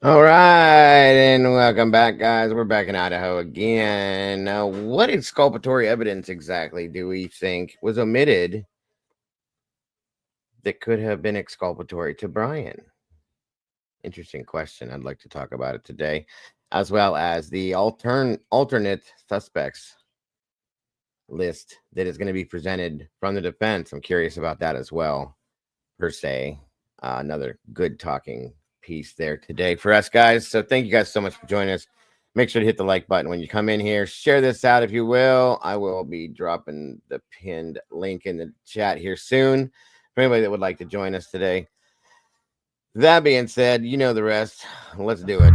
All right, and welcome back, guys. We're back in Idaho again. Now, what exculpatory evidence exactly do we think was omitted that could have been exculpatory to Brian? Interesting question. I'd like to talk about it today, as well as the alternate suspects list that is going to be presented from the defense. I'm curious about that as well, per se. Another good talking piece there today for us, guys. So thank you guys so much for joining us. Make sure to hit the like button when you come in here. Share this out if you will. I will be dropping the pinned link in the chat here soon for anybody that would like to join us today. That being said, you know the rest. Let's do it.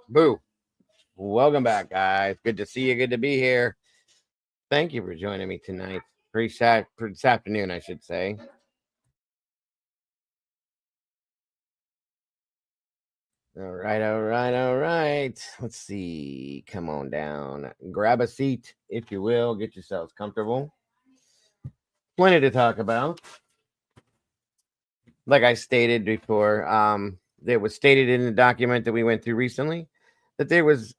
Boo. Welcome back, guys. Good to see you. Good to be here. Thank you for joining me tonight. This afternoon, I should say. All right. Let's see. Come on down. Grab a seat, if you will. Get yourselves comfortable. Plenty to talk about. Like I stated before, it was stated in the document that we went through recently that there was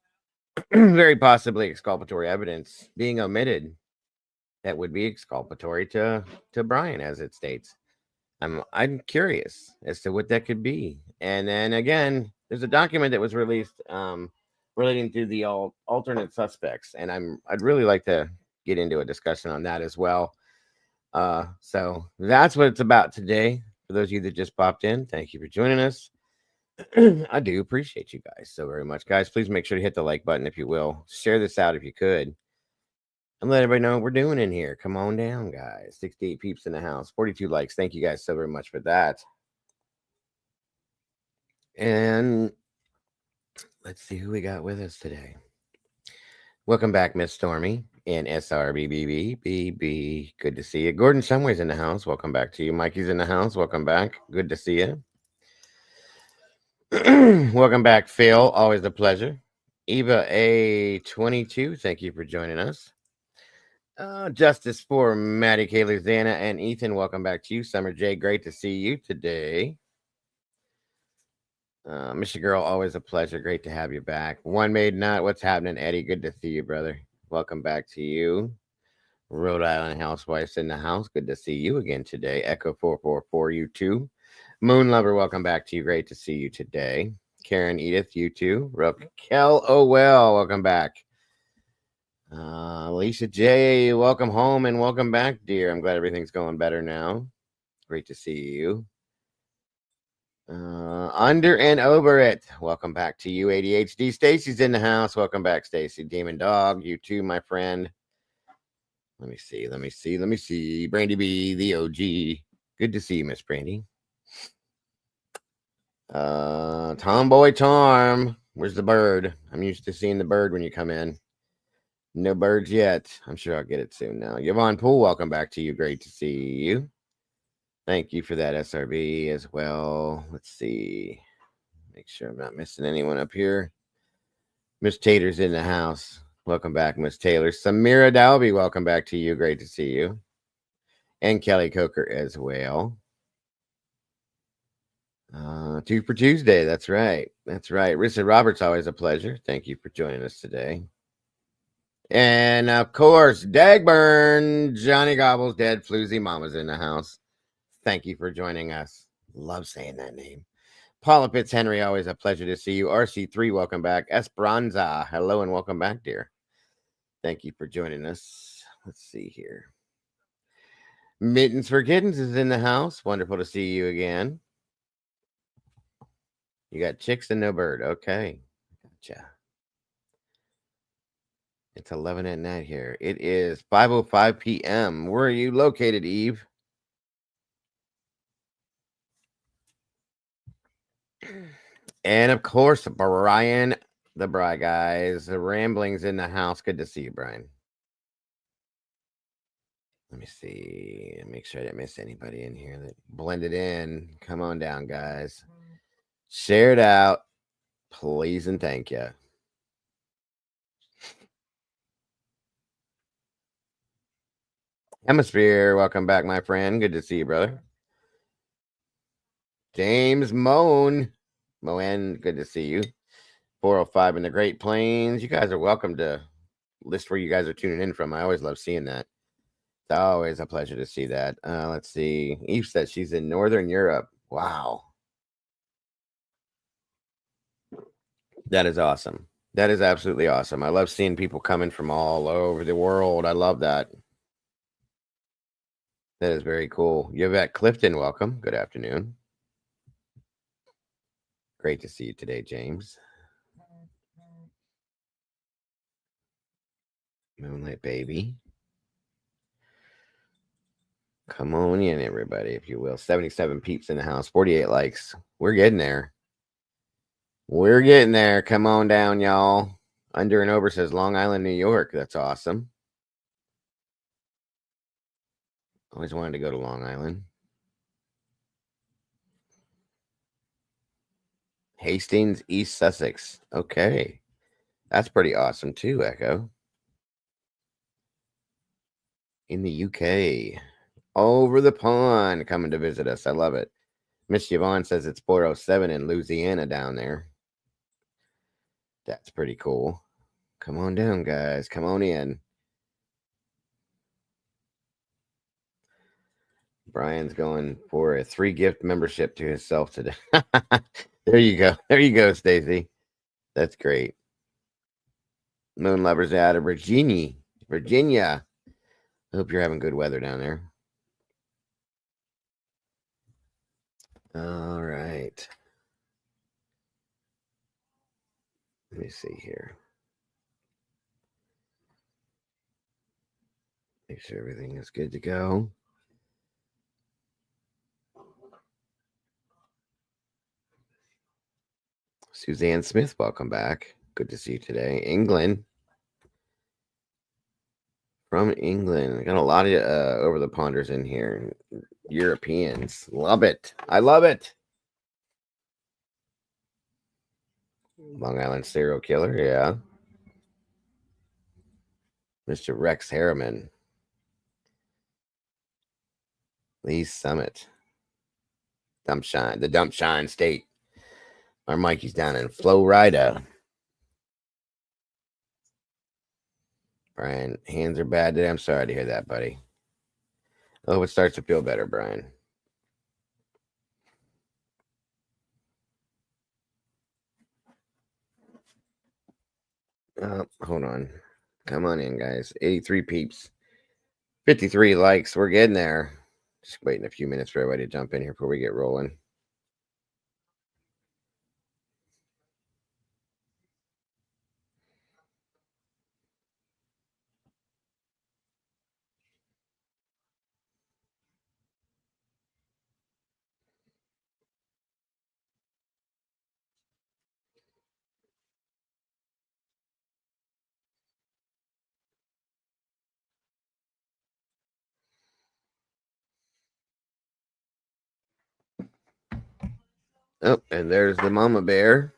very possibly exculpatory evidence being omitted that would be exculpatory to Brian, as it states. I'm curious as to what that could be. And then again, there's a document that was released relating to the alternate suspects, and I'd really like to get into a discussion on that as well. So that's what it's about today. For those of you that just popped in, thank you for joining us. I do appreciate you guys so very much, guys. Please make sure to hit the like button if you will. Share this out if you could. And let everybody know what we're doing in here. Come on down, guys. 68 peeps in the house. 42 likes. Thank you guys so very much for that. And let's see who we got with us today. Welcome back, Miss Stormy and SRBBBBB. Good to see you. Gordon Shumway's in the house. Welcome back to you. Mikey's in the house. Welcome back. Good to see you. Welcome back, Phil. Always a pleasure. Eva A22. Thank you for joining us. Justice for Maddie Kaylee, Zana, and Ethan. Welcome back to you. Summer J. Great to see you today. Mr. Girl, always a pleasure. Great to have you back. One Made Nut, what's happening, Eddie? Good to see you, brother. Welcome back to you. Rhode Island Housewife's in the house. Good to see you again today. Echo 444, you too. Moon Lover, welcome back to you. Great to see you today. Karen Edith, you too. Raquel, oh well, welcome back. Alicia J, welcome home and welcome back, dear. I'm glad everything's going better now. Great to see you. Under and over it. Welcome back to you, ADHD. Stacy's in the house. Welcome back, Stacy. Demon Dog, you too, my friend. Let me see. Brandy B, the OG. Good to see you, Miss Brandy. Tomboy Charm. Where's the bird? I'm used to seeing the bird when you come in. No birds yet. I'm sure I'll get it soon now. Yvonne Poole, welcome back to you. Great to see you. Thank you for that, SRB, as well. Let's see. Make sure I'm not missing anyone up here. Miss Tater's in the house. Welcome back, Miss Taylor. Samira Dalby, welcome back to you. Great to see you. And Kelly Coker as well. 2 for Tuesday. That's right. That's right. Rissa Roberts, always a pleasure. Thank you for joining us today. And of course, Dagburn, Johnny Gobble's dead. Floozy Mama's in the house. Thank you for joining us. Love saying that name. Paula Fitzhenry, always a pleasure to see you. RC3, welcome back. Esperanza, hello and welcome back, dear. Thank you for joining us. Let's see here. Mittens for Kittens is in the house. Wonderful to see you again. You got chicks and no bird. Okay. Gotcha. It's 11 at night here. It is 5:05 p.m. Where are you located, Eve? And of course, Brian, the Bry guys. The ramblings in the house. Good to see you, Brian. Let me see. Make sure I didn't miss anybody in here that blended in. Come on down, guys. Share it out, please, and thank you. Hemisphere, welcome back, my friend. Good to see you, brother. James Moan, good to see you. 405 in the Great Plains. You guys are welcome to list where you guys are tuning in from. I always love seeing that. It's always a pleasure to see that. Let's see. Eve says she's in Northern Europe. Wow. That is awesome. That is absolutely awesome. I love seeing people coming from all over the world. I love that. That is very cool. Yvette Clifton, welcome. Good afternoon. Great to see you today, James. Moonlight Baby. Come on in, everybody, if you will. 77 peeps in the house, 48 likes. We're getting there. We're getting there. Come on down, y'all. Under and Over says Long Island, New York. That's awesome. Always wanted to go to Long Island. Hastings, East Sussex. Okay. That's pretty awesome too, Echo. In the UK. Over the pond coming to visit us. I love it. Miss Yvonne says it's 407 in Louisiana down there. That's pretty cool. Come on down, guys. Come on in. Brian's going for a 3-gift membership to himself today. There you go. There you go, Stacy. That's great. Moon Lovers out of Virginia. I hope you're having good weather down there. All right. Let me see here. Make sure everything is good to go. Suzanne Smith, welcome back. Good to see you today. England. From England. I got a lot of over the ponders in here. Europeans. Love it. I love it. Long Island serial killer, yeah. Mr. Rex Harriman. Lee Summit. The Dumpshine State. Our Mikey's down in Florida. Brian, hands are bad today. I'm sorry to hear that, buddy. I hope it starts to feel better, Brian. Hold on. Come on in, guys. 83 peeps. 53 likes. We're getting there. Just waiting a few minutes for everybody to jump in here before we get rolling. Oh, and there's the mama bear.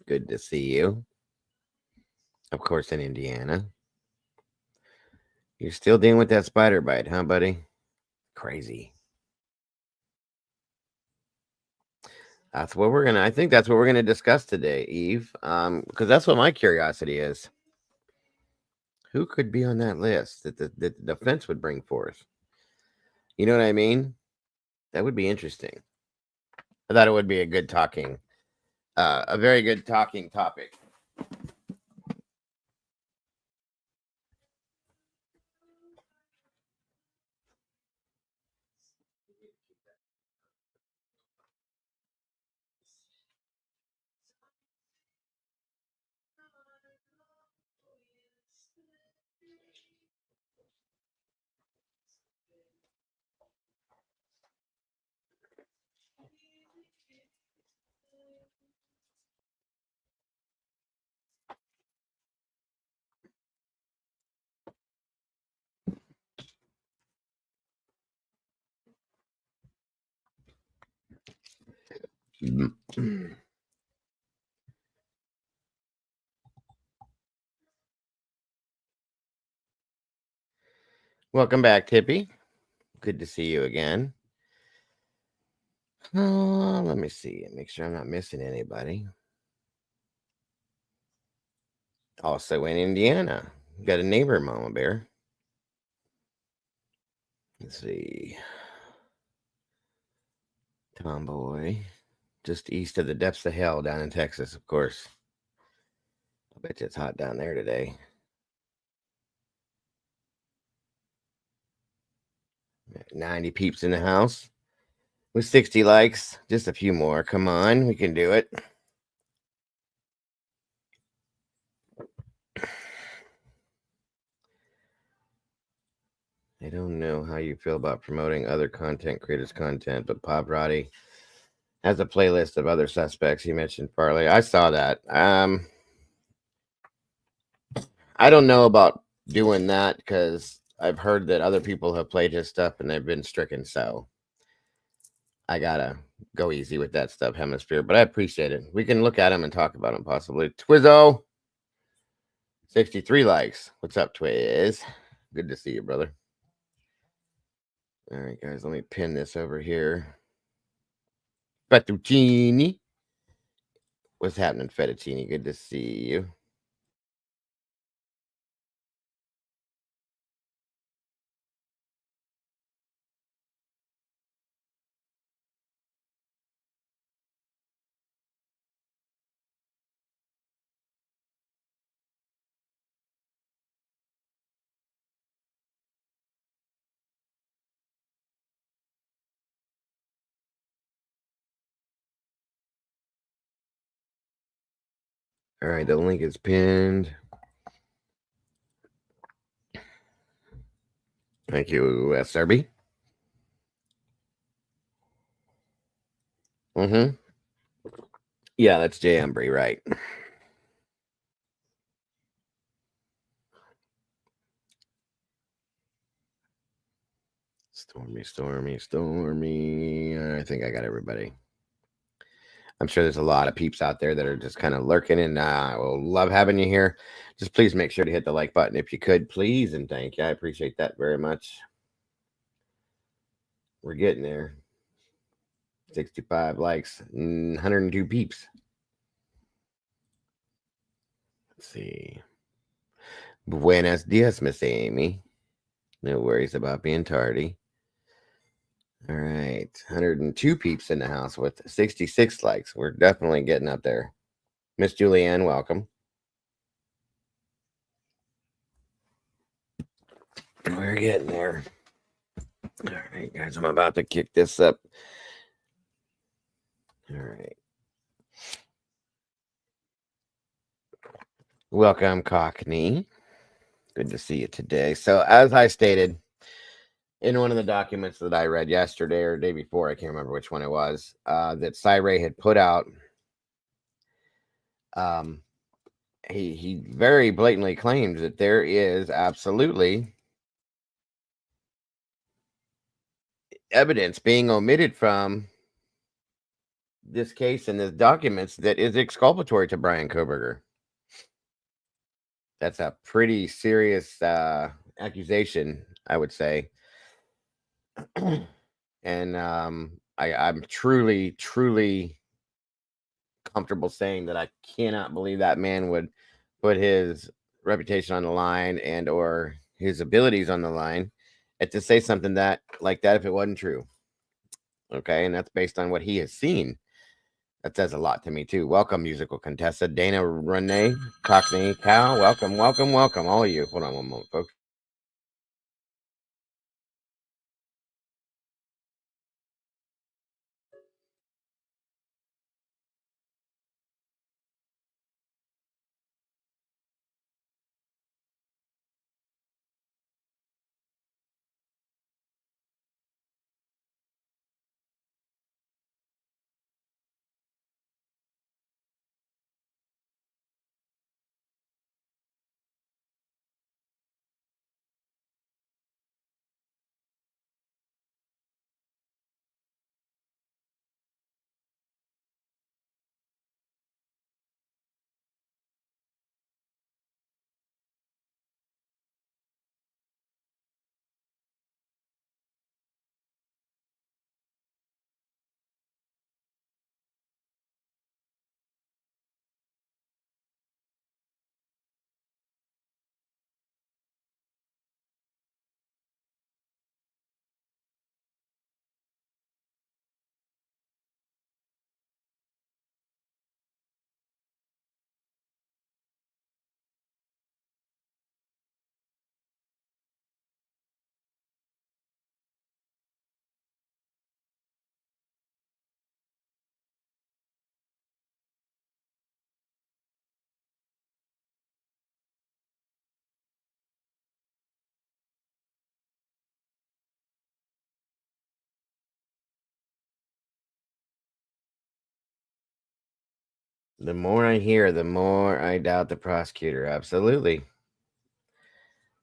Good to see you. Of course, in Indiana. You're still dealing with that spider bite, huh, buddy? Crazy. I think that's what we're gonna discuss today, Eve. Because that's what my curiosity is. Who could be on that list that the defense would bring forth? You know what I mean? That would be interesting. I thought it would be a very good talking topic. Welcome back, Tippy. Good to see you again. Let me see and make sure I'm not missing anybody. Also in Indiana, got a neighbor, Mama Bear. Let's see. Tomboy, just east of the depths of hell down in Texas, of course. I bet you it's hot down there today. 90 peeps in the house with 60 likes. Just a few more. Come on, we can do it. I don't know how you feel about promoting other content creators' content, but Pop Roddy has a playlist of other suspects. He mentioned Farley. I saw that. I don't know about doing that because I've heard that other people have played his stuff and they've been stricken. So I gotta go easy with that stuff, Hemisphere. But I appreciate it. We can look at him and talk about him possibly. Twizzo, 63 likes. What's up, Twiz? Good to see you, brother. All right, guys, let me pin this over here. Fettuccine. What's happening, Fettuccine? Good to see you. All right, the link is pinned. Thank you, SRB. Mm-hmm. Yeah, that's Jay Embry, right? Stormy, stormy, stormy. I think I got everybody. I'm sure there's a lot of peeps out there that are just kind of lurking, and I will love having you here. Just please make sure to hit the like button if you could, please, and thank you. I appreciate that very much. We're getting there. 65 likes, 102 peeps. Let's see. Buenos dias, Miss Amy. No worries about being tardy. All right. 102 peeps in the house with 66 likes. We're definitely getting up there. Miss Julianne, welcome. We're getting there. All right, guys, I'm about to kick this up. All right. Welcome, Cockney. Good to see you today. So, as I stated in one of the documents that I read yesterday or the day before, I can't remember which one it was, that Cyray had put out, he very blatantly claimed that there is absolutely evidence being omitted from this case and the documents that is exculpatory to Brian Koberger. That's a pretty serious accusation, I would say. And I'm truly, truly comfortable saying that I cannot believe that man would put his reputation on the line and or his abilities on the line and to say something that like that if it wasn't true. Okay, and that's based on what he has seen. That says a lot to me too. Welcome, musical contestant Dana Renee Cockney Cow. Welcome, welcome, welcome, all of you. Hold on one moment, folks. The more I hear, the more I doubt the prosecutor. Absolutely.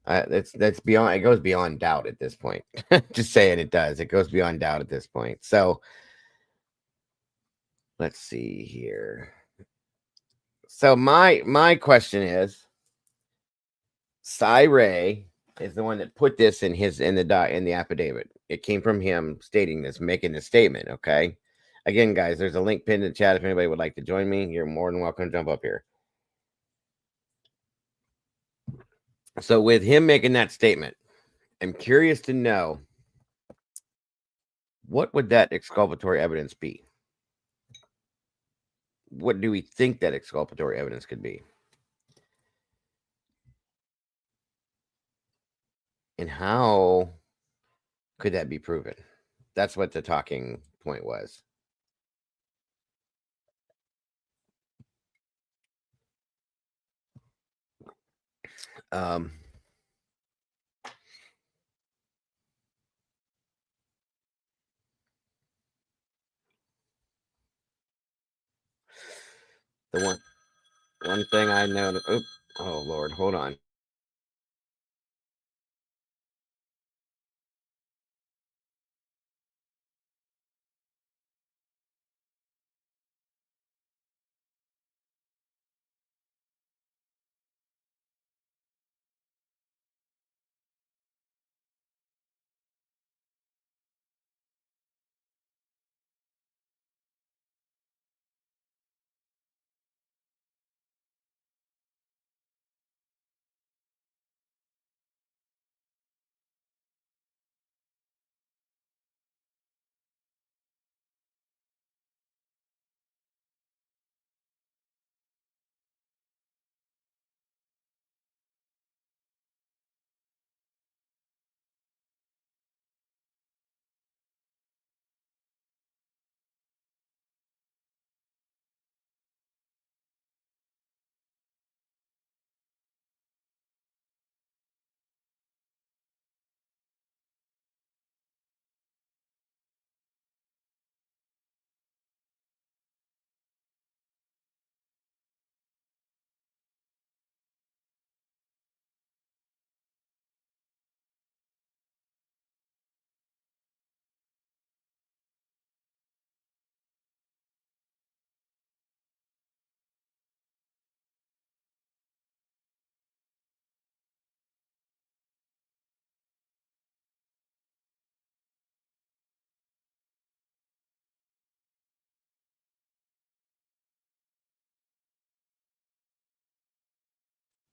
That's beyond. It goes beyond doubt at this point. Just saying, it does. It goes beyond doubt at this point. So let's see here. So my question is, Cy Ray is the one that put this in the affidavit. It came from him stating this, making a statement. Okay. Again, guys, there's a link pinned in the chat. If anybody would like to join me, you're more than welcome to jump up here. So with him making that statement, I'm curious to know, what would that exculpatory evidence be? What do we think that exculpatory evidence could be? And how could that be proven? That's what the talking point was. Um, the one thing I know. Oh Lord, hold on.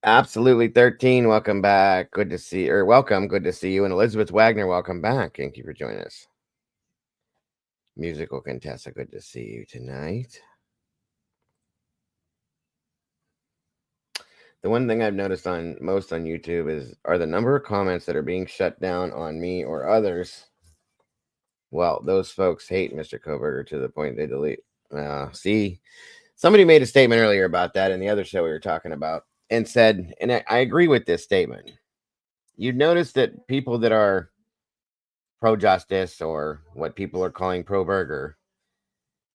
Absolutely 13. Welcome back. Good to see or welcome. Good to see you. And Elizabeth Wagner, welcome back. Thank you for joining us. Musical Contessa, good to see you tonight. The one thing I've noticed on YouTube are the number of comments that are being shut down on me or others. Well, those folks hate Mr. Koberger to the point they delete. See, somebody made a statement earlier about that in the other show we were talking about and said, and I agree with this statement. You'd notice that people that are pro-justice or what people are calling pro-burger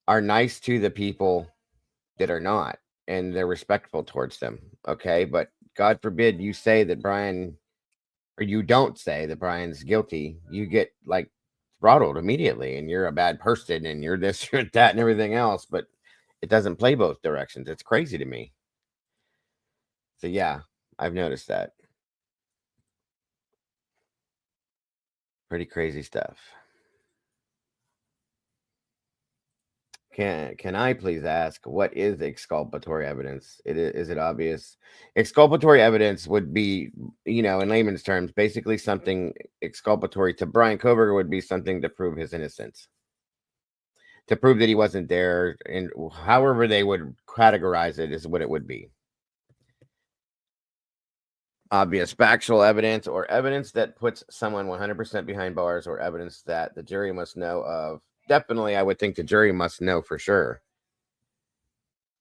are nice to the people that are not, and they're respectful towards them. Okay, but God forbid you say that Brian, or you don't say that Brian's guilty, you get like throttled immediately, and you're a bad person, and you're this, you're that, and everything else. But it doesn't play both directions. It's crazy to me. So yeah, I've noticed that. Pretty crazy stuff. Can I please ask, what is exculpatory evidence? Is it obvious? Exculpatory evidence would be, in layman's terms, basically something exculpatory to Brian Koberger would be something to prove his innocence, to prove that he wasn't there, and however they would categorize it is what it would be. Obvious factual evidence or evidence that puts someone 100% behind bars, or evidence that the jury must know of. Definitely, I would think the jury must know for sure.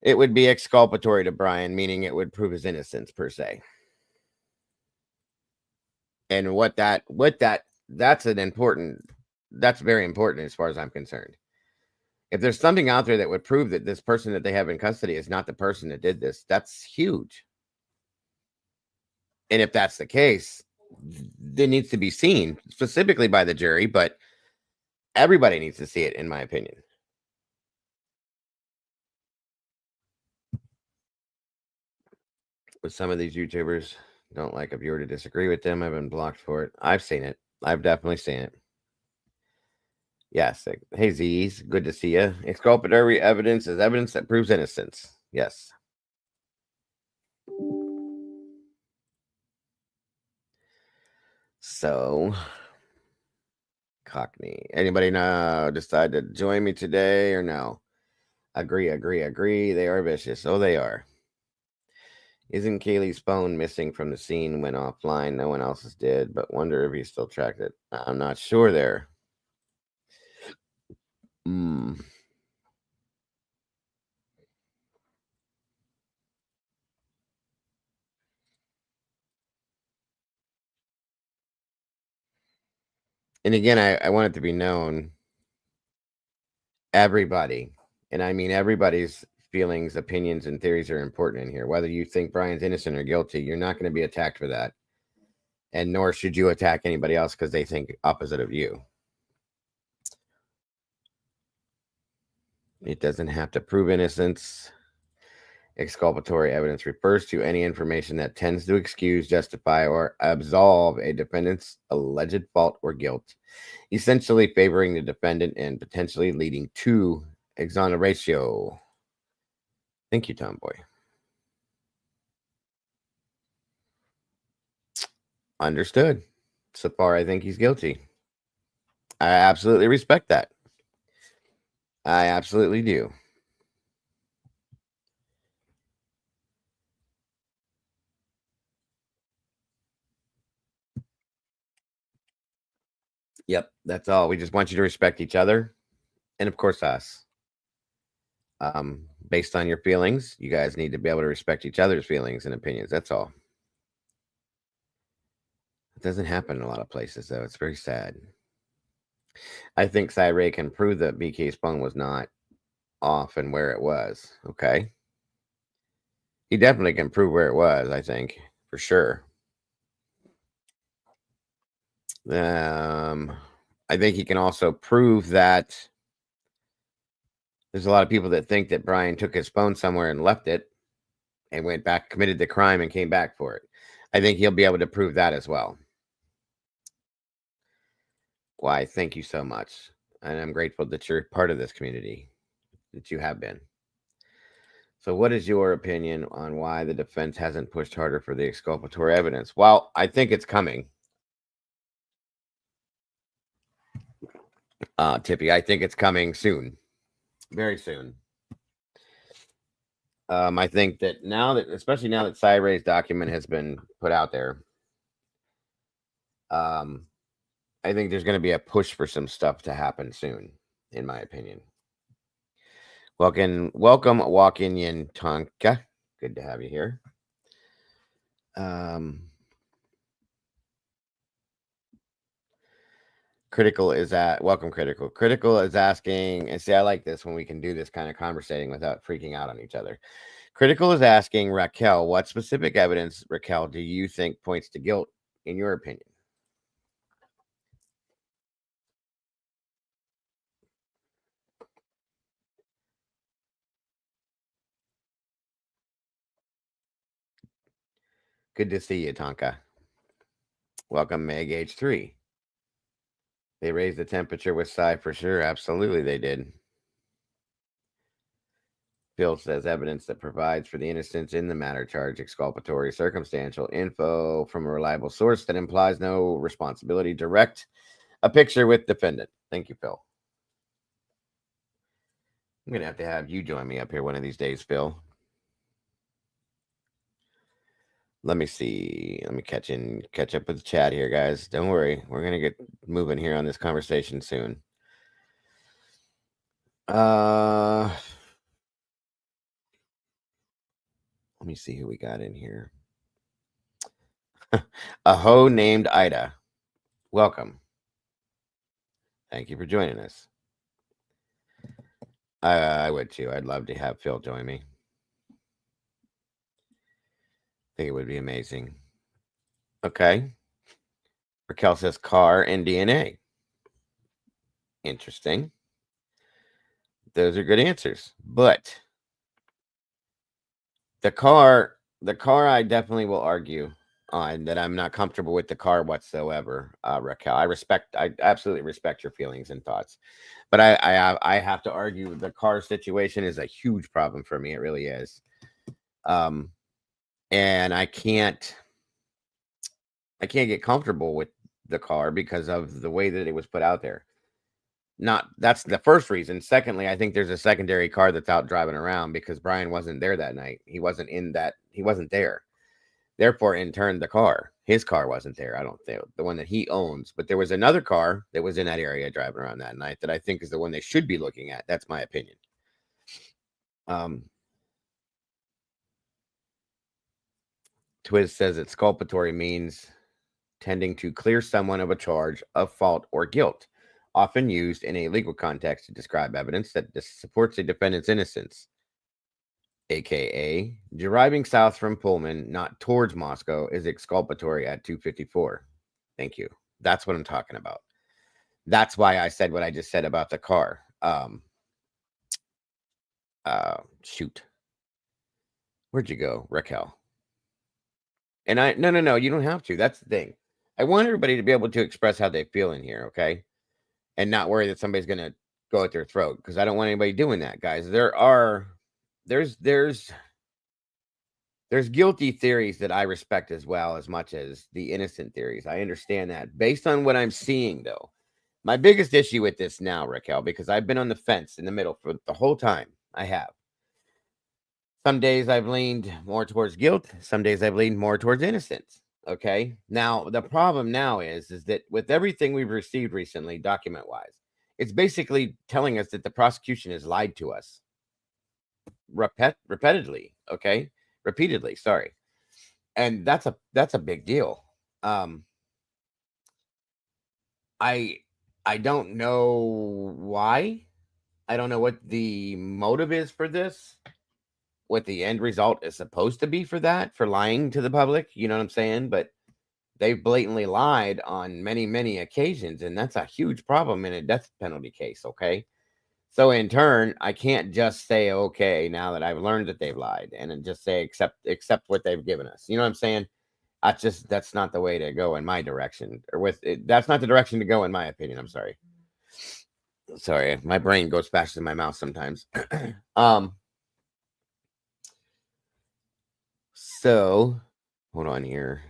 It would be exculpatory to Brian, meaning it would prove his innocence per se. And that's very important as far as I'm concerned. If there's something out there that would prove that this person that they have in custody is not the person that did this, that's huge. And if that's the case, it needs to be seen specifically by the jury, but everybody needs to see it, in my opinion. With some of these YouTubers, don't like if you were to disagree with them. I've been blocked for it. I've seen it. I've definitely seen it. Yes. Hey, Z's. Good to see you. Exculpatory evidence is evidence that proves innocence. Yes. So, Cockney. Anybody decide to join me today or no? Agree. They are vicious. Oh, they are. Isn't Kaylee's phone missing from the scene? Went offline. No one else's did, but wonder if he still tracked it. I'm not sure there. And again, I want it to be known, everybody, and I mean everybody's feelings, opinions, and theories are important in here. Whether you think Brian's innocent or guilty, you're not going to be attacked for that. And nor should you attack anybody else because they think opposite of you. It doesn't have to prove innocence. Exculpatory evidence refers to any information that tends to excuse, justify, or absolve a defendant's alleged fault or guilt, essentially favoring the defendant and potentially leading to exoneration. Thank you, Tomboy. Understood. So far, I think he's guilty. I absolutely respect that. I absolutely do. Yep, that's all. We just want you to respect each other, and of course us. Based on your feelings, you guys need to be able to respect each other's feelings and opinions. That's all. It doesn't happen in a lot of places, though. It's very sad. I think Ray can prove that BK's phone was not off and where it was. Okay. He definitely can prove where it was, I think, for sure. I think he can also prove that there's a lot of people that think that Brian took his phone somewhere and left it and went back, committed the crime, and came back for it. I think he'll be able to prove that as well. Why, thank you so much. And I'm grateful that you're part of this community, that you have been. So what is your opinion on why the defense hasn't pushed harder for the exculpatory evidence? Well, I think it's coming. Tippy, I think it's coming soon. Very soon. I think that especially now that Cyray's document has been put out there, I think there's going to be a push for some stuff to happen soon, in my opinion. Welcome, Walk-in Tonka. Good to have you here. Critical is at welcome. Critical is asking, and see, I like this when we can do this kind of conversating without freaking out on each other. Critical is asking Raquel, what specific evidence, Raquel, do you think points to guilt in your opinion? Good to see you, Tonka. Welcome, Meg H3. They raised the temperature with Cy for sure. Absolutely, they did. Phil says evidence that provides for the innocence in the matter charge, exculpatory, circumstantial info from a reliable source that implies no responsibility. Direct a picture with defendant. Thank you, Phil. I'm going to have you join me up here one of these days, Phil. Let me see. Let me catch up with the chat here, guys. Don't worry. We're going to get moving here on this conversation soon. Let me see who we got in here. A hoe named Ida. Welcome. Thank you for joining us. I would too. I'd love to have Phil join me. I think it would be amazing. Okay. Raquel says car and DNA. Interesting. Those are good answers. But the car, I definitely will argue on that I'm not comfortable with the car whatsoever, Raquel. I absolutely respect your feelings and thoughts. But I have to argue the car situation is a huge problem for me. It really is. And I can't get comfortable with the car because of the way that it was put out there. That's the first reason. Secondly, I think there's a secondary car that's out driving around because Brian wasn't there that night. He wasn't there. Therefore, in turn, his car wasn't there. I don't think the one that he owns, but there was another car that was in that area driving around that night that I think is the one they should be looking at. That's my opinion. Twiz says exculpatory means tending to clear someone of a charge of fault or guilt, often used in a legal context to describe evidence that supports a defendant's innocence, aka driving south from Pullman, not towards Moscow, is exculpatory at 254. Thank you. That's what I'm talking about. That's why I said what I just said about the car. Shoot. Where'd you go, Raquel? And no, you don't have to. That's the thing. I want everybody to be able to express how they feel in here, okay? And not worry that somebody's going to go at their throat, because I don't want anybody doing that, guys. There's guilty theories that I respect as well, as much as the innocent theories. I understand that. Based on what I'm seeing, though, my biggest issue with this now, Raquel, because I've been on the fence in the middle for the whole time. I have. Some days I've leaned more towards guilt. Some days I've leaned more towards innocence. Okay. Now, the problem now is that with everything we've received recently, document-wise, it's basically telling us that the prosecution has lied to us repeatedly. Okay. Repeatedly. Sorry. And that's a big deal. I don't know why. I don't know what the motive is for this. What the end result is supposed to be for lying to the public, you know what I'm saying? But they've blatantly lied on many, many occasions, and that's a huge problem in a death penalty case, okay? So in turn, I can't just say, okay, now that I've learned that they've lied, and just say, accept what they've given us. You know what I'm saying? That's not the way to go in my direction, that's not the direction to go in my opinion. I'm sorry. Sorry, my brain goes faster than my mouth sometimes. So, hold on here.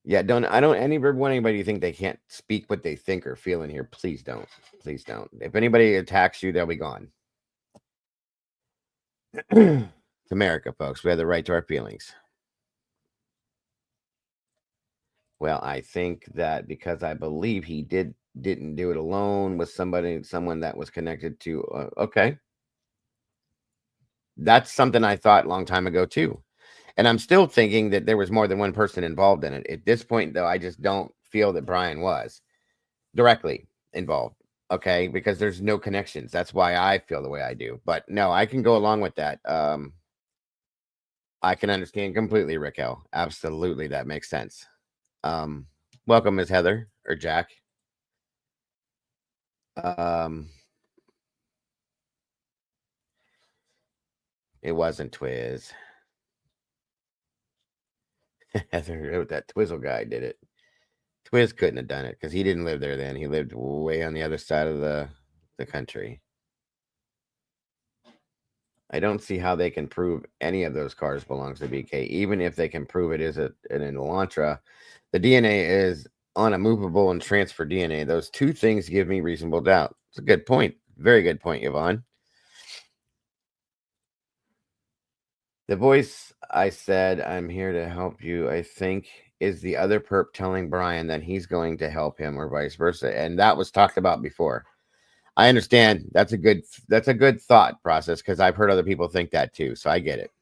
Yeah, I don't ever want anybody to think they can't speak what they think or feel in here. Please don't. Please don't. If anybody attacks you, they'll be gone. It's America, folks. We have the right to our feelings. Well, I think that because I believe he didn't do it alone with someone that was connected to. Okay, that's something I thought a long time ago too, and I'm still thinking that there was more than one person involved in it. At this point, though, I just don't feel that Brian was directly involved. Okay, because there's no connections. That's why I feel the way I do. But no, I can go along with that. I can understand completely, Raquel. Absolutely, that makes sense. Um, Welcome, Miss Heather or Jack. Um, it wasn't Twiz. Heather, that Twizzle guy did it. Twiz couldn't have done it because he didn't live there then. He lived way on the other side of the country. I don't see how they can prove any of those cars belongs to BK, even if they can prove it is an Elantra. The DNA is unmovable and transfer DNA. Those two things give me reasonable doubt. It's a good point. Very good point, Yvonne. The voice I said, I'm here to help you, I think, is the other perp telling Brian that he's going to help him or vice versa. And that was talked about before. I understand that's a good thought process because I've heard other people think that too. So I get it.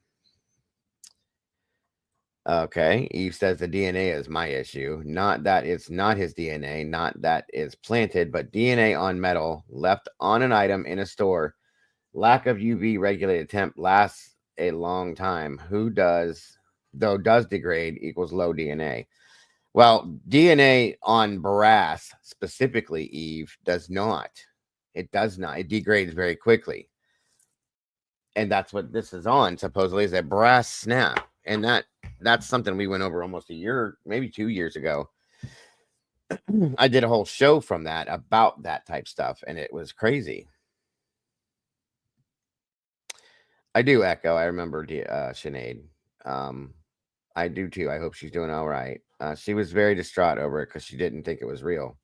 Okay. Eve says the DNA is my issue. Not that it's not his DNA, not that it's planted, but DNA on metal left on an item in a store. Lack of UV regulated temp lasts a long time. Who does, though, does degrade equals low DNA. Well, DNA on brass, specifically, Eve, does not. It does not. It degrades very quickly. And that's what this is on, supposedly, is a brass snap. And that's something we went over almost a year, maybe 2 years ago. I did a whole show from that about that type stuff, and it was crazy. I do, Echo. I remember Sinead. I do too. I hope she's doing all right. She was very distraught over it because she didn't think it was real.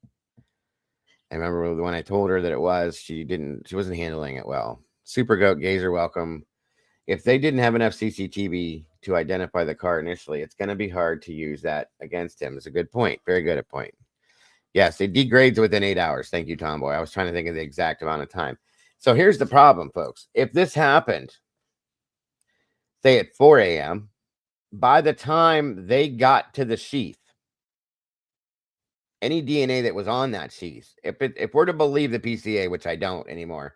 I remember when I told her that it was, she wasn't handling it well. Super Goat Gazer, welcome. If they didn't have enough CCTV to identify the car initially, it's going to be hard to use that against him. It's a good point. Very good at point. Yes, it degrades within 8 hours. Thank you, Tomboy. I was trying to think of the exact amount of time. So here's the problem, folks. If this happened, say at 4 a.m., by the time they got to the sheath, any DNA that was on that sheath, if we're to believe the PCA, which I don't anymore,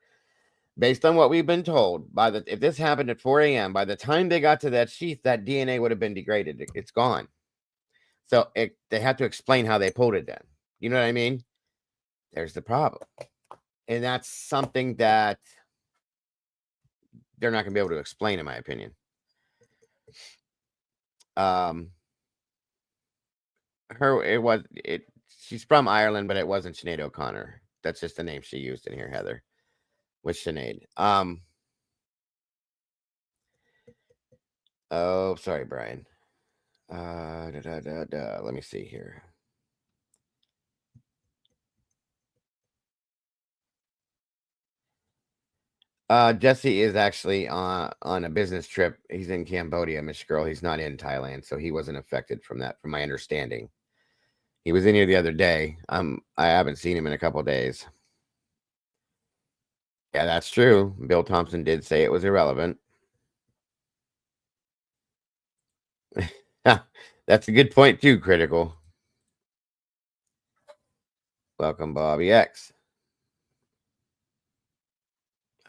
based on what we've been told, if this happened at 4 a.m., by the time they got to that sheath, that DNA would have been degraded. It's gone. So they have to explain how they pulled it then. You know what I mean? There's the problem. And that's something that they're not going to be able to explain, in my opinion. She's from Ireland, but it wasn't Sinead O'Connor. That's just the name she used in here, Heather. With Sinead. Oh, sorry, Brian. Let me see here. Jesse is actually on a business trip. He's in Cambodia, Miss Girl. He's not in Thailand, so he wasn't affected from that, from my understanding. He was in here the other day. I haven't seen him in a couple days. Yeah, that's true. Bill Thompson did say it was irrelevant. That's a good point too, Critical. Welcome, Bobby X.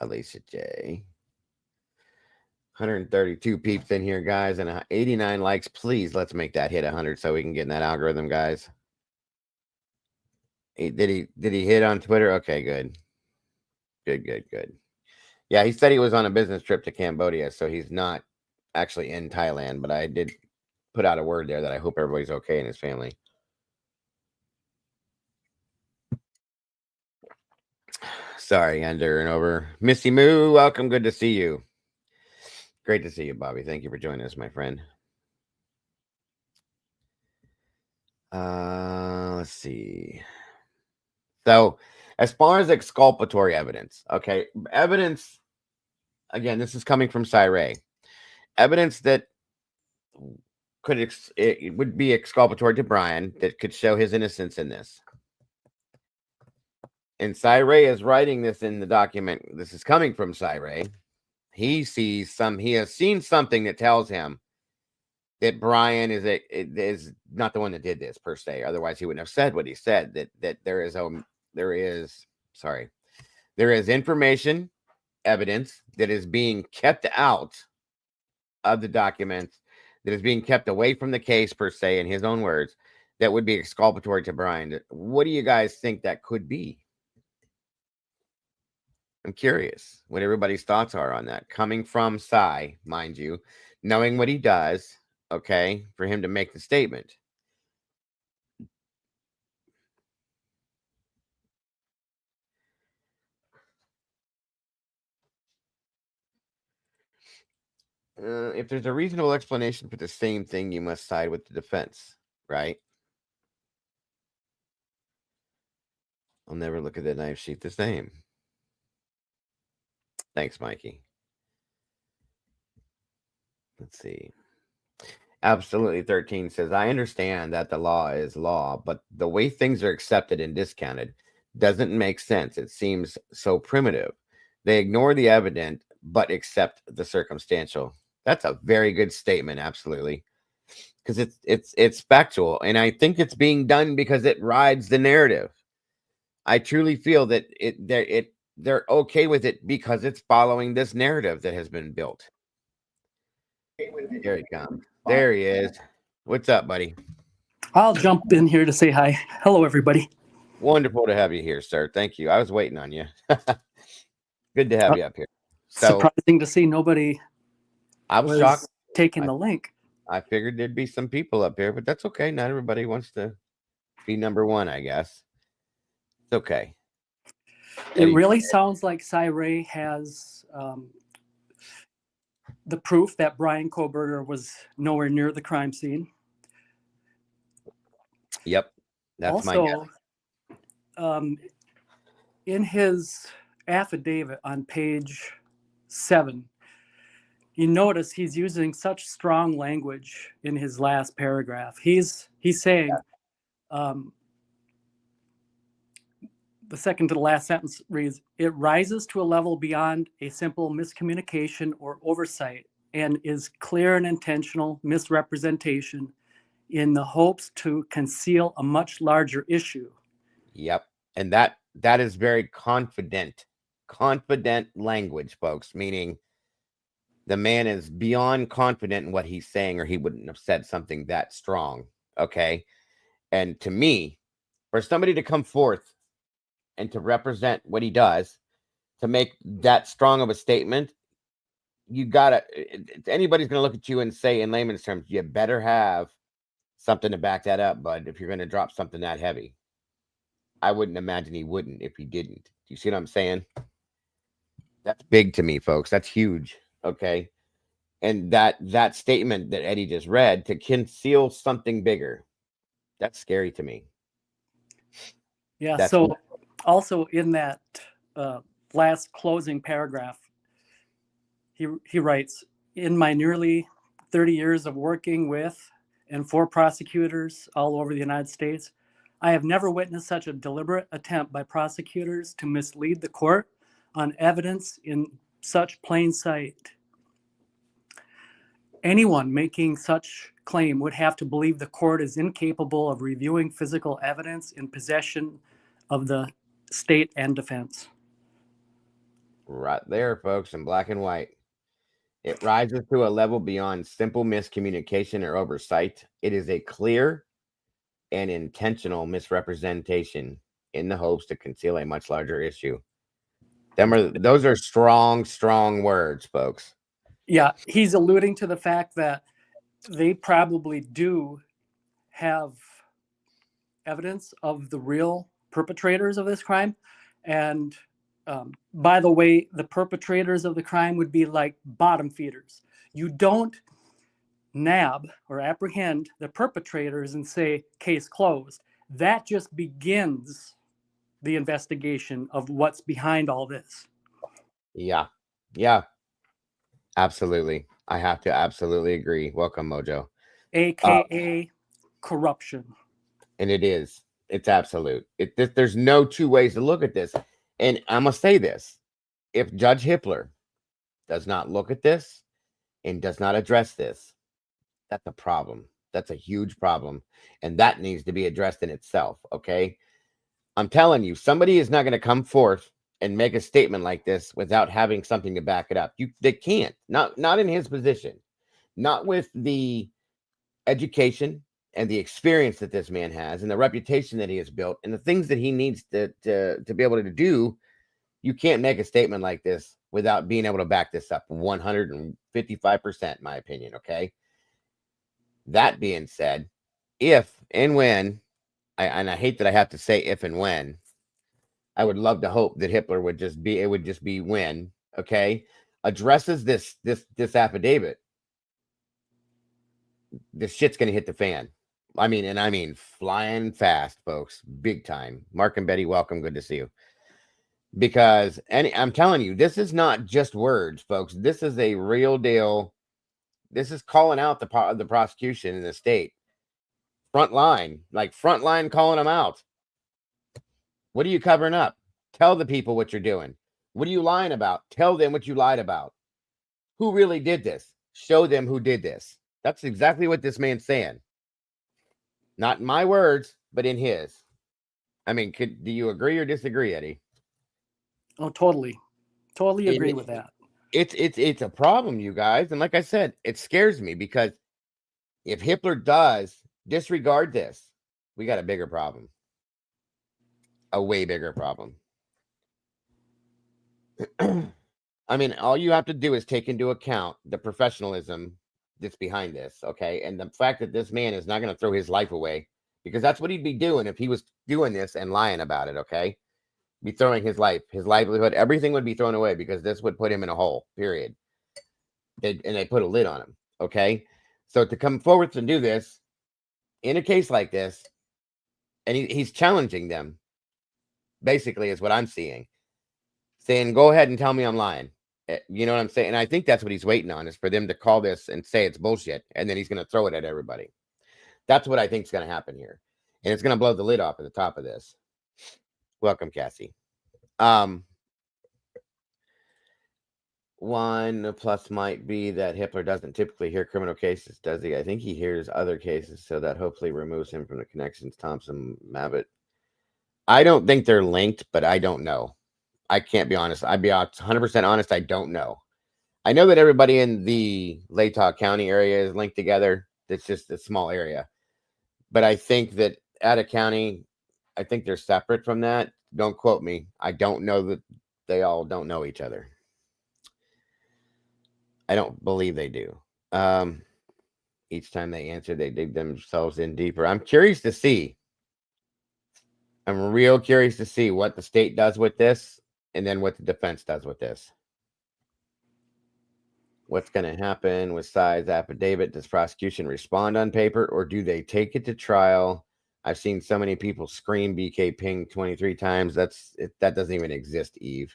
Alicia J. 132 peeps in here, guys, and 89 likes. Please, let's make that hit 100 so we can get in that algorithm, guys. Did he hit on Twitter? Okay, good. Good. Yeah, he said he was on a business trip to Cambodia, so he's not actually in Thailand, but I did put out a word there that I hope everybody's okay in his family. Sorry, under and over. Missy Moo, welcome. Good to see you. Great to see you, Bobby. Thank you for joining us, my friend. Let's see. So, as far as exculpatory evidence, okay, evidence, again, this is coming from Cyray. Evidence that it would be exculpatory to Brian that could show his innocence in this. And Cyray is writing this in the document. This is coming from Cyray. He has seen something that tells him that Brian is not the one that did this per se. Otherwise, he wouldn't have said what he said. That there is information, evidence that is being kept out of the documents, that is being kept away from the case per se, in his own words, that would be exculpatory to Brian. What do you guys think that could be? I'm curious what everybody's thoughts are on that. Coming from Cy, mind you, knowing what he does, okay, for him to make the statement. If there's a reasonable explanation for the same thing, you must side with the defense, right? I'll never look at the knife sheath the same. Thanks, Mikey. Let's see. Absolutely 13 says, I understand that the law is law, but the way things are accepted and discounted doesn't make sense. It seems so primitive. They ignore the evident, but accept the circumstantial. That's a very good statement, absolutely. Because it's factual. And I think it's being done because it rides the narrative. I truly feel that they're okay with it because it's following this narrative that has been built. Here he comes. There he is. What's up, buddy? I'll jump in here to say hi. Hello, everybody. Wonderful to have you here, sir. Thank you. I was waiting on you. Good to have you up here. So, surprising to see nobody I was shocked taking the link. I figured there'd be some people up here, but that's okay. Not everybody wants to be number one, I guess. It's okay. It really sounds like Cyray has the proof that Brian Koberger was nowhere near the crime scene. Yep. That's my guess. In his affidavit on page 7, you notice he's using such strong language in his last paragraph. He's saying, the second to the last sentence reads, it rises to a level beyond a simple miscommunication or oversight and is clear and intentional misrepresentation in the hopes to conceal a much larger issue. Yep. And that is very confident language, folks, meaning the man is beyond confident in what he's saying, or he wouldn't have said something that strong. Okay. And to me, for somebody to come forth and to represent what he does, to make that strong of a statement, you gotta, anybody's gonna look at you and say, in layman's terms, you better have something to back that up, bud, if you're gonna drop something that heavy. I wouldn't imagine he wouldn't if he didn't. Do you see what I'm saying? That's big to me, folks. That's huge. Okay. And that statement that Eddie just read, to conceal something bigger, that's scary to me. Yeah. So also in that last closing paragraph, he writes, in my nearly 30 years of working with and for prosecutors all over the United States, I have never witnessed such a deliberate attempt by prosecutors to mislead the court on evidence in such plain sight. Anyone making such claim would have to believe the court is incapable of reviewing physical evidence in possession of the state and defense. Right there, folks, in black and white. It rises to a level beyond simple miscommunication or oversight. It is a clear and intentional misrepresentation in the hopes to conceal a much larger issue. Those are strong words, folks. Yeah, he's alluding to the fact that they probably do have evidence of the real perpetrators of this crime, and by the way, the perpetrators of the crime would be like bottom feeders. You don't nab or apprehend the perpetrators and say, case closed. That just begins the investigation of what's behind all this. Yeah. Yeah. Absolutely. I have to absolutely agree. Welcome, Mojo. AKA corruption. And it is. It's absolute. There's no two ways to look at this. And I must say this. If Judge Hippler does not look at this and does not address this, that's a problem. That's a huge problem. And that needs to be addressed in itself. Okay. I'm telling you, somebody is not going to come forth and make a statement like this without having something to back it up. They can't. Not in his position. Not with the education and the experience that this man has and the reputation that he has built and the things that he needs to be able to do. You can't make a statement like this without being able to back this up 155%, in my opinion. Okay. That being said, if and when, and I hate that I have to say if and when, I would love to hope that Hippler would just be when, okay, addresses this affidavit, this shit's gonna hit the fan. I mean flying fast, folks, big time. Mark and Betty, welcome, good to see you. Because I'm telling you, this is not just words, folks. This is a real deal. This is calling out the prosecution in the state. Front line calling them out. What are you covering up? Tell the people what you're doing. What are you lying about? Tell them what you lied about. Who really did this? Show them who did this. That's exactly what this man's saying. Not in my words, but in his. I mean, do you agree or disagree, Eddie? Oh, totally agree with that. It's a problem, you guys. And like I said, it scares me because if Hippler does disregard this, we got a bigger problem. A way bigger problem. I mean, all you have to do is take into account the professionalism that's behind this, okay? And the fact that this man is not going to throw his life away, because that's what he'd be doing if he was doing this and lying about it, okay? Be throwing his life, his livelihood, everything would be thrown away because this would put him in a hole, period. And they put a lid on him, okay? So to come forward and do this in a case like this, and he's challenging them, basically, is what I'm seeing. Saying, go ahead and tell me I'm lying. You know what I'm saying? And I think that's what he's waiting on, is for them to call this and say it's bullshit. And then he's going to throw it at everybody. That's what I think is going to happen here. And it's going to blow the lid off at the top of this. Welcome, Cassie. One plus might be that Hippler doesn't typically hear criminal cases, does he? I think he hears other cases, so that hopefully removes him from the connections. Thompson, Mabbitt. I don't think they're linked, but I don't know. I can't be honest. I'd be 100% honest. I don't know. I know that everybody in the Latah County area is linked together. It's just a small area. But I think that Ada County, I think they're separate from that. Don't quote me. I don't know that they all don't know each other. I don't believe they do. Each time they answer, they dig themselves in deeper. I'm curious to see. I'm real curious to see what the state does with this and then what the defense does with this. What's going to happen with Sy's affidavit? Does prosecution respond on paper or do they take it to trial? I've seen so many people scream BK ping 23 times. That doesn't even exist, Eve.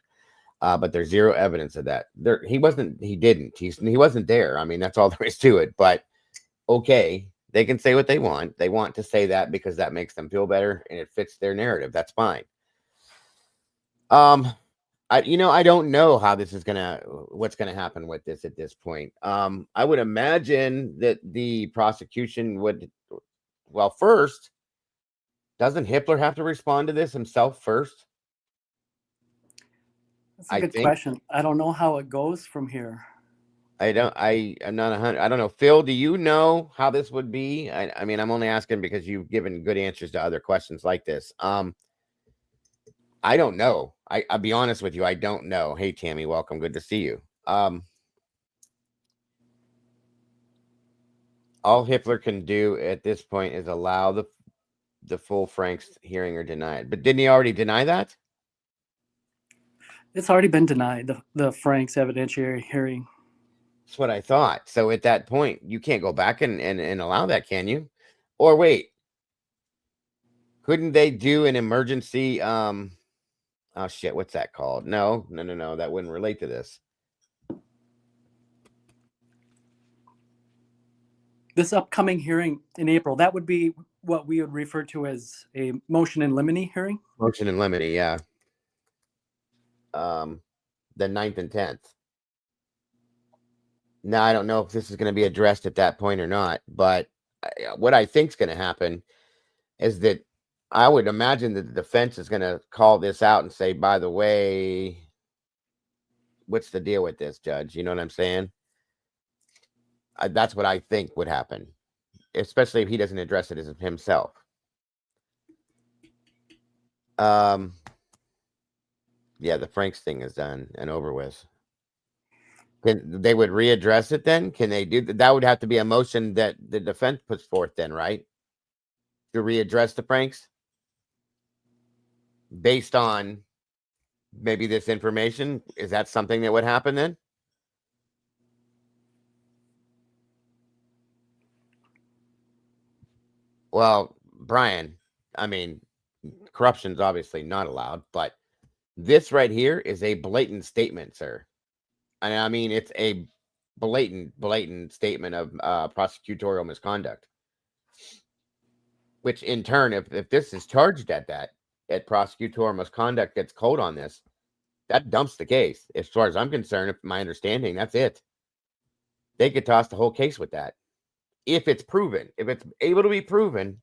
But there's zero evidence of that. He wasn't there. I mean, that's all there is to it. But okay, they can say what they want. They want to say that because that makes them feel better and it fits their narrative. That's fine. I don't know how this is what's gonna happen with this at this point. I would imagine that the prosecution would, well, first, doesn't Hippler have to respond to this himself first? That's a good question. I don't know how it goes from here. I'm not 100. I don't know. Phil, do you know how this would be? I mean, I'm only asking because you've given good answers to other questions like this. I don't know. I'll be honest with you. I don't know. Hey, Tammy, welcome. Good to see you. All Hippler can do at this point is allow the full Frank's hearing or deny it. But didn't he already deny that? It's already been denied, the Frank's evidentiary hearing. That's what I thought. So at that point, you can't go back and allow that, can you? Or wait, couldn't they do an emergency? Oh shit, what's that called? No, that wouldn't relate to this. This upcoming hearing in April, that would be what we would refer to as a motion in limine hearing. Motion in limine, yeah. The 9th and 10th. Now, I don't know if this is going to be addressed at that point or not, but what I think is going to happen is that I would imagine that the defense is going to call this out and say, by the way, what's the deal with this, Judge? You know what I'm saying? That's what I think would happen, especially if he doesn't address it as himself. Yeah, the Franks thing is done and over with. They would readdress it then? Can they do that? That would have to be a motion that the defense puts forth then, right? To readdress the Franks based on maybe this information. Is that something that would happen then? Well, Brian, I mean, corruption's obviously not allowed, but this right here is a blatant statement, sir. And I mean, it's a blatant statement of prosecutorial misconduct. Which in turn, if this is charged at prosecutorial misconduct gets cold on this, that dumps the case. As far as I'm concerned, if my understanding, that's it. They could toss the whole case with that. If it's proven, if it's able to be proven,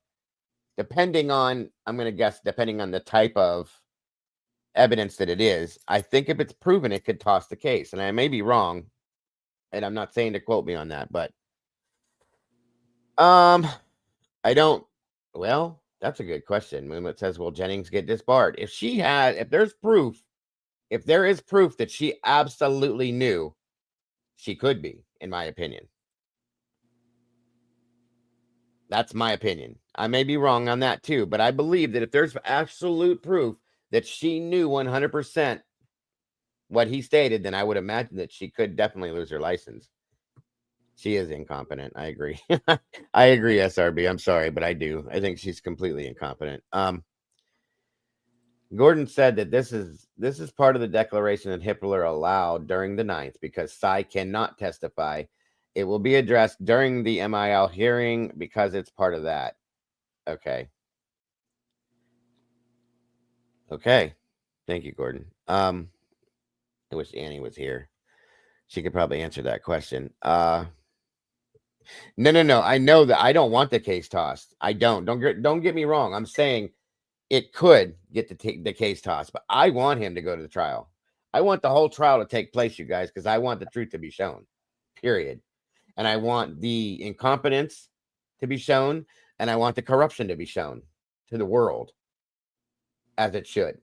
depending on, I'm going to guess, depending on the type of evidence that it is, I think if it's proven, it could toss the case. And I may be wrong, and I'm not saying to quote me on that, but I don't. Well, that's a good question. When it says, "Will Jennings get disbarred?" If there's proof, if there is proof that she absolutely knew, she could be, in my opinion. That's my opinion. I may be wrong on that too, but I believe that if there's absolute proof that she knew 100% what he stated, then I would imagine that she could definitely lose her license. She is incompetent. I agree. I agree, SRB. I'm sorry, but I do. I think she's completely incompetent. Gordon said that this is part of the declaration that Hippler allowed during the 9th because Sy cannot testify. It will be addressed during the MIL hearing because it's part of that. Okay. Okay. Thank you, Gordon. I wish Annie was here. She could probably answer that question. No. I know that I don't want the case tossed. I don't. Don't get me wrong. I'm saying it could get the case tossed, but I want him to go to the trial. I want the whole trial to take place, you guys, because I want the truth to be shown. Period. And I want the incompetence to be shown, and I want the corruption to be shown to the world as it should.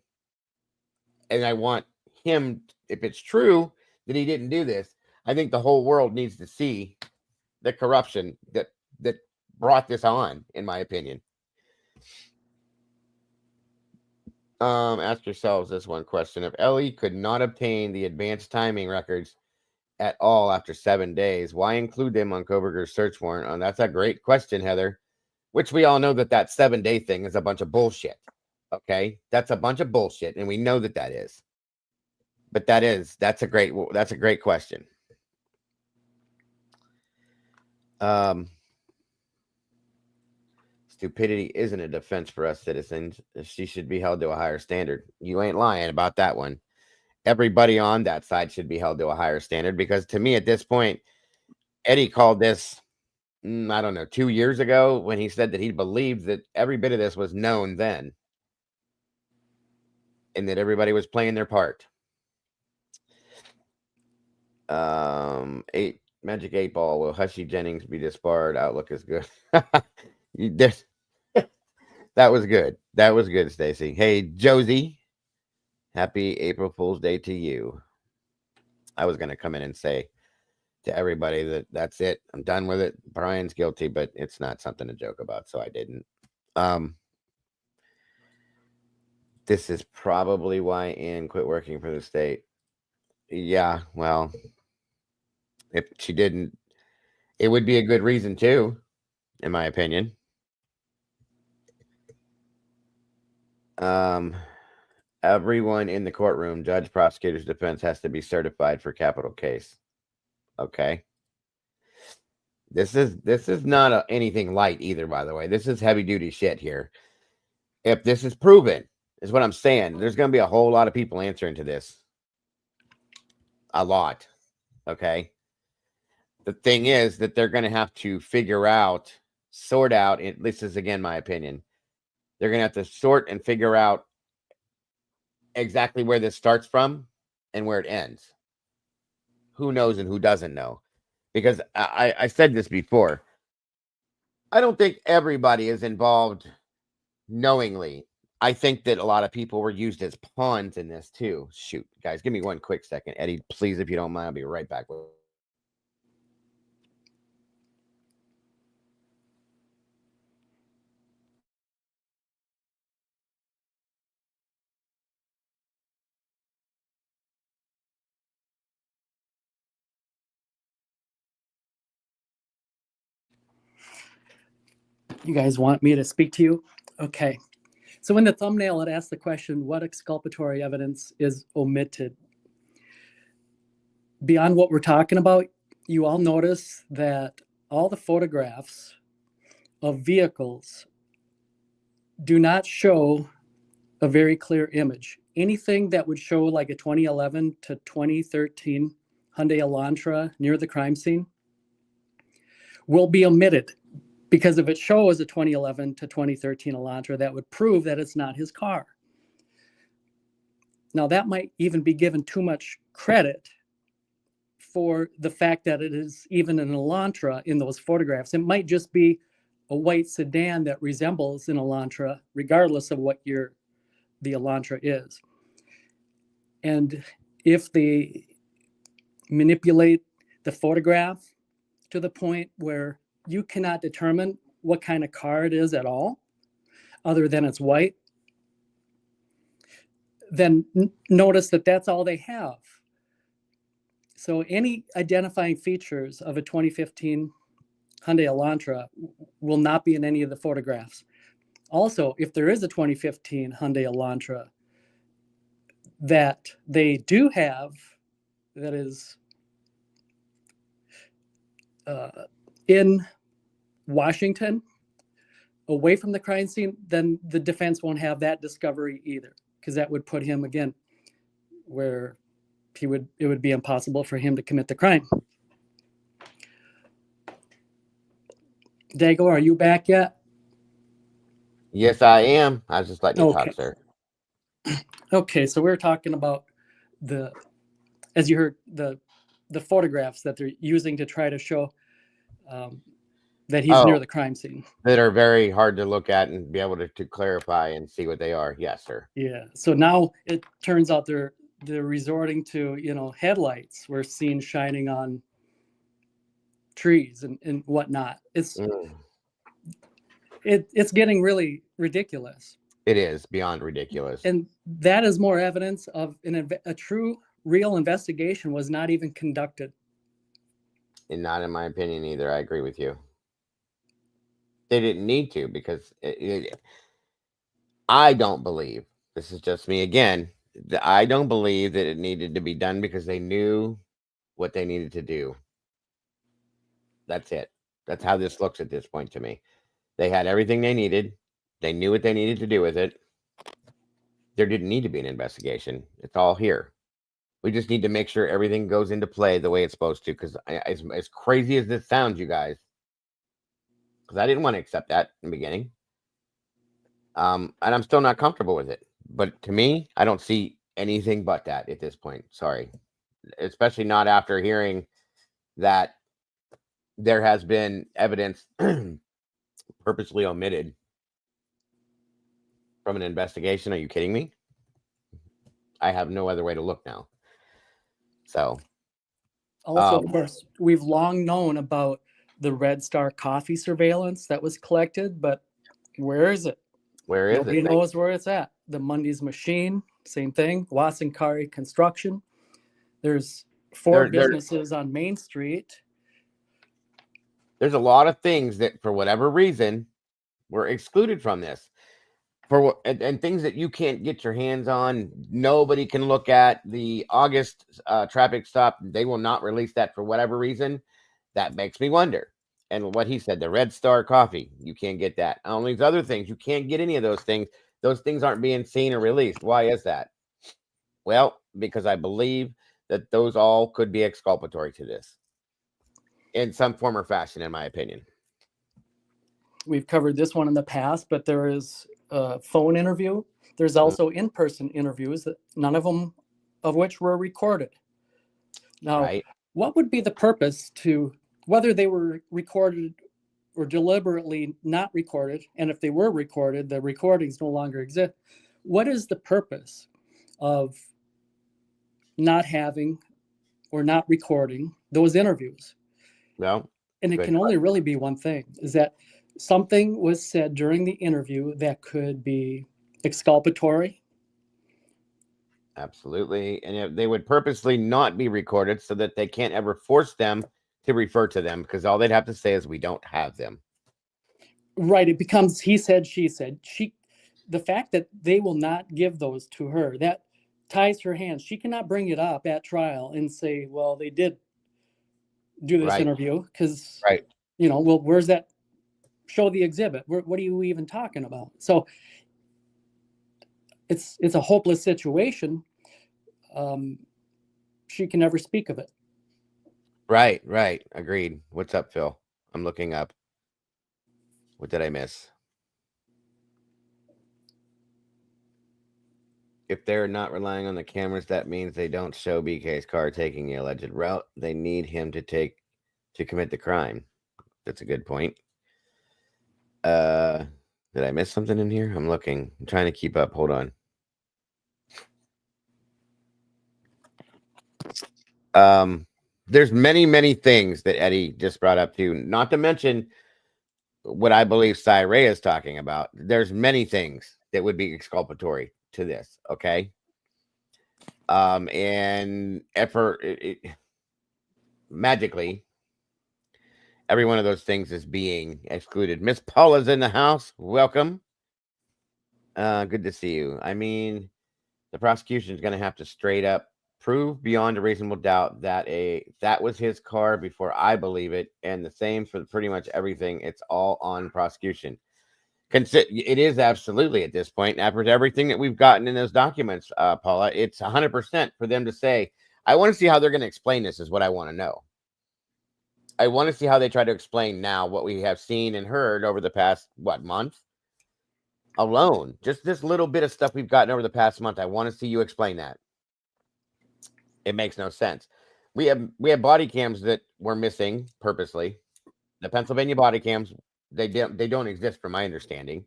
And I want him, if it's true that he didn't do this, I think the whole world needs to see the corruption that brought this on, in my opinion. Ask yourselves this one question. If Ellie could not obtain the advanced timing records at all after 7 days, why include them on Koberger's search warrant? That's a great question, Heather, which we all know that 7-day thing is a bunch of bullshit. Okay, that's a bunch of bullshit, and we know that is. But that's a great question. Stupidity isn't a defense for us citizens. She should be held to a higher standard. You ain't lying about that one. Everybody on that side should be held to a higher standard because to me at this point, Eddie called this, I don't know, 2 years ago when he said that he believed that every bit of this was known then and that everybody was playing their part. Magic 8 Ball. Will Hushy Jennings be disbarred? Outlook is good. That was good. That was good, Stacy. Hey, Josie. Happy April Fool's Day to you. I was going to come in and say to everybody that's it. I'm done with it. Brian's guilty, but it's not something to joke about, so I didn't. This is probably why Ann quit working for the state. Yeah, well, if she didn't, it would be a good reason too, in my opinion. Everyone in the courtroom, judge, prosecutors, defense, has to be certified for capital case. Okay. This is not anything light either, by the way. This is heavy duty shit here. If this is proven, is what I'm saying. There's going to be a whole lot of people answering to this. A lot. Okay. The thing is that they're going to have to sort out, this is again my opinion. They're going to have to sort and figure out exactly where this starts from and where it ends. Who knows and who doesn't know? Because I said this before. I don't think everybody is involved knowingly. I think that a lot of people were used as pawns in this too. Shoot, guys, give me one quick second. Eddie, please, if you don't mind, I'll be right back. You guys want me to speak to you? Okay. So in the thumbnail, it asked the question, what exculpatory evidence is omitted? Beyond what we're talking about, you all notice that all the photographs of vehicles do not show a very clear image. Anything that would show like a 2011 to 2013 Hyundai Elantra near the crime scene will be omitted, because if it shows a 2011 to 2013 Elantra, that would prove that it's not his car. Now, that might even be given too much credit for the fact that it is even an Elantra in those photographs. It might just be a white sedan that resembles an Elantra, regardless of what year the Elantra is. And if they manipulate the photograph to the point where you cannot determine what kind of car it is at all, other than it's white, then notice that that's all they have. So any identifying features of a 2015 Hyundai Elantra will not be in any of the photographs. Also, if there is a 2015 Hyundai Elantra that they do have that is in Washington, away from the crime scene, then the defense won't have that discovery either, because that would put him again where it would be impossible for him to commit the crime. Dago, are you back yet? Yes, I am. I was just letting you talk, sir. Okay, so we're talking about as you heard, the photographs that they're using to try to show that he's near the crime scene. That are very hard to look at and be able to clarify and see what they are. Yes, sir. Yeah. So now it turns out they're resorting to, headlights were seen shining on trees and whatnot. It's getting really ridiculous. It is beyond ridiculous. And that is more evidence of a true, real investigation was not even conducted. And not in my opinion either. I agree with you. They didn't need to, because I don't believe, this is just me again, I don't believe that it needed to be done because they knew what they needed to do. That's it. That's how this looks at this point to me. They had everything they needed. They knew what they needed to do with it. There didn't need to be an investigation. It's all here. We just need to make sure everything goes into play the way it's supposed to. Because as crazy as this sounds, you guys, because I didn't want to accept that in the beginning. And I'm still not comfortable with it. But to me, I don't see anything but that at this point. Sorry. Especially not after hearing that there has been evidence purposely omitted from an investigation. Are you kidding me? I have no other way to look now. So. Also, of course, we've long known about the Red Star coffee surveillance that was collected, but where is it? Where is Nobody it? knows where it's at. the Mundy's Machine, same thing. Wasankari Construction. There's four businesses on Main Street. There's a lot of things that, for whatever reason, were excluded from this. And things that you can't get your hands on. Nobody can look at the August traffic stop. They will not release that for whatever reason. That makes me wonder. And what he said, the Red Star coffee, you can't get that. All these other things, you can't get any of those things. Those things aren't being seen or released. Why is that? Well, because I believe that those all could be exculpatory to this in some form or fashion, in my opinion. We've covered this one in the past, but there is a phone interview. There's also in-person interviews, that none of them of which were recorded. Now, what would be the purpose to, whether they were recorded or deliberately not recorded, and if they were recorded, the recordings no longer exist. What is the purpose of not having or not recording those interviews? Well, and it can only really be one thing, is that something was said during the interview that could be exculpatory. Absolutely. And they would purposely not be recorded so that they can't ever force them to refer to them, because all they'd have to say is, we don't have them. Right. It becomes he said, she said. The fact that they will not give those to her, that ties her hands. She cannot bring it up at trial and say, well, they did do this interview, because, well, where's that? Show the exhibit. What are you even talking about? So it's a hopeless situation. She can never speak of it. Right. Agreed. What's up, Phil? I'm looking up. What did I miss? If they're not relying on the cameras, that means they don't show BK's car taking the alleged route they need him to take to commit the crime. That's a good point. Did I miss something in here? I'm looking. I'm trying to keep up. Hold on. There's many things that Eddie just brought up too, not to mention what I believe Cy Ray is talking about. There's many things that would be exculpatory to this. Okay. And magically, every one of those things is being excluded. Miss Paula's in the house. Welcome. Good to see you. I mean, the prosecution is going to have to straight up prove beyond a reasonable doubt that that was his car before I believe it, and the same for pretty much everything. It's all on prosecution. It is absolutely at this point, after everything that we've gotten in those documents, Paula, it's 100% for them to say, I want to see how they're going to explain this is what I want to know. I want to see how they try to explain now what we have seen and heard over the past, month alone. Just this little bit of stuff we've gotten over the past month. I want to see you explain that. It makes no sense. We have body cams that were missing purposely. The Pennsylvania body cams, they don't exist from my understanding.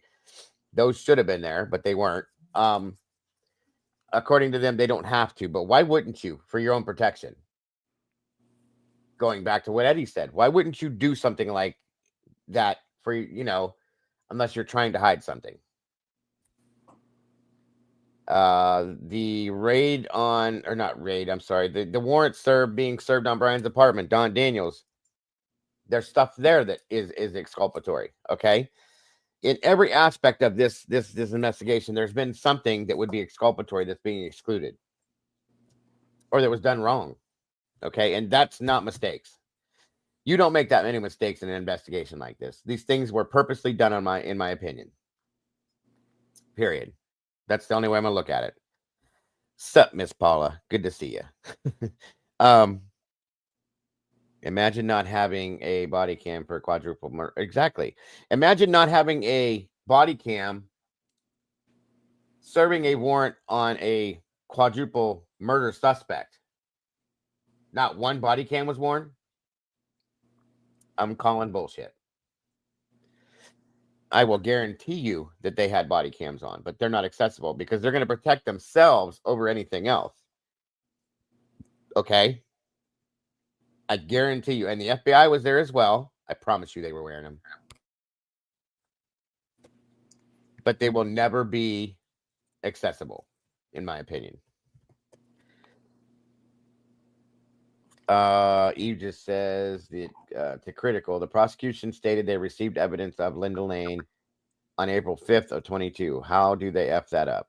Those should have been there, but they weren't. According to them, they don't have to, but why wouldn't you, for your own protection? Going back to what Eddie said, why wouldn't you do something like that for, unless you're trying to hide something? The warrant being served on Brian's apartment, Don Daniels. There's stuff there that is exculpatory. Okay. In every aspect of this investigation, there's been something that would be exculpatory that's being excluded or that was done wrong. Okay. And that's not mistakes. You don't make that many mistakes in an investigation like this. These things were purposely done in my opinion. Period. That's the only way I'm going to look at it. Sup, Miss Paula. Good to see you. Imagine not having a body cam for a quadruple murder. Exactly. Imagine not having a body cam serving a warrant on a quadruple murder suspect. Not one body cam was worn. I'm calling bullshit. I will guarantee you that they had body cams on, but they're not accessible because they're going to protect themselves over anything else. Okay? I guarantee you. And the FBI was there as well. I promise you they were wearing them. But they will never be accessible, in my opinion. Eve just says that to critical, the prosecution stated they received evidence of Linda Lane on April 5th of 22. How do they F that up?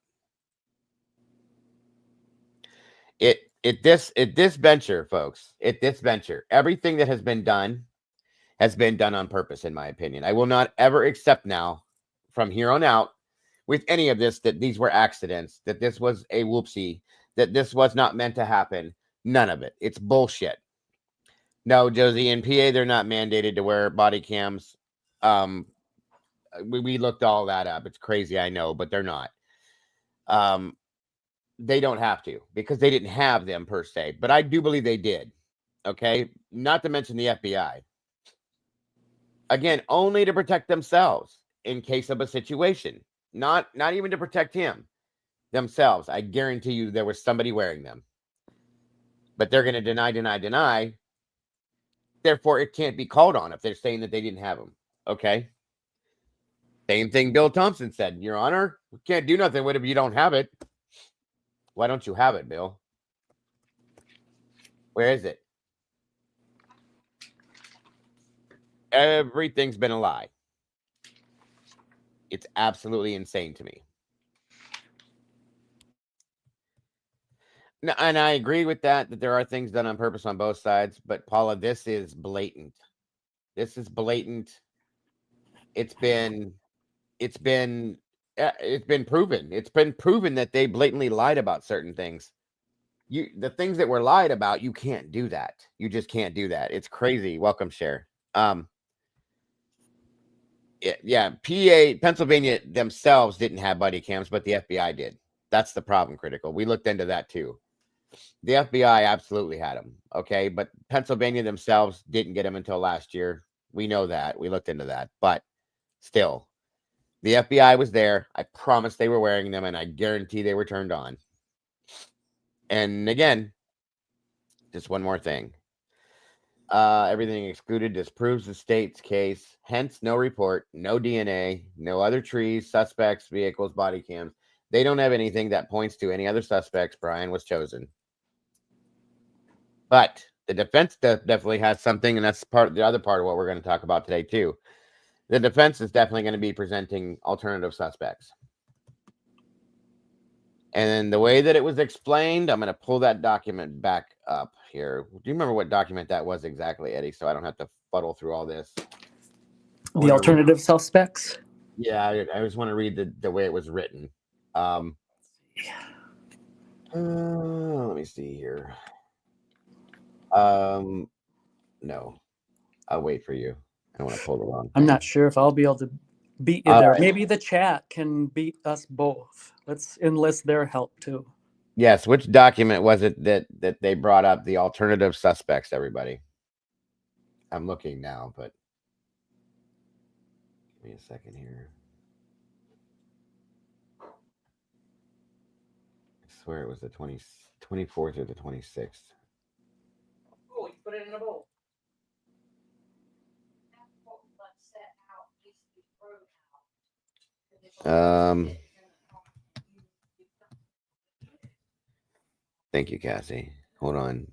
At this venture, folks, at this venture, everything that has been done on purpose, in my opinion. I will not ever accept now, from here on out, with any of this, that these were accidents, that this was a whoopsie, that this was not meant to happen. None of it. It's bullshit. No, Josie, in PA, they're not mandated to wear body cams. We looked all that up. It's crazy, I know, but they're not. They don't have to, because they didn't have them per se, but I do believe they did. Okay, not to mention the FBI. Again, only to protect themselves in case of a situation, not even to protect him, themselves. I guarantee you there was somebody wearing them, but they're going to deny. Therefore, it can't be called on if they're saying that they didn't have them. Okay. Same thing Bill Thompson said, Your Honor, we can't do nothing with it if you don't have it. Why don't you have it, Bill? Where is it? Everything's been a lie. It's absolutely insane to me. No, and I agree with that there are things done on purpose on both sides. But Paula, this is blatant. This is blatant. It's been proven. It's been proven that they blatantly lied about certain things. The things that were lied about, you can't do that. You just can't do that. It's crazy. Welcome, Cher. Yeah, PA, Pennsylvania themselves didn't have body cams, but the FBI did. That's the problem, Critical. We looked into that too. The FBI absolutely had them, okay? But Pennsylvania themselves didn't get them until last year. We know that. We looked into that. But still, the FBI was there. I promise they were wearing them, and I guarantee they were turned on. And again, just one more thing. Everything excluded disproves the state's case. Hence, no report, no DNA, no other trees, suspects, vehicles, body cams. They don't have anything that points to any other suspects. Brian was chosen. But the defense definitely has something, and that's the other part of what we're going to talk about today, too. The defense is definitely going to be presenting alternative suspects. And the way that it was explained, I'm going to pull that document back up here. Do you remember what document that was exactly, Eddie? So I don't have to fuddle through all this. The alternative suspects? Yeah, I just want to read the way it was written. Let me see here. No, I'll wait for you. I don't want to pull the wrong thing. I'm not sure if I'll be able to beat you there. Right. Maybe the chat can beat us both. Let's enlist their help too. Yes. Which document was it that they brought up the alternative suspects, everybody? I'm looking now, but give me a second here. I swear it was the 24th or the 26th. Oh, you put it in a bowl. Thank you, Cassie. Hold on.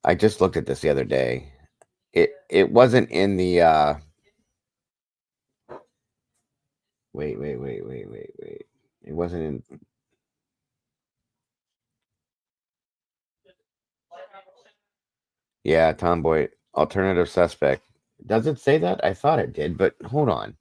I just looked at this the other day. It wasn't in the wait. It wasn't in Yeah, Tomboy, alternative suspect. Does it say that? I thought it did, but hold on.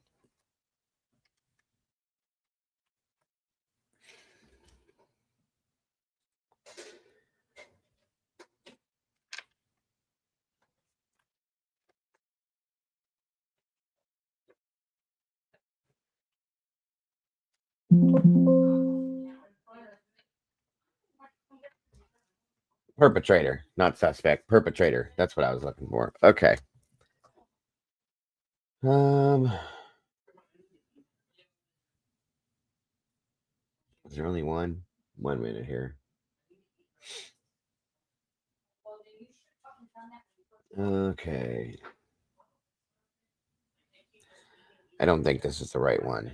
Perpetrator, not suspect. Perpetrator. That's what I was looking for. Okay. Is there only one? 1 minute here. Okay. I don't think this is the right one.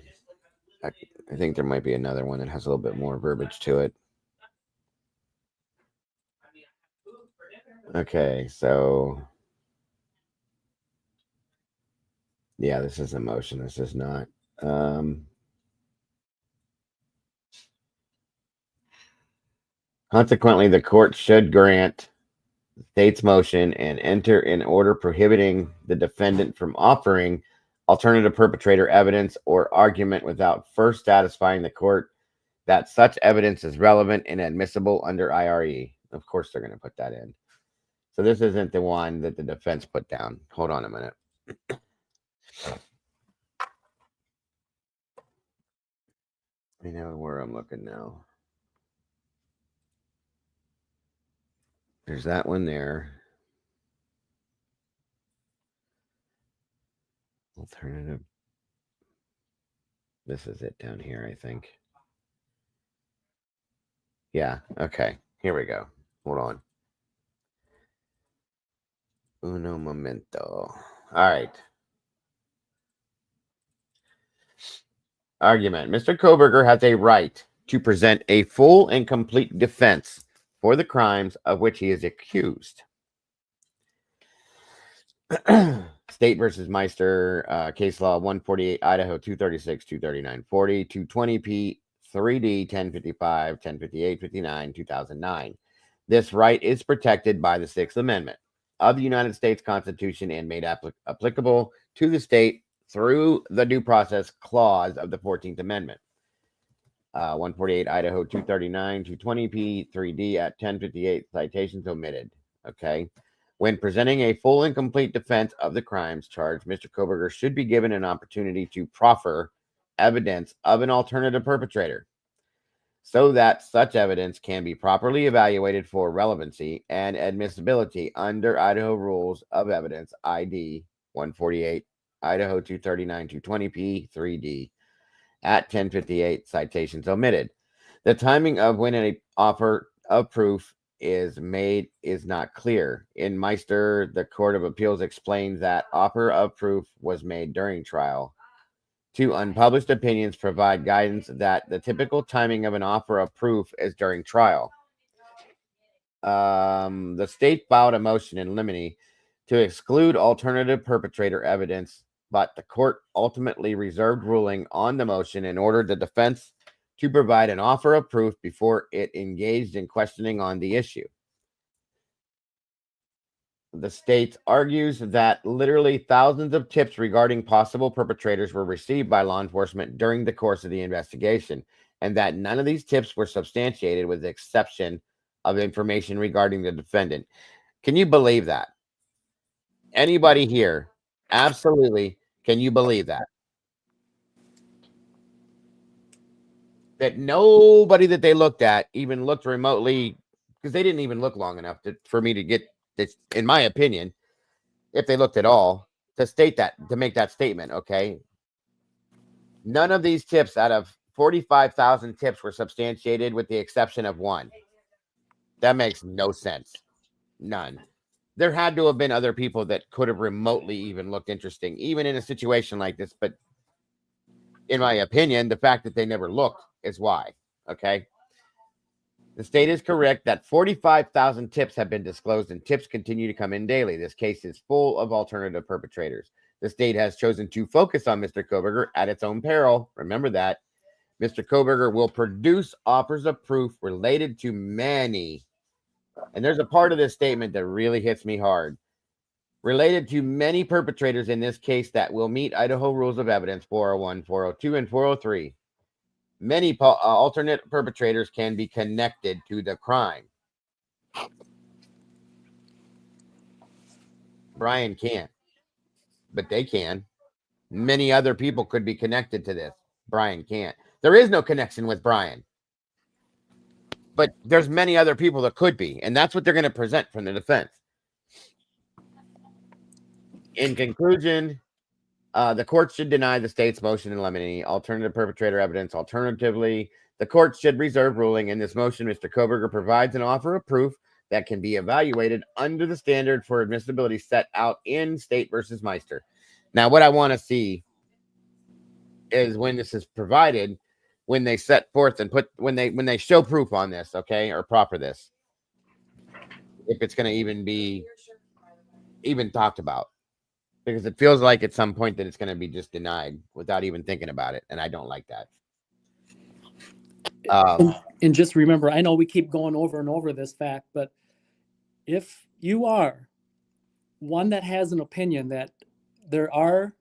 think there might be another one that has a little bit more verbiage to it. Okay, so yeah, this is a motion. This is not. Consequently, the court should grant the state's motion and enter an order prohibiting the defendant from offering alternative perpetrator evidence or argument without first satisfying the court that such evidence is relevant and admissible under IRE. Of course, they're going to put that in. So this isn't the one that the defense put down. Hold on a minute. I know where I'm looking now. There's that one there. Alternative. This is it down here, I think. Yeah, okay. Here we go. Hold on. Uno momento. All right. Argument. Mr. Koberger has a right to present a full and complete defense for the crimes of which he is accused. State versus Meister, case law 148, Idaho 236, 239, 40, 220p, 3D 1055, 1058, 59, 2009. This right is protected by the Sixth Amendment of the United States Constitution and made applicable to the state through the Due Process Clause of the 14th Amendment. 148 Idaho 239, 220p, 3D at 1058, citations omitted. Okay. When presenting a full and complete defense of the crimes charged, Mr. Koberger should be given an opportunity to proffer evidence of an alternative perpetrator so that such evidence can be properly evaluated for relevancy and admissibility under Idaho Rules of Evidence ID 148, Idaho 239, 220p, 3D at 1058, citations omitted. The timing of when an offer of proof is made is not clear. In Meister, the Court of Appeals explains that offer of proof was made during trial. Two unpublished opinions provide guidance that the typical timing of an offer of proof is during trial. The state filed a motion in limine to exclude alternative perpetrator evidence, but the court ultimately reserved ruling on the motion and ordered the defense to provide an offer of proof before it engaged in questioning on the issue. The state argues that literally thousands of tips regarding possible perpetrators were received by law enforcement during the course of the investigation, and that none of these tips were substantiated with the exception of information regarding the defendant. Can you believe that? Anybody here? Absolutely. Can you believe that? That nobody that they looked at even looked remotely, because they didn't even look long enough for me to get this, in my opinion, if they looked at all, to state that, to make that statement, okay? None of these tips out of 45,000 tips were substantiated with the exception of one. That makes no sense. None. There had to have been other people that could have remotely even looked interesting, even in a situation like this. But in my opinion, the fact that they never looked is why. Okay. The state is correct that 45,000 tips have been disclosed and tips continue to come in daily. This case is full of alternative perpetrators. The state has chosen to focus on Mr. Koberger at its own peril. Remember that. Mr. Koberger will produce offers of proof related to many. And there's a part of this statement that really hits me hard. Related to many perpetrators in this case that will meet Idaho Rules of Evidence 401, 402, and 403. Many alternate perpetrators can be connected to the crime. Brian can't, but they can. Many other people could be connected to this. Brian can't. There is no connection with Brian. But there's many other people that could be, and that's what they're going to present from the defense. In conclusion, the court should deny the state's motion in limine, alternative perpetrator evidence. Alternatively, the court should reserve ruling. In this motion, Mr. Koberger provides an offer of proof that can be evaluated under the standard for admissibility set out in State versus Meister. Now, what I want to see is when this is provided, when they set forth and when they show proof on this, okay, or proper this, if it's going to even be talked about, because it feels like at some point that it's going to be just denied without even thinking about it, and I don't like that. And just remember, I know we keep going over and over this fact, but if you are one that has an opinion that there are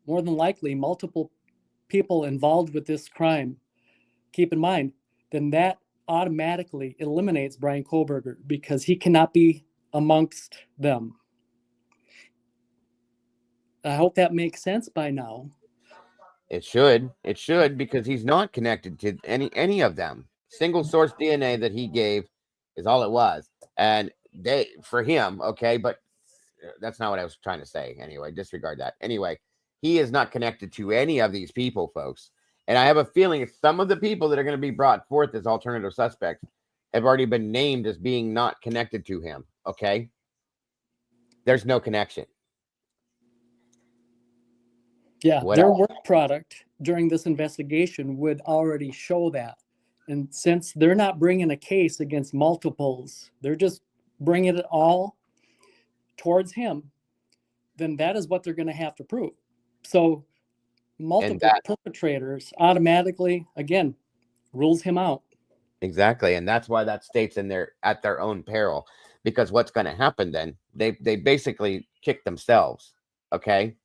more than likely multiple people involved with this crime, keep in mind, then that automatically eliminates Brian Kohlberger, because he cannot be amongst them. I hope that makes sense by now. It should, because he's not connected to any of them. Single source DNA that he gave is all it was, and for him, okay, but that's not what I was trying to say. Anyway, disregard that. Anyway, he is not connected to any of these people, folks. And I have a feeling some of the people that are going to be brought forth as alternative suspects have already been named as being not connected to him. Okay, there's no connection. Yeah, their work product during this investigation would already show that. And since they're not bringing a case against multiples, they're just bringing it all towards him, then that is what they're going to have to prove. So multiple perpetrators automatically, again, rules him out. Exactly. And that's why that states at their own peril, because what's going to happen then, they basically kick themselves. Okay.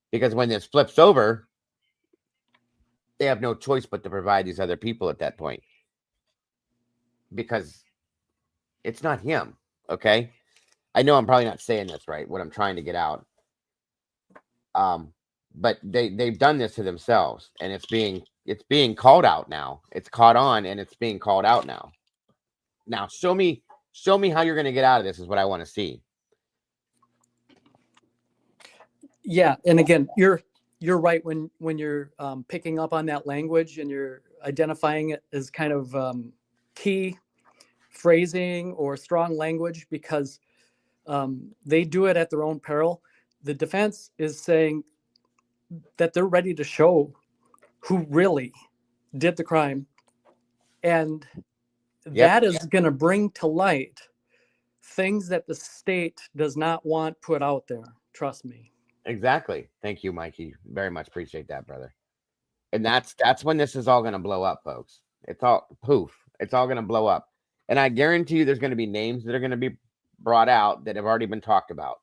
Because when this flips over, they have no choice but to provide these other people at that point, because it's not him. Okay. I know I'm probably not saying this right, what I'm trying to get out. But they've done this to themselves, and it's being called out now. It's caught on, and it's being called out now. Now show me how you're going to get out of this is what I want to see. Yeah, and again, you're right when you're picking up on that language and you're identifying it as kind of key phrasing or strong language, because they do it at their own peril. The defense is saying that they're ready to show who really did the crime, and that is going to bring to light things that the state does not want put out there. Trust me. Exactly. Thank you, Mikey. Very much appreciate that, brother. And that's when this is all going to blow up, folks. It's all poof. It's all going to blow up. And I guarantee you there's going to be names that are going to be brought out that have already been talked about.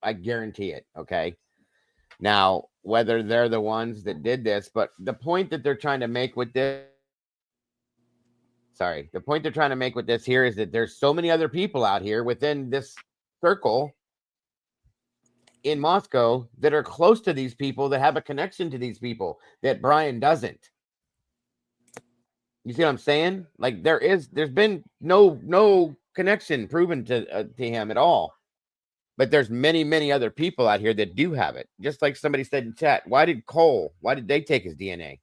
I guarantee it. Okay. Now, whether they're the ones that did this, but the point that they're trying to make with this, here is that there's so many other people out here within this circle in Moscow that are close to these people, that have a connection to these people that Brian doesn't. You see what I'm saying? Like there's been no connection proven to him at all. But there's many other people out here that do have it. Just like somebody said in chat, why did they take his DNA?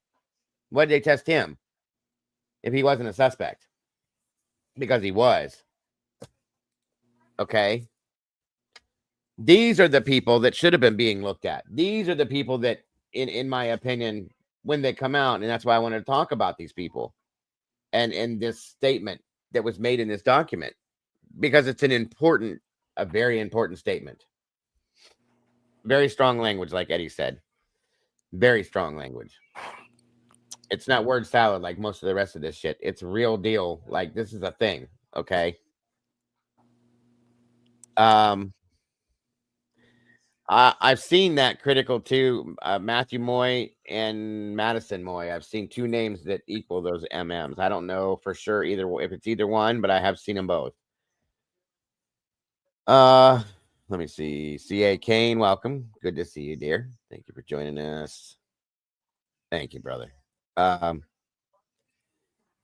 Why did they test him if he wasn't a suspect? Because he was. Okay. These are the people that should have been being looked at. These are the people that, in my opinion, when they come out, and that's why I wanted to talk about these people and this statement that was made in this document, because it's a very important statement. Very strong language, like Eddie said. Very strong language. It's not word salad like most of the rest of this shit. It's real deal. Like, this is a thing. Okay. I've seen that critical too. Matthew Moy and Madison Moy. I've seen two names that equal those MMs. I don't know for sure if it's either one, but I have seen them both. Let me see. C.A. Kane, welcome. Good to see you, dear. Thank you for joining us. Thank you, brother.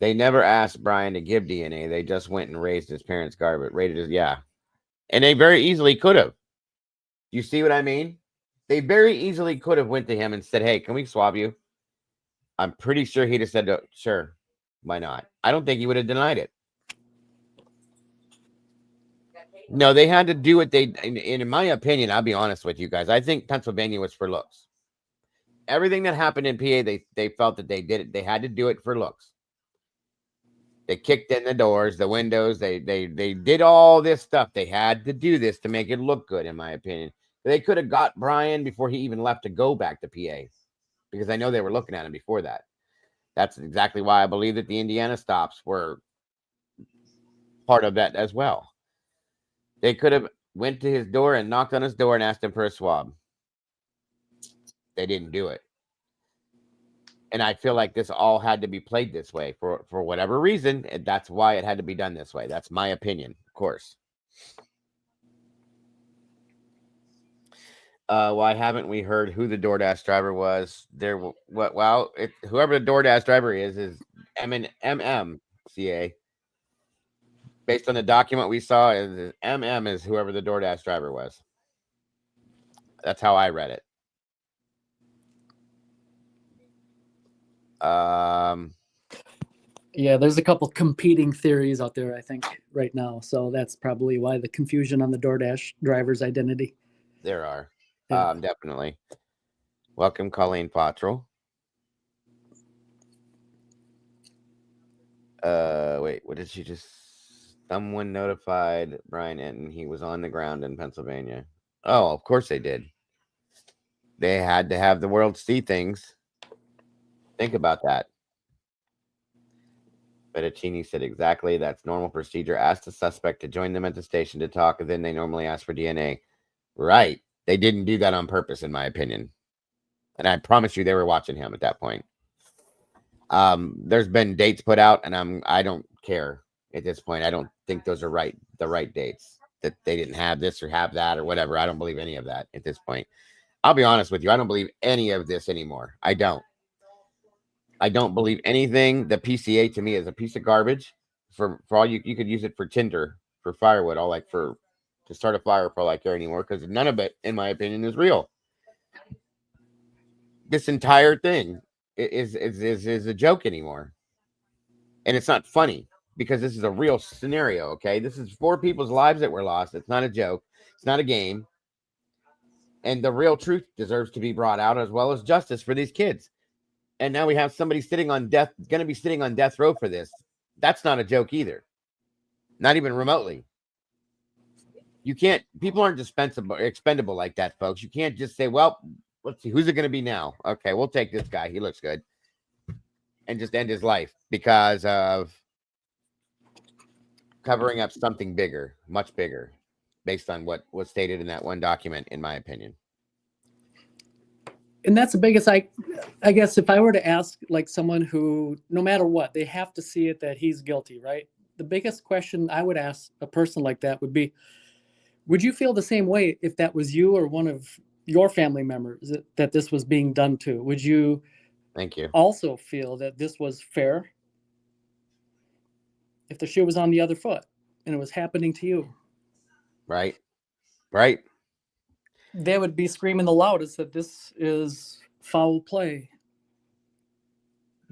They never asked Brian to give DNA. They just went and raised his parents' garbage. Rated his, yeah. And they very easily could have. You see what I mean? They very easily could have went to him and said, hey, can we swab you? I'm pretty sure he'd have said, sure. Why not? I don't think he would have denied it. No, they had to do what they, in my opinion, I'll be honest with you guys. I think Pennsylvania was for looks. everything that happened in PA, they felt that they did it. They had to do it for looks. They kicked in the doors, the windows. They did all this stuff. They had to do this to make it look good, in my opinion. They could have got Brian before he even left to go back to PA, because I know they were looking at him before that. That's exactly why I believe that the Indiana stops were part of that as well. They could have went to his door and knocked on his door and asked him for a swab. They didn't do it. And I feel like this all had to be played this way for whatever reason. And that's why it had to be done this way. That's my opinion, of course. Why haven't we heard who the DoorDash driver was? Whoever the DoorDash driver is MMCA. Based on the document we saw, is MM is whoever the DoorDash driver was. That's how I read it. Yeah, there's a couple competing theories out there, I think, right now. So that's probably why the confusion on the DoorDash driver's identity. There are. Yeah. Definitely. Welcome, Colleen Patrol. Wait, what did she just... Someone notified Brian Enton he was on the ground in Pennsylvania. Oh, of course they did. They had to have the world see things. Think about that. Fettuccini said exactly. That's normal procedure. Ask the suspect to join them at the station to talk, and then they normally ask for DNA. Right. They didn't do that on purpose, in my opinion. And I promise you they were watching him at that point. There's been dates put out, and I don't care at this point. I don't think those are the right dates. That they didn't have this or have that or whatever. I don't believe any of that at this point. I'll be honest with you. I don't believe any of this anymore. I don't believe anything. The PCA to me is a piece of garbage. For all you could use it for tinder, for firewood, all like to start a fire for all I care anymore, because none of it, in my opinion, is real. This entire thing is a joke anymore. And it's not funny, because this is a real scenario, okay? This is 4 people's lives that were lost. It's not a joke. It's not a game. And the real truth deserves to be brought out, as well as justice for these kids. And now we have somebody going to be sitting on death row for this. That's not a joke either. Not even remotely. People aren't expendable like that, folks. You can't just say, well, let's see, who's it going to be now? Okay, we'll take this guy. He looks good. And just end his life because of covering up something bigger, much bigger, based on what was stated in that one document, in my opinion. And that's the biggest, I guess, if I were to ask like someone who, no matter what, they have to see it that he's guilty, right? The biggest question I would ask a person like that would be, would you feel the same way if that was you or one of your family members that this was being done to? Would you Thank you. Also feel that this was fair if the shoe was on the other foot and it was happening to you? Right. They would be screaming the loudest that this is foul play.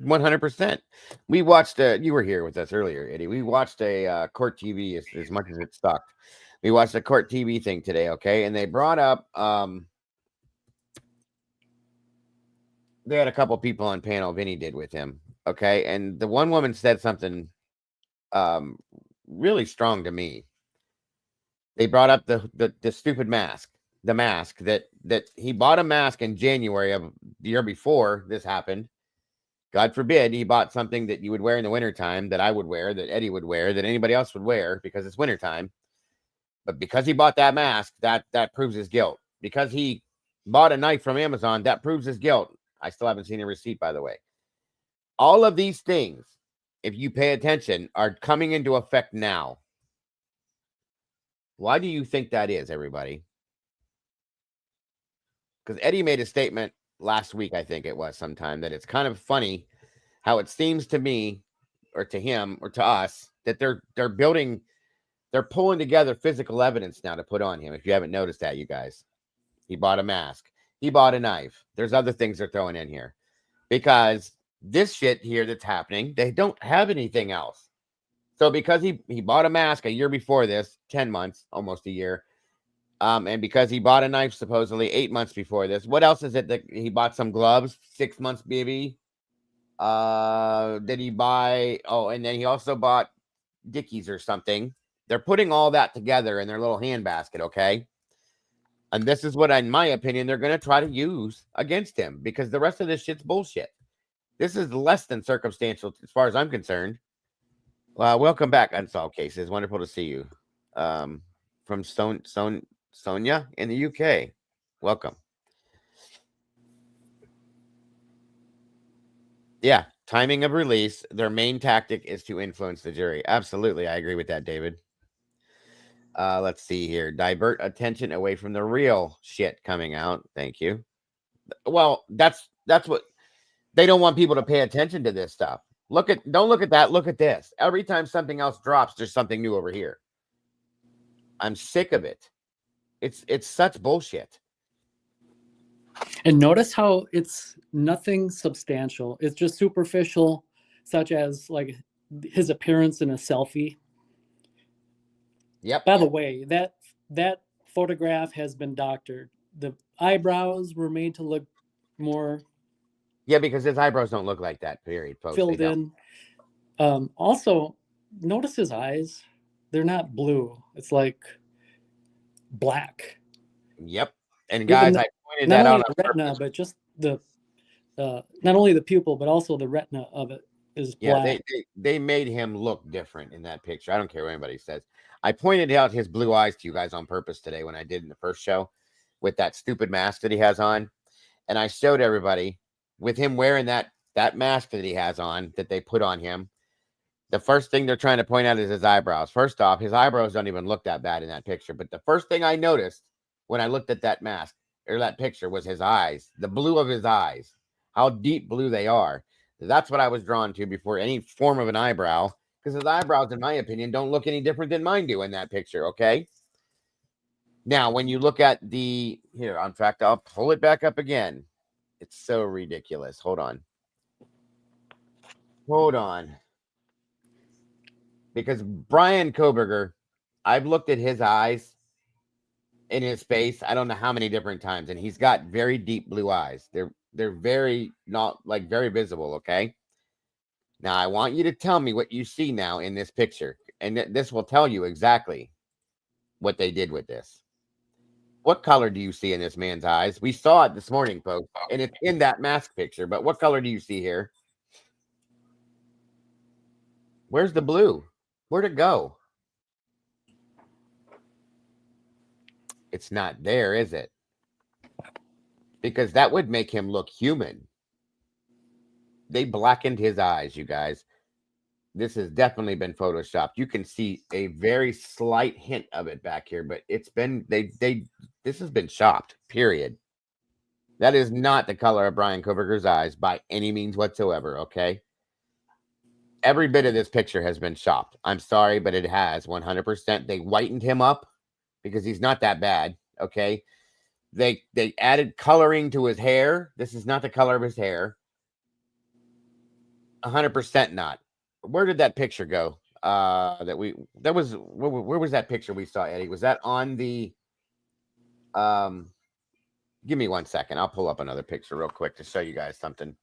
100%. We watched you were here with us earlier, Eddie. We watched a court TV as much as it sucked. We watched a court TV thing today, okay? And they brought up they had a couple people on panel Vinny did with him, okay? And the one woman said something really strong to me. They brought up the stupid mask. The mask that he bought a mask in January of the year before this happened. God forbid he bought something that you would wear in the wintertime, that I would wear, that Eddie would wear, that anybody else would wear because it's wintertime. But because he bought that mask, that proves his guilt. Because he bought a knife from Amazon, that proves his guilt. I still haven't seen a receipt, by the way. All of these things, if you pay attention, are coming into effect now. Why do you think that is, everybody? Because Eddie made a statement last week, I think it was sometime, that it's kind of funny how it seems to me, or to him, or to us, that they're pulling together physical evidence now to put on him. If you haven't noticed that, you guys, he bought a mask, he bought a knife. There's other things they're throwing in here because this shit here that's happening, they don't have anything else. So because he bought a mask a year before this, 10 months, almost a year, And because he bought a knife supposedly 8 months before this. What else is it that he bought? Some gloves 6 months, maybe. Did he buy? Oh, and then he also bought Dickies or something. They're putting all that together in their little handbasket, okay? And this is what, in my opinion, they're going to try to use against him, because the rest of this shit's bullshit. This is less than circumstantial as far as I'm concerned. Welcome back, Unsolved Cases. Wonderful to see you. From Sonia in the UK. Welcome. Yeah, timing of release. Their main tactic is to influence the jury. Absolutely, I agree with that, David. Let's see here. Divert attention away from the real shit coming out. Thank you. Well, that's what they don't want people to pay attention to this stuff. Don't look at that. Look at this. Every time something else drops, there's something new over here. I'm sick of it. It's such bullshit. And notice how it's nothing substantial. It's just superficial, such as like his appearance in a selfie. Yep. By the way, that photograph has been doctored. The eyebrows were made to look more. Yeah, because his eyebrows don't look like that, period, folks. Filled in. Also, notice his eyes. They're not blue. It's like black. Yep. And guys, I pointed that out on retina, but just the not only the pupil, but also the retina of it is black. Yeah, they made him look different in that picture. I don't care what anybody says. I pointed out his blue eyes to you guys on purpose today when I did in the first show with that stupid mask that he has on. And I showed everybody with him wearing that mask that he has on, that they put on him. The first thing they're trying to point out is his eyebrows. First off, his eyebrows don't even look that bad in that picture. But the first thing I noticed when I looked at that mask or that picture was his eyes, the blue of his eyes, how deep blue they are. That's what I was drawn to before any form of an eyebrow, because his eyebrows, in my opinion, don't look any different than mine do in that picture, okay? Now, when you look at here, in fact, I'll pull it back up again. It's so ridiculous. Hold on. Because Brian Koberger, I've looked at his eyes in his face, I don't know how many different times, and he's got very deep blue eyes. They're very very visible, okay? Now, I want you to tell me what you see now in this picture, and this will tell you exactly what they did with this. What color do you see in this man's eyes? We saw it this morning, folks, and it's in that mask picture, but what color do you see here? Where's the blue? Where'd it go? It's not there, is it? Because that would make him look human. They blackened his eyes, you guys. This has definitely been photoshopped. You can see a very slight hint of it back here, but it's been this has been shopped, period. That is not the color of Brian Koberger's eyes by any means whatsoever, okay? Every bit of this picture has been shopped. I'm sorry, but it has 100%. They whitened him up because he's not that bad, okay? They added coloring to his hair. This is not the color of his hair. 100% not. Where did that picture go? Where was that picture we saw, Eddie? Was that on the give me 1 second. I'll pull up another picture real quick to show you guys something.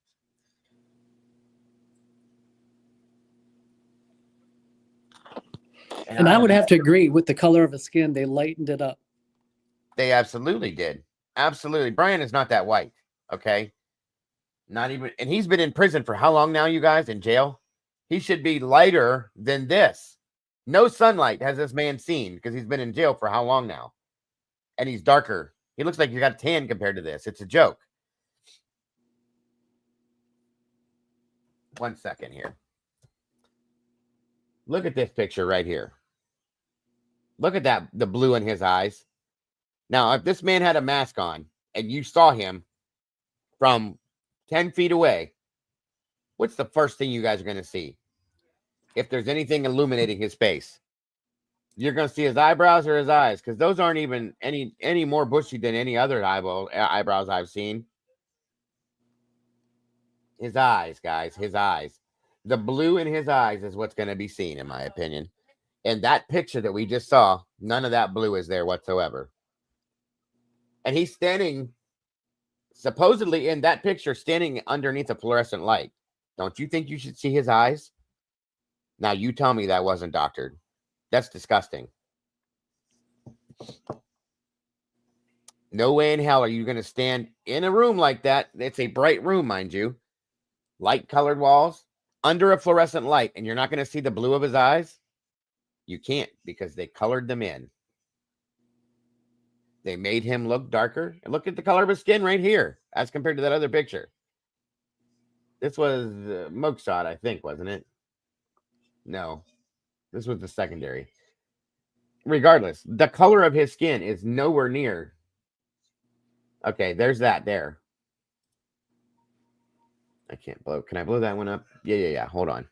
And I would have to agree with the color of his skin. They lightened it up. They absolutely did. Absolutely. Brian is not that white. Okay. Not even, and he's been in prison for how long now, you guys? In jail? He should be lighter than this. No sunlight has this man seen because he's been in jail for how long now? And he's darker. He looks like he's got a tan compared to this. It's a joke. 1 second here. Look at this picture right here. Look at that, the blue in his eyes. Now, if this man had a mask on and you saw him from 10 feet away, what's the first thing you guys are going to see? If there's anything illuminating his face, you're going to see his eyebrows or his eyes, because those aren't even any more bushy than any other eyebrows I've seen. His eyes, guys, his eyes. The blue in his eyes is what's going to be seen, in my opinion. And that picture that we just saw, none of that blue is there whatsoever. And he's standing, supposedly in that picture, standing underneath a fluorescent light. Don't you think you should see his eyes? Now, you tell me that wasn't doctored. That's disgusting. No way in hell are you going to stand in a room like that. It's a bright room, mind you. Light-colored walls, under a fluorescent light, and you're not going to see the blue of his eyes? You can't, because they colored them in. They made him look darker. And look at the color of his skin right here, as compared to that other picture. This was mugshot, I think, wasn't it? No. This was the secondary. Regardless, the color of his skin is nowhere near. Okay, there's that there. I can't blow. Can I blow that one up? Yeah. Hold on.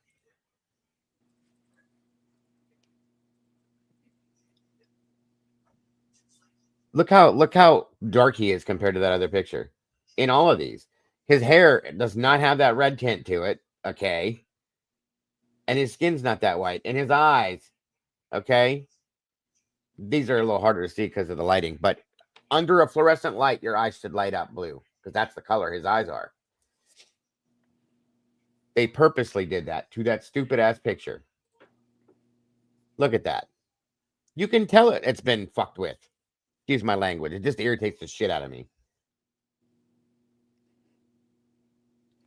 Look how dark he is compared to that other picture. In all of these, his hair does not have that red tint to it. Okay, and his skin's not that white, and his eyes. Okay, these are a little harder to see because of the lighting, but under a fluorescent light, your eyes should light up blue because that's the color his eyes are. They purposely did that to that stupid ass picture. Look at that. You can tell it's been fucked with. Excuse my language. It just irritates the shit out of me.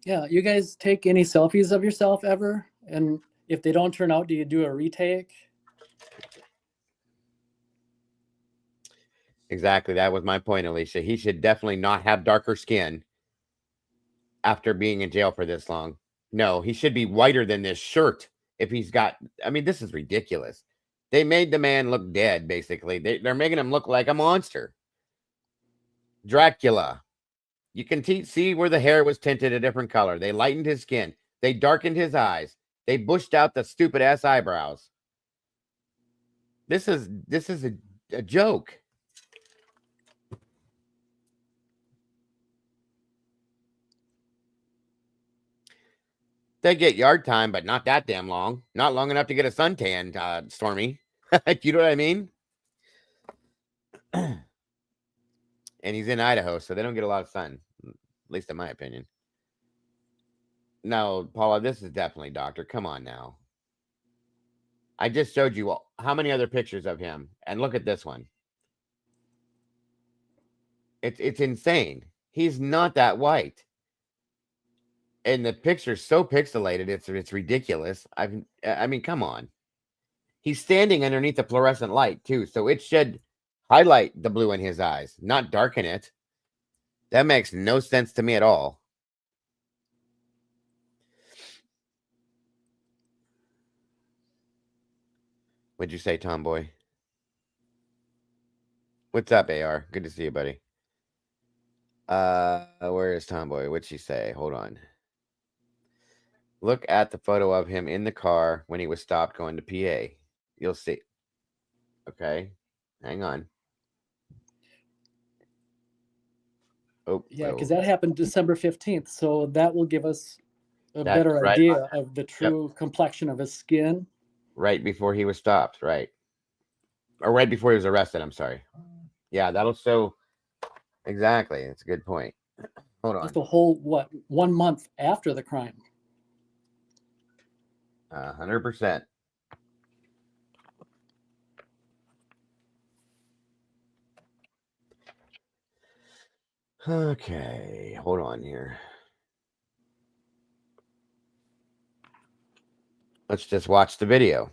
Yeah, you guys take any selfies of yourself ever? And if they don't turn out, do you do a retake? Exactly. That was my point, Alicia. He should definitely not have darker skin after being in jail for this long. No, he should be whiter than this shirt if he's got... I mean, this is ridiculous. They made the man look dead, basically. They're making him look like a monster. Dracula. You can see where the hair was tinted a different color. They lightened his skin. They darkened his eyes. They bushed out the stupid-ass eyebrows. This is a joke. They get yard time, but not that damn long. Not long enough to get a suntan, Stormy. You know what I mean? And he's in Idaho, so they don't get a lot of sun. At least in my opinion. No, Paula, this is definitely Doctor. Come on now. I just showed you how many other pictures of him. And look at this one. It's insane. He's not that white. And the picture's so pixelated, it's ridiculous. I mean, come on. He's standing underneath the fluorescent light, too, so it should highlight the blue in his eyes, not darken it. That makes no sense to me at all. What'd you say, Tomboy? What's up, AR? Good to see you, buddy. Where is Tomboy? What'd she say? Hold on. Look at the photo of him in the car when he was stopped going to PA. You'll see. Okay. Hang on. Oh, yeah, because that happened December 15th. So that will give us a better idea of the true complexion of his skin. Right before he was stopped, right? Or right before he was arrested, I'm sorry. Yeah, that'll show. Exactly. That's a good point. Hold on. Just a whole, 1 month after the crime. 100%. Okay, hold on here. Let's just watch the video.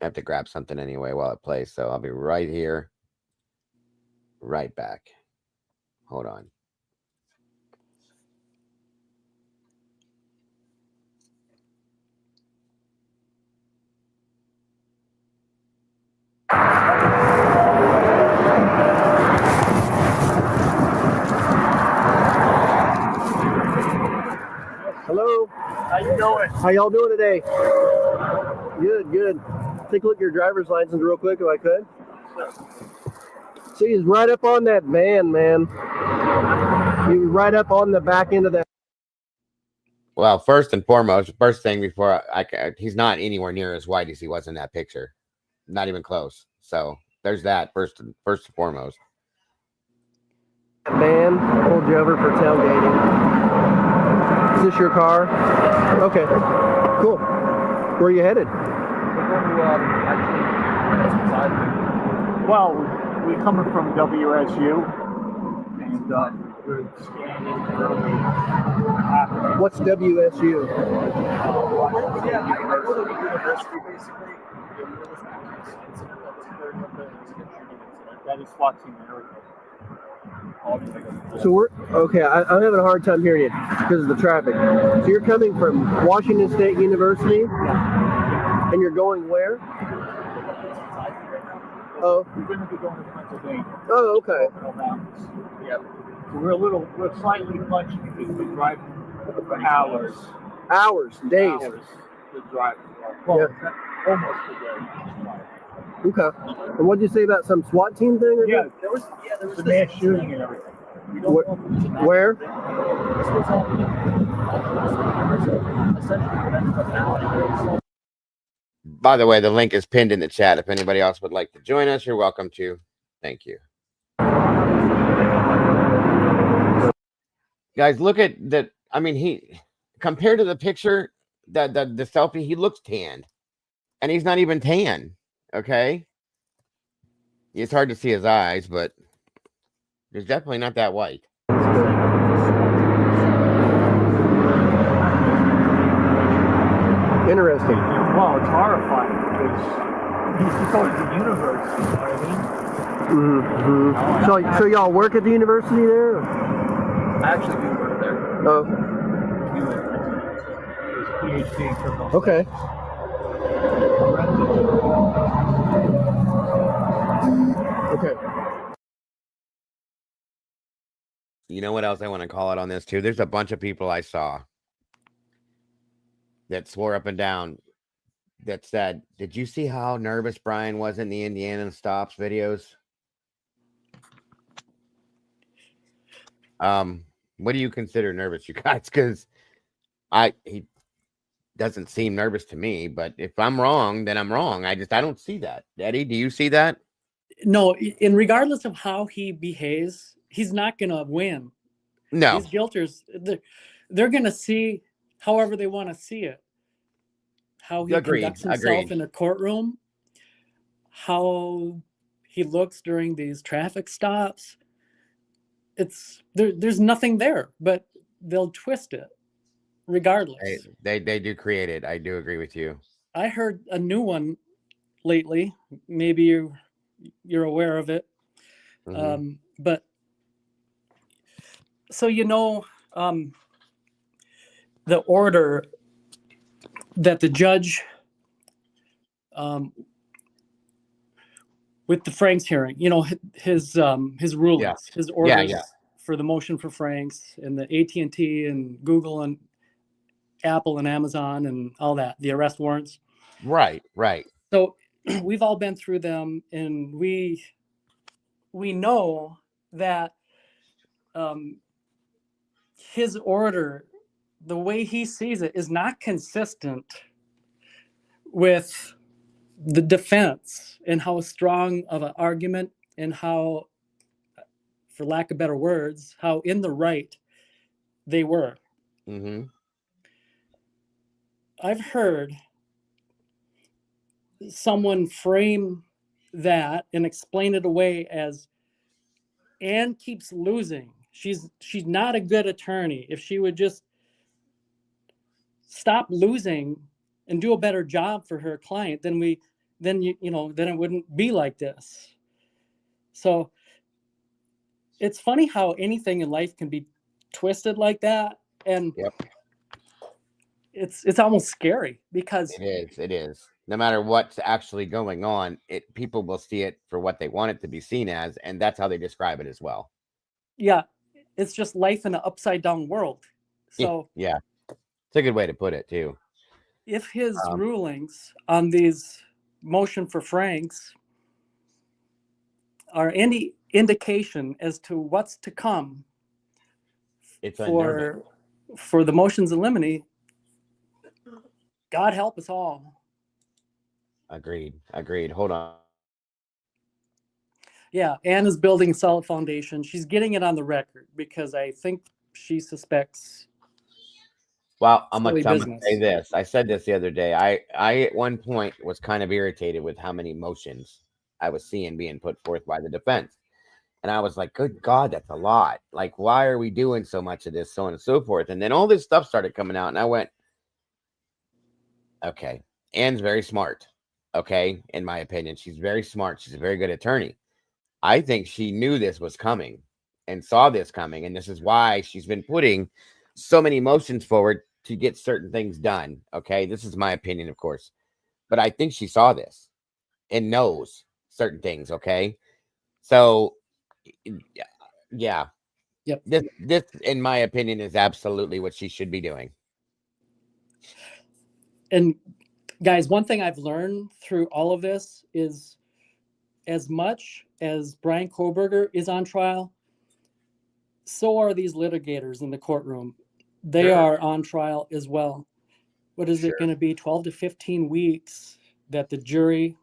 I have to grab something anyway while it plays, so I'll be right here. Right back. Hold on. Hello. How you doing? How y'all doing today? Good, good. Take a look at your driver's license real quick if I could. See, he's right up on that van, man. He was right up on the back end of that. Well, first and foremost, first thing before he's not anywhere near as white as he was in that picture. Not even close. So there's that first and foremost. Man pulled you over for tailgating. Is this your car? Okay, cool. Where are you headed? Well, we're coming from WSU, and we're scanning early. What's WSU? Yeah, I go to the university basically. That is SWAT team and everything. So we're okay. I'm having a hard time hearing you because of the traffic. So you're coming from Washington State University, and you're going where? Oh. We're going to be going to Pennsylvania. Oh, okay. Yeah. So we're slightly punched because we're driving for hours. Days. Hours to drive. Well, almost a day. Okay. And what did you say about some SWAT team thing? Yeah, there was a mass shooting and everything. Where? This was all By the way, the link is pinned in the chat. If anybody else would like to join us, you're welcome to. Thank you. Guys, look at that. I mean, he compared to the picture, the selfie, he looks tanned. And he's not even tan. Okay. It's hard to see his eyes, but he's definitely not that white. Interesting. Well, it's horrifying because he's going to the university, you know what I mean? So y'all work at the university there? I actually do work there. Oh. His PhD in criminal Okay. Okay. You know what else I want to call out on this too? There's a bunch of people I saw that swore up and down that said, did you see how nervous Brian was in the Indiana stops videos? What do you consider nervous, you guys? Because he doesn't seem nervous to me, but if I'm wrong, then I'm wrong. I don't see that. Eddie, do you see that? No, in regardless of how he behaves, he's not gonna win. No. These guilters, they're gonna see however they want to see it. How he conducts himself in a courtroom, how he looks during these traffic stops. There's nothing there, but they'll twist it regardless. They do create it. I do agree with you. I heard a new one lately. Maybe you're aware of it. Mm-hmm. But so the order that the judge with the Franks hearing, his rulings, his orders for the motion for Franks and the AT&T and Google and Apple and Amazon and all that, the arrest warrants. Right. So we've all been through them, and we know that his order, the way he sees it, is not consistent with the defense and how strong of an argument and how, for lack of better words, how in the right they were. Mm-hmm. I've heard someone frame that and explain it away as Anne keeps losing. She's not a good attorney. If she would just stop losing and do a better job for her client, then it wouldn't be like this. So it's funny how anything in life can be twisted like that, and it's almost scary because it is. No matter what's actually going on, people will see it for what they want it to be seen as, and that's how they describe it as well. Yeah, it's just life in an upside down world. So yeah, it's a good way to put it too. If his rulings on these motion for Franks are any indication as to what's to come for the motions in limine, God help us all. Agreed. Hold on. Yeah, Anne is building a solid foundation. She's getting it on the record because I think she suspects. Well, I'm gonna business. say this. I said this the other day. I at one point was kind of irritated with how many motions I was seeing being put forth by the defense. And I was like, good God, that's a lot. Like, why are we doing so much of this, so on and so forth? And then all this stuff started coming out, and I went, okay, Anne's very smart. Okay, in my opinion, she's very smart. She's a very good attorney. I think she knew this was coming and saw this coming, and this is why she's been putting so many motions forward to get certain things done. Okay, this is my opinion, of course, but I think she saw this and knows certain things. Okay, so yeah, Yep. This, in my opinion, is absolutely what she should be doing. And guys, one thing I've learned through all of this is, as much as Brian Koberger is on trial, so are these litigators in the courtroom. They Sure. are on trial as well. What is it Sure. going to be, 12 to 15 weeks that the jury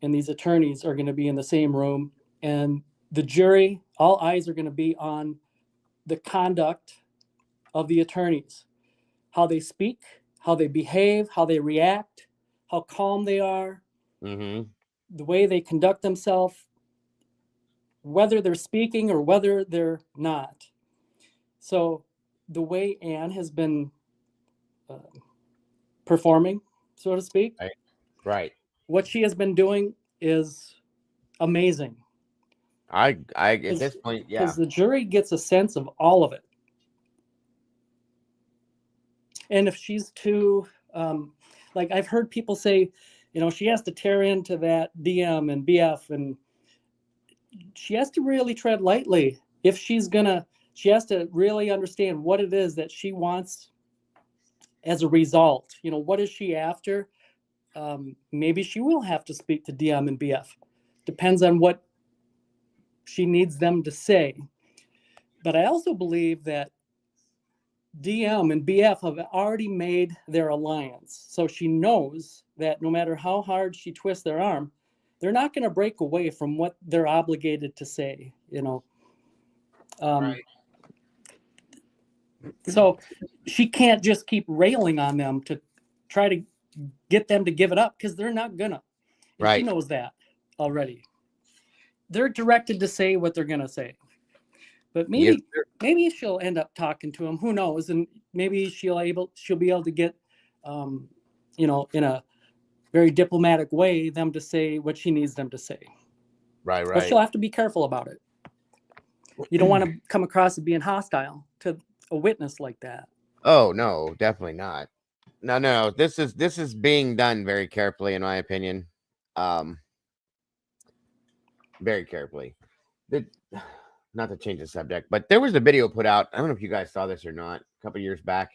and these attorneys are going to be in the same room, and the jury, all eyes are going to be on the conduct of the attorneys, how they speak, how they behave, how they react, how calm they are, Mm-hmm. the way they conduct themselves, whether they're speaking or whether they're not. So the way Anne has been performing, so to speak, Right. what she has been doing is amazing. I at this point, yeah. Because the jury gets a sense of all of it. And if she's too, like I've heard people say, she has to tear into that DM and BF, and she has to really tread lightly. If she has to really understand what it is that she wants as a result. What is she after? Maybe she will have to speak to DM and BF. Depends on what she needs them to say. But I also believe that DM and BF have already made their alliance. So she knows that no matter how hard she twists their arm, they're not going to break away from what they're obligated to say, Right. So she can't just keep railing on them to try to get them to give it up, because they're not gonna. And Right. She knows that already. They're directed to say what they're gonna say. But maybe she'll end up talking to him. Who knows? And maybe she'll be able to get, in a very diplomatic way, them to say what she needs them to say. Right. But she'll have to be careful about it. You don't want to come across as being hostile to a witness like that. Oh no, definitely not. No. This is being done very carefully, in my opinion. Very carefully. Not to change the subject, but there was a video put out. I don't know if you guys saw this or not. A couple years back.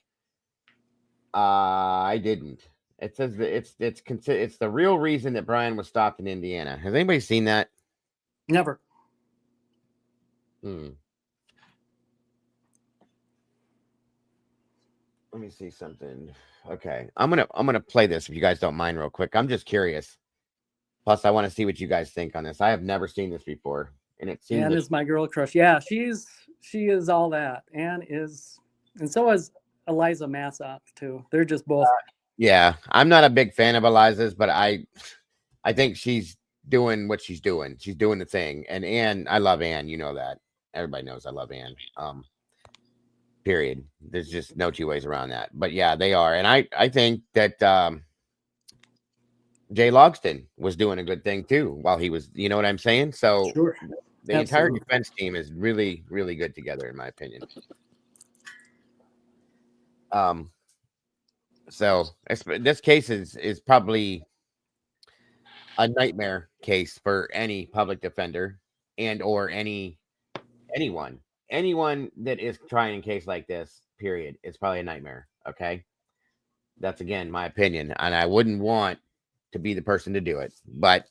I didn't. It says that it's the real reason that Brian was stopped in Indiana. Has anybody seen that? Never. Let me see something. Okay, I'm gonna play this if you guys don't mind, real quick. I'm just curious. Plus, I want to see what you guys think on this. I have never seen this before, and it seems Anne is my girl crush. Yeah, she is all that. Anne is, and so is Eliza Massoff too. They're just both. Yeah, I'm not a big fan of Eliza's, but I think she's doing what she's doing. She's doing the thing. And Anne, I love Anne. You know that. Everybody knows I love Anne. Period. There's just no two ways around that. But yeah, they are. And I think that Jay Logston was doing a good thing too while he was, you know what I'm saying? So Sure. the entire defense team is really, really good together, in my opinion. So this case is probably a nightmare case for any public defender and or anyone that is trying a case like this, period. It's probably a nightmare. Okay. That's, again, my opinion. And I wouldn't want to be the person to do it, but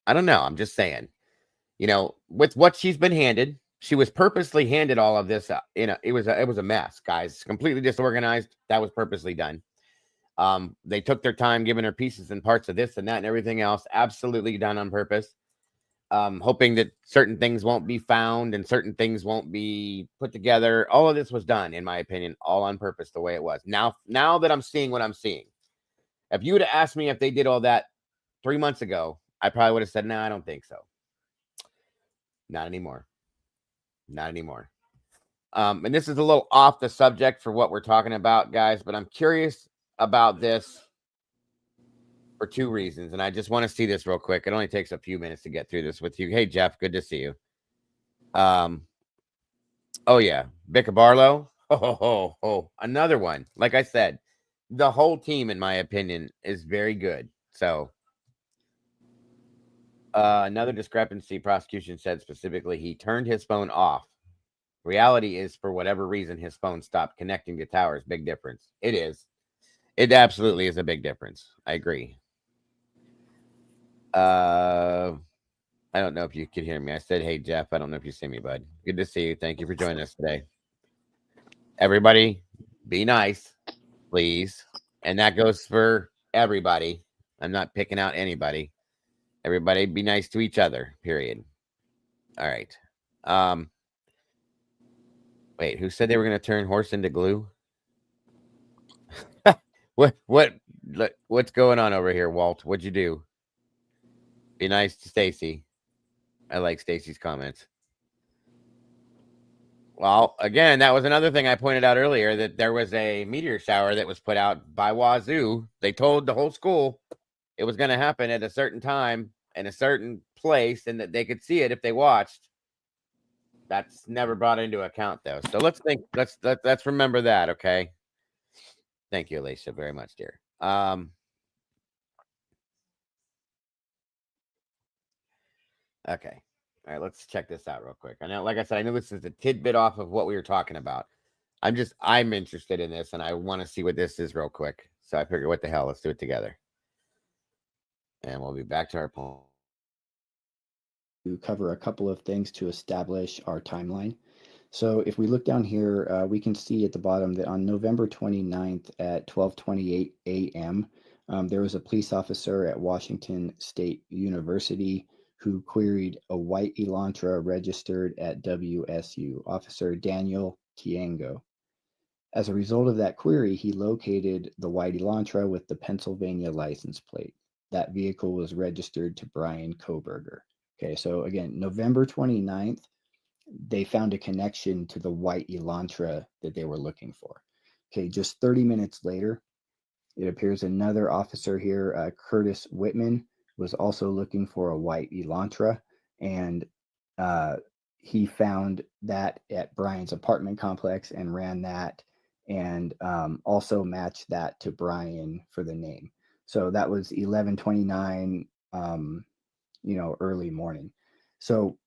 I don't know. I'm just saying, with what she's been handed, she was purposely handed all of this. It was a mess, guys. Completely disorganized. That was purposely done. They took their time giving her pieces and parts of this and that and everything else. Absolutely done on purpose. hoping that certain things won't be found and certain things won't be put together. All of this was done, in my opinion, all on purpose, the way it was. Now that I'm seeing what I'm seeing, if you would have asked me if they did all that 3 months ago, I probably would have said, no, I don't think so. Not anymore. Not anymore. And this is a little off the subject for what we're talking about, guys, but I'm curious about this for 2 reasons. And I just want to see this real quick. It only takes a few minutes to get through this with you. Hey, Jeff, good to see you. Oh, yeah. Becca Barlow. Oh, another one. Like I said, the whole team, in my opinion, is very good. So, another discrepancy, prosecution said specifically he turned his phone off. Reality is, for whatever reason, his phone stopped connecting to towers. Big difference. It is. It absolutely is a big difference. I agree. I don't know if you could hear me. I said, hey, Jeff, I don't know if you see me, bud. Good to see you. Thank you for joining us today. Everybody, be nice, please. And that goes for everybody. I'm not picking out anybody. Everybody be nice to each other, period. All right. Wait, who said they were going to turn horse into glue? What's going on over here, Walt? What'd you do? Be nice to Stacy. I like Stacy's comments. Well, again, that was another thing I pointed out earlier, that there was a meteor shower that was put out by Wazoo. They told the whole school it was going to happen at a certain time in a certain place and that they could see it if they watched. That's never brought into account, though. So let's remember that, okay? Thank you, Alicia, very much, dear. Okay. All right, let's check this out real quick. I know, like I said, I know this is a tidbit off of what we were talking about. I'm interested in this, and I want to see what this is real quick. So I figured, what the hell? Let's do it together. And we'll be back to our point. To cover a couple of things to establish our timeline. So if we look down here, we can see at the bottom that on November 29th at 12:28 a.m., there was a police officer at Washington State University who queried a white Elantra registered at WSU, Officer Daniel Tiango. As a result of that query, he located the white Elantra with the Pennsylvania license plate. That vehicle was registered to Brian Koberger. Okay, so again, November 29th, they found a connection to the white Elantra that they were looking for. Okay, just 30 minutes later, it appears another officer here, Curtis Whitman, was also looking for a white Elantra, and he found that at Brian's apartment complex and ran that, and also matched that to Brian for the name. So that was 11:29, early morning. So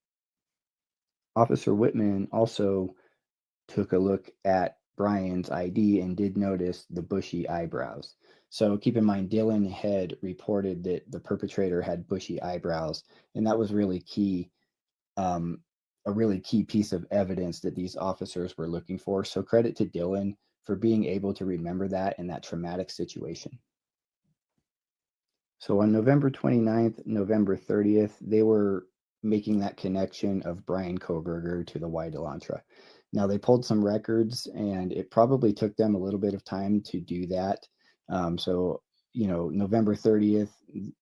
Officer Whitman also took a look at Brian's ID and did notice the bushy eyebrows. So keep in mind, Dylan had reported that the perpetrator had bushy eyebrows, and that was really key, a really key piece of evidence that these officers were looking for. So credit to Dylan for being able to remember that in that traumatic situation. So on November 29th, November 30th, they were making that connection of Brian Koberger to the white Elantra. Now, they pulled some records, and it probably took them a little bit of time to do that. November 30th,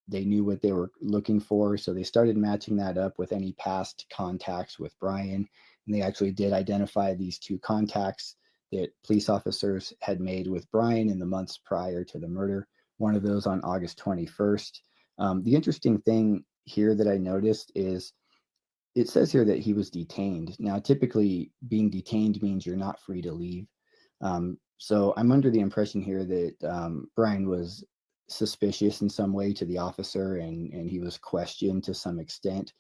they knew what they were looking for, so they started matching that up with any past contacts with Brian, and they actually did identify these 2 contacts that police officers had made with Brian in the months prior to the murder. One of those on August 21st. The interesting thing here that I noticed is it says here that he was detained. Now, typically being detained means you're not free to leave. So I'm under the impression here that Brian was suspicious in some way to the officer, and he was questioned to some extent.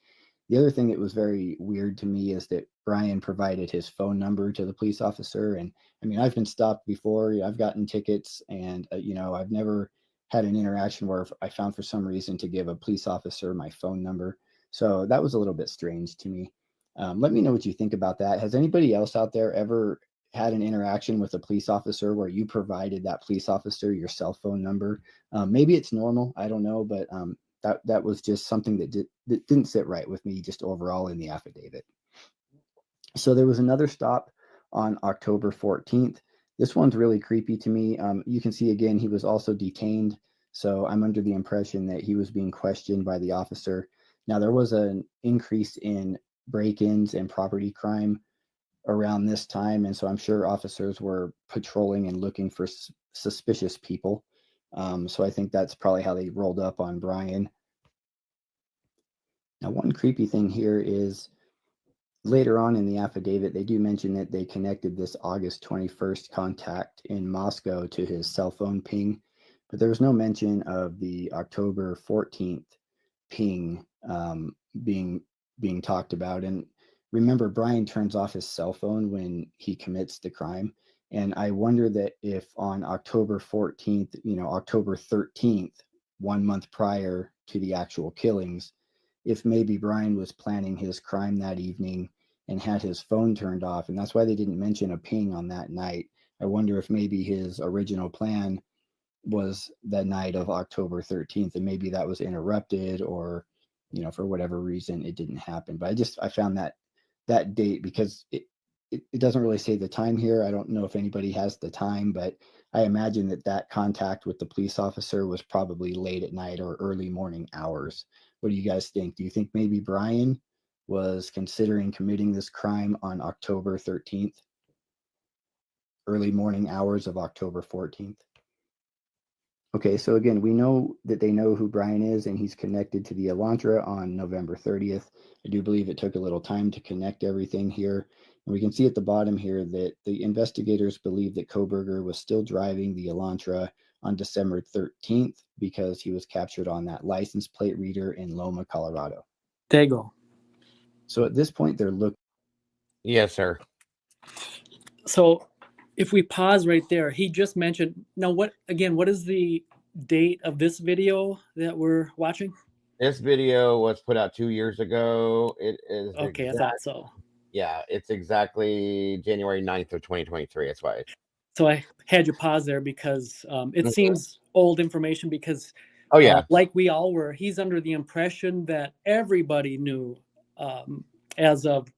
The other thing that was very weird to me is that Brian provided his phone number to the police officer. And I mean, I've been stopped before, I've gotten tickets, and I've never had an interaction where I found for some reason to give a police officer my phone number. So that was a little bit strange to me. Let me know what you think about that. Has anybody else out there ever had an interaction with a police officer where you provided that police officer your cell phone number? Maybe it's normal, I don't know, but that was just something that didn't sit right with me just overall in the affidavit. So there was another stop on October 14th. This one's really creepy to me. You can see again, he was also detained. So I'm under the impression that he was being questioned by the officer. Now there was an increase in break-ins and property crime around this time. And so I'm sure officers were patrolling and looking for suspicious people. So I think that's probably how they rolled up on Brian. Now, one creepy thing here is later on in the affidavit, they do mention that they connected this August 21st contact in Moscow to his cell phone ping, but there was no mention of the October 14th ping being talked about. And remember, Brian turns off his cell phone when he commits the crime. And I wonder that if on October 14th, October 13th, 1 month prior to the actual killings, if maybe Brian was planning his crime that evening and had his phone turned off. And that's why they didn't mention a ping on that night. I wonder if maybe his original plan was the night of October 13th, and maybe that was interrupted, or, for whatever reason, it didn't happen. But I found that date, because it doesn't really say the time here. I don't know if anybody has the time, but I imagine that contact with the police officer was probably late at night or early morning hours. What do you guys think? Do you think maybe Brian was considering committing this crime on October 13th, early morning hours of October 14th? Okay, so again, we know that they know who Brian is, and he's connected to the Elantra on November 30th. I do believe it took a little time to connect everything here. And we can see at the bottom here that the investigators believe that Kohberger was still driving the Elantra on December 13th because he was captured on that license plate reader in Loma, Colorado. Dago. So at this point, they're looking. Yes, sir. So if we pause right there, he just mentioned, now what is the date of this video that we're watching? This video was put out 2 years ago. It is. Okay, I thought so. Yeah, it's exactly January 9th of 2023. That's why. So I had you pause there because it seems old information, because oh yeah, like we all were, he's under the impression that everybody knew as of,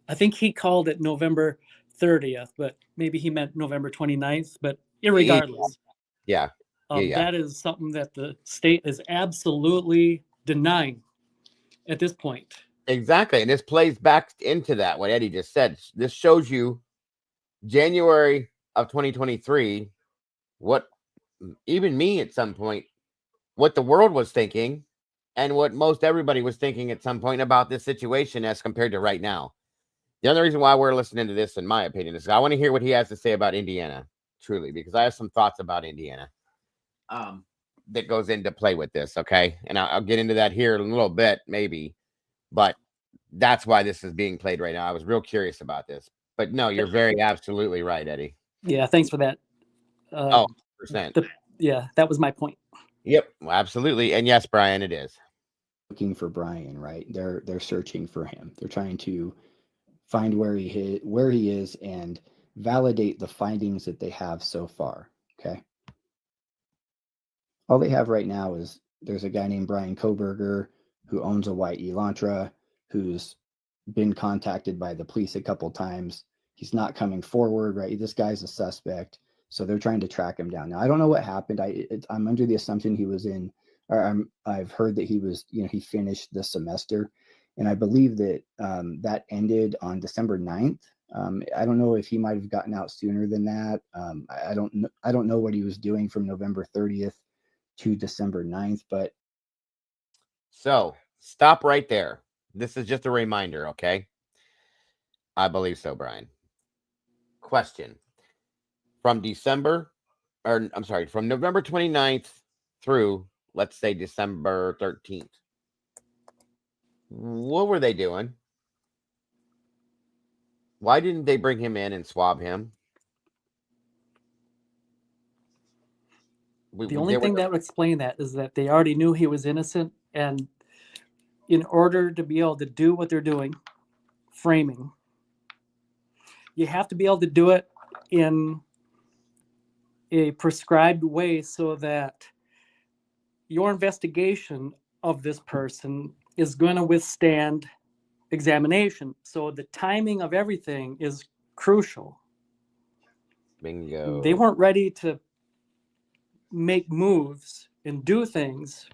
I think he called it November 30th, but maybe he meant November 29th, but irregardless. Yeah. That is something that the state is absolutely denying at this point. Exactly. And this plays back into that, what Eddie just said. This shows you January of 2023, what even me at some point, what the world was thinking, and what most everybody was thinking at some point about this situation as compared to right now. The other reason why we're listening to this, in my opinion, is I want to hear what he has to say about Indiana, truly, because I have some thoughts about Indiana that goes into play with this, okay? And I'll get into that here in a little bit, maybe, but that's why this is being played right now. I was real curious about this. But no, you're very absolutely right, Eddie. Yeah, thanks for that. 100%. Yeah, that was my point. Yep, absolutely. And yes, Brian, it is. Looking for Brian, right? They're searching for him. They're trying to find where he is and validate the findings that they have so far, okay? All they have right now is there's a guy named Brian Kohberger who owns a white Elantra, who's been contacted by the police a couple times. He's not coming forward, right? This guy's a suspect, so they're trying to track him down. Now, I don't know what happened. I'm under the assumption he was in, or I've heard that he was, he finished the semester, and I believe that that ended on December 9th. I don't know if he might have gotten out sooner than that. I don't know what he was doing from November 30th to December 9th, but. So stop right there. This is just a reminder, okay? I believe so, Brian. Question. From November 29th through, let's say, December 13th. What were they doing? Why didn't they bring him in and swab him? The only thing that would explain that is that they already knew he was innocent, and in order to be able to do what they're doing, framing, you have to be able to do it in a prescribed way so that your investigation of this person is going to withstand examination. So the timing of everything is crucial. Bingo. They weren't ready to make moves and do things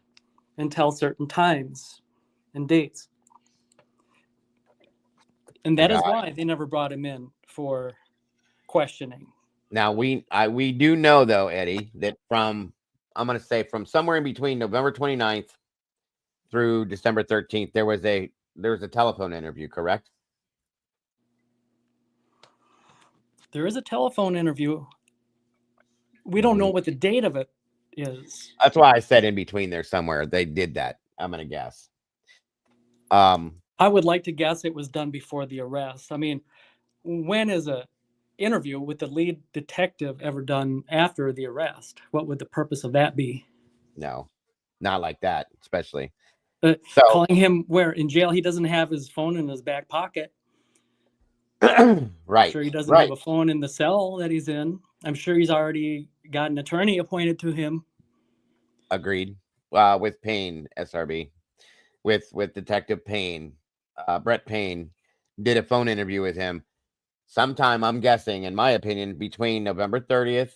until certain times and dates. And that is why they never brought him in for questioning. Now we do know though, Eddie, that I'm going to say from somewhere in between November 29th through December 13th, there was a telephone interview, correct? There is a telephone interview. We don't know what the date of it is. That's why I said in between there somewhere. They did that. I'm going to guess. I would like to guess it was done before the arrest. I mean, when is a interview with the lead detective ever done after the arrest? What would the purpose of that be? No, not like that, especially. Calling him where in jail, he doesn't have his phone in his back pocket. Right. I'm sure he doesn't have a phone in the cell that he's in. I'm sure he's already got an attorney appointed to him. Agreed. With Payne, SRB, with Detective Payne, Brett Payne did a phone interview with him sometime, I'm guessing, in my opinion, between November 30th,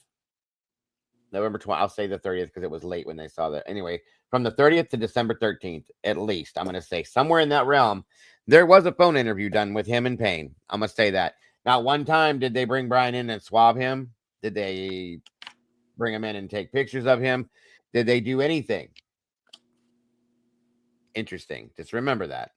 November 20th. I'll say the 30th because it was late when they saw that. Anyway, from the 30th to December 13th, at least, I'm going to say somewhere in that realm, there was a phone interview done with him and Payne. I'm going to say that. Not one time did they bring Brian in and swab him. Did they bring him in and take pictures of him? Did they do anything? Interesting. Just remember that.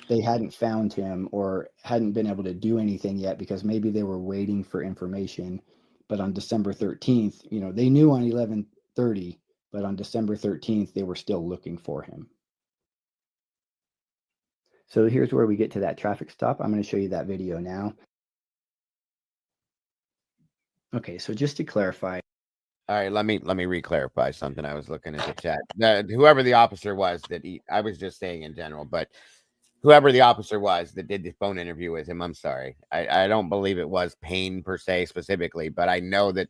They hadn't found him or hadn't been able to do anything yet because maybe they were waiting for information. But on December 13th, they knew on 11/30, but on December 13th, they were still looking for him. So here's where we get to that traffic stop. I'm going to show you that video now. Okay, so just to clarify. All right, let me re-clarify something. I was looking at the chat. Whoever the officer was I was just saying in general, but whoever the officer was that did the phone interview with him, I'm sorry. I don't believe it was Payne per se specifically, but I know that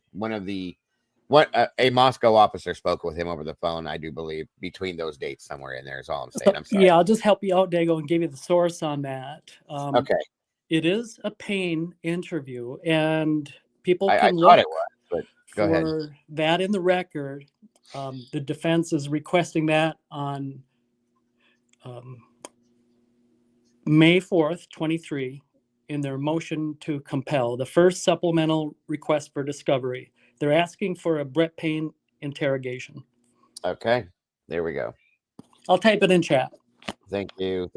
a Moscow officer spoke with him over the phone, I do believe, between those dates somewhere in there is all I'm saying. I'm sorry. Yeah, I'll just help you out, Dago, and give you the source on that. Okay. It is a Payne interview, and people can I look thought it was, but go ahead. for that in the record. The defense is requesting that on May 4th, 23, in their motion to compel, the first supplemental request for discovery. They're asking for a Brett Payne interrogation. Okay, there we go. I'll type it in chat. Thank you.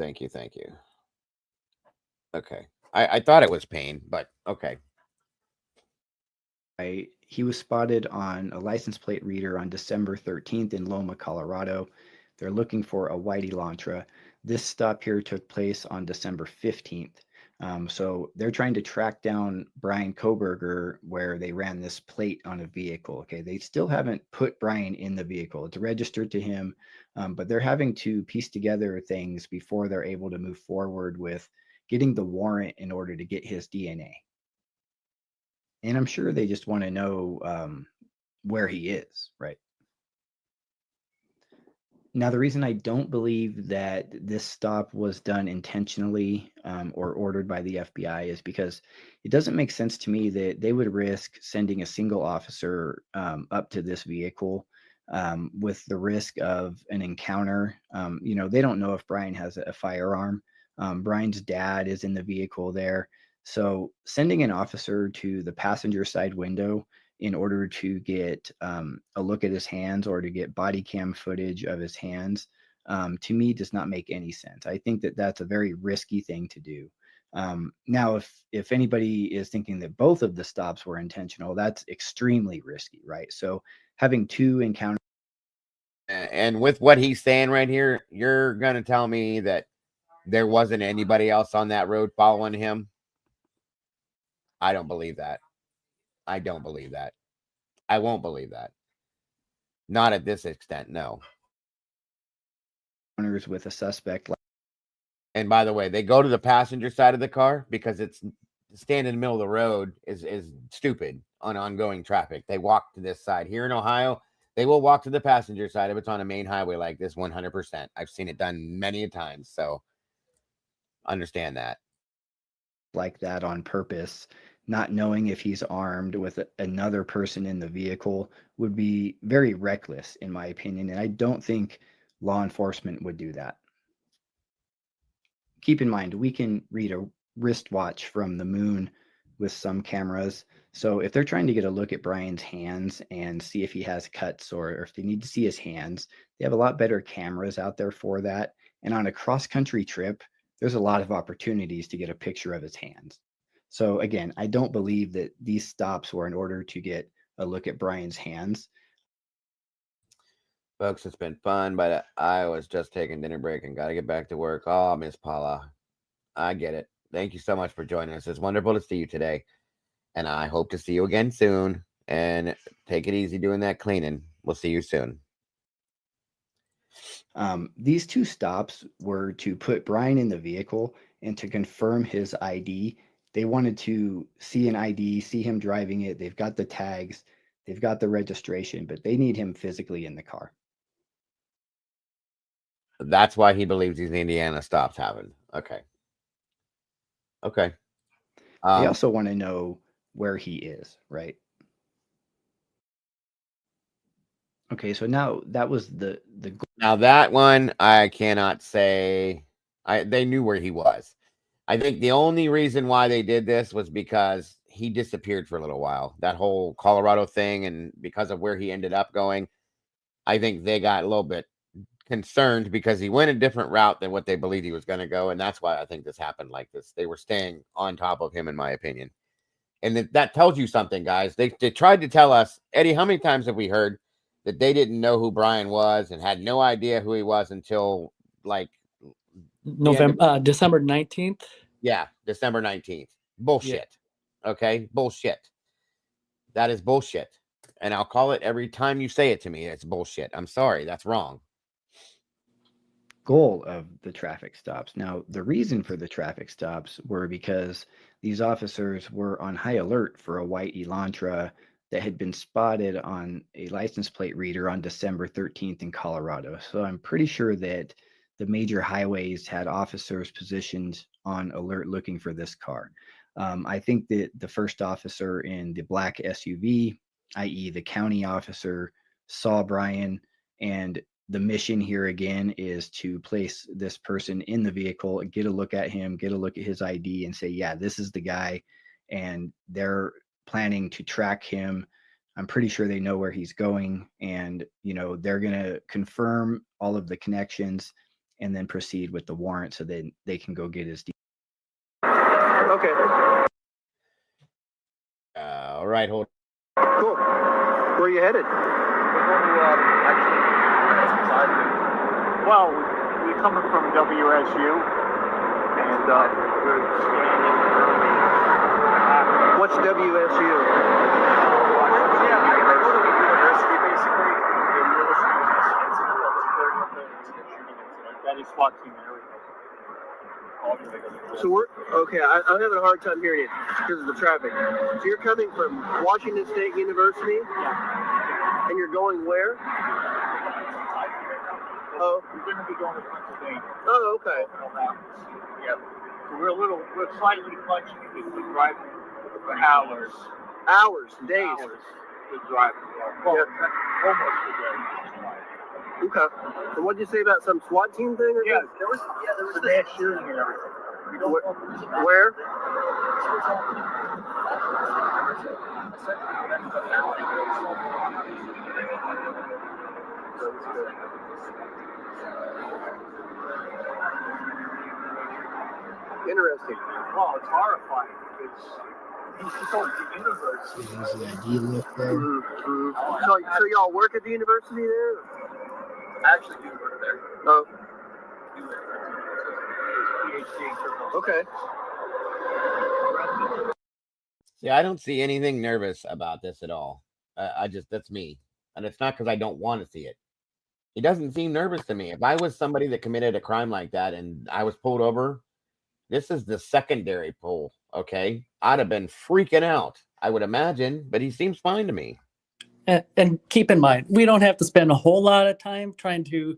Okay. I thought it was Payne, but okay. He was spotted on a license plate reader on December 13th in Loma, Colorado. They're looking for a white Elantra. This stop here took place on December 15th. So they're trying to track down Brian Koberger where they ran this plate on a vehicle. Okay, they still haven't put Brian in the vehicle. It's registered to him, but they're having to piece together things before they're able to move forward with getting the warrant in order to get his DNA. And I'm sure they just want to know where he is, right? Now, the reason I don't believe that this stop was done intentionally or ordered by the FBI is because it doesn't make sense to me that they would risk sending a single officer up to this vehicle with the risk of an encounter. They don't know if Brian has a firearm. Brian's dad is in the vehicle there. So sending an officer to the passenger side window in order to get a look at his hands or to get body cam footage of his hands, to me does not make any sense. I think that that's a very risky thing to do. Now, if anybody is thinking that both of the stops were intentional, that's extremely risky, right? So having two encounters. And with what he's saying right here, you're going to tell me that there wasn't anybody else on that road following him? I don't believe that. I don't believe that. I won't believe that. Not at this extent, no. With a suspect. And by the way, they go to the passenger side of the car because it's stand in the middle of the road is stupid on ongoing traffic. They walk to this side. Here in Ohio, They will walk to the passenger side if it's on a main highway like this 100%. I've seen it done many times, so understand that. Like that on purpose, not knowing if he's armed with another person in the vehicle would be very reckless, in my opinion, and I don't think law enforcement would do that. Keep in mind, we can read a wristwatch from the moon with some cameras. So if they're trying to get a look at Brian's hands and see if he has cuts or if they need to see his hands, they have a lot better cameras out there for that. And on a cross-country trip, there's a lot of opportunities to get a picture of his hands. So again, I don't believe that these stops were in order to get a look at Brian's hands. Folks, it's been fun, but I was just taking dinner break and got to get back to work. Oh, Miss Paula, I get it. Thank you so much for joining us. It's wonderful to see you today. And I hope to see you again soon. And take it easy doing that cleaning. We'll see you soon. These two stops were to put Brian in the vehicle and to confirm his ID. They wanted to see an ID, see him driving it. They've got the tags, they've got the registration, but they need him physically in the car. That's why he believes these Indiana stops happened. Okay. Okay. They also want to know where he is, right? Okay, so now that was the now that one I cannot say. They knew where he was. I think the only reason why they did this was because he disappeared for a little while. That whole Colorado thing, and because of where he ended up going, I think they got a little bit concerned because he went a different route than what they believed he was going to go, and that's why I think this happened like this. They were staying on top of him, in my opinion. And that tells you something, guys. They tried to tell us, Eddie, how many times have we heard that they didn't know who Brian was and had no idea who he was until like December 19th? Yeah, December 19th. Bullshit. Yeah. Okay? Bullshit. That is bullshit. And I'll call it every time you say it to me. It's bullshit. I'm sorry. That's wrong. Goal of the traffic stops. Now, the reason for the traffic stops were because these officers were on high alert for a white Elantra that had been spotted on a license plate reader on December 13th in Colorado. So I'm pretty sure that the major highways had officers positioned on alert looking for this car. I think that the first officer in the black SUV, i.e. the county officer, saw Brian, and the mission here again is to place this person in the vehicle, get a look at him, get a look at his ID, and say, yeah, this is the guy. And they're planning to track him. I'm pretty sure they know where he's going, and they're going to confirm all of the connections and then proceed with the warrant so that they can go get his Okay. All right, hold. Cool. Where are you headed? Well, we're coming from WSU, and we're standing early. What's WSU? Yeah, I go to the university, basically. And you're listening to this. It's a shooting incident. That is SWAT team area. So we're okay. I'm having a hard time hearing you because of the traffic. So you're coming from Washington State University, and you're going where? Oh, we're going to be going to Pennsylvania. Oh, okay. Yeah. So we're slightly punchy because we're driving for hours. Hours, days. Hours to drive. Well, almost a day. Okay. So what did you say about some SWAT team thing? Yeah, there was a mass shooting and everything. We don't Where? Interesting. Well, it's horrifying because he's going to the university. So y'all work at the university there? I actually do work there. Oh. PhD. Okay. See, I don't see anything nervous about this at all. That's me. And it's not because I don't want to see it. He doesn't seem nervous to me. If I was somebody that committed a crime like that and I was pulled over, this is the secondary pull, okay? I'd have been freaking out, I would imagine, but he seems fine to me. And keep in mind, we don't have to spend a whole lot of time trying to.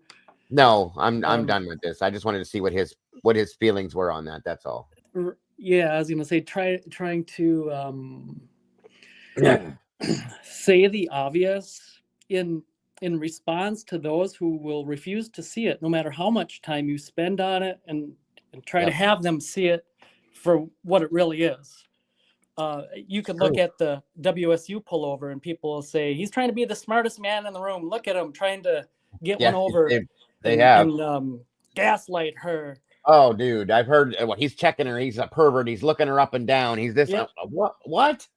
No, I'm done with this. I just wanted to see what his feelings were on that. That's all. Yeah, I was going to say trying to say the obvious in response to those who will refuse to see it, no matter how much time you spend on it, and try to have them see it for what it really is. You could look at the WSU pullover and people will say, he's trying to be the smartest man in the room. Look at him trying to get one over. They have. And gaslight her. Oh, dude, I've heard he's checking her. He's a pervert. He's looking her up and down. He's this. Yep. What?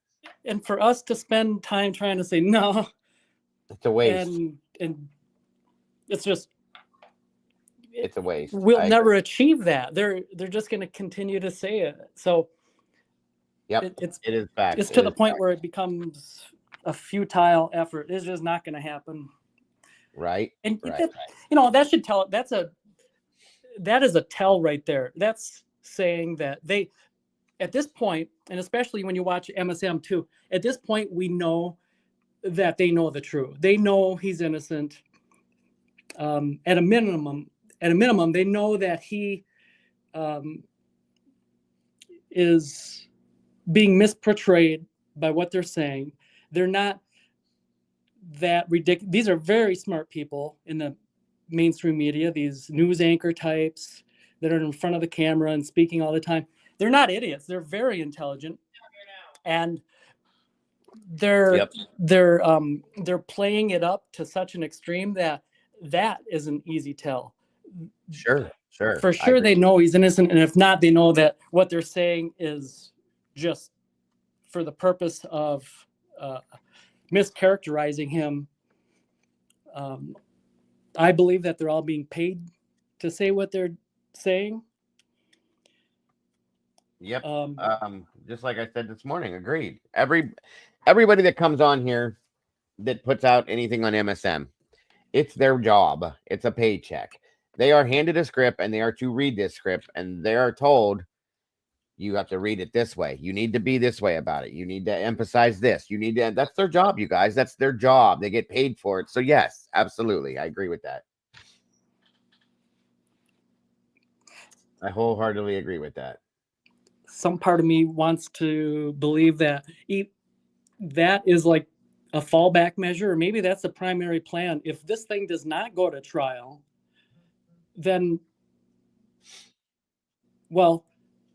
And for us to spend time trying to say no, it's a waste. And it's just, it's a waste. We'll never achieve that. They're just going to continue to say it. So it is fact. It's to the point where it becomes a futile effort. It's just not going to happen. Right. And that should tell. That is a tell right there. That's saying that they, at this point, and especially when you watch MSM too, at this point we know that they know the truth. They know he's innocent. At a minimum, they know that he is being misportrayed by what they're saying. They're not that ridiculous. These are very smart people in the mainstream media, these news anchor types that are in front of the camera and speaking all the time. They're not idiots. They're very intelligent, and they're playing it up to such an extreme that is an easy tell. Sure. For sure, they know he's innocent, and if not, they know that what they're saying is just for the purpose of mischaracterizing him. I believe that they're all being paid to say what they're saying. Yep. Just like I said this morning, agreed. Everybody that comes on here that puts out anything on MSM, it's their job. It's a paycheck. They are handed a script and they are to read this script, and they are told, you have to read it this way. You need to be this way about it. You need to emphasize this. That's their job, you guys. That's their job. They get paid for it. So yes, absolutely. I agree with that. I wholeheartedly agree with that. Some part of me wants to believe that that is like a fallback measure, or maybe that's the primary plan. If this thing does not go to trial, then, well,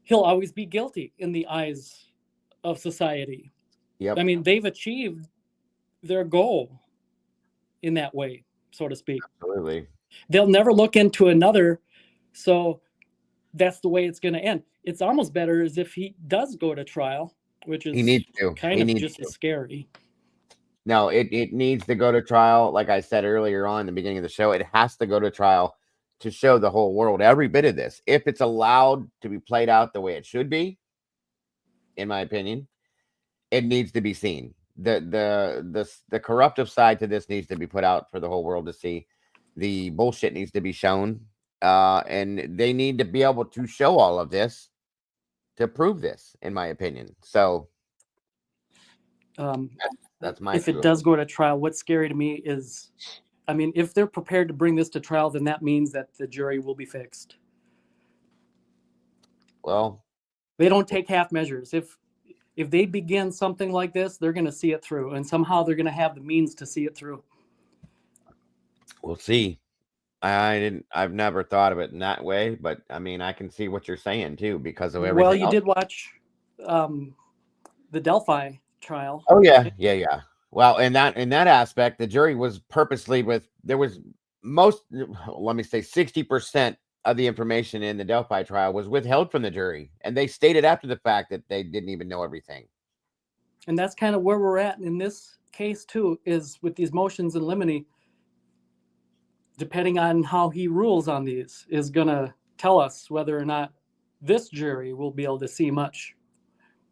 he'll always be guilty in the eyes of society. Yep. I mean, they've achieved their goal in that way, so to speak. Absolutely. They'll never look into another, so that's the way it's going to end. It's almost better as if he does go to trial, which is kind of just as scary. No, it needs to go to trial. Like I said earlier on in the beginning of the show, it has to go to trial to show the whole world every bit of this. If it's allowed to be played out the way it should be, in my opinion, it needs to be seen. The corruptive side to this needs to be put out for the whole world to see. The bullshit needs to be shown. And they need to be able to show all of this to prove this, in my opinion. So that's my if it does go to trial, what's scary to me is, I mean, if they're prepared to bring this to trial, then that means that the jury will be fixed. Well, they don't take half measures. If they begin something like this, they're going to see it through, and somehow they're going to have the means to see it through. We'll see. I've never thought of it in that way, but I mean, I can see what you're saying too, because of everything. Well, you did watch the Delphi trial. Oh yeah. Well, in that aspect, the jury was purposely there was 60% of the information in the Delphi trial was withheld from the jury, and they stated after the fact that they didn't even know everything. And that's kind of where we're at in this case too, is with these motions in limine. Depending on how he rules on these, is going to tell us whether or not this jury will be able to see much.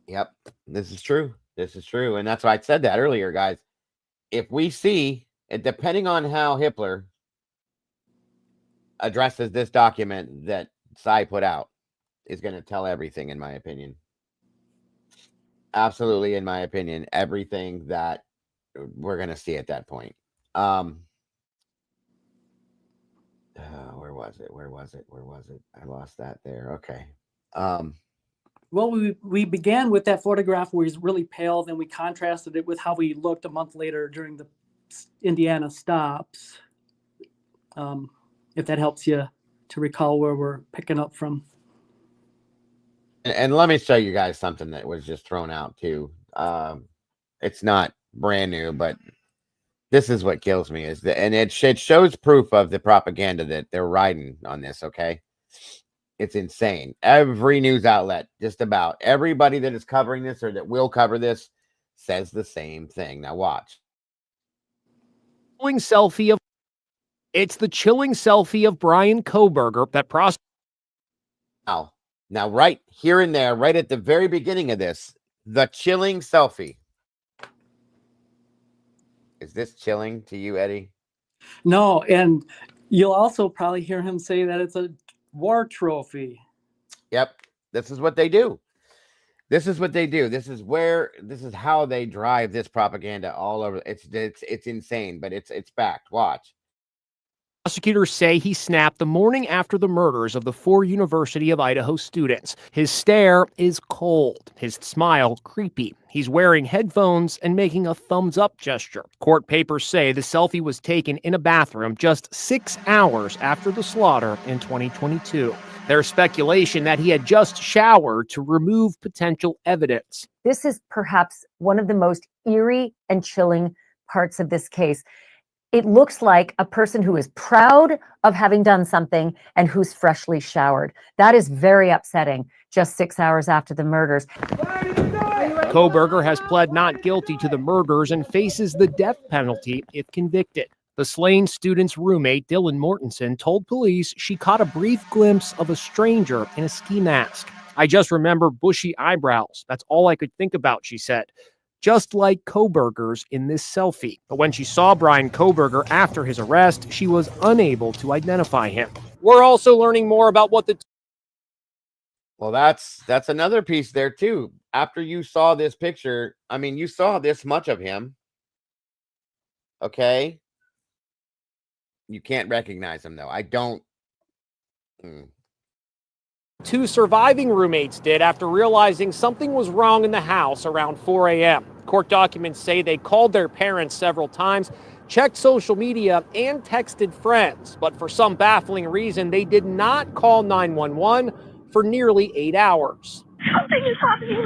Yep, this is true. And that's why I said that earlier, guys. If we see, depending on how Hitler addresses this document that Cy put out, is going to tell everything, in my opinion. Absolutely, in my opinion, everything that we're gonna see at that point. Where was it? I lost that there. Okay. Well, we began with that photograph where he's really pale. Then we contrasted it with how he looked a month later during the Indiana stops. If that helps you to recall where we're picking up from. And let me show you guys something that was just thrown out too. It's not brand new, but this is what kills me is that, and it shows proof of the propaganda that they're riding on this. Okay. It's insane. Every news outlet, just about everybody that is covering this or that will cover this says the same thing. Now watch. It's the chilling selfie of Brian Kohberger that Now, right here and there, right at the very beginning of this, the chilling selfie. Is this chilling to you, Eddie? No, and you'll also probably hear him say that it's a war trophy. Yep, this is what they do. This is how they drive this propaganda all over. It's insane, but it's fact. Watch. Prosecutors say he snapped the morning after the murders of the 4 University of Idaho students. His stare is cold, his smile creepy. He's wearing headphones and making a thumbs up gesture. Court papers say the selfie was taken in a bathroom just 6 hours after the slaughter in 2022. There's speculation that he had just showered to remove potential evidence. This is perhaps one of the most eerie and chilling parts of this case. It looks like a person who is proud of having done something and who's freshly showered. That is very upsetting, just 6 hours after the murders. Kohberger has pled not guilty to the murders and faces the death penalty if convicted. The slain student's roommate, Dylan Mortensen, told police she caught a brief glimpse of a stranger in a ski mask. I just remember bushy eyebrows. That's all I could think about, she said. Just like Kohberger's in this selfie. But when she saw Brian Kohberger after his arrest, she was unable to identify him. We're also learning more about what the... Well, that's another piece there too. After you saw this picture, I mean, you saw this much of him. Okay. You can't recognize him though. I don't. 2 surviving roommates did after realizing something was wrong in the house around 4 a.m. Court documents say they called their parents several times, checked social media, and texted friends. But for some baffling reason, they did not call 911 for nearly 8 hours. Something is happening.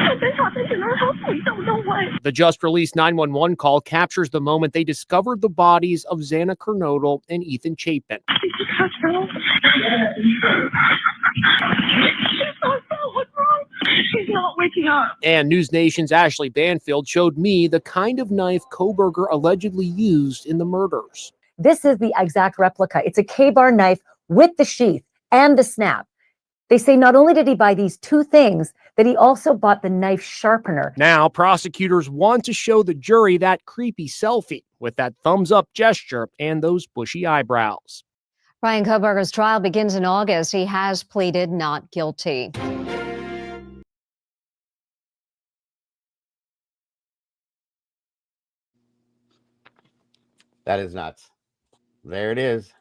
Something happened in our house. We don't know what. The just-released 911 call captures the moment they discovered the bodies of Xana Kernodle and Ethan Chapin. She's not waking up. And News Nation's Ashley Banfield showed me the kind of knife Kohberger allegedly used in the murders. This is the exact replica. It's a K-bar knife with the sheath and the snap. They say not only did he buy these 2 things, that he also bought the knife sharpener. Now, prosecutors want to show the jury that creepy selfie with that thumbs up gesture and those bushy eyebrows. Brian Kohberger's trial begins in August. He has pleaded not guilty. That is nuts. There it is.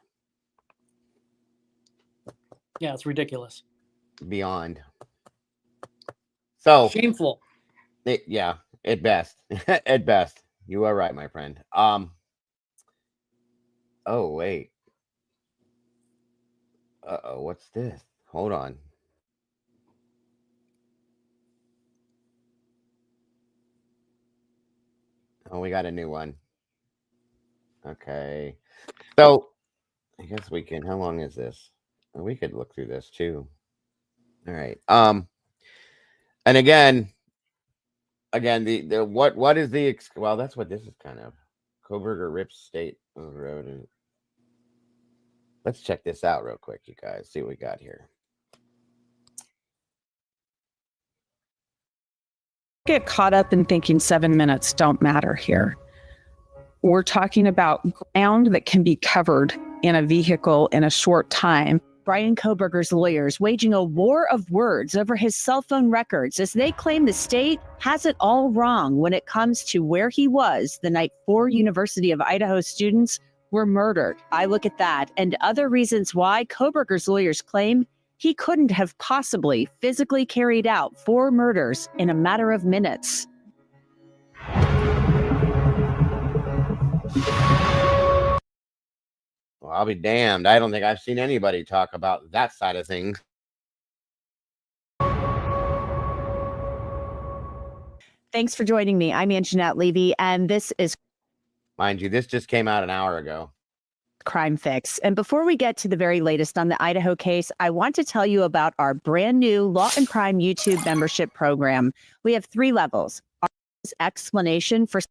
Yeah, it's ridiculous. Beyond. So Shameful. Yeah, at best. At best. You are right, my friend. Oh wait. Uh-oh, what's this? Hold on. Oh, we got a new one. Okay. So I guess we can. How long is this? We could look through this too. All right. And again, the what is the well, that's what this is kind of. Kohberger rips state on the road. Let's check this out real quick, you guys. See what we got here. Get caught up in thinking 7 minutes don't matter here. We're talking about ground that can be covered in a vehicle in a short time. Brian Kohberger's lawyers waging a war of words over his cell phone records as they claim the state has it all wrong when it comes to where he was the night 4 University of Idaho students were murdered. I look at that and other reasons why Kohberger's lawyers claim he couldn't have possibly physically carried out 4 murders in a matter of minutes. Well, I'll be damned. I don't think I've seen anybody talk about that side of things. Thanks for joining me. I'm Anjanette Levy, and this is Mind you, this just came out an hour ago. Crime Fix. And before we get to the very latest on the Idaho case, I want to tell you about our brand new Law and Crime YouTube membership program. We have 3 levels. Our explanation for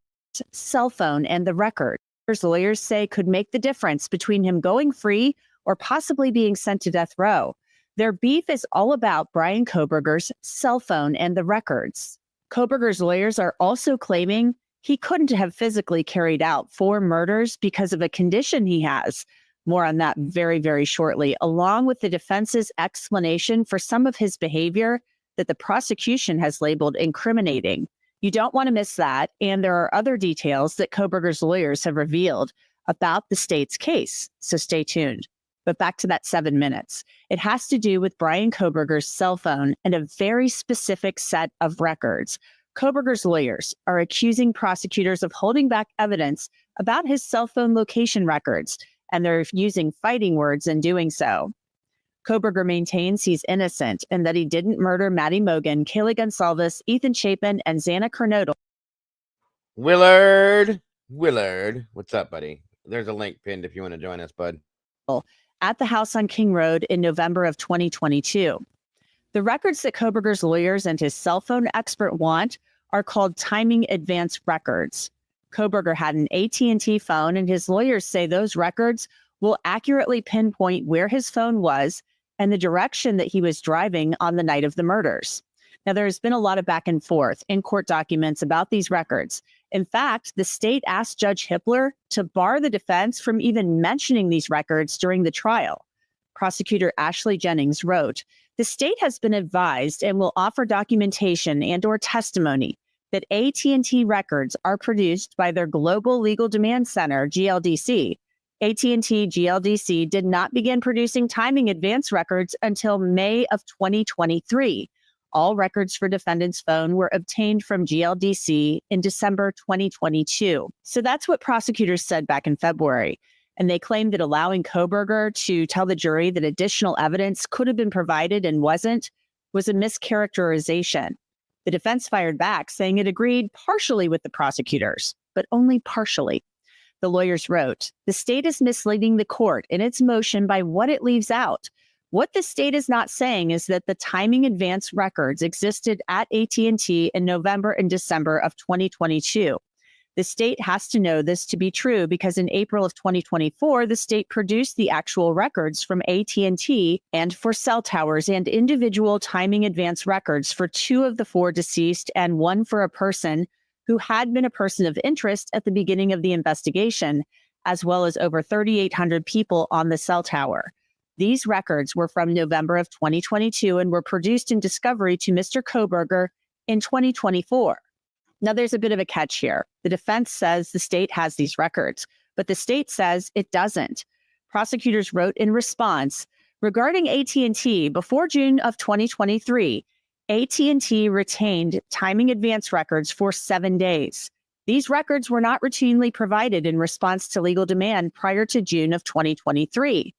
cell phone and the record. Lawyers say could make the difference between him going free or possibly being sent to death row. Their beef is all about Brian Kohberger's cell phone and the records. Kohberger's lawyers are also claiming he couldn't have physically carried out 4 murders because of a condition he has. More on that very, very shortly, along with the defense's explanation for some of his behavior that the prosecution has labeled incriminating. You don't want to miss that, and there are other details that Kohberger's lawyers have revealed about the state's case, so stay tuned. But back to that 7 minutes. It has to do with Brian Kohberger's cell phone and a very specific set of records. Kohberger's lawyers are accusing prosecutors of holding back evidence about his cell phone location records, and they're using fighting words in doing so. Kohberger maintains he's innocent and that he didn't murder Maddie Mogan, Kaylee Gonsalves, Ethan Chapin, and Xana Kernodle. Willard, what's up, buddy? There's a link pinned if you want to join us, bud. At the house on King Road in November of 2022. The records that Kohberger's lawyers and his cell phone expert want are called timing advance records. Kohberger had an AT&T phone, and his lawyers say those records will accurately pinpoint where his phone was and the direction that he was driving on the night of the murders. Now, there's been a lot of back and forth in court documents about these records. In fact, the state asked Judge Hippler to bar the defense from even mentioning these records during the trial. Prosecutor Ashley Jennings wrote, "The state has been advised and will offer documentation and/or testimony that AT&T records are produced by their Global Legal Demand Center, GLDC. AT&T GLDC did not begin producing timing advance records until May of 2023. All records for defendant's phone were obtained from GLDC in December 2022. So that's what prosecutors said back in February. And they claimed that allowing Kohberger to tell the jury that additional evidence could have been provided and wasn't was a mischaracterization. The defense fired back, saying it agreed partially with the prosecutors, but only partially. The lawyers wrote, "The state is misleading the court in its motion by what it leaves out. What the state is not saying is that the timing advance records existed at AT&T in November and December of 2022. The state has to know this to be true because in April of 2024, the state produced the actual records from AT&T and for cell towers and individual timing advance records for 2 of the 4 deceased and 1 for a person who had been a person of interest at the beginning of the investigation, as well as over 3,800 people on the cell tower. These records were from November of 2022 and were produced in discovery to Mr. Kohberger in 2024. Now, there's a bit of a catch here. The defense says the state has these records, but the state says it doesn't. Prosecutors wrote in response, regarding AT&T, before June of 2023, AT&T retained timing advance records for 7 days. These records were not routinely provided in response to legal demand prior to June of 2023.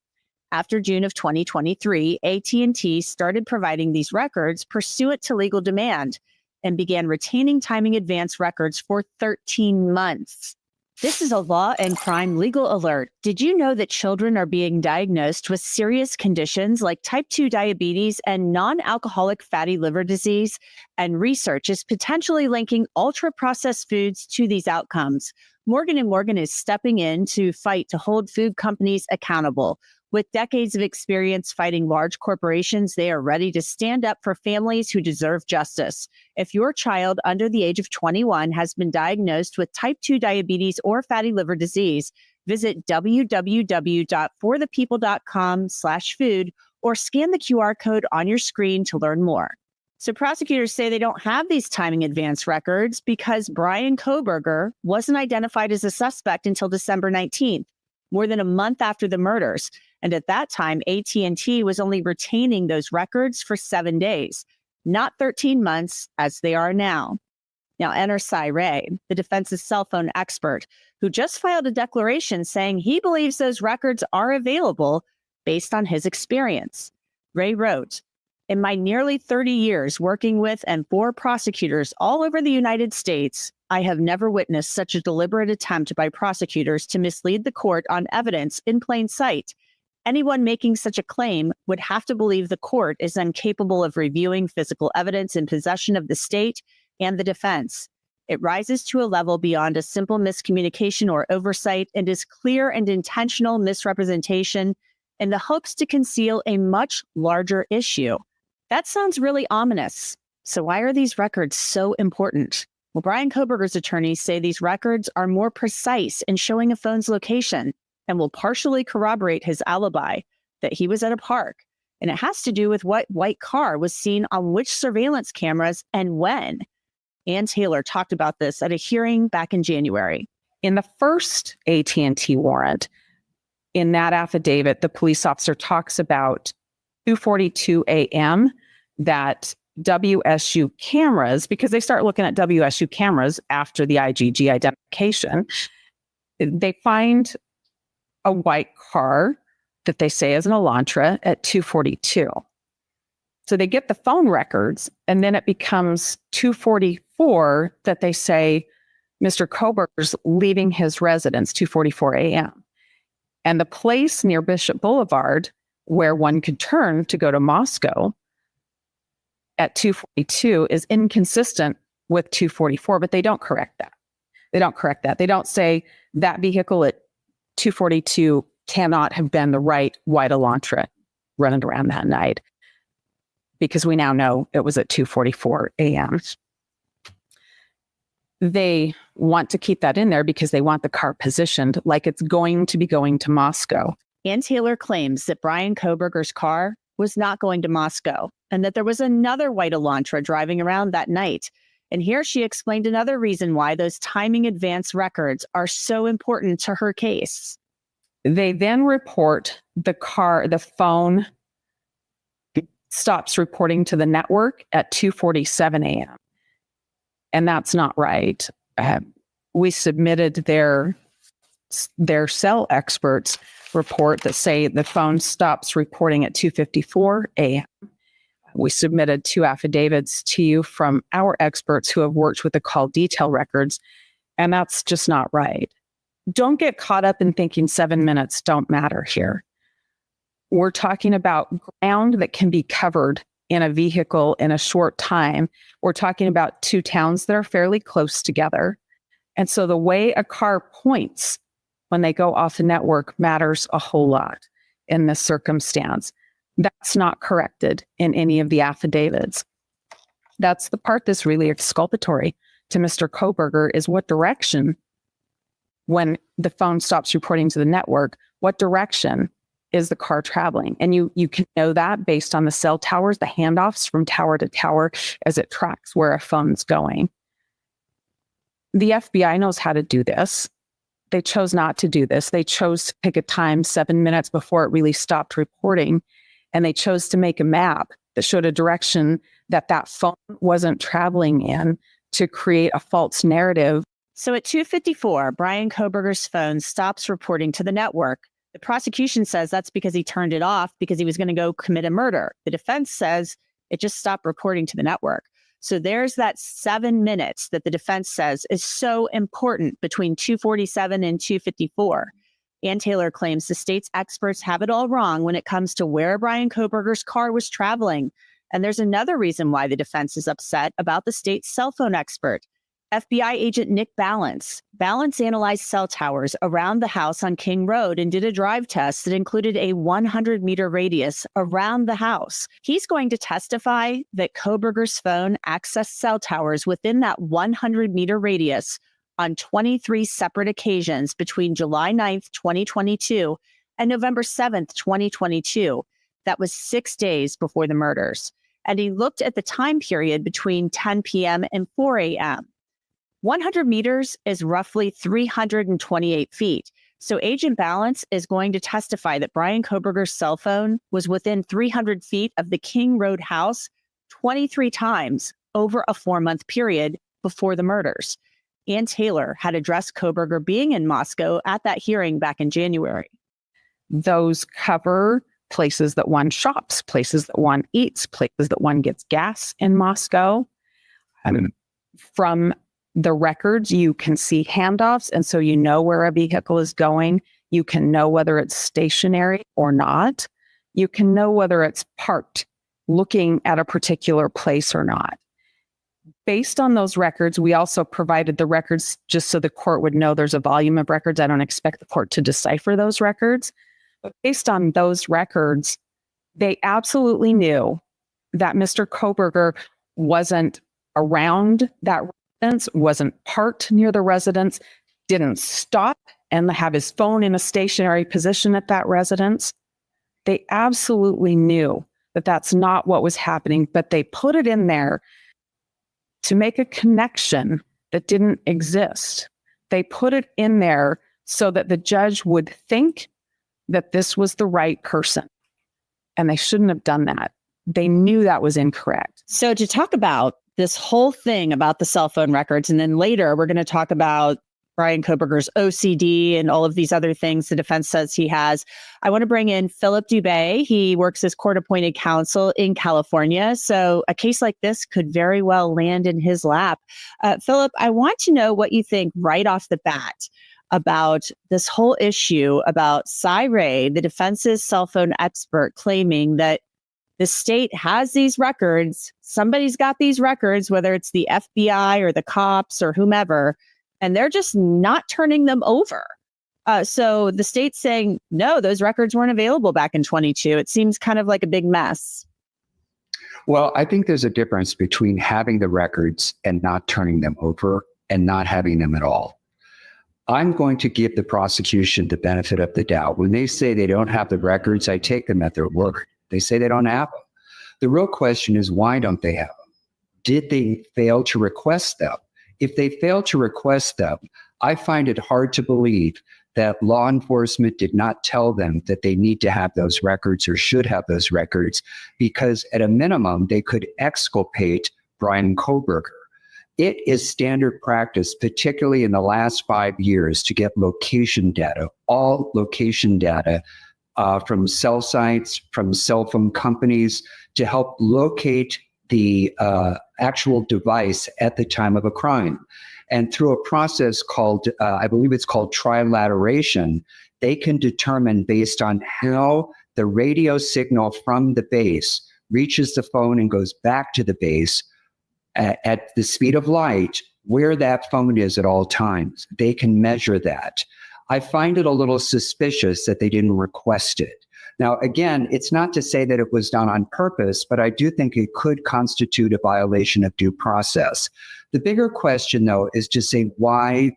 After June of 2023, AT&T started providing these records pursuant to legal demand and began retaining timing advance records for 13 months. This is a law and crime legal alert. Did you know that children are being diagnosed with serious conditions like type 2 diabetes and non-alcoholic fatty liver disease? And research is potentially linking ultra-processed foods to these outcomes. Morgan & Morgan is stepping in to fight to hold food companies accountable. With decades of experience fighting large corporations, they are ready to stand up for families who deserve justice. If your child under the age of 21 has been diagnosed with type 2 diabetes or fatty liver disease, visit www.forthepeople.com/food or scan the QR code on your screen to learn more. So prosecutors say they don't have these timing advance records because Brian Kohberger wasn't identified as a suspect until December 19th, more than a month after the murders. And at that time, AT&T was only retaining those records for 7 days, not 13 months as they are now. Now, enter Cy Ray, the defense's cell phone expert, who just filed a declaration saying he believes those records are available based on his experience. Ray wrote, "In my nearly 30 years working with and for prosecutors all over the United States, I have never witnessed such a deliberate attempt by prosecutors to mislead the court on evidence in plain sight. Anyone making such a claim would have to believe the court is incapable of reviewing physical evidence in possession of the state and the defense. It rises to a level beyond a simple miscommunication or oversight and is clear and intentional misrepresentation in the hopes to conceal a much larger issue." That sounds really ominous. So why are these records so important? Well, Brian Kohberger's attorneys say these records are more precise in showing a phone's location and will partially corroborate his alibi that he was at a park. And it has to do with what white car was seen on which surveillance cameras and when. Ann Taylor talked about this at a hearing back in January. In the first AT&T warrant, in that affidavit, the police officer talks about 2:42 a.m. that WSU cameras, because they start looking at WSU cameras after the IGG identification, they find a white car that they say is an Elantra at 2:42. So they get the phone records, and then it becomes 2:44 that they say Mr. Kohberger's leaving his residence, 2:44 a.m. And the place near Bishop Boulevard where one could turn to go to Moscow at 2:42 is inconsistent with 2:44, but they don't correct that. They don't say that vehicle at 2:42 cannot have been the right white Elantra running around that night, because we now know it was at 2:44 a.m. They want to keep that in there because they want the car positioned like it's going to be going to Moscow. Ann Taylor claims that Brian Kohberger's car was not going to Moscow and that there was another white Elantra driving around that night. And here she explained another reason why those timing advance records are so important to her case. They then report the phone stops reporting to the network at 2:47 a.m. And that's not right. We submitted their cell experts report that say the phone stops reporting at 2:54 a.m. We submitted 2 affidavits to you from our experts who have worked with the call detail records, and that's just not right. Don't get caught up in thinking 7 minutes don't matter here. We're talking about ground that can be covered in a vehicle in a short time. We're talking about 2 towns that are fairly close together. And so the way a car points when they go off the network matters a whole lot in this circumstance. That's not corrected in any of the affidavits. That's the part that's really exculpatory to Mr. Kohberger, is what direction, when the phone stops reporting to the network, what direction is the car traveling? And you can know that based on the cell towers, the handoffs from tower to tower as it tracks where a phone's going. The FBI knows how to do this. They chose not to do this. They chose to pick a time 7 minutes before it really stopped reporting. And they chose to make a map that showed a direction that phone wasn't traveling in to create a false narrative. So at 2:54, Brian Kohberger's phone stops reporting to the network. The prosecution says that's because he turned it off because he was going to go commit a murder. The defense says it just stopped reporting to the network. So there's that 7 minutes that the defense says is so important between 2:47 and 2:54. Ann Taylor claims the state's experts have it all wrong when it comes to where Brian Kohberger's car was traveling. And there's another reason why the defense is upset about the state's cell phone expert. FBI agent Nick Balance analyzed cell towers around the house on King Road and did a drive test that included a 100-meter radius around the house. He's going to testify that Kohberger's phone accessed cell towers within that 100-meter radius on 23 separate occasions between July 9th, 2022 and November 7th, 2022. that was 6 days before the murders. And he looked at the time period between 10 p.m. and 4 a.m. 100 meters is roughly 328 feet. So Agent Balance is going to testify that Brian Kohberger's cell phone was within 300 feet of the King Road house 23 times over a 4-month period before the murders. Ann Taylor had addressed Kohberger being in Moscow at that hearing back in January. Those cover places that one shops, places that one eats, places that one gets gas in Moscow. From the records, you can see handoffs, and so you know where a vehicle is going. You can know whether it's stationary or not. You can know whether it's parked, looking at a particular place or not. Based on those records, we also provided the records just so the court would know there's a volume of records. I don't expect the court to decipher those records. But based on those records, they absolutely knew that Mr. Kohberger wasn't around that residence, wasn't parked near the residence, didn't stop and have his phone in a stationary position at that residence. They absolutely knew that that's not what was happening, but they put it in there to make a connection that didn't exist. They put it in there so that the judge would think that this was the right person. And they shouldn't have done that. They knew that was incorrect. So to talk about this whole thing about the cell phone records, and then later we're going to talk about Brian Kohberger's OCD and all of these other things the defense says he has, I want to bring in Philip Dubé. He works as court-appointed counsel in California. So a case like this could very well land in his lap. Philip, I want to know what you think right off the bat about this whole issue about Cy Ray, the defense's cell phone expert, claiming that the state has these records. Somebody's got these records, whether it's the FBI or the cops or whomever, and they're just not turning them over. So the state's saying, no, those records weren't available back in 22. It seems kind of like a big mess. Well, I think there's a difference between having the records and not turning them over and not having them at all. I'm going to give the prosecution the benefit of the doubt. When they say they don't have the records, I take them at their word. They say they don't have them. The real question is, why don't they have them? Did they fail to request them? If they failed to request them, I find it hard to believe that law enforcement did not tell them that they need to have those records or should have those records, because at a minimum, they could exculpate Brian Kohberger. It is standard practice, particularly in the last 5 years, to get location data, all location data from cell sites, from cell phone companies, to help locate the actual device at the time of a crime. And through a process called, I believe it's called trilateration, they can determine based on how the radio signal from the base reaches the phone and goes back to the base at the speed of light, where that phone is at all times. They can measure that. I find it a little suspicious that they didn't request it. Now, again, it's not to say that it was done on purpose, but I do think it could constitute a violation of due process. The bigger question, though, is to say why,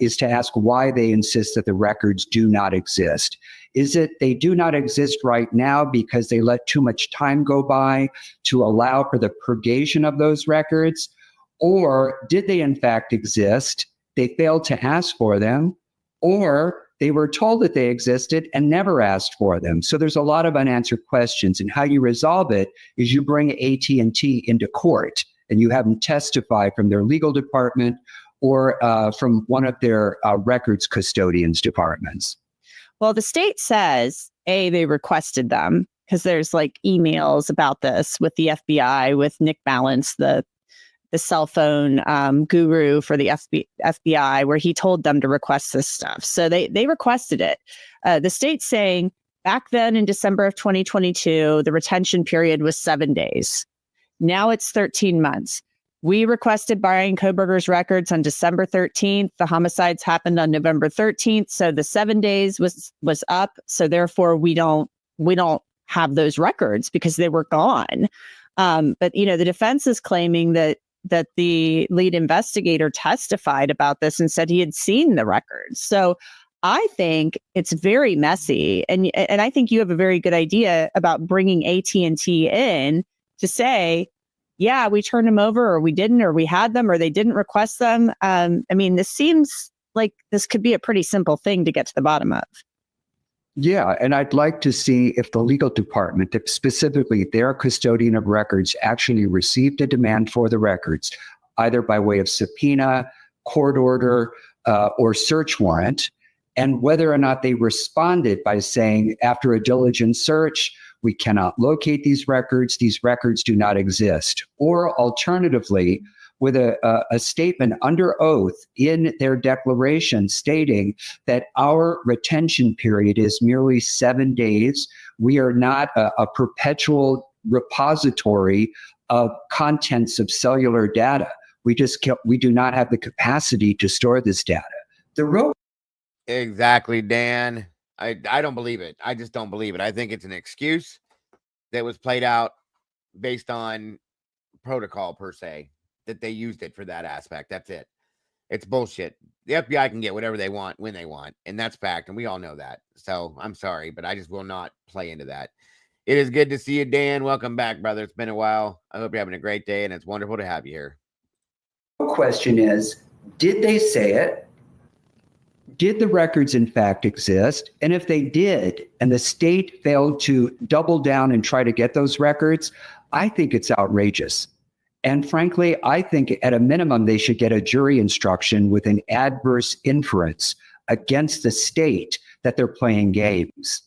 is to ask why they insist that the records do not exist. Is it they do not exist right now because they let too much time go by to allow for the purgation of those records? Or did they in fact exist, they failed to ask for them, or they were told that they existed and never asked for them? So there's a lot of unanswered questions, and how you resolve it is you bring AT&T into court and you have them testify from their legal department or from one of their records custodians departments. Well, the state says, they requested them, because there's like emails about this with the FBI, with Nick Balance, the cell phone guru for the FBI, where he told them to request this stuff. So they requested it. The state's saying back then in December of 2022, the retention period was 7 days. Now it's 13 months. We requested Brian Kohberger's records on December 13th. The homicides happened on November 13th. So the 7 days was up. So therefore we don't have those records because they were gone. But the defense is claiming that the lead investigator testified about this and said he had seen the records. So I think it's very messy, and I think you have a very good idea about bringing AT&T in to say, yeah, we turned them over, or we didn't, or we had them, or they didn't request them. I mean, this seems like this could be a pretty simple thing to get to the bottom of. Yeah, and I'd like to see if the legal department, if specifically their custodian of records, actually received a demand for the records, either by way of subpoena, court order, or search warrant, and whether or not they responded by saying, after a diligent search, we cannot locate these records do not exist. Or alternatively, with a statement under oath in their declaration stating that our retention period is merely 7 days. We are not a perpetual repository of contents of cellular data. We do not have the capacity to store this data. Exactly, Dan. I don't believe it. I just don't believe it. I think it's an excuse that was played out based on protocol per se, that they used it for that aspect. That's it. It's bullshit. The FBI can get whatever they want when they want, and that's fact, and we all know that. So I'm sorry, but I just will not play into that. It is good to see you, Dan. Welcome back, brother. It's been a while. I hope you're having a great day, and it's wonderful to have you here. The question is, did they say it? Did the records in fact exist? And if they did, and the state failed to double down and try to get those records, I think it's outrageous. And frankly, I think at a minimum, they should get a jury instruction with an adverse inference against the state that they're playing games.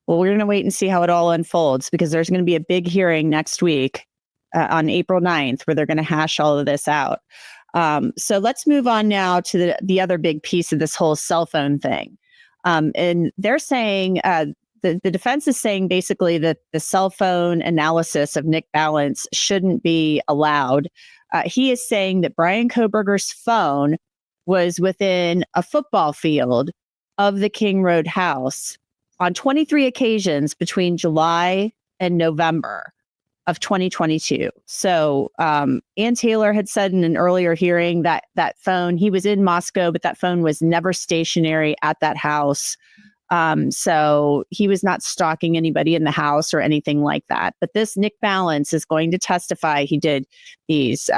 Well, we're going to wait and see how it all unfolds, because there's going to be a big hearing next week on April 9th where they're going to hash all of this out. So let's move on now to the other big piece of this whole cell phone thing. And they're saying, the defense is saying basically that the cell phone analysis of Nick Balance shouldn't be allowed. He is saying that Bryan Kohberger's phone was within a football field of the King Road house on 23 occasions between July and November of 2022. So Ann Taylor had said in an earlier hearing that that phone, he was in Moscow, but that phone was never stationary at that house. So he was not stalking anybody in the house or anything like that. But this Nick Balance is going to testify. He did these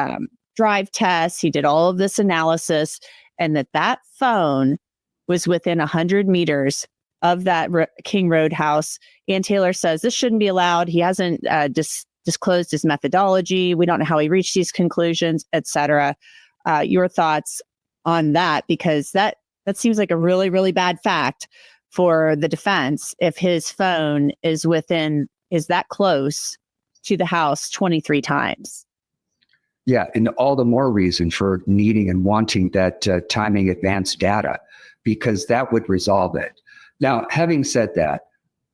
drive tests. He did all of this analysis, and that phone was within 100 meters of that King Road house. Ann Taylor says this shouldn't be allowed. He hasn't disclosed his methodology. We don't know how he reached these conclusions, etc. Your thoughts on that? Because that seems like a really, really bad fact for the defense if his phone is that close to the house 23 times. Yeah, and all the more reason for needing and wanting that timing advanced data, because that would resolve it. Now, having said that,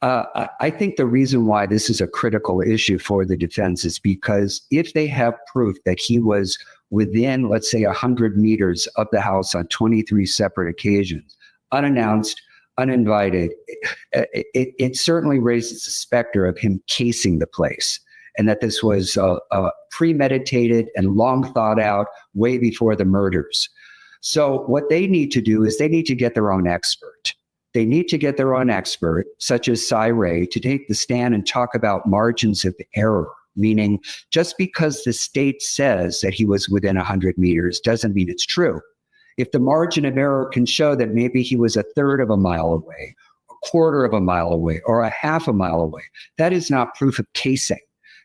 I think the reason why this is a critical issue for the defense is because if they have proof that he was within, let's say, 100 meters of the house on 23 separate occasions, unannounced, uninvited, it certainly raises the specter of him casing the place, and that this was premeditated and long thought out way before the murders. So what they need to do is they need to get their own expert. They need to get their own expert, such as Cy Ray, to take the stand and talk about margins of error, meaning just because the state says that he was within 100 meters doesn't mean it's true. If the margin of error can show that maybe he was a third of a mile away, a quarter of a mile away, or a half a mile away, that is not proof of casing.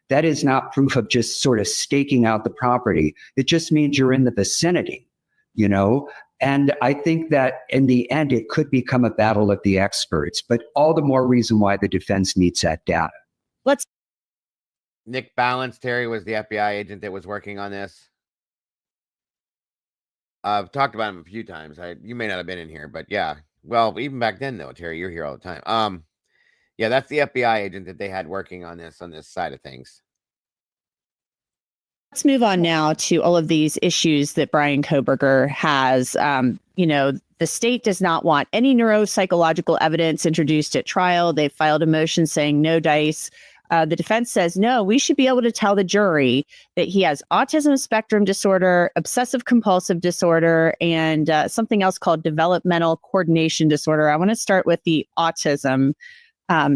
That is not proof of just sort of staking out the property. It just means you're in the vicinity, you know? And I think that in the end, it could become a battle of the experts, but all the more reason why the defense needs that data. Nick Balance, Terry, was the FBI agent that was working on this. I've talked about him a few times. You may not have been in here, but yeah. Well, even back then, though, Terry, you're here all the time. Yeah, that's the FBI agent that they had working on this side of things. Let's move on now to all of these issues that Bryan Kohberger has. The state does not want any neuropsychological evidence introduced at trial. They filed a motion saying no dice. The defense says, no, we should be able to tell the jury that he has autism spectrum disorder, obsessive compulsive disorder, and something else called developmental coordination disorder. I want to start with the autism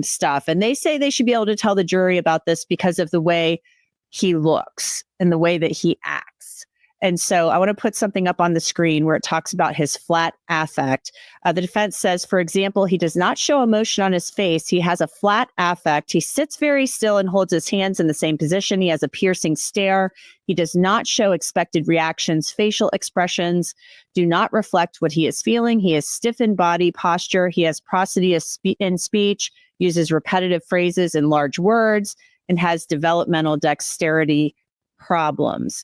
stuff. And they say they should be able to tell the jury about this because of the way he looks and the way that he acts. And so I want to put something up on the screen where it talks about his flat affect. The defense says, for example, he does not show emotion on his face. He has a flat affect. He sits very still and holds his hands in the same position. He has a piercing stare. He does not show expected reactions. Facial expressions do not reflect what he is feeling. He has stiffened body posture. He has prosody in speech, uses repetitive phrases and large words, and has developmental dexterity problems.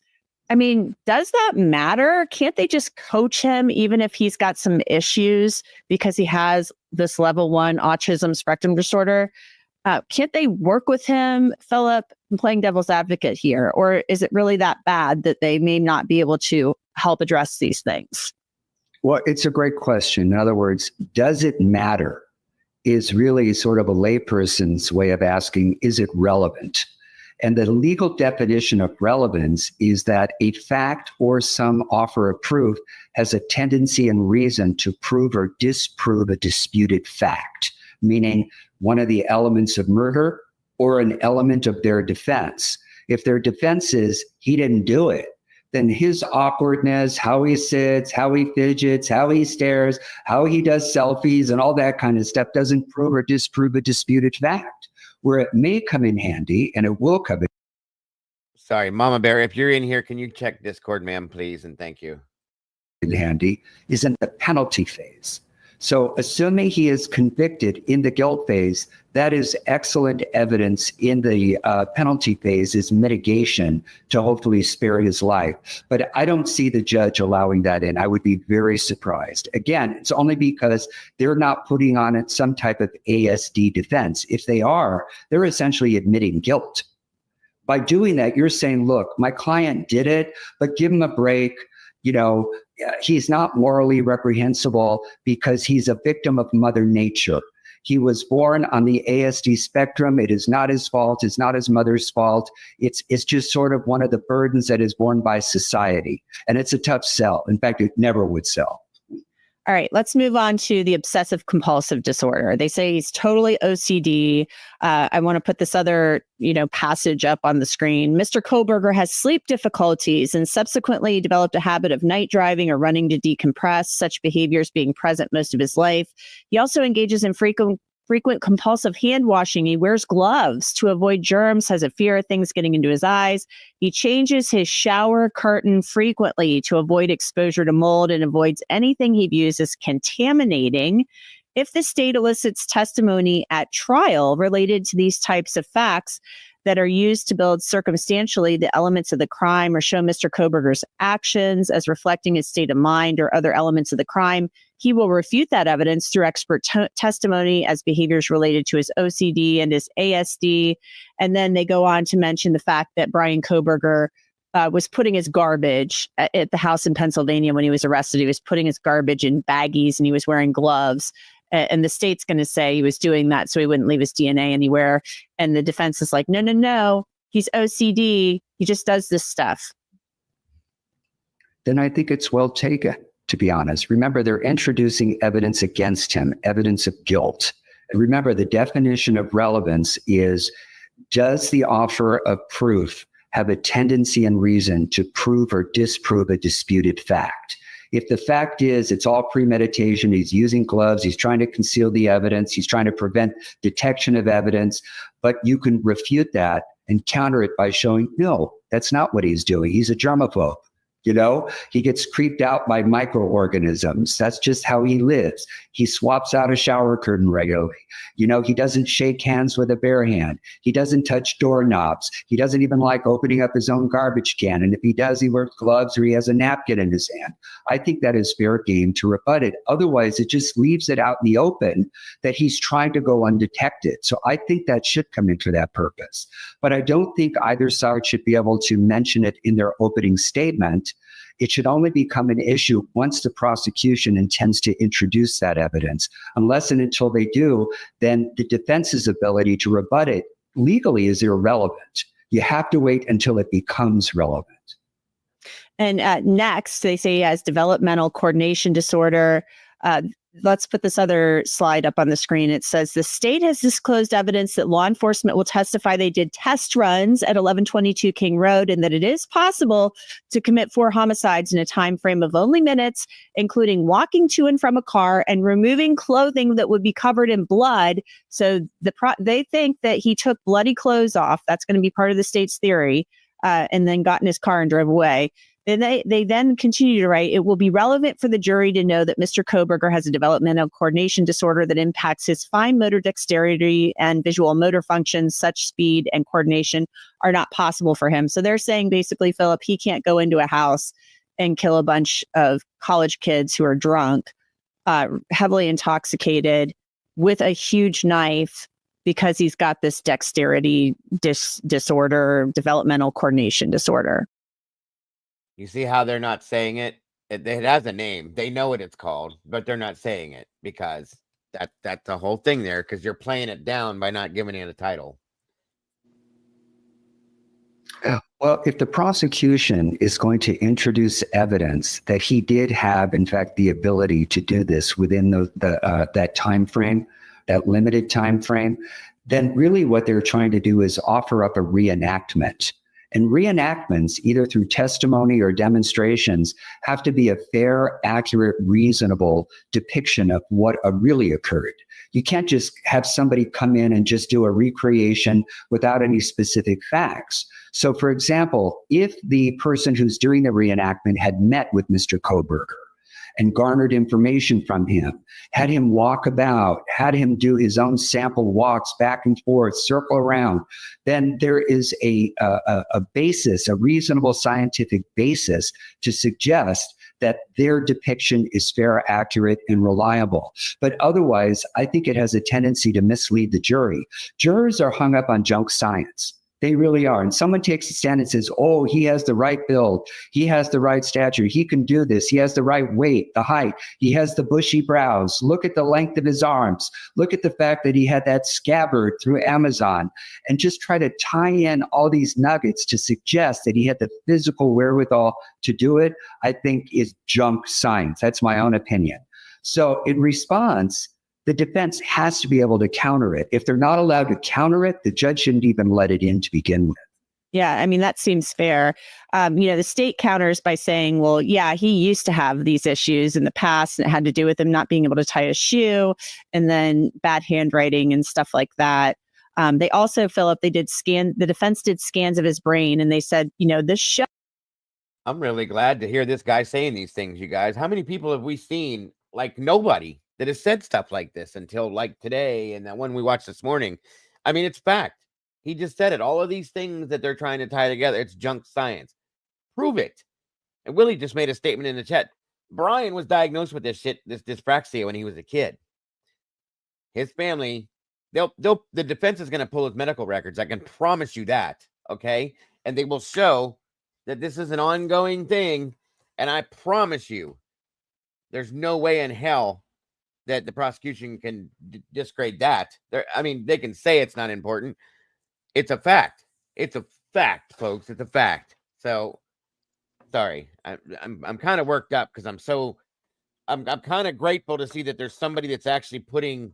I mean, does that matter? Can't they just coach him even if he's got some issues because he has this level 1 autism spectrum disorder? Can't they work with him? Philip, I'm playing devil's advocate here. Or is it really that bad that they may not be able to help address these things? Well, it's a great question. In other words, does it matter? Is really sort of a layperson's way of asking, is it relevant? And the legal definition of relevance is that a fact or some offer of proof has a tendency and reason to prove or disprove a disputed fact, meaning one of the elements of murder or an element of their defense. If their defense is he didn't do it, then his awkwardness, how he sits, how he fidgets, how he stares, how he does selfies and all that kind of stuff doesn't prove or disprove a disputed fact. Where it may come in handy, and it will come in. Sorry, Mama Bear, if you're in here, can you check Discord, ma'am, please? And thank you. In handy is in the penalty phase. So assuming he is convicted in the guilt phase, that is excellent evidence in the penalty phase is mitigation to hopefully spare his life. But I don't see the judge allowing that in. I would be very surprised. Again, it's only because they're not putting on it some type of ASD defense. If they are, they're essentially admitting guilt. By doing that, you're saying, look, my client did it, but give him a break. You know, he's not morally reprehensible because he's a victim of Mother Nature. He was born on the ASD spectrum. It is not his fault. It's not his mother's fault. It's just sort of one of the burdens that is borne by society. And it's a tough sell. In fact, it never would sell. All right, let's move on to the obsessive compulsive disorder. They say he's totally OCD. I want to put this other, passage up on the screen. Mr. Kohlberger has sleep difficulties and subsequently developed a habit of night driving or running to decompress, such behaviors being present most of his life. He also engages in frequent compulsive hand washing. He wears gloves to avoid germs, has a fear of things getting into his eyes. He changes his shower curtain frequently to avoid exposure to mold and avoids anything he views as contaminating. If the state elicits testimony at trial related to these types of facts that are used to build circumstantially the elements of the crime or show Mr. Kohlberger's actions as reflecting his state of mind or other elements of the crime, he will refute that evidence through expert testimony as behaviors related to his OCD and his ASD. And then they go on to mention the fact that Brian Kohlberger was putting his garbage at the house in Pennsylvania when he was arrested. He was putting his garbage in baggies and he was wearing gloves. And the state's going to say he was doing that so he wouldn't leave his DNA anywhere. And the defense is like, no, he's OCD. He just does this stuff. Then I think it's well taken, to be honest. Remember, they're introducing evidence against him, evidence of guilt. And remember, the definition of relevance is, does the offer of proof have a tendency and reason to prove or disprove a disputed fact? If the fact is it's all premeditation, he's using gloves, he's trying to conceal the evidence, he's trying to prevent detection of evidence, but you can refute that and counter it by showing, no, that's not what he's doing. He's a germaphobe. He gets creeped out by microorganisms. That's just how he lives. He swaps out a shower curtain regularly. He doesn't shake hands with a bare hand. He doesn't touch doorknobs. He doesn't even like opening up his own garbage can. And if he does, he wears gloves or he has a napkin in his hand. I think that is fair game to rebut it. Otherwise, it just leaves it out in the open that he's trying to go undetected. So I think that should come in for that purpose. But I don't think either side should be able to mention it in their opening statement. It should only become an issue once the prosecution intends to introduce that evidence. Unless and until they do, then the defense's ability to rebut it legally is irrelevant. You have to wait until it becomes relevant. And next, they say he has developmental coordination disorder. Let's put this other slide up on the screen. It says the state has disclosed evidence that law enforcement will testify they did test runs at 1122 King Road and that it is possible to commit 4 homicides in a time frame of only minutes, including walking to and from a car and removing clothing that would be covered in blood. So they think that he took bloody clothes off. That's going to be part of the state's theory, and then got in his car and drove away. And they then continue to write, it will be relevant for the jury to know that Mr. Kohberger has a developmental coordination disorder that impacts his fine motor dexterity and visual motor functions. Such speed and coordination are not possible for him. So they're saying basically, Philip, he can't go into a house and kill a bunch of college kids who are drunk, heavily intoxicated, with a huge knife because he's got this dexterity disorder, developmental coordination disorder. You see how they're not saying it? It has a name. They know what it's called, but they're not saying it because that's the whole thing there, because you're playing it down by not giving it a title. Well, if the prosecution is going to introduce evidence that he did have, in fact, the ability to do this within that time frame, that limited time frame, then really what they're trying to do is offer up a reenactment. And reenactments, either through testimony or demonstrations, have to be a fair, accurate, reasonable depiction of what really occurred. You can't just have somebody come in and just do a recreation without any specific facts. So, for example, if the person who's doing the reenactment had met with Mr. Kohberger and garnered information from him, had him walk about, had him do his own sample walks back and forth, circle around, then there is a basis, a reasonable scientific basis to suggest that their depiction is fair, accurate, and reliable. But otherwise, I think it has a tendency to mislead the jury. Jurors are hung up on junk science. They really are. And someone takes a stand and says, oh, he has the right build. He has the right stature. He can do this. He has the right weight, the height. He has the bushy brows. Look at the length of his arms. Look at the fact that he had that scabbard through Amazon, and just try to tie in all these nuggets to suggest that he had the physical wherewithal to do it, I think is junk science. That's my own opinion. So in response, the defense has to be able to counter it. If they're not allowed to counter it, the judge shouldn't even let it in to begin with. Yeah, I mean, that seems fair. The state counters by saying, well, yeah, he used to have these issues in the past, and it had to do with him not being able to tie a shoe and then bad handwriting and stuff like that. They also, Philip, the defense did scans of his brain, and they said, this show. I'm really glad to hear this guy saying these things, you guys. How many people have we seen? Like nobody that has said stuff like this until like today and that one we watched this morning. I mean, it's fact. He just said it. All of these things that they're trying to tie together, it's junk science. Prove it. And Willie just made a statement in the chat. Brian was diagnosed with this dyspraxia when he was a kid. His family, the defense is going to pull his medical records. I can promise you that. Okay. And they will show that this is an ongoing thing. And I promise you, there's no way in hell that the prosecution can disgrade that. They can say it's not important. It's a fact. It's a fact, folks. It's a fact. So, sorry, I'm kind of worked up because I'm kind of grateful to see that there's somebody that's actually putting,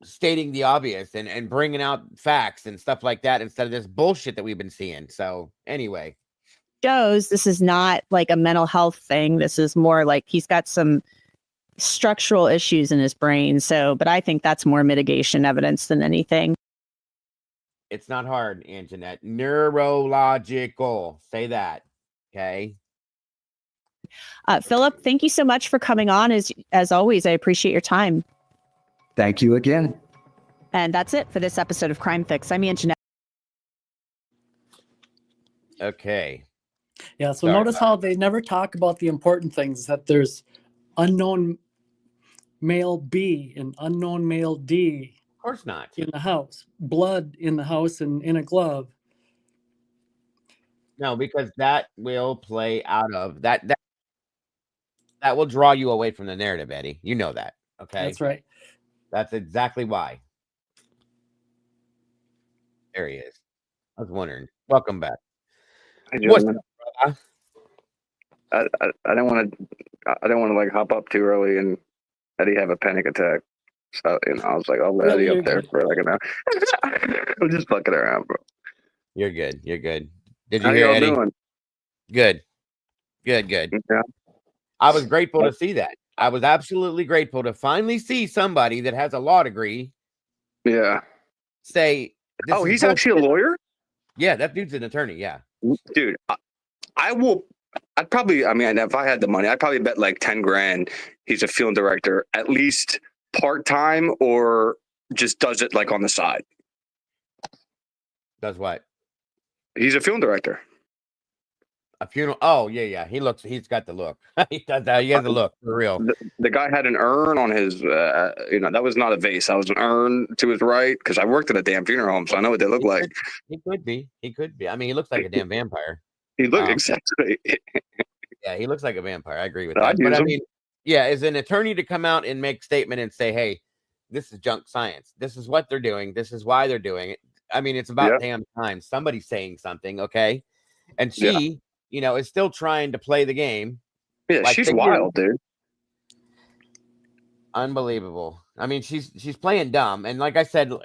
stating the obvious and bringing out facts and stuff like that instead of this bullshit that we've been seeing. So, anyway. Shows this is not like a mental health thing. This is more like he's got some structural issues in his brain. So, but I think that's more mitigation evidence than anything. It's not hard, Anjanette. Neurological. Say that. Okay. Philip, thank you so much for coming on. As always, I appreciate your time. Thank you again. And that's it for this episode of Crime Fix. I'm Anjanette. Okay. Yeah, so notice how they never talk about the important things, that there's unknown male B and unknown male D. Of course not. In the house. Blood in the house and in a glove. No, because that will play out of that will draw you away from the narrative, Eddie. You know that. Okay. That's right. That's exactly why. There he is. I was wondering. Welcome back. Hey, What's gentlemen. up, brother? I don't want to like hop up too early and Eddie have a panic attack. So I was like, I'll let Eddie up there for like an hour. I'm just fucking around, bro. You're good. You're good. Did you How hear y'all Eddie? doing? Good. Good. Good. Yeah. I was grateful to see that. I was absolutely grateful to finally see somebody that has a law degree. Yeah. Say. Oh, he's actually a lawyer? Yeah, that dude's an attorney. Yeah. Dude, I'd probably, I mean, if I had the money, I'd probably bet like 10 grand he's a film director, at least part-time, or just does it like on the side. Does what? He's a film director. A funeral. Oh, yeah. He's got the look. He does that. He has the look for real. The guy had an urn on his, that was not a vase. That was an urn to his right. Cause I worked at a damn funeral home. So I know what they look like. He could be. I mean, he looks like a damn vampire. He looked exactly. Yeah, he looks like a vampire. I agree with that. But I mean, yeah, as an attorney to come out and make statement and say, hey, this is junk science. This is what they're doing. This is why they're doing it. I mean, it's about damn time somebody's saying something. Okay. And she, is still trying to play the game. Yeah, like she's wild, dude. Unbelievable. I mean, she's playing dumb. And like I said, but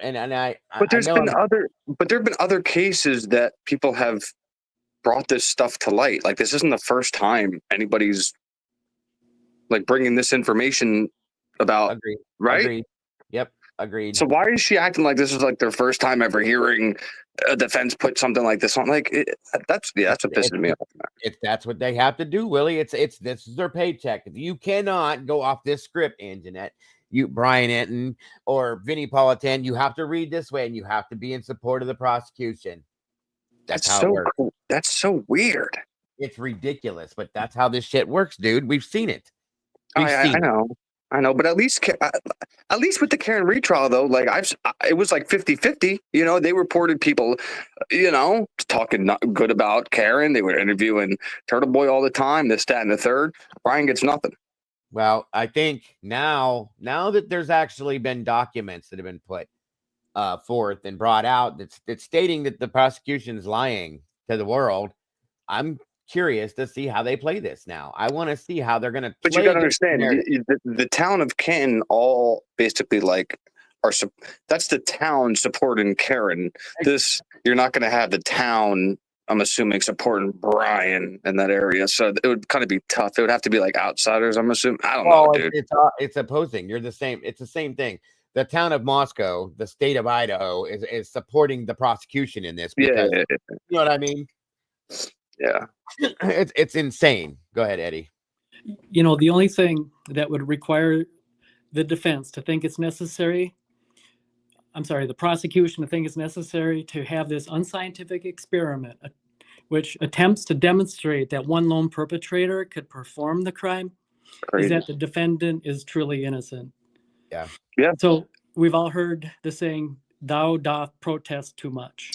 there have been other cases that people have brought this stuff to light. Like, this isn't the first time anybody's like bringing this information about. Right? Agreed. Yep. Agreed. So why is she acting like this is like their first time ever hearing a defense put something like this on? Like, that's what pisses me off. That's what they have to do, Willie. This is their paycheck. You cannot go off this script, Anjanette. You, Brian Enton or Vinnie Politan, you have to read this way, and you have to be in support of the prosecution. That's how it works. Cool. That's so weird. It's ridiculous, but that's how this shit works, dude. We've seen it. I know, but at least with the Karen retrial though, like it was like 50-50. They reported people, talking not good about Karen. They were interviewing Turtle Boy all the time. This, that, and the third. Brian gets nothing. Well, I think now that there's actually been documents that have been put forth and brought out that's stating that the prosecution is lying to the world, I'm curious to see how they play this now. I want to see how they're going to play. But you got to understand, the town of Canton all basically like that's the town supporting Karen. This, you're not going to have the town, I'm assuming, supporting Brian in that area. So it would kind of be tough. It would have to be like outsiders, I'm assuming. I don't know, dude. It's opposing. You're the same. It's the same thing. The town of Moscow, the state of Idaho, is supporting the prosecution in this. Because, you know what I mean? Yeah. It's insane. Go ahead, Eddie. The only thing that would require the defense to think it's necessary, the prosecution to think it's necessary to have this unscientific experiment, which attempts to demonstrate that one lone perpetrator could perform the crime, is that the defendant is truly innocent. Yeah. Yeah. So we've all heard the saying, "Thou doth protest too much."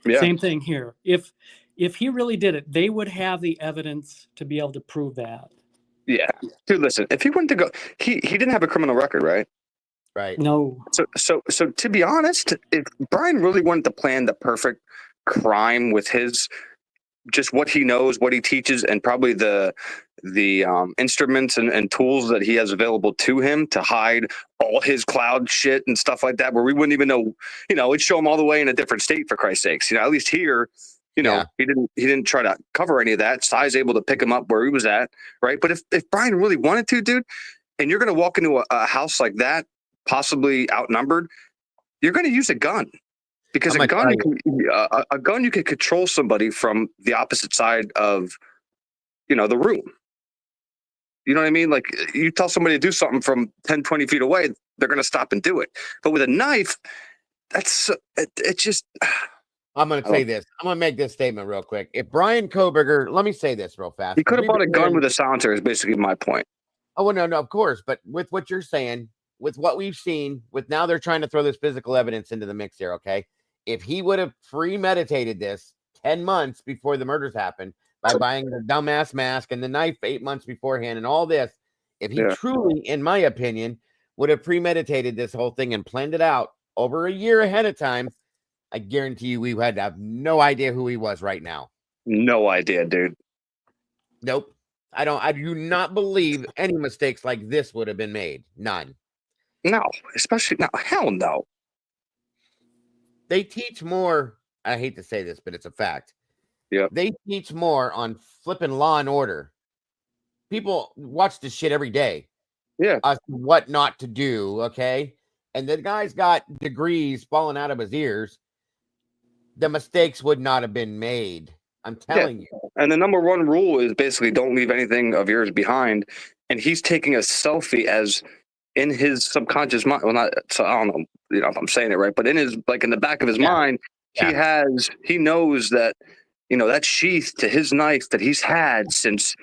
Yeah. Same thing here. If he really did it, they would have the evidence to be able to prove that. Yeah. Dude, listen, if he went to go, he didn't have a criminal record, right? Right. No. So to be honest, if Brian really wanted to plan the perfect crime with his, just what he knows, what he teaches, and probably the instruments and tools that he has available to him to hide all his cloud shit and stuff like that, where we wouldn't even know, it'd show him all the way in a different state, for Christ's sakes. At least here, he didn't try to cover any of that. Cy's able to pick him up where he was at, right? But if Brian really wanted to, dude, and you're going to walk into a house like that, possibly outnumbered, you're going to use a gun, because a gun you can control somebody from the opposite side of, the room. You know what I mean? Like, you tell somebody to do something from 10, 20 feet away, they're going to stop and do it. But with a knife, it just. I'm going to say this. I'm going to make this statement real quick. If Brian Kohberger, let me say this real fast. He could have bought a gun with a silencer, is basically my point. Oh, well, no, of course. But with what you're saying, with what we've seen, with now they're trying to throw this physical evidence into the mix here, okay? If he would have premeditated this 10 months before the murders happened by buying the dumbass mask and the knife 8 months beforehand and all this, if he truly, in my opinion, would have premeditated this whole thing and planned it out over a year ahead of time, I guarantee you we would have no idea who he was right now. No idea, dude. Nope. I do not believe any mistakes like this would have been made. None. No, especially no. Hell no. They teach more. I hate to say this, but it's a fact. Yeah. They teach more on flipping Law and Order. People watch this shit every day. Yeah. What not to do. Okay. And the guy's got degrees falling out of his ears. The mistakes would not have been made. I'm telling you. And the number one rule is basically don't leave anything of yours behind. And he's taking a selfie as in his subconscious mind. Well, not, so I don't know, you know, if I'm saying it right, but in his, like in the back of his mind, he knows that, you know, that sheath to his knife that he's had since,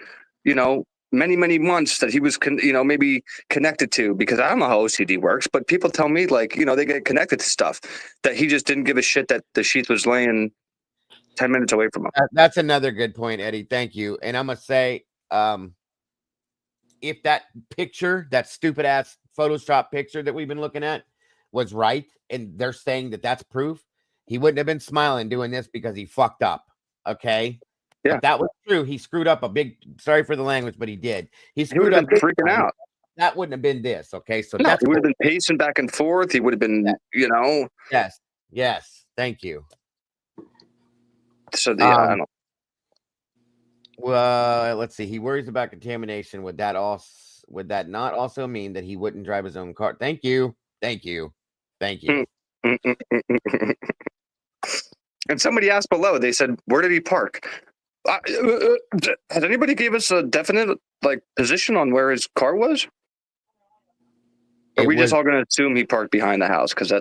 you know, many, many months that he was, you know, maybe connected to, because I don't know how OCD works, but people tell me, like, you know, they get connected to stuff that he just didn't give a shit that the sheath was laying 10 minutes away from him. That's another good point, Eddie. Thank you. And I'm going to say, if that picture, that stupid ass Photoshop picture that we've been looking at was right, and they're saying that that's proof, he wouldn't have been smiling doing this because he fucked up. Okay. Yeah. If that was true. He screwed up a big, sorry for the language, but he did. He would have been freaking out. That wouldn't have been this. Okay. So no, that's he would have been pacing back and forth. He would have been, you know. Yes. Yes. Thank you. So the, I don't know. Well, let's see. He worries about contamination. Would that not also mean that he wouldn't drive his own car? Thank you. Thank you. Thank you. And somebody asked below, they said, where did he park? Has anybody gave us a definite like position on where his car was? Or are we just all going to assume he parked behind the house? Because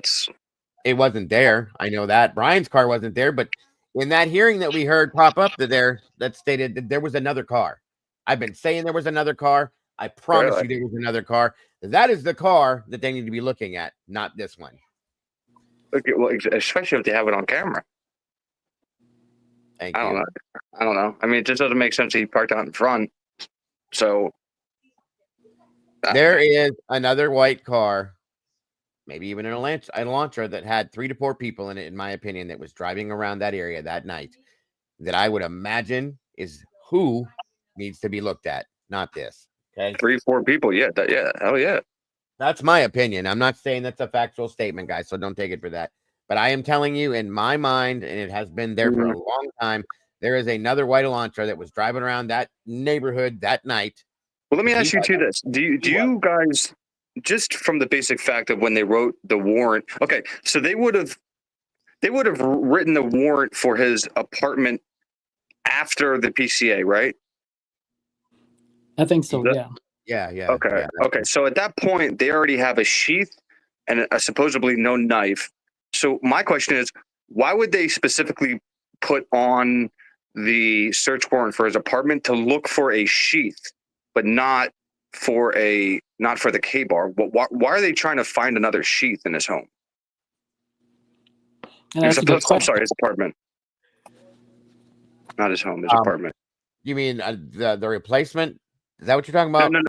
it wasn't there. I know that Brian's car wasn't there, but in that hearing that we heard pop up that stated that there was another car. I've been saying there was another car. I promise you there was another car. That is the car that they need to be looking at, not this one. Okay, well, especially if they have it on camera. I don't know. I mean, it just doesn't make sense that he parked out in front. So there is another white car, maybe even an Elantra that had 3 to 4 people in it, in my opinion, that was driving around that area that night, that I would imagine is who needs to be looked at, not this. Okay. 3, 4 people. Yeah. Hell yeah. That's my opinion. I'm not saying that's a factual statement, guys, so don't take it for that. But I am telling you, in my mind, and it has been there for a long time, there is another white Elantra that was driving around that neighborhood that night. Well, let me ask you too this. Do you guys, just from the basic fact of when they wrote the warrant, okay, so they would have written the warrant for his apartment after the PCA, right? I think so, yeah. Yeah. Okay. Okay. So at that point, they already have a sheath and a supposedly no knife. So my question is, why would they specifically put on the search warrant for his apartment to look for a sheath, but not for the K-bar? Why are they trying to find another sheath in his home? I'm sorry, his apartment. Not his home, his apartment. You mean the replacement? Is that what you're talking about? No.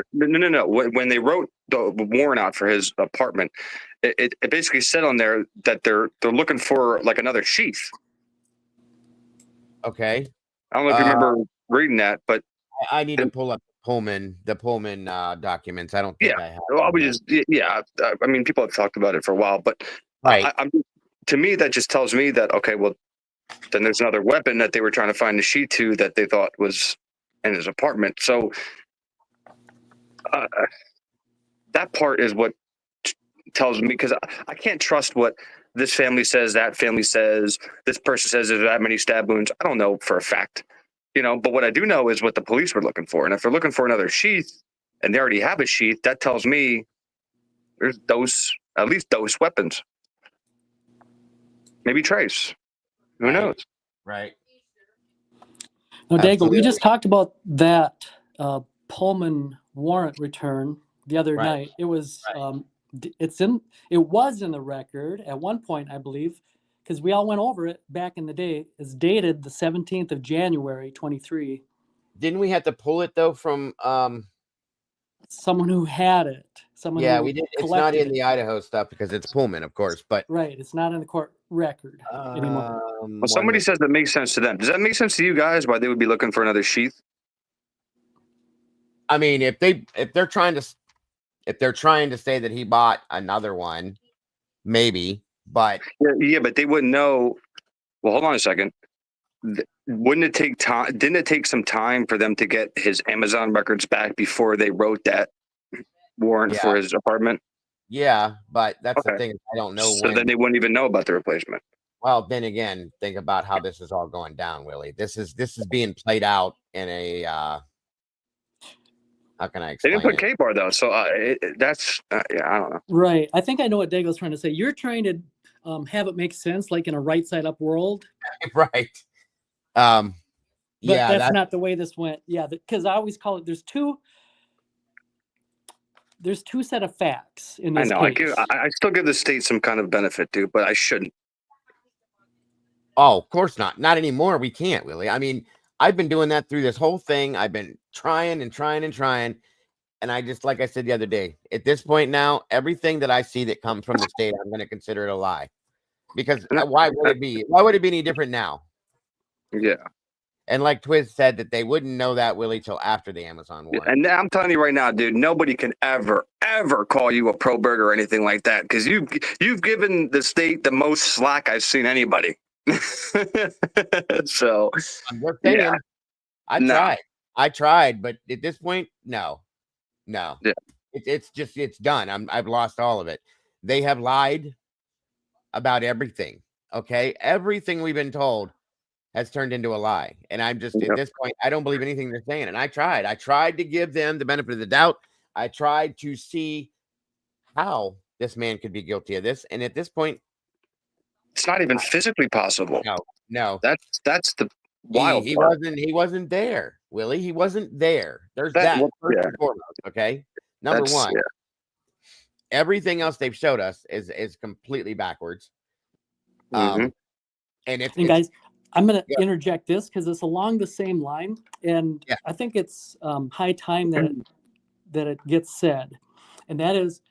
When they wrote the warrant out for his apartment, it basically said on there that they're looking for like another sheath. Okay. I don't know if you remember reading that, but I need to pull up the Pullman documents. I don't think I have. Well, I mean, people have talked about it for a while, but right. To me, that just tells me that, okay, well, then there's another weapon that they were trying to find the sheath to that they thought was in his apartment. So that part is what tells me, because I can't trust what this family says, that family says, this person says there's that many stab wounds. I don't know for a fact, but what I do know is what the police were looking for. And if they're looking for another sheath and they already have a sheath, that tells me there's at least those weapons. Maybe trace. Who knows? Right. No, Dago, we just talked about that Pullman warrant return the other night. It was it was in the record at one point, I believe, because we all went over it back in the day. It's dated the 17th of January, 23. Didn't we have to pull it though from someone who had it? Someone Yeah, who we did. It's not collected in it. the Idaho stuff because it's Pullman, of course. But Right, it's not in the court record anymore. Well, somebody says that makes sense to them. Does that make sense to you guys? Why they would be looking for another sheath? I mean, if they're trying to say that he bought another one, maybe. But Yeah, but they wouldn't know. Well, hold on a second. Wouldn't it take time? Didn't it take some time for them to get his Amazon records back before they wrote that warrant for his apartment? Yeah, but that's the thing. I don't know So when. then they wouldn't even know about the replacement. Well, then again, think about how this is all going down, Willie. This is being played out in a how can I They explain didn't put it? K-bar though, so that's yeah, I don't know. Right. I think I know what Dago's trying to say. You're trying to have it make sense, like in a right side up world. Right. But yeah, that's not the way this went. Yeah, because I always call it. There's two set of facts in I this know. case. I still give the state some kind of benefit, dude, but I shouldn't. Oh, of course not. Not anymore. We can't, Willie. I mean, I've been doing that through this whole thing. I've been trying and trying and trying. And I just, like I said the other day, at this point now, everything that I see that comes from the state, I'm going to consider it a lie. Because why would it be? Why would it be any different now? Yeah. And like Twiz said, that they wouldn't know that, Willie, till after the Amazon one. And I'm telling you right now, dude, nobody can ever call you a pro bird or anything like that because you've given the state the most slack I've seen anybody. So I'm just saying, yeah. I tried, but at this point, no. Yeah. It's done. I've lost all of it. They have lied about everything. Okay, everything we've been told has turned into a lie, and I'm just at this point, I don't believe anything they're saying. And I tried to give them the benefit of the doubt. I tried to see how this man could be guilty of this, and at this point, it's not even physically possible. No. That's the wild he part. wasn't there, Willie. He wasn't there. There's That- that well, first yeah. and foremost. Okay, number That's- one. yeah. Everything else they've showed us is completely backwards. Mhm. And if And guys, I'm going to interject this because it's along the same line, and I think it's high time that it gets said, and that is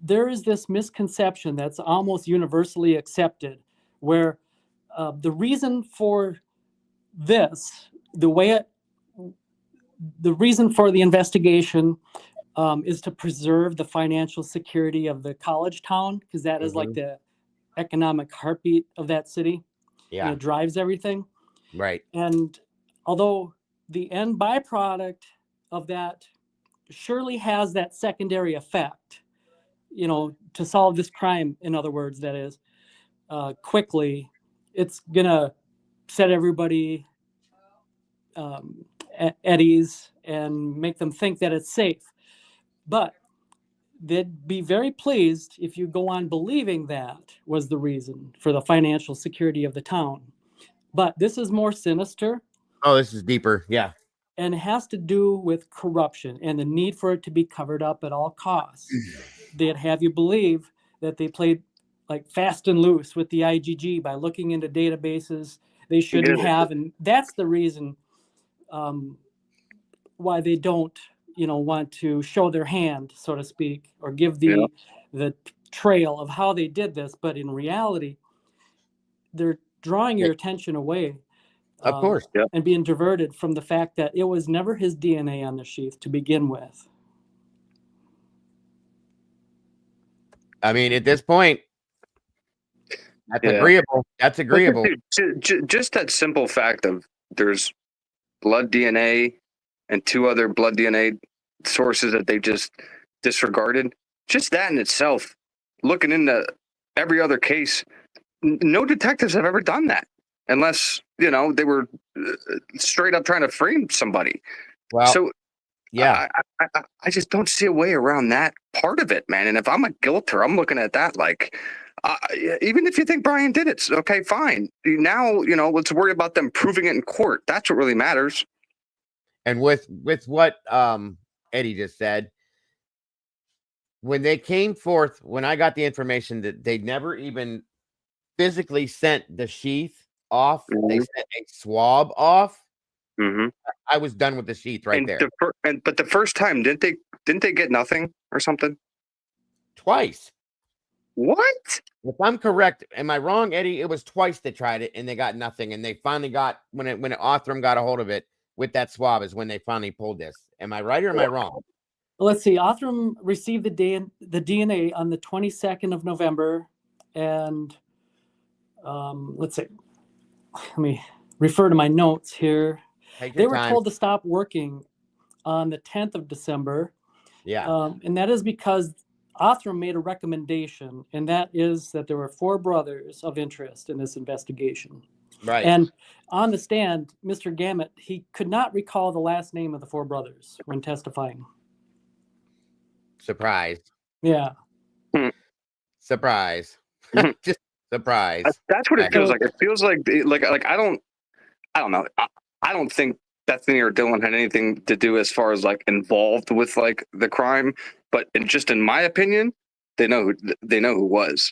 there is this misconception that's almost universally accepted, where the reason for this, the reason for the investigation is to preserve the financial security of the college town, because that is like the economic heartbeat of that city. Yeah. And it drives everything. Right. And although the end byproduct of that surely has that secondary effect, to solve this crime, in other words, that is, quickly, it's going to set everybody at ease and make them think that it's safe. But they'd be very pleased if you go on believing that was the reason for the financial security of the town. But this is more sinister. Oh, this is deeper. Yeah. And it has to do with corruption and the need for it to be covered up at all costs. They'd have you believe that they played like fast and loose with the IGG by looking into databases they shouldn't have. And that's the reason why they don't, want to show their hand, so to speak, or give the trail of how they did this. But in reality, they're drawing your attention away. Of course. And being diverted from the fact that it was never his DNA on the sheath to begin with. I mean, at this point, that's agreeable. That's agreeable. Dude, just that simple fact of there's blood DNA and 2 other blood DNA sources that they just disregarded. Just that in itself, looking into every other case, no detectives have ever done that unless, they were straight up trying to frame somebody. Well, so yeah, I just don't see a way around that part of it, man. And if I'm a guilter, I'm looking at that like, even if you think Brian did it, okay, fine. Now, let's worry about them proving it in court. That's what really matters. And with what Eddie just said, when they came forth, when I got the information that they never even physically sent the sheath off, they sent a swab off. I was done with the sheath right there. But the first time, didn't they get nothing or something? Twice. What? If I'm correct, am I wrong, Eddie? It was twice they tried it and they got nothing, and they finally got when Othram got a hold of it with that swab is when they finally pulled this. Am I right or am I wrong? Let's see. Othram received the DNA on the 22nd of November, and let's see. Let me refer to my notes here. They were told to stop working on the 10th of December. Yeah. And that is because Othram made a recommendation, and that is that there were 4 brothers of interest in this investigation. Right. And on the stand, Mr. Gamet, he could not recall the last name of the 4 brothers when testifying. Surprise. Yeah. Surprise. Just surprise. That's what it feels like. It feels like I don't know. I don't think Bethany or Dylan had anything to do as far as like involved with like the crime, but in my opinion, they know who was.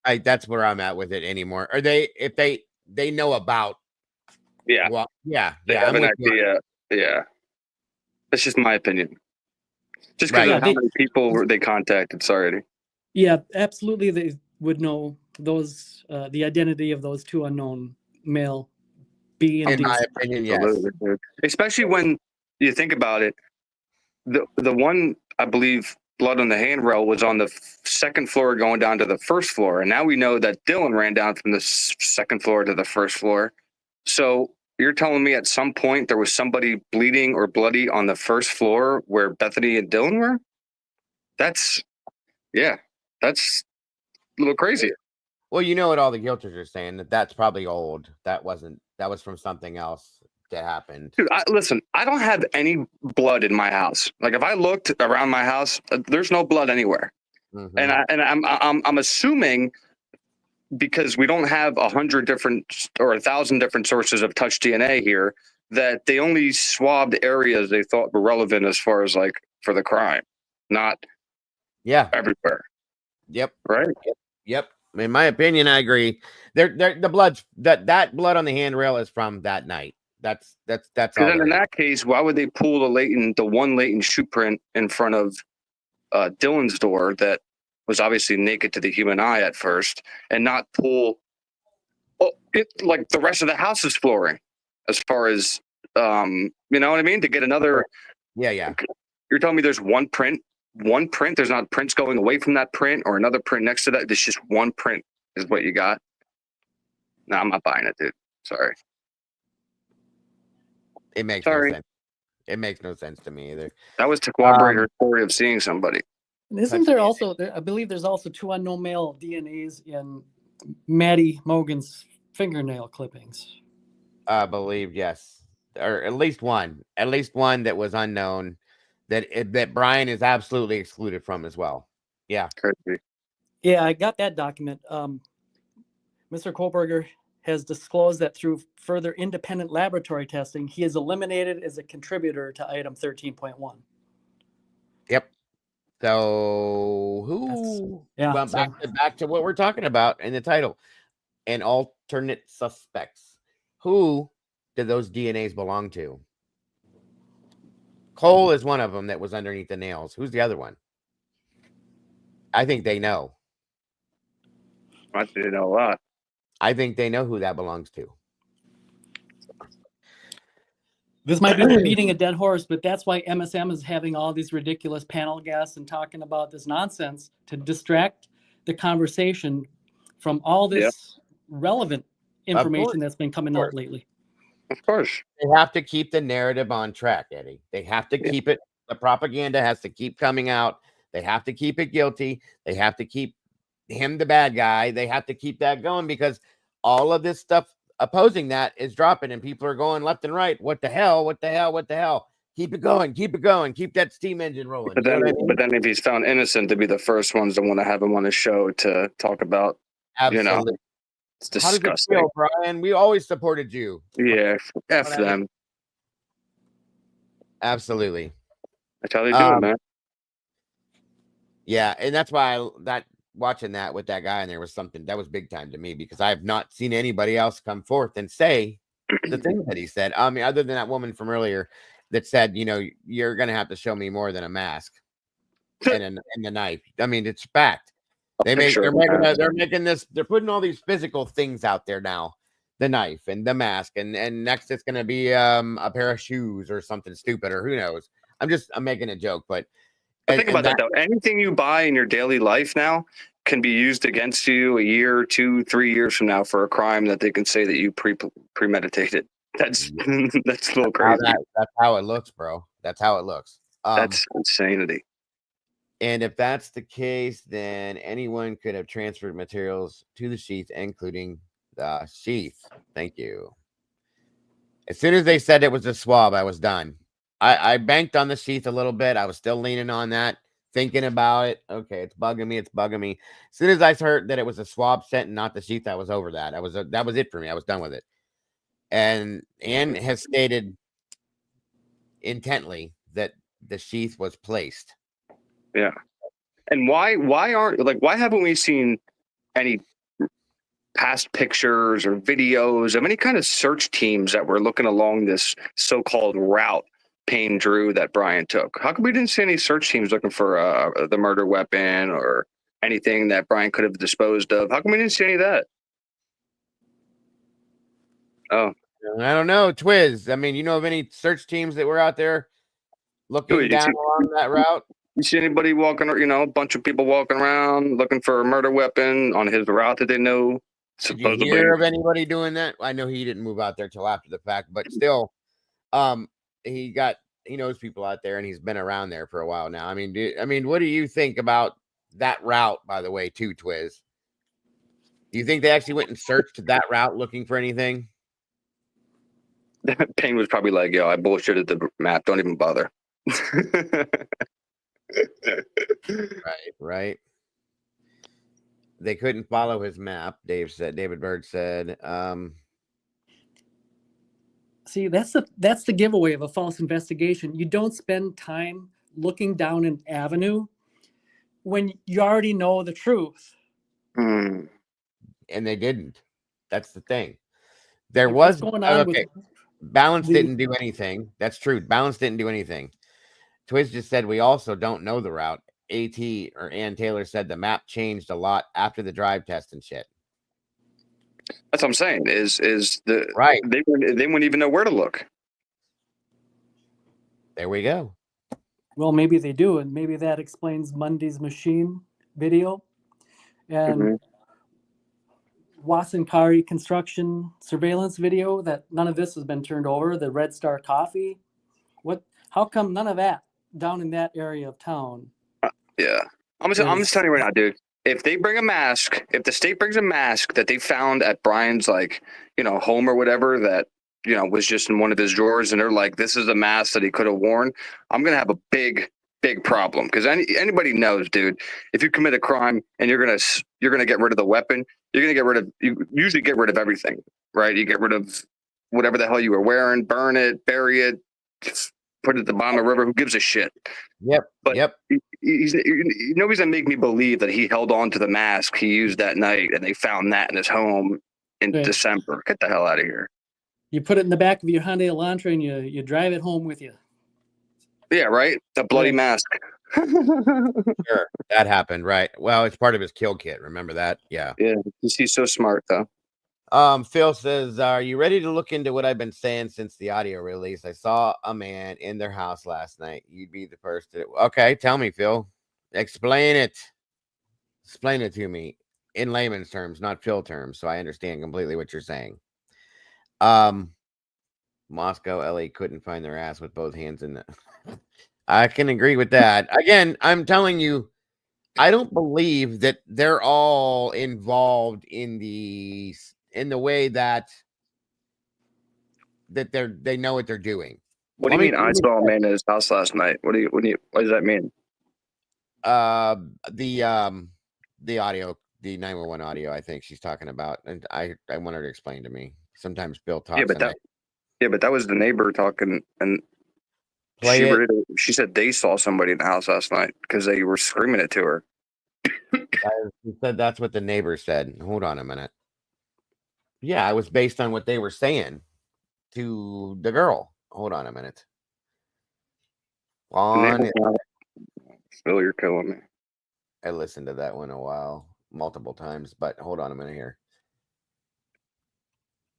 That's where I'm at with it anymore. Or if they know about. Yeah. Well, yeah. They have an idea. Yeah. That's just my opinion. Just because of how many people they contacted. Sorry, Eddie. Yeah, absolutely. They would know those the identity of those 2 unknown male B and D. In my opinion, yes. Especially when you think about it, the one I believe blood on the handrail was on the second floor going down to the first floor, and now we know that Dylan ran down from the second floor to the first floor. So you're telling me at some point there was somebody bleeding or bloody on the first floor where Bethany and Dylan were? That's a little crazy. Well, you know what all the guilters are saying, that's probably old. That was from something else that happened. Dude, listen, I don't have any blood in my house. Like if I looked around my house, there's no blood anywhere. Mm-hmm. And I'm assuming because we don't have 100 different or 1,000 different sources of touch DNA here, that they only swabbed areas they thought were relevant as far as like for the crime, not everywhere. Yep. Right. Yep. In my opinion, I agree. The blood that blood on the handrail is from that night. That's all. Then in that case, why would they pull the one latent shoe print in front of Dylan's door that was obviously naked to the human eye at first, and not pull it like the rest of the house's flooring, as far as you know what I mean? To get another. Yeah. You're telling me there's one print. There's not prints going away from that print or another print next to that. There's just one print is what you got. No, I'm not buying it, dude. Sorry. It makes no sense. It makes no sense to me either. That was to corroborate her story of seeing somebody. And isn't there also, I believe there's also 2 unknown male DNAs in Maddie Mogan's fingernail clippings? I believe, yes. Or at least one that was unknown that Brian is absolutely excluded from as well. Yeah. Crazy. Yeah, I got that document. Mr. Kohlberger has disclosed that through further independent laboratory testing, he is eliminated as a contributor to item 13.1. Yep. So back to what we're talking about in the title, and alternate suspects. Who did those DNAs belong to? Cole is one of them that was underneath the nails. Who's the other one? I think they know. I think they know a lot. I think they know who that belongs to. This might be beating a dead horse, but that's why MSM is having all these ridiculous panel guests and talking about this nonsense to distract the conversation from all this relevant information that's been coming out lately. Of course. They have to keep the narrative on track, Eddie. They have to keep it. The propaganda has to keep coming out. They have to keep it guilty. They have to keep him the bad guy. They have to keep that going because all of this stuff opposing that is dropping and people are going left and right. What the hell? What the hell? What the hell? Keep it going. Keep it going. Keep that steam engine rolling. But then if he's found innocent, to be the first ones to want to have him on the show to talk about, Absolutely. You know, it's disgusting. How does it feel, Brian? We always supported you. Yeah. F them. Absolutely. That's how they do it, man. Yeah. And that's why watching that with that guy in there was something that was big time to me because I have not seen anybody else come forth and say the thing that he said. I mean, other than that woman from earlier that said, you know, you're going to have to show me more than a mask. and the knife. I mean, it's fact. They're making this. They're putting all these physical things out there now. The knife and the mask, and next it's gonna be a pair of shoes or something stupid, or who knows. I'm making a joke, but think about that though. Anything you buy in your daily life now can be used against you a year, 2, 3 years from now for a crime that they can say that you premeditated. That's that's a little crazy. That's how it looks, bro. That's how it looks. That's insanity. And if that's the case, then anyone could have transferred materials to the sheath, including the sheath. Thank you. As soon as they said it was a swab, I was done. I banked on the sheath a little bit. I was still leaning on that, thinking about it. Okay, it's bugging me. It's bugging me. As soon as I heard that it was a swab set and not the sheath, I was over that. That was it for me. I was done with it. And Anne has stated intently that the sheath was placed. Yeah. And why haven't we seen any past pictures or videos of any kind of search teams that were looking along this so-called route Payne drew that Brian took? How come we didn't see any search teams looking for the murder weapon or anything that Brian could have disposed of? How come we didn't see any of that? Oh, I don't know. Twiz, I mean, you know of any search teams that were out there looking down along that route? You see anybody walking, a bunch of people walking around looking for a murder weapon on his route that they know? Did you hear of anybody doing that? I know he didn't move out there till after the fact, but still, he knows people out there, and he's been around there for a while now. I mean, what do you think about that route, by the way, too, Twiz? Do you think they actually went and searched that route looking for anything? Payne was probably like, yo, I bullshitted the map. Don't even bother. Right. They couldn't follow his map, David Bird said. See, that's the giveaway of a false investigation. You don't spend time looking down an avenue when you already know the truth. And they didn't. That's the thing. There was going on with Balance didn't do anything. That's true. Balance didn't do anything. Twiz just said we also don't know the route. AT or Ann Taylor said the map changed a lot after the drive test and shit. That's what I'm saying. Is the right? They wouldn't even know where to look. There we go. Well, maybe they do, and maybe that explains Monday's machine video and Wasankari construction surveillance video. That none of this has been turned over. The Red Star Coffee. How come none of that down in that area of town? Yeah, I'm just telling you right now, dude. If they bring a mask, if the state brings a mask that they found at Brian's home or whatever that was just in one of his drawers, and they're like, this is a mask that he could have worn, I'm gonna have a big problem, because anybody knows, dude, if you commit a crime and you're gonna get rid of the weapon, you usually get rid of everything, right? You get rid of whatever the hell you were wearing, burn it, bury it, put it at the bottom of the river. Who gives a shit? Yep. He's gonna make me believe that he held on to the mask he used that night, and they found that in his home in December. Get the hell out of here. You put it in the back of your Hyundai Elantra and you drive it home with you. Yeah, right. The bloody mask. Sure, that happened, right? Well, it's part of his kill kit. Remember that? Yeah. Yeah, he's so smart, though. Phil says, are you ready to look into what I've been saying since the audio release? I saw a man in their house last night. You'd be the first to... Okay, tell me, Phil. Explain it. Explain it to me in layman's terms, not Phil terms, so I understand completely what you're saying. Moscow, LA couldn't find their ass with both hands in the... I can agree with that. Again, I'm telling you, I don't believe that they're all involved in the way that they know what they're doing. What do you mean? I saw a man in his house last night. What does that mean? The audio, the 911 audio, I think she's talking about, and I want her to explain to me. Sometimes Bill talks. But that was the neighbor talking, and she said they saw somebody in the house last night because they were screaming it to her. She said that's what the neighbor said. Hold on a minute. Yeah, it was based on what they were saying to the girl. Hold on a minute. Phil, you're killing me. I listened to that one multiple times, but hold on a minute here.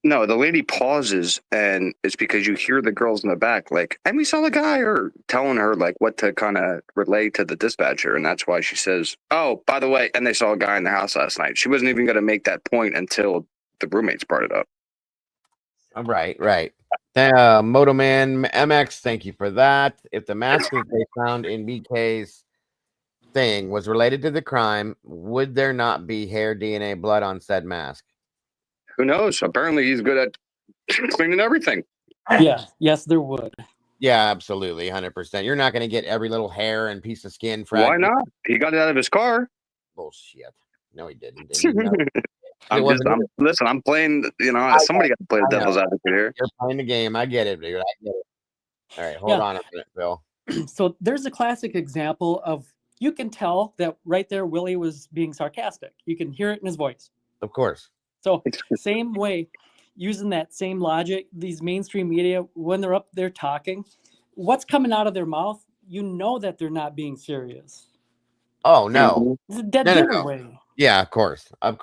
No, the lady pauses, and it's because you hear the girls in the back, like, and we saw the guy, or telling her, like, what to kind of relay to the dispatcher. And that's why she says, oh, by the way, and they saw a guy in the house last night. She wasn't even going to make that point until the roommates brought it up. Right. Motoman MX, thank you for that. If the mask that they found in BK's thing was related to the crime, would there not be hair, DNA, blood on said mask? Who knows? Apparently he's good at cleaning everything. Yeah, yes, there would. Yeah, absolutely, 100%. You're not going to get every little hair and piece of skin Why not? He got it out of his car. Bullshit. No, he didn't. Listen, I'm playing, somebody got to play the devil's advocate here. You're playing the game. I get it, dude. I get it. All right, hold on a minute, Phil. So there's a classic example of, you can tell that right there Willie was being sarcastic. You can hear it in his voice. Of course. So same way, using that same logic, these mainstream media, when they're up there talking, what's coming out of their mouth, you know that they're not being serious. Oh, no. It's a dead giveaway. Yeah, of course. Yeah,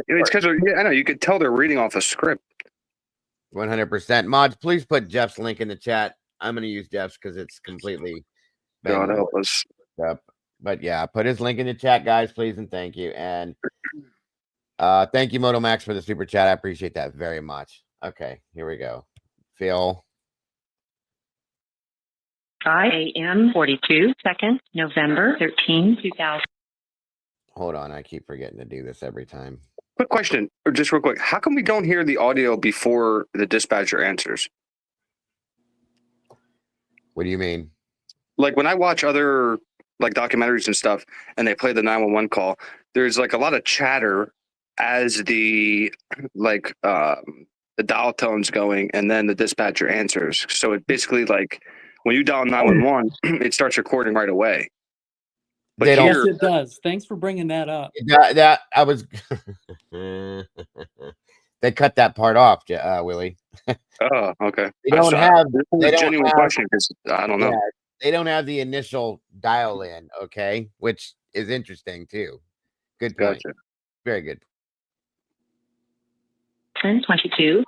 it's because I know you could tell they're reading off a script. 100%. Mods, please put Jeff's link in the chat. I'm going to use Jeff's because it's completely. God help us. But yeah, put his link in the chat, guys, please, and thank you. And thank you, MotoMax, for the super chat. I appreciate that very much. Okay, here we go. Phil. 5 a.m. 42 seconds, November 13, 2000. Hold on, I keep forgetting to do this every time. Quick question, or just real quick. How come we don't hear the audio before the dispatcher answers? What do you mean? Like when I watch other documentaries and stuff, and they play the 911 call, there's like a lot of chatter as the dial tone's going, and then the dispatcher answers. So it basically, like, when you dial 911, it starts recording right away. But yes, it does. Thanks for bringing that up. That I was. They cut that part off, Willie. Oh, okay. They don't have. They genuine question because I don't know. Yeah, they don't have the initial dial in, okay, which is interesting too. Good point. Gotcha. Very good. 10:22.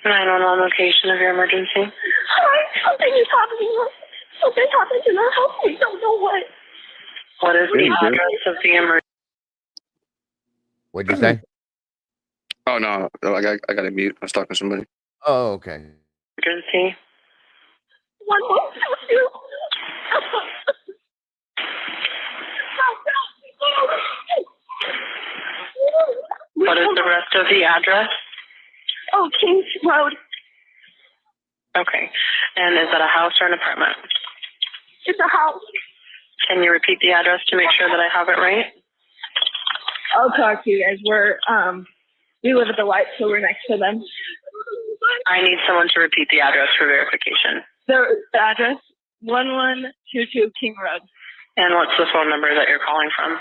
911 location of your emergency. Hi, something is happening. Something happened in our house. We don't know what. What is the address of the emergency? What'd you say? Oh no, I got to mute. I was talking to somebody. Oh, okay. Emergency. 1122. What is the rest of the address? Oh, Kings Road. Okay. And is that a house or an apartment? It's a house. Can you repeat the address to make sure that I have it right? I'll talk to you guys. We live at the White, so we're next to them. I need someone to repeat the address for verification. The address, 1122 King Road. And what's the phone number that you're calling from?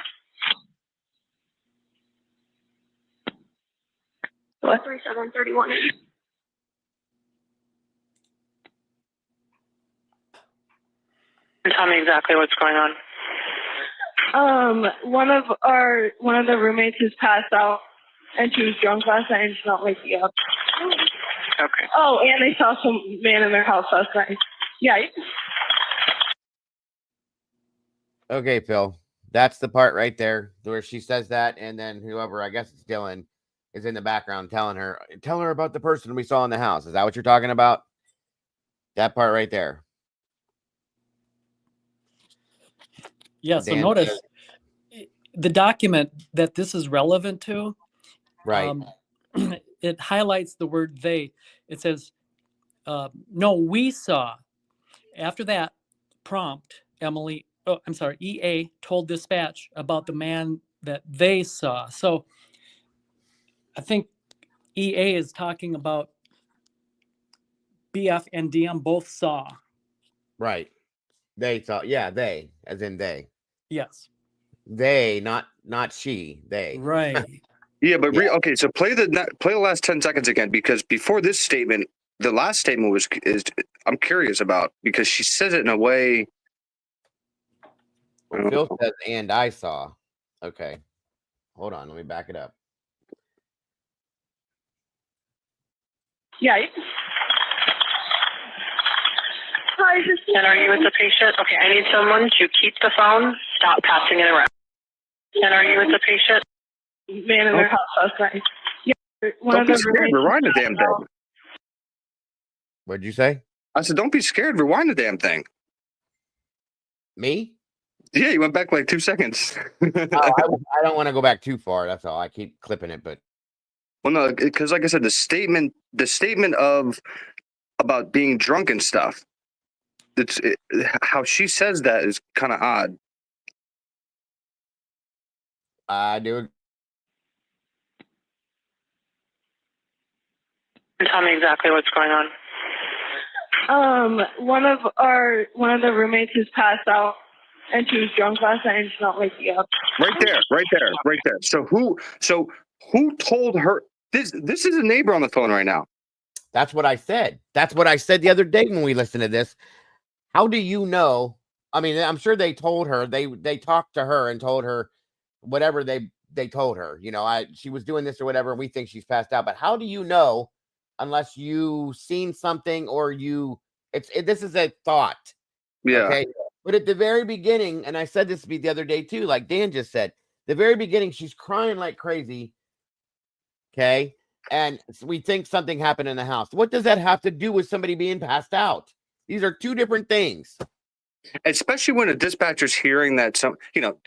What? 3731. And tell me exactly what's going on. One of the roommates has passed out, and she was drunk last night and she's not waking up. Okay. Oh, and they saw some man in their house last night. Yeah. Okay, Phil. That's the part right there where she says that, and then whoever, I guess it's Dylan, is in the background tell her about the person we saw in the house. Is that what you're talking about? That part right there. Yeah, so notice the document that this is relevant to, right? It highlights the word they. It says, no, we saw. After that prompt, EA told dispatch about the man that they saw. So I think EA is talking about BF and DM both saw. Right. They saw. Yeah, they, as in they. Yes. They, not she. They. Right. Yeah, but okay. So play the last 10 seconds again, because before this statement, the last statement is I'm curious about, because she says it in a way Well, Phil says, and I saw. Okay. Hold on. Let me back it up. Yeah. Hi, And are you with the patient? Okay, I need someone to keep the phone, stop passing it around. And are you with the patient? Man in their house last night. Yeah, Don't be scared. Rewind the damn thing. What'd you say? I said, don't be scared. Rewind the damn thing. Me? Yeah, you went back like 2 seconds. I don't want to go back too far. That's all. I keep clipping it, but well, no, because like I said, the statement of about being drunk and stuff. How she says that is kind of odd. I do. Tell me exactly what's going on. One of the roommates is passed out, and she was drunk last night and she's not waking up. Right there. So who told her this? This is a neighbor on the phone right now. That's what I said. That's what I said the other day when we listened to this. How do you know? I mean, I'm sure they told her. They talked to her and told her whatever they told her. You know, she was doing this or whatever. And we think she's passed out. But how do you know unless you seen something or this is a thought. Yeah. Okay. But at the very beginning, and I said this to me the other day too, like Dan just said, the very beginning, she's crying like crazy. Okay. And we think something happened in the house. What does that have to do with somebody being passed out? These are two different things. Especially when a dispatcher's hearing that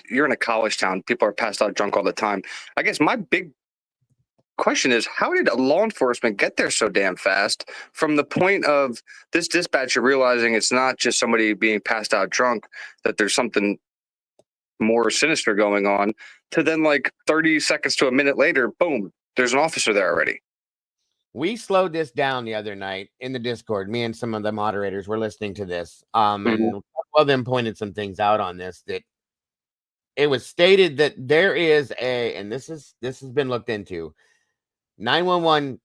you're in a college town, people are passed out drunk all the time. I guess my big question is, how did law enforcement get there so damn fast from the point of this dispatcher realizing it's not just somebody being passed out drunk, that there's something more sinister going on, to then like 30 seconds to a minute later, boom, there's an officer there already. We slowed this down the other night in the Discord. Me and some of the moderators were listening to this. And a couple of them pointed some things out on this, that it was stated that there is and this has been looked into, 911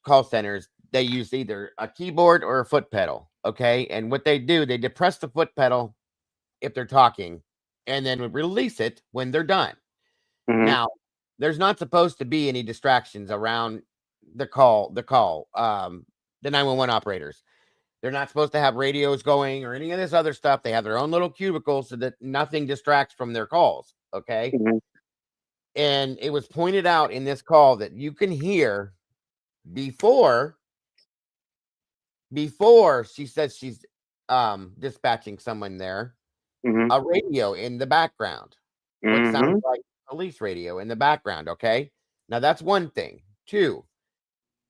call centers, they use either a keyboard or a foot pedal. Okay. And what they do, they depress the foot pedal if they're talking and then release it when they're done. Now, there's not supposed to be any distractions around the 911 operators. They're not supposed to have radios going or any of this other stuff. They have their own little cubicles so that nothing distracts from their calls. Okay. And it was pointed out in this call that you can hear before she says she's dispatching someone there, a radio in the background. What sounds like police radio in the background. Okay. Now that's one thing. Two,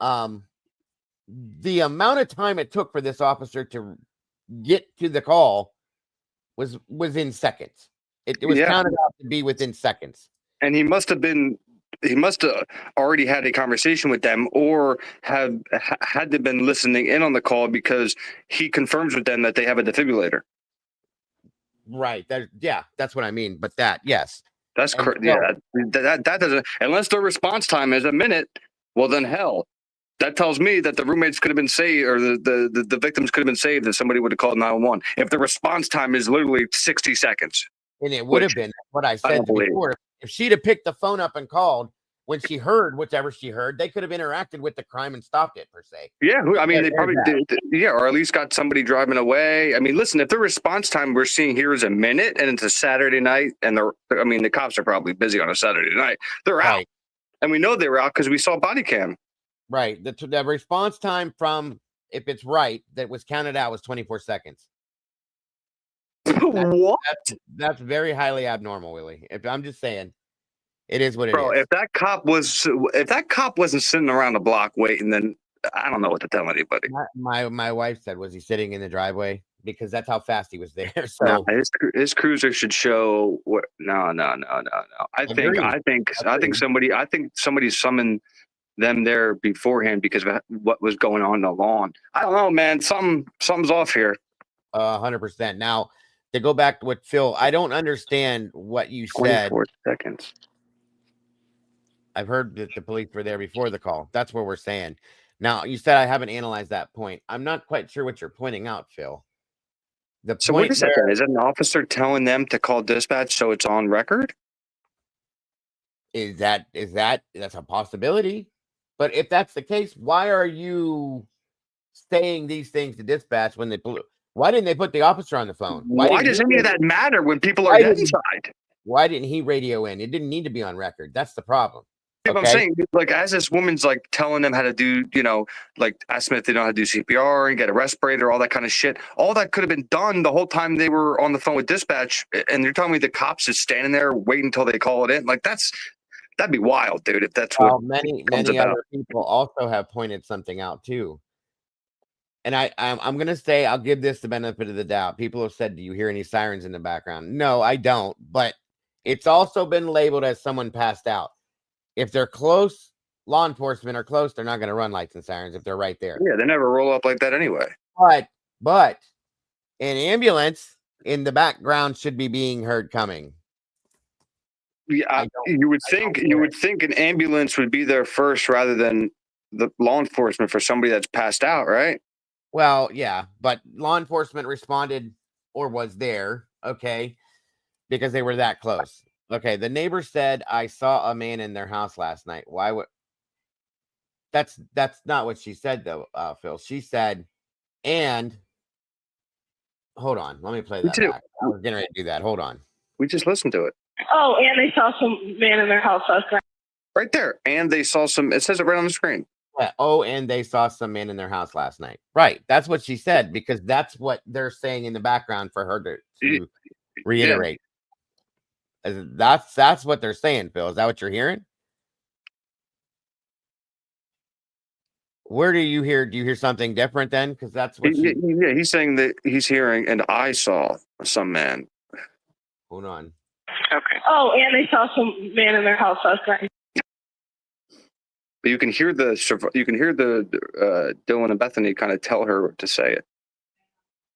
the amount of time it took for this officer to get to the call was in seconds. It was counted out to be within seconds. And he must have already had a conversation with them, or had to been listening in on the call, because he confirms with them that they have a defibrillator. Right. That's what I mean. But yes. That's correct. Yeah. That doesn't, unless their response time is a minute, well then hell. That tells me that the roommates could have been saved, or the victims could have been saved if somebody would have called 911. If the response time is literally 60 seconds. And it would have been what I said before. If she'd have picked the phone up and called when she heard whatever she heard, they could have interacted with the crime and stopped it, per se. Yeah, I mean, they probably did. Yeah, or at least got somebody driving away. I mean, listen, if the response time we're seeing here is a minute and it's a Saturday night, and the cops are probably busy on a Saturday night. They're out. And we know they were out because we saw body cam. Right. The response time from, if it's right, that was counted out was 24 seconds. What? That's very highly abnormal, Willie. If I'm just saying, it is what it Bro, is. if that cop wasn't sitting around the block waiting, then I don't know what to tell anybody. My wife said, was he sitting in the driveway? Because that's how fast he was there. So no, his cruiser should show what. No. I think somebody summoned them there beforehand because of what was going on the lawn. I don't know, man. Something's off here. 100%. Now, to go back to what Phil, I don't understand what you said. 24 seconds. I've heard that the police were there before the call. That's what we're saying. Now, you said I haven't analyzed that point. I'm not quite sure what you're pointing out, Phil. So what is that then? Is it an officer telling them to call dispatch so it's on record? That's a possibility. But if that's the case, why are you saying these things to dispatch when why didn't they put the officer on the phone? Why does any of that matter when people are dead inside? Why didn't he radio in? It didn't need to be on record. That's the problem. You know what I'm saying? Like, as this woman's like telling them how to do, like asking if they know how to do CPR and get a respirator, all that kind of shit. All that could have been done the whole time they were on the phone with dispatch. And you're telling me the cops is standing there waiting until they call it in. Like, that'd be wild, dude. If that's what many about. other people also have pointed something out too. And I'm gonna say I'll give this the benefit of the doubt. People have said, "Do you hear any sirens in the background?" No, I don't. But it's also been labeled as someone passed out. If they're close, law enforcement are close, they're not going to run lights and sirens if they're right there. Yeah, they never roll up like that anyway. But an ambulance in the background should be being heard coming. Yeah, you would think an ambulance would be there first rather than the law enforcement for somebody that's passed out, right? Well, yeah, but law enforcement responded or was there, okay, because they were that close. Okay, the neighbor said, I saw a man in their house last night. Why would... That's not what she said, though, Phil. She said, and... Hold on. Let me play that back. I was getting ready to do that. Hold on. We just listened to it. Oh, and they saw some man in their house last night. Right there. And they saw some... It says it right on the screen. Yeah. Oh, and they saw some man in their house last night. Right. That's what she said, because that's what they're saying in the background for her to reiterate. Yeah. That's what they're saying, Phil. Is that what you're hearing? Where do you hear something different then? Because that's what he's saying that he's hearing, and I saw some man. Hold on. Okay. Oh, and they saw some man in their house last night. But you can hear the Dylan and Bethany kind of tell her to say it.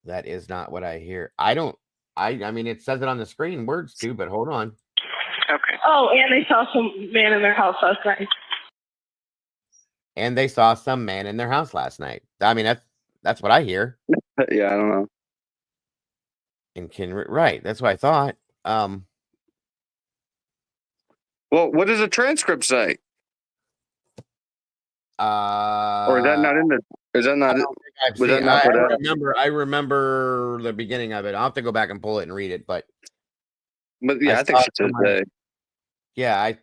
That is not what I hear. I mean, it says it on the screen, words too, but hold on. Okay. Oh, and they saw some man in their house last night. And they saw some man in their house last night. I mean, that's what I hear. Yeah, I don't know. And right, that's what I thought. Well, what does the transcript say? Or is that not in the? Is that not? I remember the beginning of it. I'll have to go back and pull it and read it, but yeah, I think she said they. Yeah, I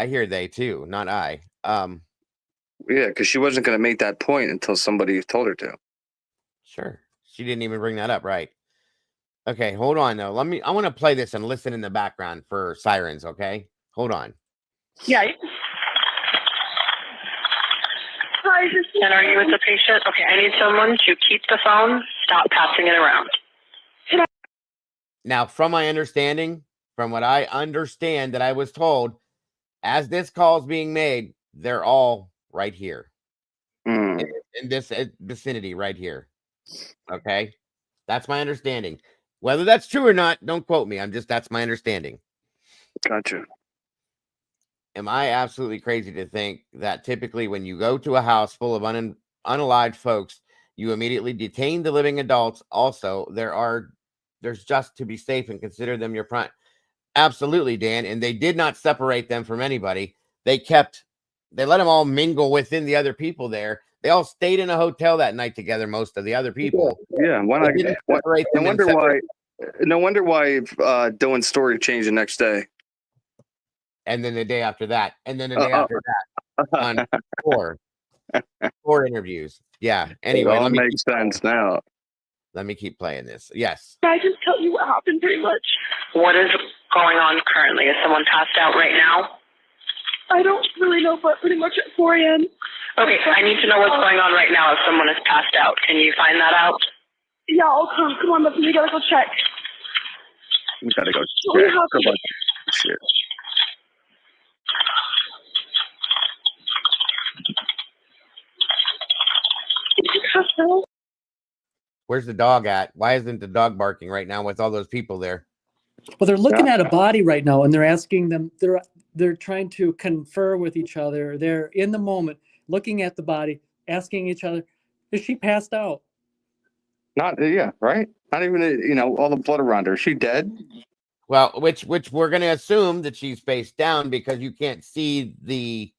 hear they too, not I. Yeah, because she wasn't going to make that point until somebody told her to. Sure, she didn't even bring that up, right? Okay, hold on though. I want to play this and listen in the background for sirens. Okay, hold on. Yeah. And are you with the patient? Okay, I need someone to keep the phone, stop passing it around. Now, from what I understand that I was told, as this call is being made, they're all right here. In this vicinity right here. Okay? That's my understanding. Whether that's true or not, don't quote me. That's my understanding. Gotcha. Am I absolutely crazy to think that typically when you go to a house full of unalived folks, you immediately detain the living adults? Also, there's just to be safe and consider them your prime. Absolutely, Dan. And they did not separate them from anybody. They let them all mingle within the other people there. They all stayed in a hotel that night together, most of the other people. Yeah. No wonder why Dylan's story changed the next day. And then the day after that. And then the day after that. On four interviews. Yeah. Anyway, it all makes sense now. Let me keep playing this. Yes. Can I just tell you what happened pretty much? What is going on currently? Is someone passed out right now? I don't really know, but pretty much at 4 a.m. Okay, I need to know what's going on right now if someone is passed out. Can you find that out? Yeah, I'll come. Come on, Bethany, we gotta go check. We gotta go check. Shit. Where's the dog at? Why isn't the dog barking right now with all those people there? Well, they're looking at a body right now, and they're asking them. They're trying to confer with each other. They're in the moment, looking at the body, asking each other, "Is she passed out?" Not right. Not even all the blood around her. Is she dead? Well, which we're gonna assume that she's face down because you can't see the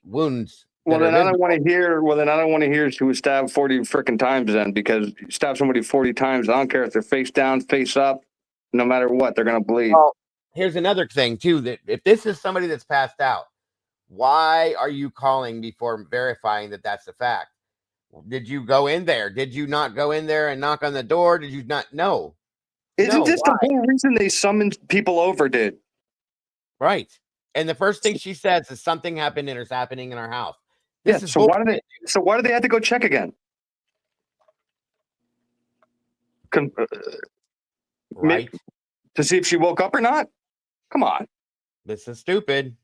wounds. Well, then I don't want to hear. Well, then I don't want to hear she was stabbed 40 freaking times. Then because you stab somebody 40 times, I don't care if they're face down, face up. No matter what, they're gonna bleed. Well, here's another thing too. That if this is somebody that's passed out, why are you calling before verifying that that's the fact? Did you go in there? Did you not go in there and knock on the door? Did you not? No. Isn't this the whole reason they summoned people over, dude? Right. And the first thing she says is something happened and it's happening in our house. So why did they have to go check again? Right. To see if she woke up or not? Come on. This is stupid.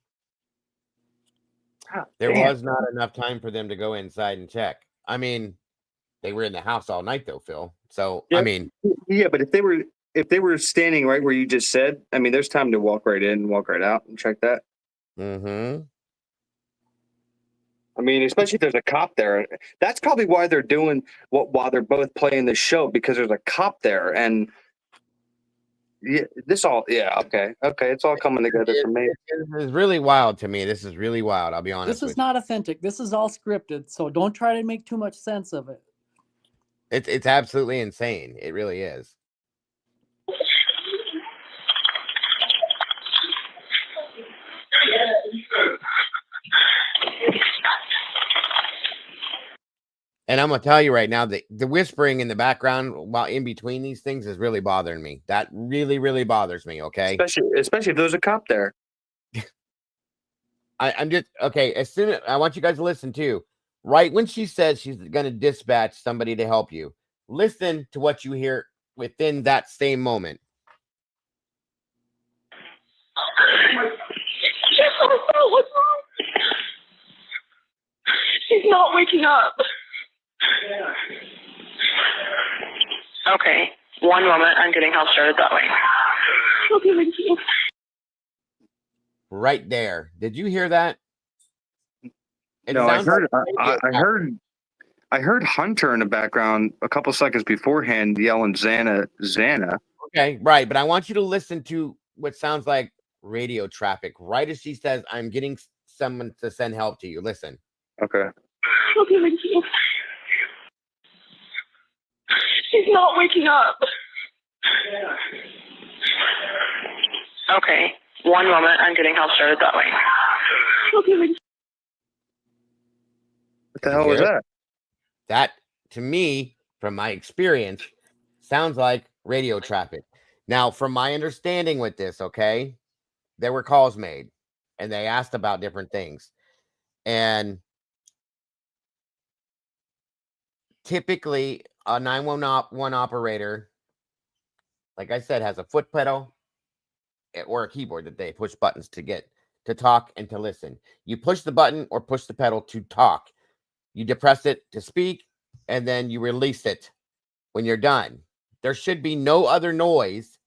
There was not enough time for them to go inside and check. I mean, they were in the house all night though, Phil. So yeah, I mean, but if they were standing right where you just said, I mean, there's time to walk right in and walk right out and check that. Mm-hmm. I mean, especially if there's a cop there. That's probably why they're doing while they're both playing the show, because there's a cop there. And okay. It's all coming together for me. This is really wild to me. This is really wild. I'll be honest. This is not authentic. This is all scripted. So don't try to make too much sense of it. It's absolutely insane. It really is. And I'm gonna tell you right now that the whispering in the background while in between these things is really bothering me. That really, really bothers me. Okay, especially if there's a cop there. I'm just okay. As soon as I want you guys to listen to, right when she says she's gonna dispatch somebody to help you, listen to what you hear within that same moment. What's wrong? She's not waking up. Okay, one moment. I'm getting help started that way. Okay, thank you. Right there. Did you hear that? No, I heard Hunter in the background a couple seconds beforehand yelling Xana. Okay, right. But I want you to listen to what sounds like radio traffic. Right as she says, I'm getting someone to send help to you. Listen. Okay. Okay, thank you. She's not waking up. Okay, one moment. I'm getting help started that way. Okay, thank you. What the hell was that? That, to me, from my experience, sounds like radio traffic. Now, from my understanding with this, okay, there were calls made, and they asked about different things. And typically, a 911 operator, like I said, has a foot pedal or a keyboard that they push buttons to get to talk and to listen. You push the button or push the pedal to talk. You depress it to speak, and then you release it when you're done. There should be no other noise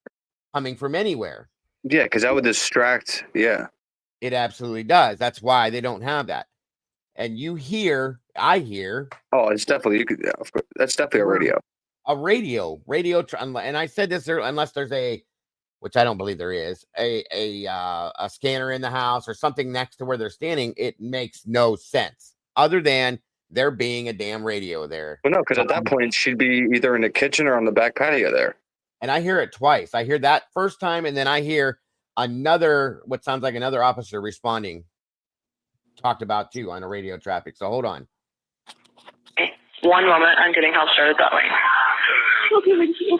coming from anywhere. Yeah, because that would distract. Yeah. It absolutely does. That's why they don't have that. And I hear. Oh, it's definitely, that's definitely a radio. A radio. And I said this earlier, unless there's which I don't believe there is, a scanner in the house or something next to where they're standing, it makes no sense. Other than there being a damn radio there. Well, no, because at that point, she'd be either in the kitchen or on the back patio there. And I hear it twice. I hear that first time, and then I hear what sounds like another officer responding. Talked about too on a radio traffic. So hold on. Okay, one moment. I'm getting help started that way. Okay, thank you.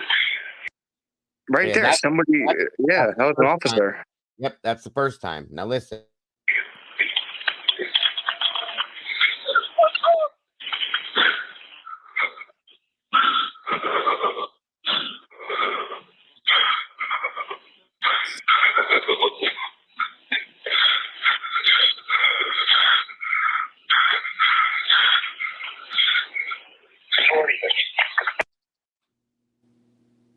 Right there, somebody. That was an officer. Time. Yep, that's the first time. Now listen.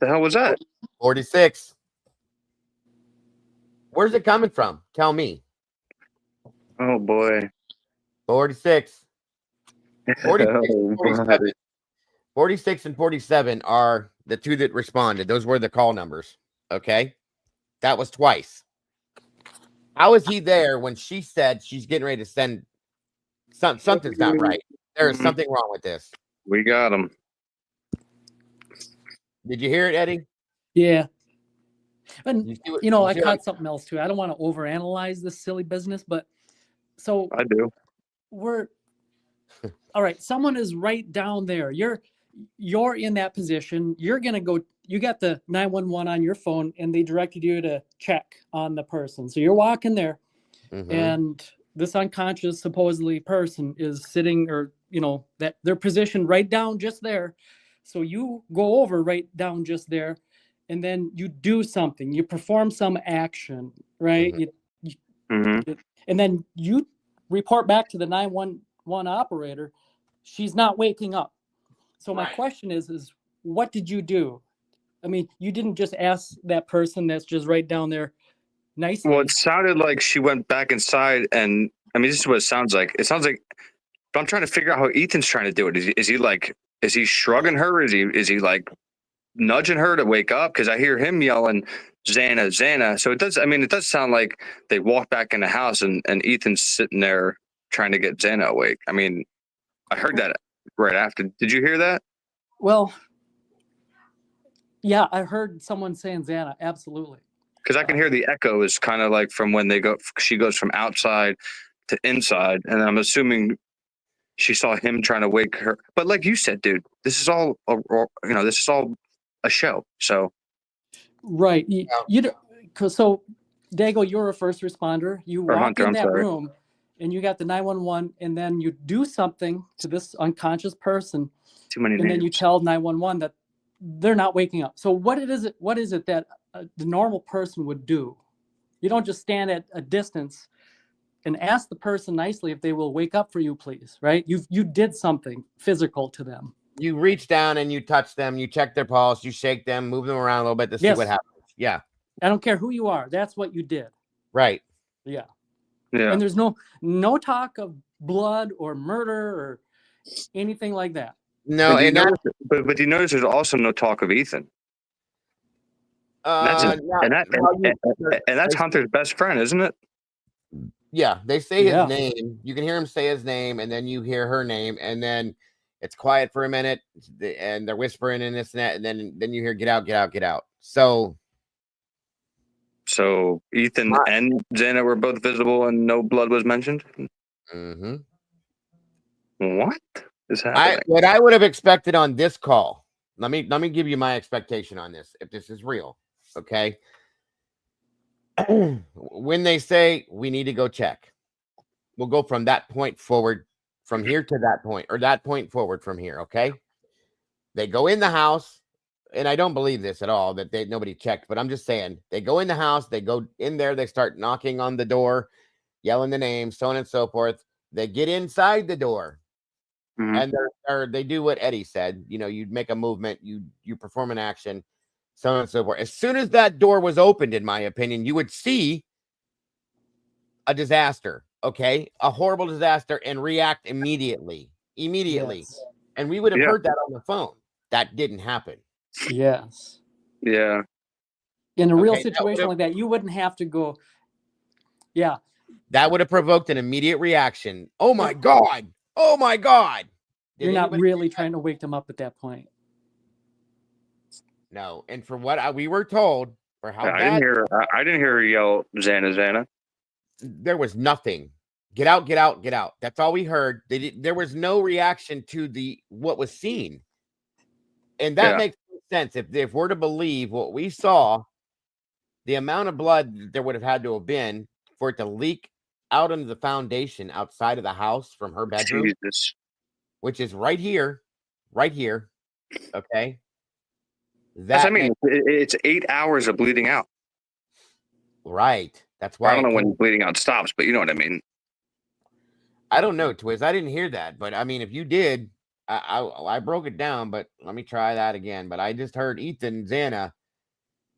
The hell was that? 46. Where's it coming from? Tell me. Oh boy. 46. 46, 47. 46 and 47 are the two that responded. Those were the call numbers. Okay. That was twice. How is he there when she said she's getting ready to send something's not right? There is something wrong with this. We got him. Did you hear it, Eddie? Yeah. And I see caught something else too. I don't want to overanalyze this silly business, but so I do. We're all right. Someone is right down there. You're in that position. You're gonna go. You got the 911 on your phone, and they directed you to check on the person. So you're walking there, and this unconscious supposedly person is sitting, or that they're positioned right down just there. So you go over right down just there, and then you do something. You perform some action, right? And then you report back to the 911 operator. She's not waking up. So my question is what did you do? I mean, you didn't just ask that person that's just right down there nicely. Well, it sounded like she went back inside, and I mean, this is what it sounds like. It sounds like, but I'm trying to figure out how Ethan's trying to do it. Is he shrugging her? Is he like nudging her to wake up? Because I hear him yelling, Xana, Xana. So it does sound like they walk back in the house and Ethan's sitting there trying to get Xana awake. I mean, I heard that right after. Did you hear that? Well, yeah, I heard someone saying Xana. Absolutely. Because I can hear the echo is kind of like from when she goes from outside to inside. And I'm assuming she saw him trying to wake her. But like you said, dude, this is all, this is all a show. So. Right. So Dago, you're a first responder. You walk in that room and you got the 911, and then you do something to this unconscious person. Too many names. And then you tell 911 that they're not waking up. So what is it that the normal person would do? You don't just stand at a distance and ask the person nicely if they will wake up for you, please, right? You did something physical to them. You reach down and you touch them, you check their pulse, you shake them, move them around a little bit to see what happens. Yeah. I don't care who you are. That's what you did. Right. Yeah. Yeah. And there's no talk of blood or murder or anything like that. No, but you notice there's also no talk of Ethan. That's Hunter's best friend, isn't it? Yeah, they say his name. You can hear him say his name, and then you hear her name, and then it's quiet for a minute, and they're whispering and this and that, and then you hear "get out, get out, get out." So Ethan and Xana were both visible, and no blood was mentioned. What is happening? What I would have expected on this call. Let me give you my expectation on this. If this is real, okay. When they say we need to go check, we'll go from that point forward, from here to that point, or that point forward from here. Okay. They go in the house, and I don't believe this at all that nobody checked, but I'm just saying they go in the house, they go in there, they start knocking on the door, yelling the name, so on and so forth. They get inside the door. And they do what Eddie said. You make a movement, you perform an action, so on and so forth. As soon as that door was opened, in my opinion, you would see a disaster, okay? A horrible disaster, and react immediately. Yes. And we would have heard that on the phone. That didn't happen. Yes. Yeah. In a real situation like that, you wouldn't have to go. Yeah. That would have provoked an immediate reaction. Oh my God. Oh my God. You're not really trying to wake them up at that point. No. And for what we were told, for how I didn't hear her yell, Xana, Xana. There was nothing. Get out, get out, get out. That's all we heard. There was no reaction to what was seen. And that makes sense. If we're to believe what we saw, the amount of blood there would have had to have been for it to leak out into the foundation outside of the house from her bedroom, which is right here. Okay. It's 8 hours of bleeding out. Right. That's why I don't know when bleeding out stops, but you know what I mean. I don't know, Twiz. I didn't hear that, but I mean, if you did, I broke it down, but let me try that again. But I just heard Ethan, Xana,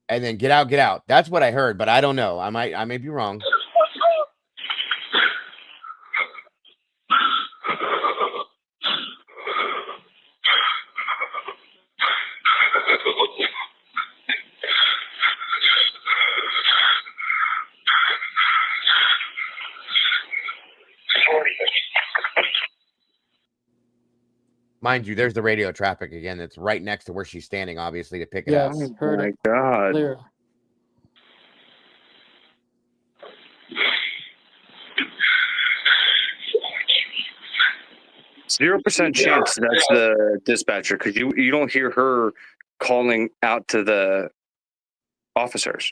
and then get out, get out. That's what I heard, but I don't know. I may be wrong. Mind you, there's the radio traffic again. That's right next to where she's standing, obviously, to pick it Yes, up. heard my it. God. Clear. Zero % chance that's the dispatcher because you don't hear her calling out to the officers.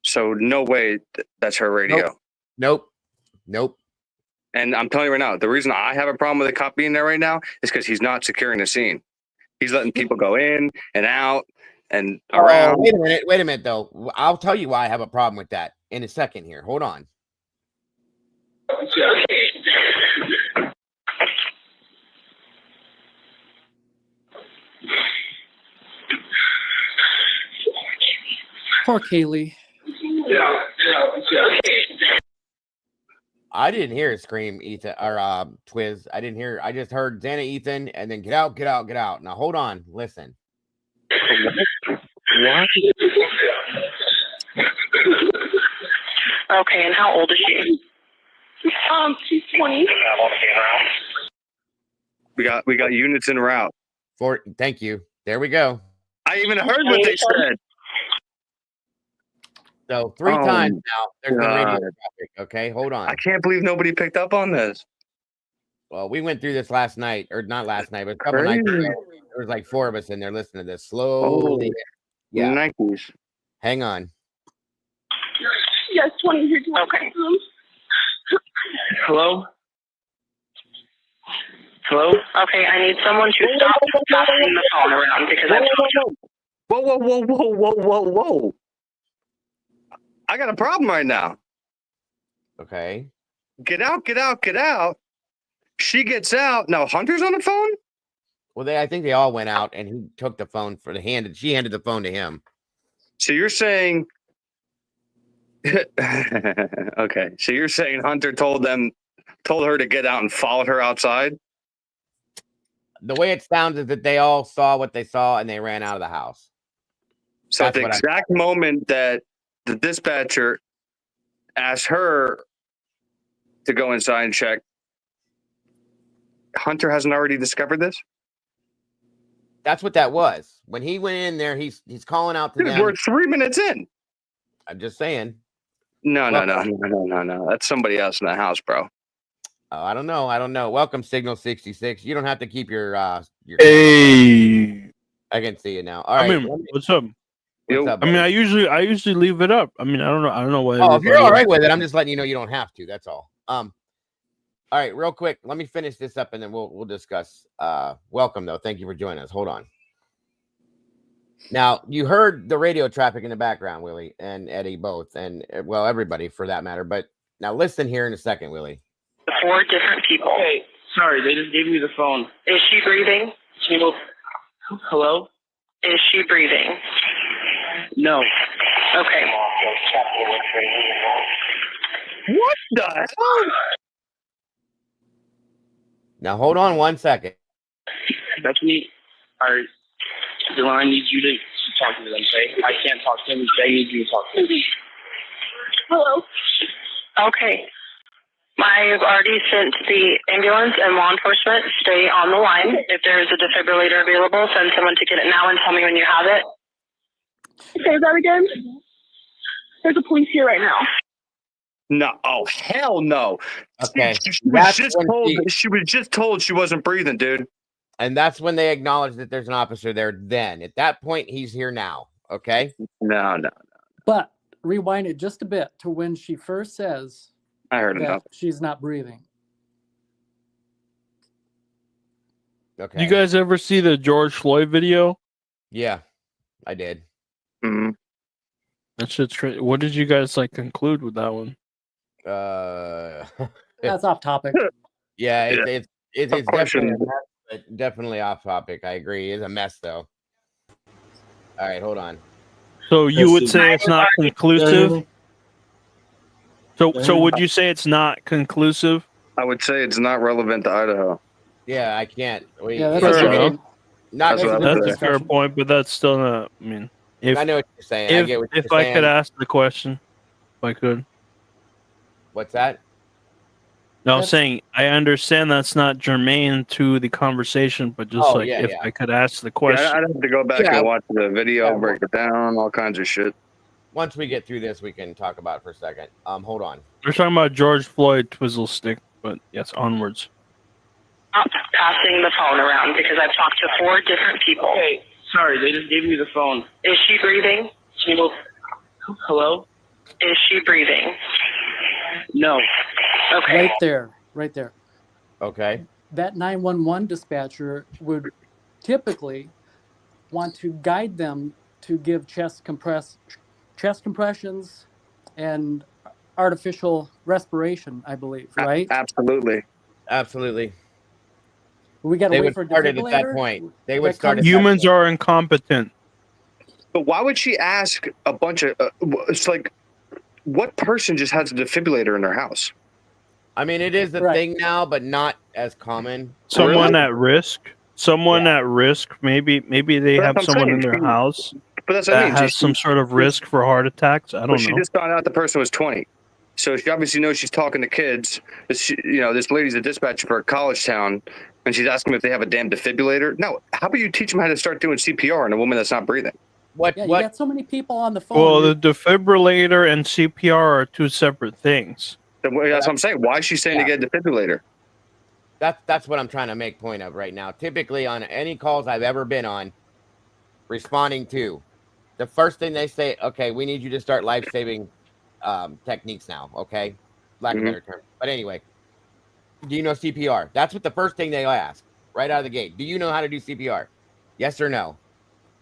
So no way that's her radio. Nope. And I'm telling you right now, the reason I have a problem with the cop being there right now is because he's not securing the scene. He's letting people go in and out and around. Wait a minute, though. I'll tell you why I have a problem with that in a second here. Hold on. Poor Kaylee. I didn't hear a scream, Ethan or Twiz. I didn't hear. I just heard Xana, Ethan, and then get out, get out, get out. Now hold on, listen. What? Okay, and how old is she? She's 20. We got units en route. Thank you. There we go. I even heard what they said. So 3 times now. There's been radio traffic. Okay, hold on. I can't believe nobody picked up on this. Well, we went through this last night, or not last night, but a couple nights ago. There was like 4 of us in there listening to this slowly. Yeah. Nikes. Hang on. Yes, 20 here. Okay. Hello? Hello? Okay, I need someone to stop passing the phone around because I've told you. Whoa. I got a problem right now. Okay. Get out. She gets out. Now Hunter's on the phone? Well, I think they all went out, and he took the phone she handed the phone to him. So you're saying okay. So you're saying Hunter told her to get out and followed her outside? The way it sounds is that they all saw what they saw and they ran out of the house. So That's at the exact moment that the dispatcher asked her to go inside and check, Hunter hasn't already discovered this? That's what that was. When he went in there, he's calling out to Dude, them. we're 3 minutes in. I'm just saying. No. That's somebody else in the house, bro. Oh, I don't know. Welcome, Signal 66. You don't have to keep your Hey, I can see it now. All right. What's up? What's up, I mean, buddy? I usually leave it up. I mean, I don't know why. Oh, if you're all right with it, I'm just letting you know you don't have to. That's all. All right, real quick. Let me finish this up and then we'll discuss. Welcome though. Thank you for joining us. Hold on. Now, you heard the radio traffic in the background, Willie and Eddie both, and well, everybody for that matter. But now listen here in a second, Willie. 4 different people. Hey, sorry, they just gave me the phone. Is she breathing? Hello? Is she breathing? No. Okay. What the hell? Now hold on 1 second. That's me. All right. Then I need you to talk to them, okay? I can't talk to them. I need you to talk to them. Hello. Okay. I've already sent the ambulance and law enforcement. Stay on the line. If there is a defibrillator available, send someone to get it now and tell me when you have it. Say that again. There's a police here right now. No. Oh, hell no. Okay. She was just told she wasn't breathing, dude. And that's when they acknowledge that there's an officer there. Then at that point, he's here now. Okay. No. But rewind it just a bit to when she first says I heard that enough. she's not breathing. Okay. You guys ever see the George Floyd video? Yeah, I did. Mm-hmm. That shit's crazy. What did you guys conclude with that one? That's off topic. Yeah, it's definitely a mess, but definitely off topic. I agree. It's a mess though. All right, hold on. So you would say it's not conclusive? So would you say it's not conclusive? I would say it's not relevant to Idaho. Yeah, I can't. Yeah, Fair enough. Not That's a fair point, but that's still not. I mean, if I know what you're saying. I get what you're if I saying. could ask the question, if I could. What's that? No, I'm saying I understand that's not germane to the conversation, but just if I could ask the question. Yeah, I'd have to go back and watch the video, break it down, all kinds of shit. Once we get through this, we can talk about it for a second. Hold on. We're talking about George Floyd Twizzle Stick, but yes, onwards. Passing the phone around because I've talked to 4 different people. Hey, sorry, they just gave me the phone. Is she breathing? Hello? Is she breathing? No. Okay. Right there. Okay. That 911 dispatcher would typically want to guide them to give chest compressions and artificial respiration, I believe, right? Absolutely. We got to wait for a start it defibrillator. at that point. They would start. Humans are incompetent. But why would she ask a bunch of? It's like, what person just has a defibrillator in their house? I mean, it is a thing now, but not as common. Someone at risk. Someone at risk. Maybe they have someone in their house that has some sort of risk for heart attacks. I don't know. She just found out the person was 20. So she obviously knows she's talking to kids. This lady's a dispatcher for a college town, and she's asking them if they have a damn defibrillator. No, how about you teach them how to start doing CPR on a woman that's not breathing? You got so many people on the phone. Well, the defibrillator and CPR are 2 separate things. That's what I'm saying. Why is she saying to get a defibrillator? That's what I'm trying to make point of right now. Typically, on any calls I've ever been on, responding to, the first thing they say, okay, we need you to start life-saving techniques now, okay? Lack of a better term. But anyway, do you know CPR? That's what the first thing they ask right out of the gate. Do you know how to do CPR? Yes or no?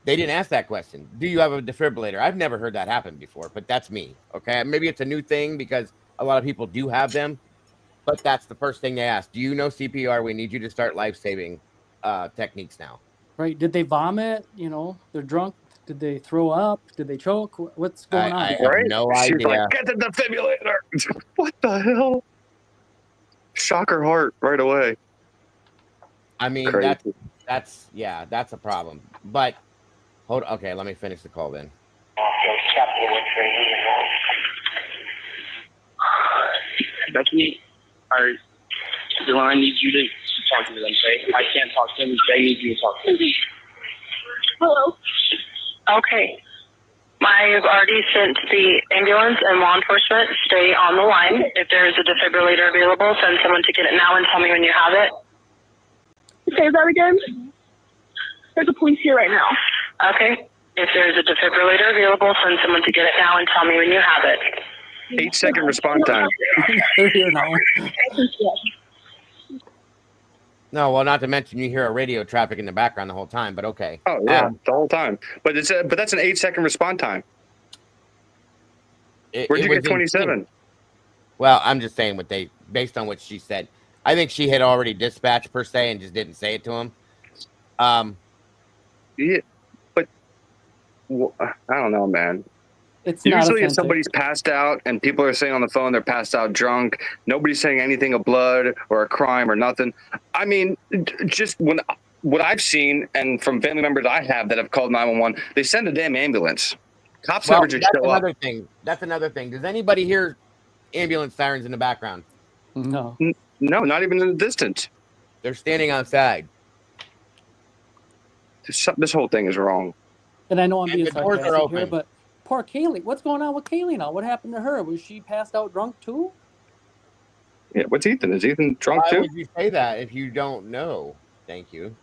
They didn't ask that question. Do you have a defibrillator? I've never heard that happen before, but that's me, okay? Maybe it's a new thing because a lot of people do have them, but that's the first thing they ask. Do you know CPR? We need you to start life-saving techniques now. Right. Did they vomit? They're drunk. Did they throw up? Did they choke? What's going on? I have no idea. She's like, get the defibrillator. What the hell? Shock her heart right away. I mean, that's a problem. But okay, let me finish the call then. Becky, Delon needs you to talk to them, okay? I can't talk to him. They need you to talk to him. Hello. Okay. I've already sent the ambulance and law enforcement. Stay on the line. If there is a defibrillator available, send someone to get it now and tell me when you have it. Say that again? There's a police here right now. Okay. If there's a defibrillator available, send someone to get it now and tell me when you have it. 8-second response time. They're here now. No, well, not to mention you hear a radio traffic in the background the whole time, but okay. Oh yeah, the whole time. But that's an 8-second response time. Where'd you get 27? Well, I'm just saying based on what she said. I think she had already dispatched per se and just didn't say it to him. Yeah, but I don't know, man. It's usually if somebody's passed out and people are saying on the phone they're passed out drunk, nobody's saying anything of blood or a crime or nothing. I mean, just what I've seen and from family members I have that have called 911, they send a damn ambulance. Cops never just show up. That's another thing. Does anybody hear ambulance sirens in the background? No. No, not even in the distance. They're standing outside. This whole thing is wrong. And I know I'm being sarcastic here, but poor Kaylee. What's going on with Kaylee now? What happened to her? Was she passed out drunk too? Yeah, what's Ethan? Is Ethan drunk too? Why would you say that if you don't know? Thank you.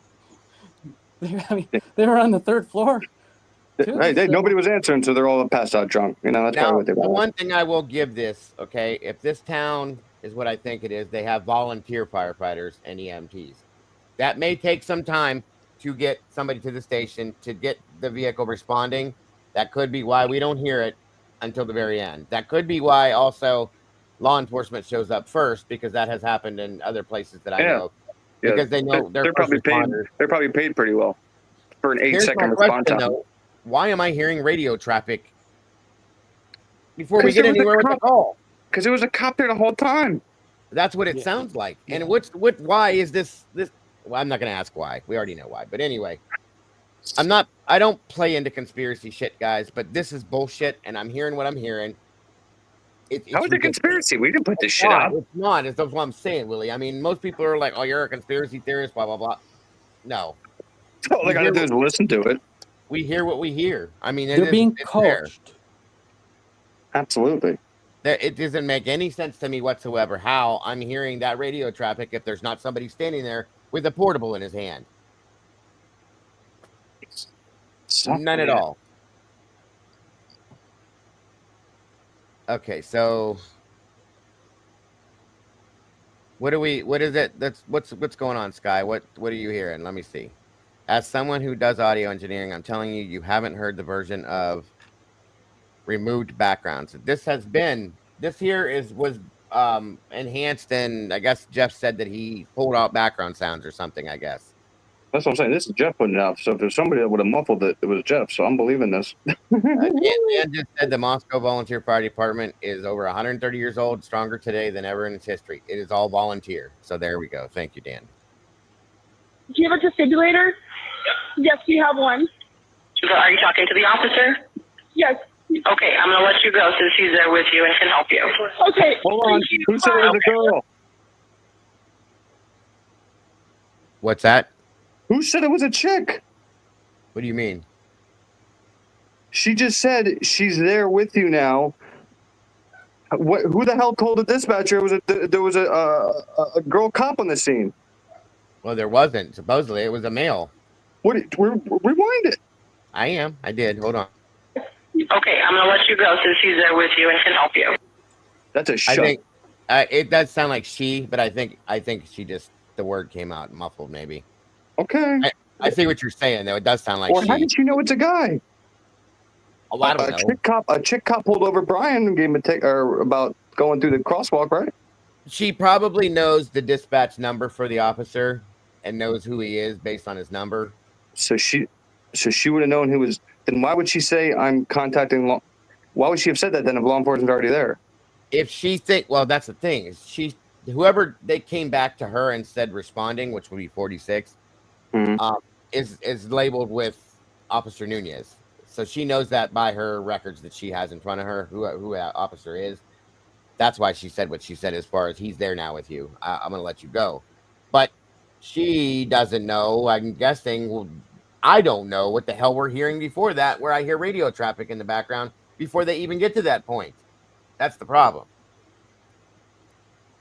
They were on the 3rd floor. Too, nobody was answering, so they're all passed out drunk. That's probably what they want. The one thing I will give this, okay, if this town is what I think it is, they have volunteer firefighters and EMTs. That may take some time to get somebody to the station, to get the vehicle responding. That could be why we don't hear it until the very end. That could be why also law enforcement shows up first, because that has happened in other places that I know. Yeah. Because they know they're probably paid. They're probably paid pretty well for an 8-second response time. Though, why am I hearing radio traffic before we get anywhere with the call? Because there was a cop there the whole time. That's what it sounds like. And why is this? Well, I'm not going to ask why. We already know why. But anyway, I don't play into conspiracy shit, guys, but this is bullshit, and I'm hearing what I'm hearing. How is it conspiracy? We didn't put this shit not, out. It's not. It's that's what I'm saying, Willie. I mean, most people are like, "Oh, you're a conspiracy theorist," blah blah blah. No. All I gotta do is listen to it. We hear what we hear. I mean, They're being it's coached. there. Absolutely. It doesn't make any sense to me whatsoever how I'm hearing that radio traffic if there's not somebody standing there with a portable in his hand. None at all. Okay, so what is it? What's going on, Sky? What are you hearing? Let me see. As someone who does audio engineering, I'm telling you, you haven't heard the version of removed backgrounds. This here was enhanced, and I guess Jeff said that he pulled out background sounds or something, I guess. That's what I'm saying. This is Jeff putting it out. So if there's somebody that would have muffled it, it was Jeff. So I'm believing this. Dan just said the Moscow Volunteer Fire Department is over 130 years old, stronger today than ever in its history. It is all volunteer. So there we go. Thank you, Dan. Do you have a defibrillator? Yes, we have one. Are you talking to the officer? Yes. Okay, I'm gonna let you go since he's there with you and can help you. Okay. Hold on. Who said it was a girl? What's that? Who said it was a chick? What do you mean? She just said she's there with you now. Who the hell told the dispatcher there was a girl cop on the scene? Well, there wasn't. Supposedly, it was a male. Rewind it. I am. I did. Hold on. Okay, I'm gonna let you go since he's there with you and can help you. That's a shot. I think it does sound like she, but I think she just the word came out muffled, maybe. Okay. I see what you're saying, though. It does sound like Or she. how did you know it's a guy? Oh, I don't know. A chick cop pulled over Brian and gave him about going through the crosswalk, right? She probably knows the dispatch number for the officer and knows who he is based on his number. So she would have known who was. Then why would she say I'm contacting law? Why would she have said that then if law enforcement's already there? If she well, that's the thing. Is whoever they came back to her and said responding, which would be 46, is labeled with Officer Nunez. So she knows that by her records that she has in front of her, who that officer is. That's why she said what she said as far as he's there now with you. I'm going to let you go. But she doesn't know. I'm guessing. Well, I don't know what the hell we're hearing before that, where I hear radio traffic in the background before they even get to that point. That's the problem.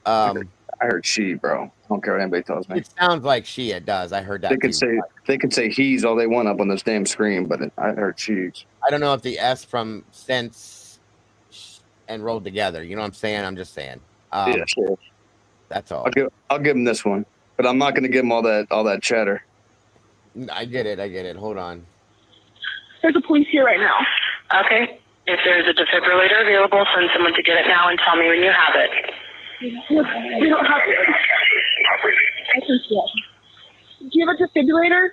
I heard she, bro. I don't care what anybody tells me. It sounds like she. It does. I heard that. They could say he's all they want up on this damn screen, but I heard she's. I don't know if the S from sense and rolled together. You know what I'm saying? I'm just saying. Yeah, sure. That's all. I'll give him this one, but I'm not going to give him all that chatter. I get it. Hold on. There's a police here right now. Okay. If there's a defibrillator available, send someone to get it now and tell me when you have it. We don't have it. I can see it. Do you have a defibrillator?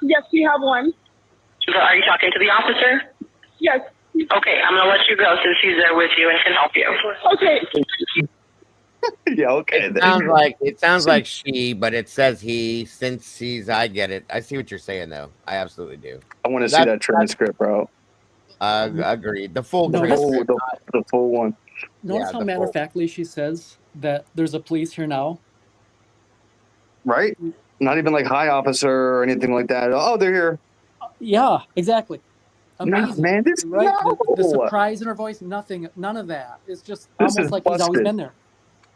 Yes, we have one. Are you talking to the officer? Yes. Okay, I'm gonna let you go since he's there with you and can help you. Okay. Yeah, okay. It sounds like she, but it says he. Since he's, I get it. I see what you're saying, though. I absolutely do. I want to see that transcript, bro. Agreed. The full No, transcript. The full one. Notice how matter of factly she says that there's a police here now. Right? Not even like hi officer or anything like that. Oh, they're here. Yeah, exactly. Amazing. Nah, man, this right? The surprise in her voice, none of that. It's just almost like he's always been there.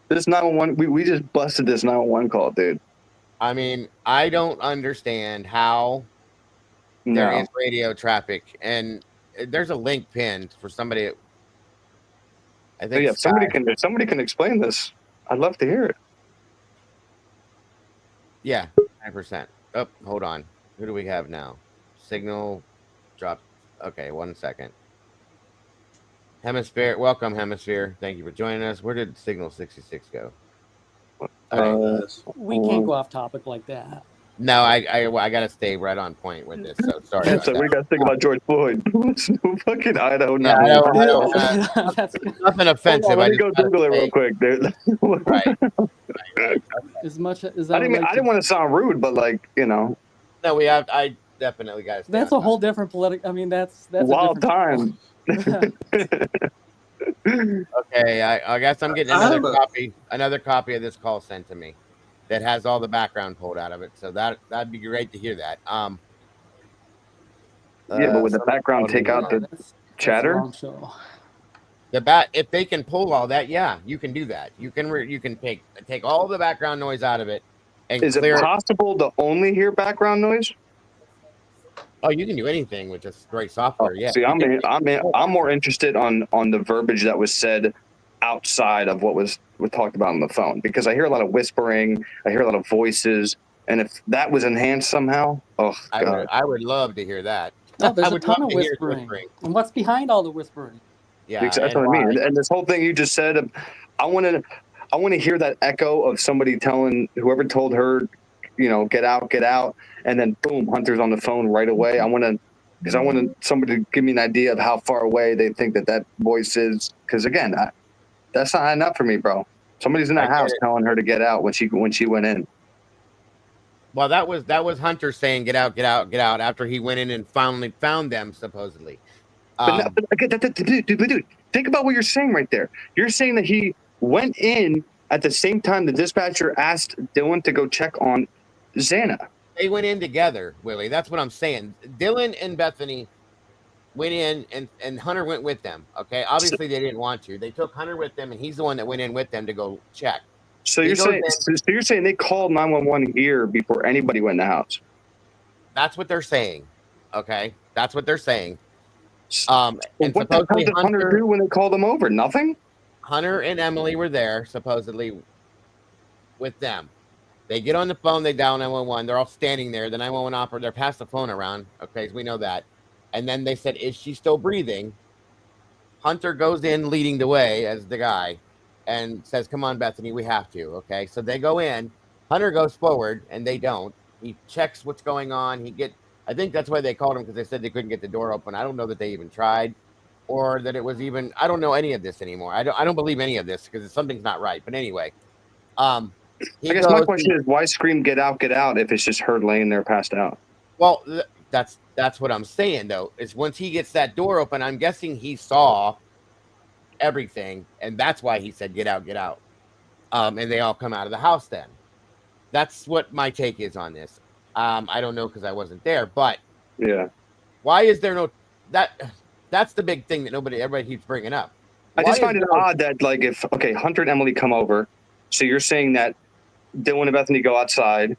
This 911, we just busted this 911 call, dude. I mean, I don't understand how there is radio traffic, and there's a link pinned for somebody. I think if somebody can explain this, I'd love to hear it. Yeah, 9%. Oh, hold on. Who do we have now? Signal drop. Okay, 1 second. Hemisphere, welcome, Hemisphere. Thank you for joining us. Where did Signal 66 go? We can't go off topic like that. No, I got to stay right on point with this. So sorry. So we got to think about George Floyd. Fucking Idaho now. Yeah, nothing offensive. Let me go Google it real quick, dude. Right. As much as I didn't want to sound rude, but like, you know. No, I definitely got to. That's a whole different political. I mean, that's wild time. Okay, I guess I'm getting another copy of this call sent to me that has all the background pulled out of it. So that'd be great to hear that. Yeah, but would the Somebody background called me take out today. the chatter? If they can pull all that, yeah, you can do that. You can take all the background noise out of it and Is it clear it. possible to only hear background noise? Oh, you can do anything with just straight software. Yeah. See, I'm more interested on the verbiage that was said outside of what was talked about on the phone, because I hear a lot of whispering, I hear a lot of voices, and if that was enhanced somehow, oh God, I would love to hear that. No, there's I a would ton love of to hear whispering. And what's behind all the whispering? Yeah, that's what I mean. And this whole thing you just said, I want to hear that echo of somebody telling whoever told her, get out, and then boom, Hunter's on the phone right away. I want somebody to give me an idea of how far away they think that voice is. Because again, that's not enough for me, bro. Somebody's in the house telling her to get out when she went in. Well, that was Hunter saying get out after he went in and finally found them supposedly. Dude, think about what you're saying right there. You're saying that he went in at the same time the dispatcher asked Dylan to go check on Xana. They went in together, Willie. That's what I'm saying. Dylan and Bethany went in, and Hunter went with them. Okay, obviously they didn't want to. They took Hunter with them, and he's the one that went in with them to go check. So you're saying they called 911 here before anybody went in the house? That's what they're saying. Okay, that's what they're saying. And what the hell did Hunter do when they called him over? Nothing? Hunter and Emily were there, supposedly, with them. They get on the phone, they dial 911. They're all standing there. The 911 operator, they're passed the phone around. Okay, so we know that. And then they said, is she still breathing? Hunter goes in leading the way as the guy and says, come on, Bethany, we have to. Okay, so they go in. Hunter goes forward, and they don't. He checks what's going on. I think that's why they called him, because they said they couldn't get the door open. I don't know that they even tried, or that it was even. I don't know any of this anymore. I don't believe any of this, because something's not right. But anyway, I guess my question is, why scream get out if it's just her laying there passed out? Well, that's what I'm saying, though, is once he gets that door open, I'm guessing he saw everything, and that's why he said get out. And they all come out of the house then. That's what my take is on this. I don't know, because I wasn't there, but yeah, why is there no that's the big thing that everybody keeps bringing up. I just find it odd that, like, if Hunter and Emily come over, so you're saying that Dylan and Bethany go outside,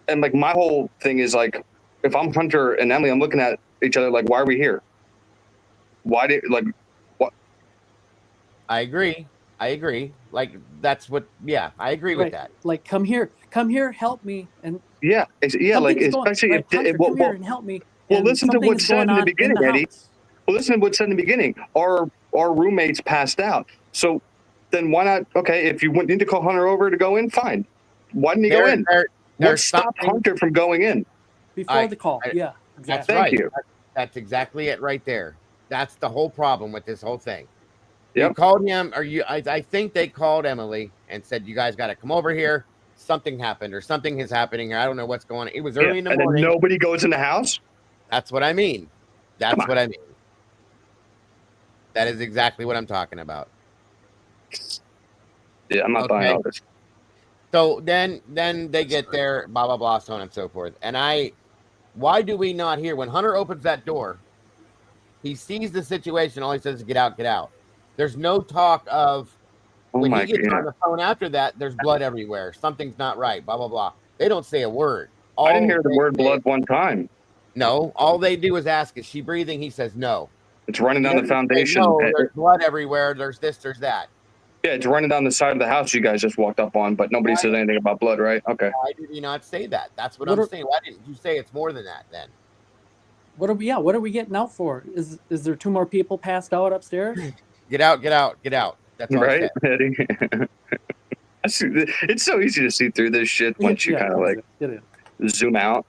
and like my whole thing is, like, if I'm Hunter and Emily, I'm looking at each other like, why are we here? What? I agree. Like, that's what. Yeah, I agree with that. Like, come here, help me, and like, especially if Hunter, come here and help me. Well, listen to what's said in the beginning, Eddie. Well, listen to what's said in the beginning. Our roommates passed out, so then why not? Okay, if you need to call Hunter over to go in, fine. Why didn't he go in? What stopped Hunter from going in before the call? Yeah, exactly. Thank you. That's exactly it right there. That's the whole problem with this whole thing. Yep. You called him, or I think they called Emily and said, you guys got to come over here. Something happened, or something is happening, or I don't know what's going on. It was early in the morning. And then nobody goes in the house? That's what I mean. That's what I mean. That is exactly what I'm talking about. Yeah, I'm not buying all this. So then they get there, blah, blah, blah, so on and so forth. And why do we not hear, when Hunter opens that door, he sees the situation, all he says is get out. There's no talk of, when he gets on the phone after that, there's blood everywhere. Something's not right, blah, blah, blah. They don't say a word. I didn't hear the word blood one time. No, all they do is ask, is she breathing? He says no. It's running down the foundation. No, there's blood everywhere. There's this, there's that. Yeah, it's running down the side of the house you guys just walked up on, but nobody says anything about blood, right? Okay. Why did he not say that? That's what I'm saying. Why didn't you say it's more than that then? What are we getting out for? Is there 2 more people passed out upstairs? Get out. That's all right, Eddie. It's so easy to see through this shit once you kind of like zoom out.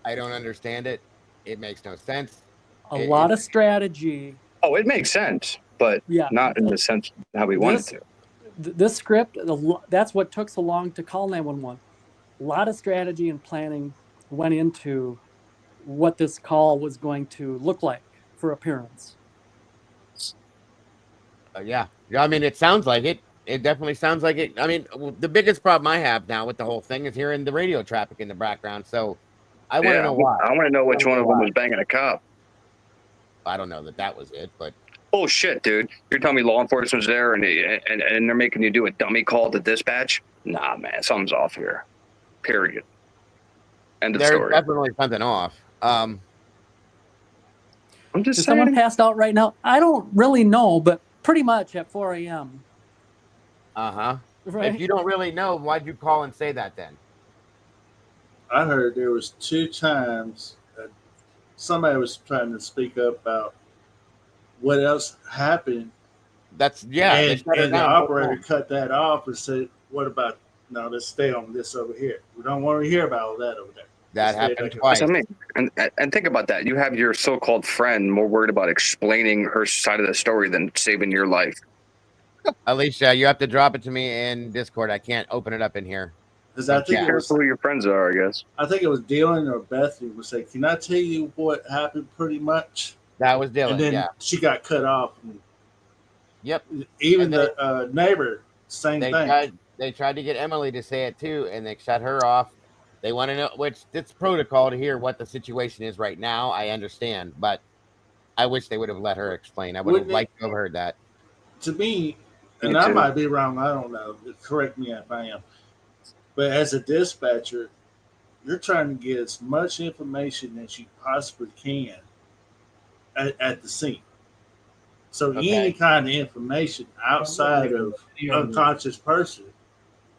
I don't understand it. It makes no sense. A lot of strategy. Oh, it makes sense, but not in the sense how we wanted to. This script, that's what took so long to call 911. A lot of strategy and planning went into what this call was going to look like for appearance. Yeah. I mean, it sounds like it. It definitely sounds like it. I mean, the biggest problem I have now with the whole thing is hearing the radio traffic in the background. So I want to know why. I want to know which one of them was banging a cop. I don't know that was it, but oh shit, dude! You're telling me law enforcement's there and they're making you do a dummy call to dispatch? Nah, man, something's off here. Period. End of there's story. definitely something off. I'm just Is saying. someone passed out right now? I don't really know, but pretty much at 4 a.m. Uh-huh. Right. If you don't really know, why'd you call and say that then? I heard there was 2 times that somebody was trying to speak up about what else happened. That's and the operator cut that off and said, "What about no? Let's stay on this over here. We don't want to hear about all that over there." That happened twice. I mean, and think about that. You have your so-called friend more worried about explaining her side of the story than saving your life. Alicia, you have to drop it to me in Discord. I can't open it up in here. Because I think it was who your friends are, I guess. I think it was Dylan or Bethany would say, "Can I tell you what happened?" Pretty much. That was Dylan. And then she got cut off. Yep. Even the neighbor, same thing. They tried to get Emily to say it too, and they shut her off. They want to know, which it's protocol to hear what the situation is right now. I understand, but I wish they would have let her explain. I would have liked to have heard that. To me, and I might be wrong, I don't know. Correct me if I am. But as a dispatcher, you're trying to get as much information as you possibly can at the scene. So any kind of information outside of unconscious person,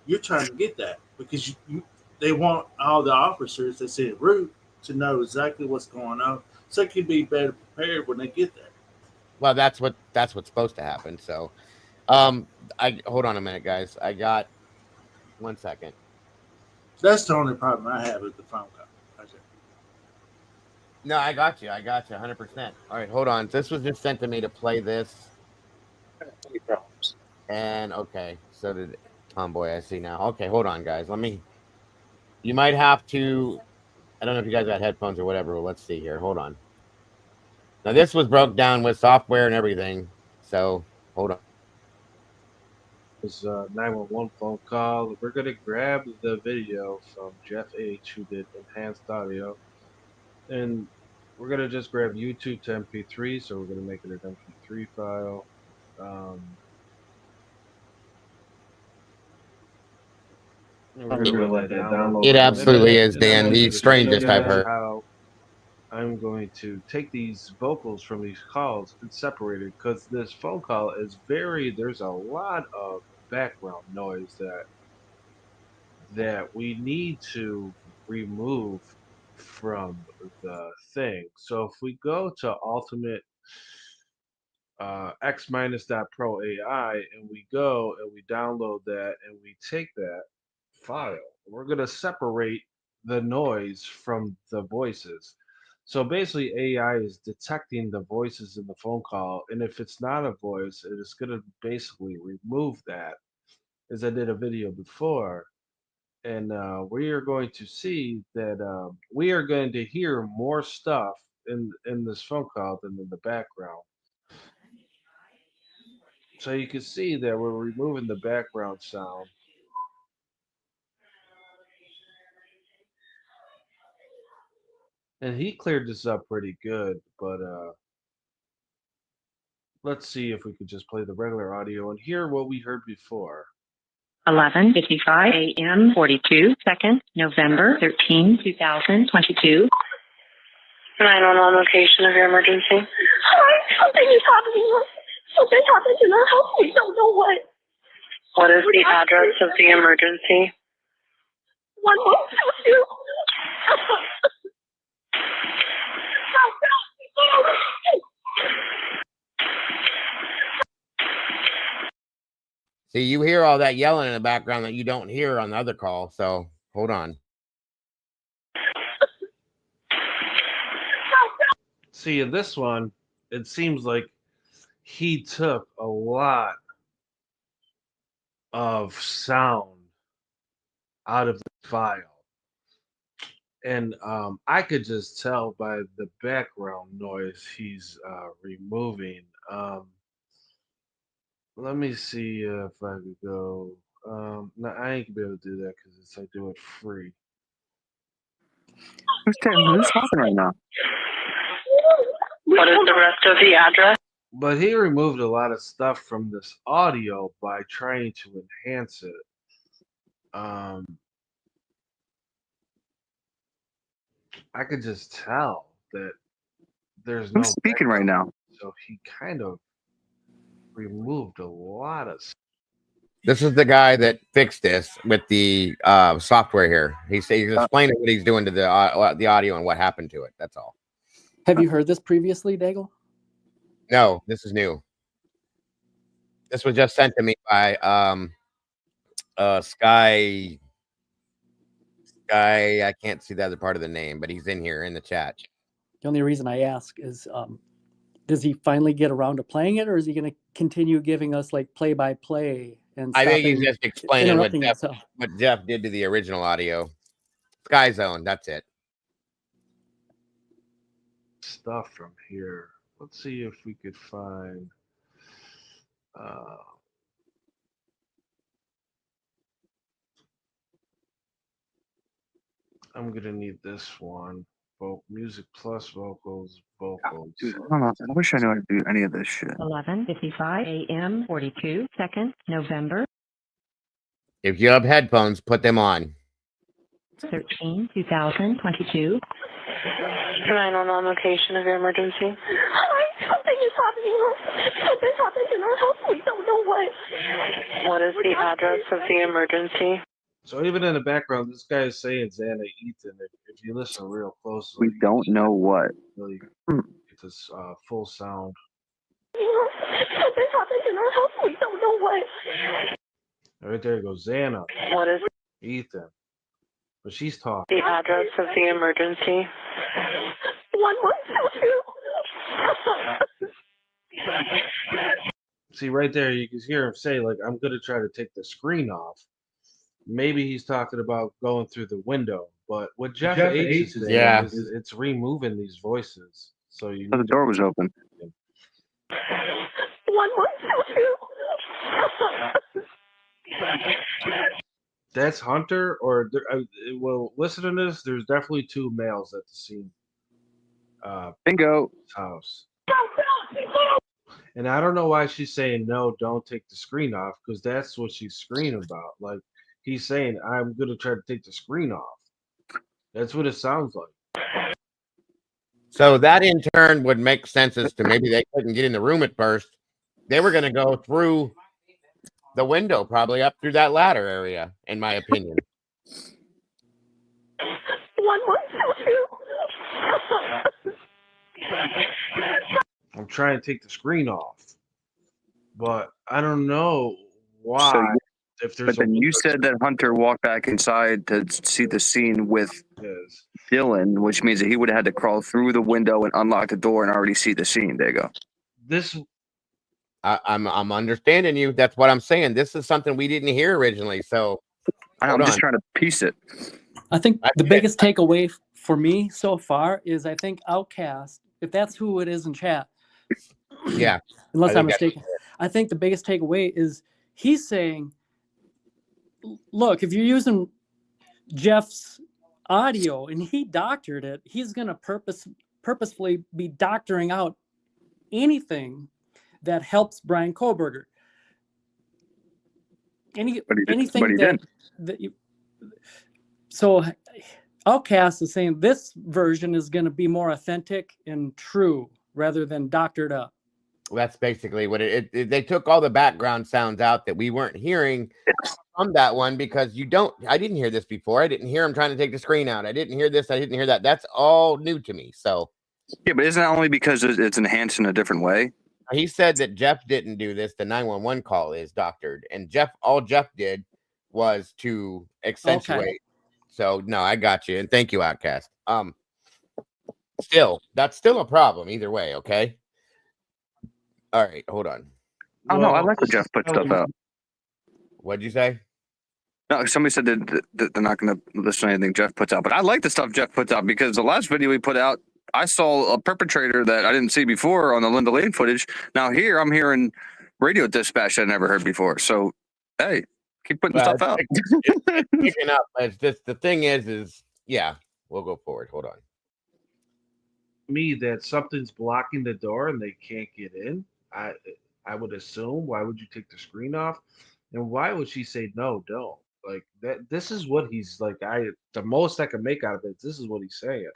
you're trying to get that because they want all the officers that's en route to know exactly what's going on, so they can be better prepared when they get there. Well, that's what's supposed to happen. So, I hold on a minute, guys. I got 1 second. That's the only problem I have with the phone call. Okay. No, I got you. 100%. All right, hold on. This was just sent to me to play this. And okay, so did Tomboy. I see now. Okay, hold on, guys. You might have to. I don't know if you guys got headphones or whatever. But let's see here. Hold on. Now this was broke down with software and everything. So hold on. Was 911 phone call. We're gonna grab the video from Jeff H, who did enhanced audio, and we're gonna just grab YouTube to MP3. So we're gonna make it an MP3 file. It absolutely is, Dan. The strangest I've heard. How I'm going to take these vocals from these calls and separate it because this phone call is there's a lot of background noise that we need to remove from the thing. So if we go to ultimate x-pro AI and we go and we download that and we take that file, we're going to separate the noise from the voices. So basically AI is detecting the voices in the phone call, and if it's not a voice, it is going to basically remove that, as I did a video before. And we are going to see that we are going to hear more stuff in this phone call than in the background. So you can see that we're removing the background sound. And he cleared this up pretty good, but let's see if we could just play the regular audio and hear what we heard before. 11:55 a.m. 42 seconds, November 13, 2022. 911 location of your emergency. Hi, something is happening. Something happened in our house. We don't know what. What is the address of the emergency? 1122. See, you hear all that yelling in the background that you don't hear on the other call. So hold on. See, in this one, it seems like he took a lot of sound out of the file. And I could just tell by the background noise he's removing. Let me see if I could go. No, I ain't gonna be able to do that because I do it free. Who's talking right now? What is the rest of the address? But he removed a lot of stuff from this audio by trying to enhance it. I could just tell that there's no Who's speaking right now? So he kind of removed a lot of stuff. This is the guy that fixed this with the software here. He's explaining what he's doing to the audio and what happened to it. That's all. Have you heard this previously, Daigle? No, this is new. This was just sent to me by Sky. I can't see the other part of the name, but he's in here in the chat. The only reason I ask is, does he finally get around to playing it, or is he going to continue giving us like play-by-play? And I think he's just explaining what Jeff did to the original audio. Sky Zone, that's it. Stuff from here. Let's see if we could find. I'm gonna need this one. Music plus vocals. Dude, I wish I knew how to do any of this shit. 11:55 a.m. 42 seconds, November If you have headphones, put them on. 13, 2022. 911 location of your emergency. Hi, something is happening. Something happened in our house. We don't know what. What is the address of the emergency? So even in the background, this guy is saying Xana Ethan. If you listen real closely, We don't know what. really get this full sound. Something happened in our house. We don't know what. Right there goes Xana. What is Ethan? But she's talking. the address of the emergency? 1122. See right there, you can hear him say, like, I'm gonna try to take the screen off. Maybe he's talking about going through the window, but what Jeff H is saying is it's removing these voices. So you the door was open. 1122. That's Hunter, or well, listen to this. There's definitely two males at the scene. Bingo. House. And I don't know why she's saying no, don't take the screen off, because that's what she's screaming about. Like, he's saying, I'm gonna try to take the screen off. That's what it sounds like. So that in turn would make sense as to maybe they couldn't get in the room at first. They were going to go through the window, probably up through that ladder area, in my opinion. 1122. I'm trying to take the screen off, but I don't know why. So, if there's but then you said that Hunter walked back inside to see the scene with Dylan, which means that he would have had to crawl through the window and unlock the door and already see the scene. There you go. This, I'm understanding you. That's what I'm saying. This is something we didn't hear originally. So I'm just trying to piece it. I think the biggest takeaway for me so far is I think Outcast, if that's who it is in chat. Yeah. Unless I'm mistaken. I think the biggest takeaway is he's saying, look, if you're using Jeff's audio and he doctored it, he's going to purposefully be doctoring out anything that helps Brian Kohlberger. So Outcast is saying this version is going to be more authentic and true rather than doctored up. That's basically what they took all the background sounds out that we weren't hearing from that one, because I didn't hear this before. I didn't hear him trying to take the screen out. I didn't hear this. I didn't hear that. That's all new to me. So yeah, but isn't that only because it's enhanced in a different way? He said that Jeff didn't do this. The 911 call is doctored, and all Jeff did was to accentuate. Okay. So no, I got you, and thank you, Outcast. That's still a problem either way. Okay. All right, hold on. Oh no, I like when Jeff puts stuff out. What'd you say? No, somebody said that they're not going to listen to anything Jeff puts out, but I like the stuff Jeff puts out, because the last video he put out, I saw a perpetrator that I didn't see before on the Linda Lane footage. Now here I'm hearing radio dispatch I never heard before. So, hey, keep putting Well, stuff out. it's picking up. It's just the thing is yeah. We'll go forward. Hold on. Me that something's blocking the door and they can't get in. I would assume. Why would you take the screen off? And why would she say no? Don't like that. This is what he's like. The most I can make out of it. This is what he's saying.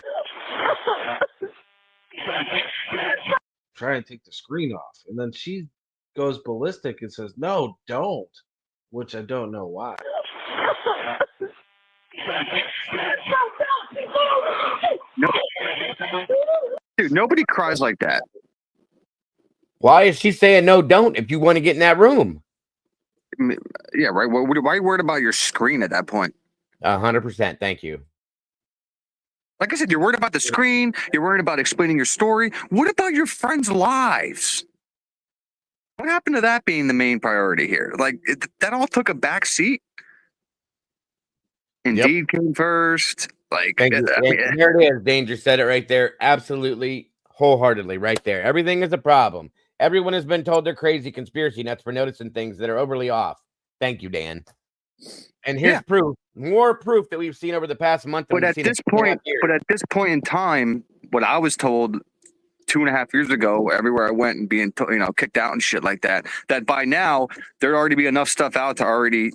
Try and take the screen off, and then she goes ballistic and says, "No, don't," which I don't know why. No. Dude, nobody cries like that. Why is she saying no? Don't if you want to get in that room. Yeah, right. Why are you worried about your screen at that point? 100%. Thank you. Like I said, you're worried about the screen. You're worried about explaining your story. What about your friends' lives? What happened to that being the main priority here? Like that all took a back seat. Indeed came first. Like Thank you. There it is. Danger said it right there. Absolutely, wholeheartedly, right there. Everything is a problem. Everyone has been told they're crazy conspiracy nuts for noticing things that are overly off. Thank you, Dan. And here's proof, more proof that we've seen over the past month. But at this point in time, what I was told 2.5 years ago, everywhere I went and being kicked out and shit like that, that by now there'd already be enough stuff out to already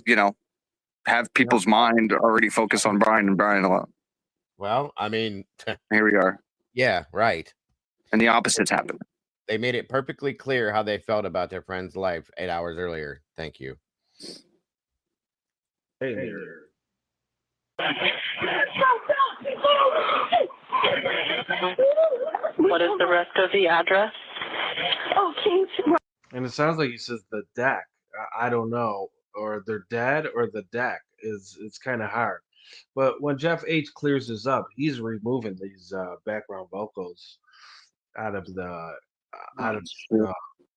have people's mind already focus on Brian and Brian alone. Well, I mean, here we are. Yeah, right. And the opposites happened. They made it perfectly clear how they felt about their friend's life 8 hours earlier. Thank you. Hey there. What is the rest of the address? And it sounds like he says the deck. I don't know, or they're dead, or the deck it's kind of hard. But when Jeff H clears this up, he's removing these background vocals out of the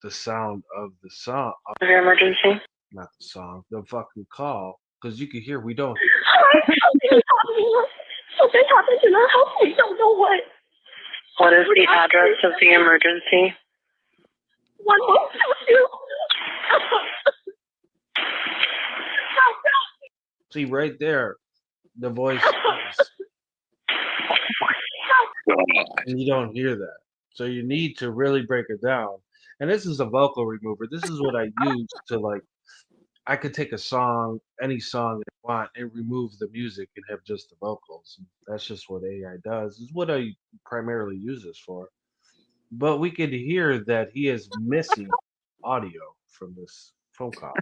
sound of the song. Your emergency? Not the song, the fucking call, because you can hear we don't hear. Something happened in our house. We don't know what. What is the address of the emergency? 1122. See right there, the voice and you don't hear that. So you need to really break it down. And this is a vocal remover. This is what I use to I could take a song, any song I want, and remove the music and have just the vocals. That's just what AI does. Is what I primarily use this for. But we could hear that he is missing audio from this phone call.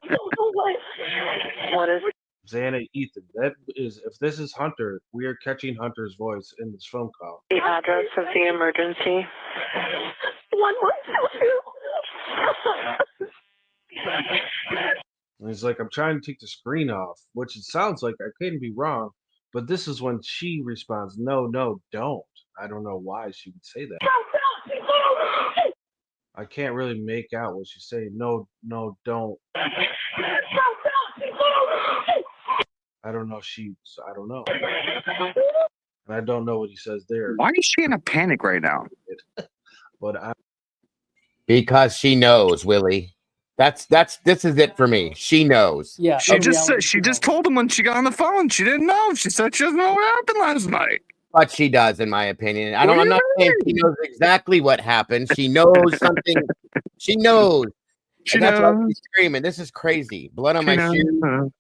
What is Xana Ethan. That is, if this is Hunter, we are catching Hunter's voice in this phone call. the address of the emergency? 1122. And he's like, I'm trying to take the screen off, which it sounds like I couldn't be wrong, but this is when she responds, no, don't. I don't know why she would say that. I can't really make out what she's saying. No, don't. I don't know. I don't know. And I don't know what he says there. Why is she in a panic right now? But because she knows, Willie. This is it for me. She knows. Yeah. She just told him when she got on the phone. She didn't know. She said she doesn't know what happened last night. But she does, in my opinion. I'm not saying she knows exactly what happened. She knows something. She knows. That's why she's screaming. This is crazy. Blood on my shoe.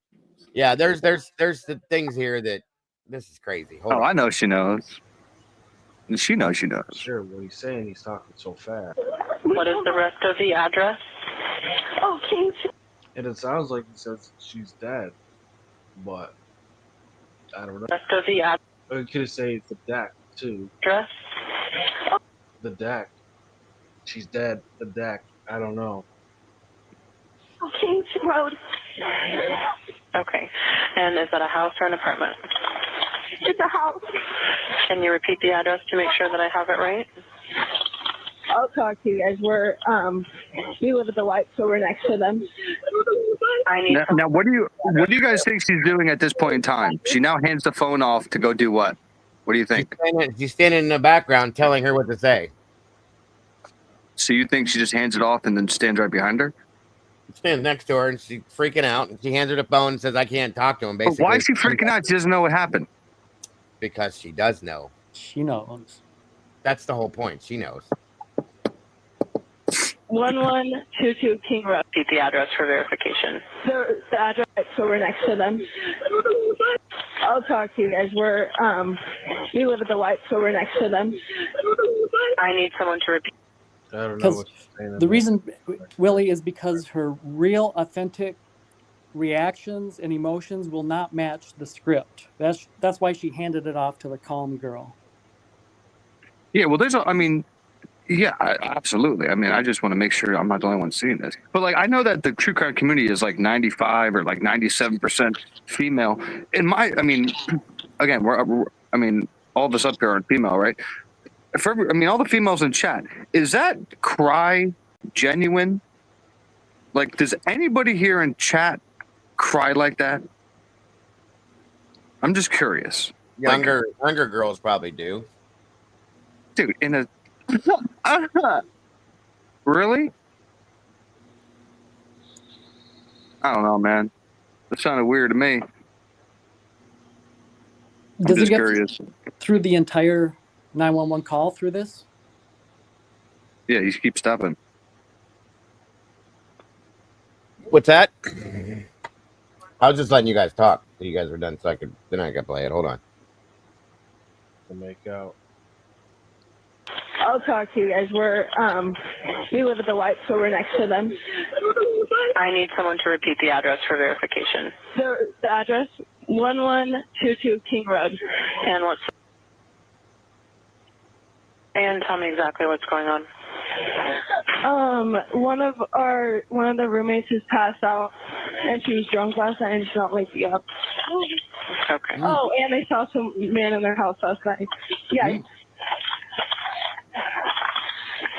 Yeah, there's the things here that this is crazy. Hold on. I know she knows. And she knows she knows. Sure, what he's saying, he's talking so fast. What is the rest of the address? And it sounds like he says she's dead, but I don't know. Rest of the address. Or he could have said the deck too. Address? The deck. She's dead. The deck. I don't know. Kings Road. Okay. And is that a house or an apartment? It's a house. Can you repeat the address to make sure that I have it right? I'll talk to you guys. We live at the White, so we're next to them. I need now what do you guys think she's doing at this point in time? She now hands the phone off to go do what? What do you think? She's standing in the background telling her what to say. So you think she just hands it off and then stands right behind her? stands next to her and she's freaking out. And she hands her the phone and says, "I can't talk to him." But Basically, why is she freaking out? She doesn't know what happened. because she does know. She knows. That's the whole point. She knows. 1122 King Road. Repeat the address for verification. The address, so we're next to them. I'll talk to you guys. We live at the White, so we're next to them. I need someone to repeat. I don't know Because what you're saying. the reason, Willie, is because her real, authentic reactions and emotions will not match the script. That's why she handed it off to the calm girl. Yeah, well, yeah, absolutely. I mean, I just want to make sure I'm not the only one seeing this. But like, I know that the true crime community is like 95 or like 97% female. Again, all of us up here are female, right? All the females in chat, is that cry genuine? Like, does anybody here in chat cry like that? I'm just curious. Younger girls probably do. Dude, in a really? I don't know, man. That sounded weird to me. Does I'm it get curious. through the entire 911 call through this? Yeah, you keep stopping. What's that? I was just letting you guys talk. So you guys were done, so I could play it. Hold on. To make out. I'll talk to you guys. We live at the White, so we're next to them. I need someone to repeat the address for verification. The address, 1122 King Road. And tell me exactly what's going on. One of the roommates has passed out, and she was drunk last night, and she's not waking up. Okay. Oh, and they saw some man in their house last night. Yeah.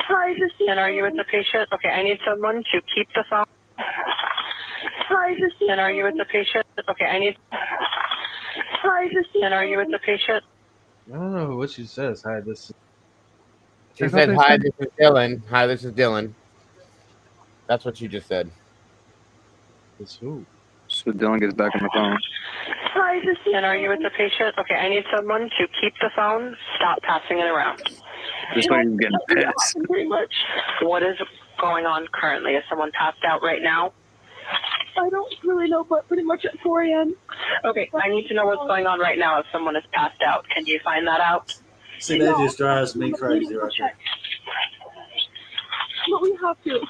Hi, And are you with the patient? Okay, I need someone to keep the phone. Hi, And are you with the patient? Okay, I need. Hi, And are you with the patient? I don't know what she says. Hi, this. She said, "Hi, this is Dylan. Hi, this is Dylan." That's what she just said. It's who? So Dylan gets back on the phone. Hi, And are you with the patient? Okay, I need someone to keep the phone. Stop passing it around. This lady's getting pissed. Pretty much. What is going on currently? Is someone passed out right now? I don't really know, but pretty much at 4 a.m. Okay, I need to know what's going on right now if someone is passed out. Can you find that out? See, that just drives me crazy right there. But we have to.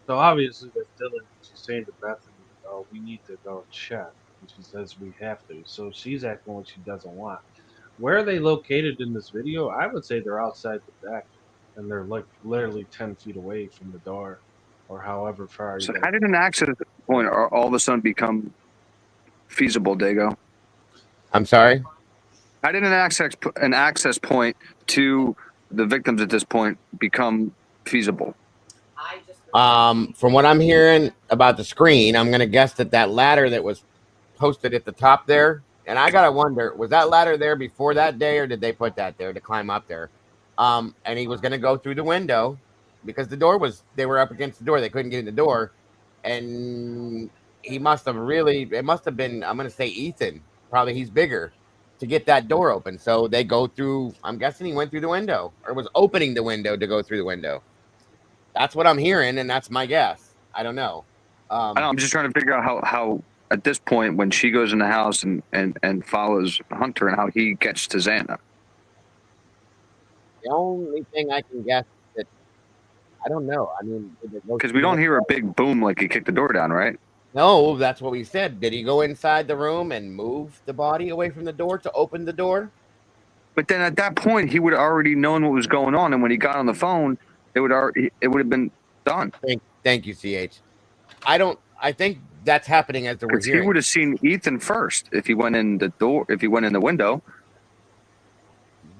So obviously, that Dylan, she's saying to Bethany, "Oh, we need to go check," and she says we have to. So she's acting like she doesn't want. Where are they located in this video? I would say they're outside the deck, and they're like literally 10 feet away from the door, or however far. So how did an access point all of a sudden become feasible, Dago? I'm sorry? How did an access point to the victims at this point become feasible? From what I'm hearing about the screen, I'm gonna guess that ladder that was posted at the top there, and I gotta wonder, was that ladder there before that day, or did they put that there to climb up there? And he was gonna go through the window because they were up against the door, they couldn't get in the door, and it must have been, I'm gonna say Ethan, probably he's bigger, to get that door open. So they go through, I'm guessing he went through the window, or was opening the window to go through the window. That's what I'm hearing, and that's my guess. I don't know. I'm just trying to figure out how at this point, when she goes in the house and follows Hunter, and how he gets to Xana. The only thing I can guess that I don't know. I mean, because we don't hear a big boom like he kicked the door down, right? No, that's what we said. Did he go inside the room and move the body away from the door to open the door? But then at that point, he would have already known what was going on, and when he got on the phone, it would have been done. Thank you, CH. I think that's happening as we're hearing. He would have seen Ethan first if he went in the door. If he went in the window.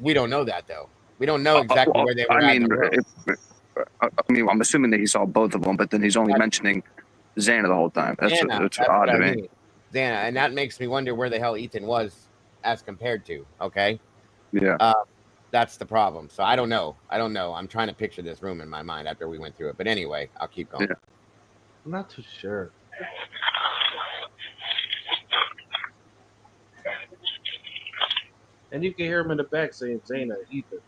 We don't know that though. We don't know exactly where they were. I'm assuming that he saw both of them, but then he's only mentioning Xana the whole time. That's odd to me. Xana, and that makes me wonder where the hell Ethan was as compared to. Okay. Yeah. that's the problem. So I don't know. I'm trying to picture this room in my mind after we went through it. But anyway, I'll keep going. Yeah. I'm not too sure. And you can hear him in the back saying Zana, Ethan.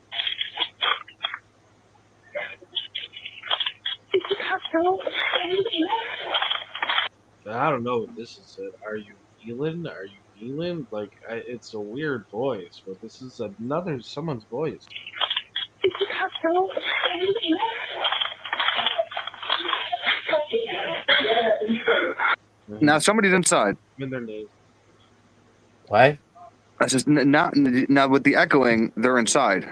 I don't know what this is. Said. Are you Elin? Are you Elin? Like, it's a weird voice, but this is someone's voice. Now somebody's inside. In their name. What? That's just now with the echoing, they're inside.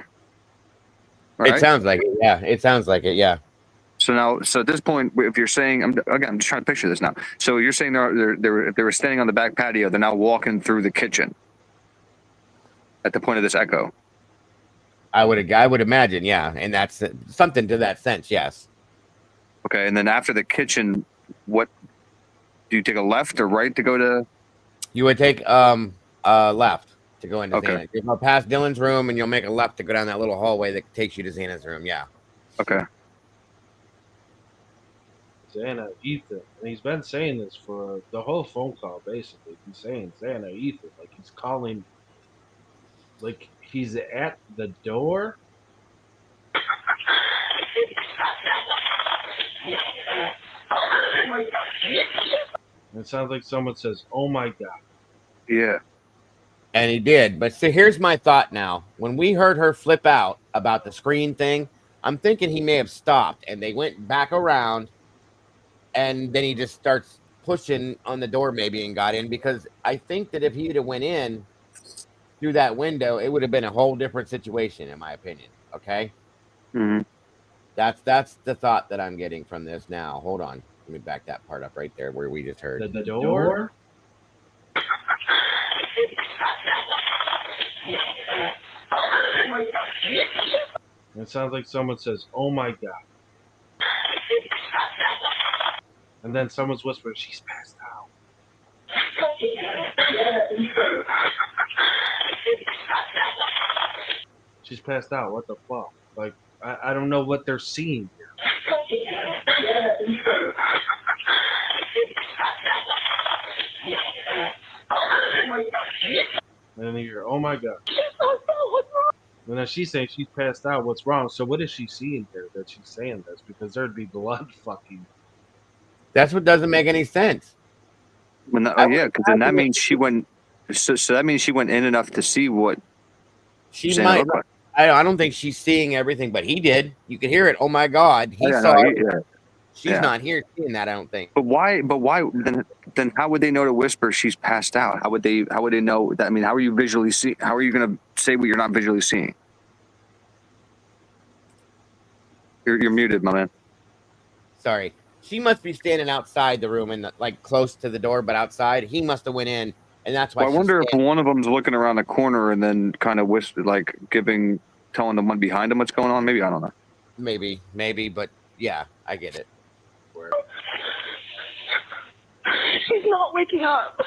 Right? It sounds like it. Yeah, it sounds like it. Yeah. So at this point, if you're saying, I'm just trying to picture this now. So you're saying they were standing on the back patio. They're now walking through the kitchen at the point of this echo. I would imagine, yeah, and that's something to that sense, yes. Okay, and then after the kitchen, what do you take a left or right to go to? You would take left to go into Xana. You'll go past Dylan's room, and you'll make a left to go down that little hallway that takes you to Xana's room. Yeah. Okay. Xana, Ethan, and he's been saying this for the whole phone call. Basically, he's saying Xana, Ethan, like he's calling, like he's at the door. It sounds like someone says, "Oh my God." Yeah. And he did. But so here's my thought now. When we heard her flip out about the screen thing, I'm thinking he may have stopped and they went back around, and then he just starts pushing on the door maybe and got in, because I think that if he'd have went in through that window, it would have been a whole different situation, in my opinion. Okay. Mm-hmm. That's the thought that I'm getting from this now. Hold on. Let me back that part up right there where we just heard. The door? It sounds like someone says, "Oh my God." And then someone's whispering, "She's passed out." She's passed out. What the fuck? Like, I don't know what they're seeing here. And then you hear, "Oh my God." And then she's saying she's passed out. What's wrong? So what is she seeing here that she's saying this? Because there'd be blood fucking. That's what doesn't make any sense. Yeah, because then that means she went. So that means she went in enough to see what she might. Like. I don't think she's seeing everything, but he did. You could hear it. Oh my God, he saw it. Yeah. She's not here seeing that, I don't think. But why? Then how would they know to whisper she's passed out? How would they know that? I mean, how are you visually see? How are you going to say what you're not visually seeing? You're muted, my man. Sorry. She must be standing outside the room and like close to the door, but outside. He must have went in, and that's why. Well, I wonder if one of them's looking around the corner and then kind of telling the one behind him what's going on. Maybe, I don't know. Maybe, but yeah, I get it. She's not waking up.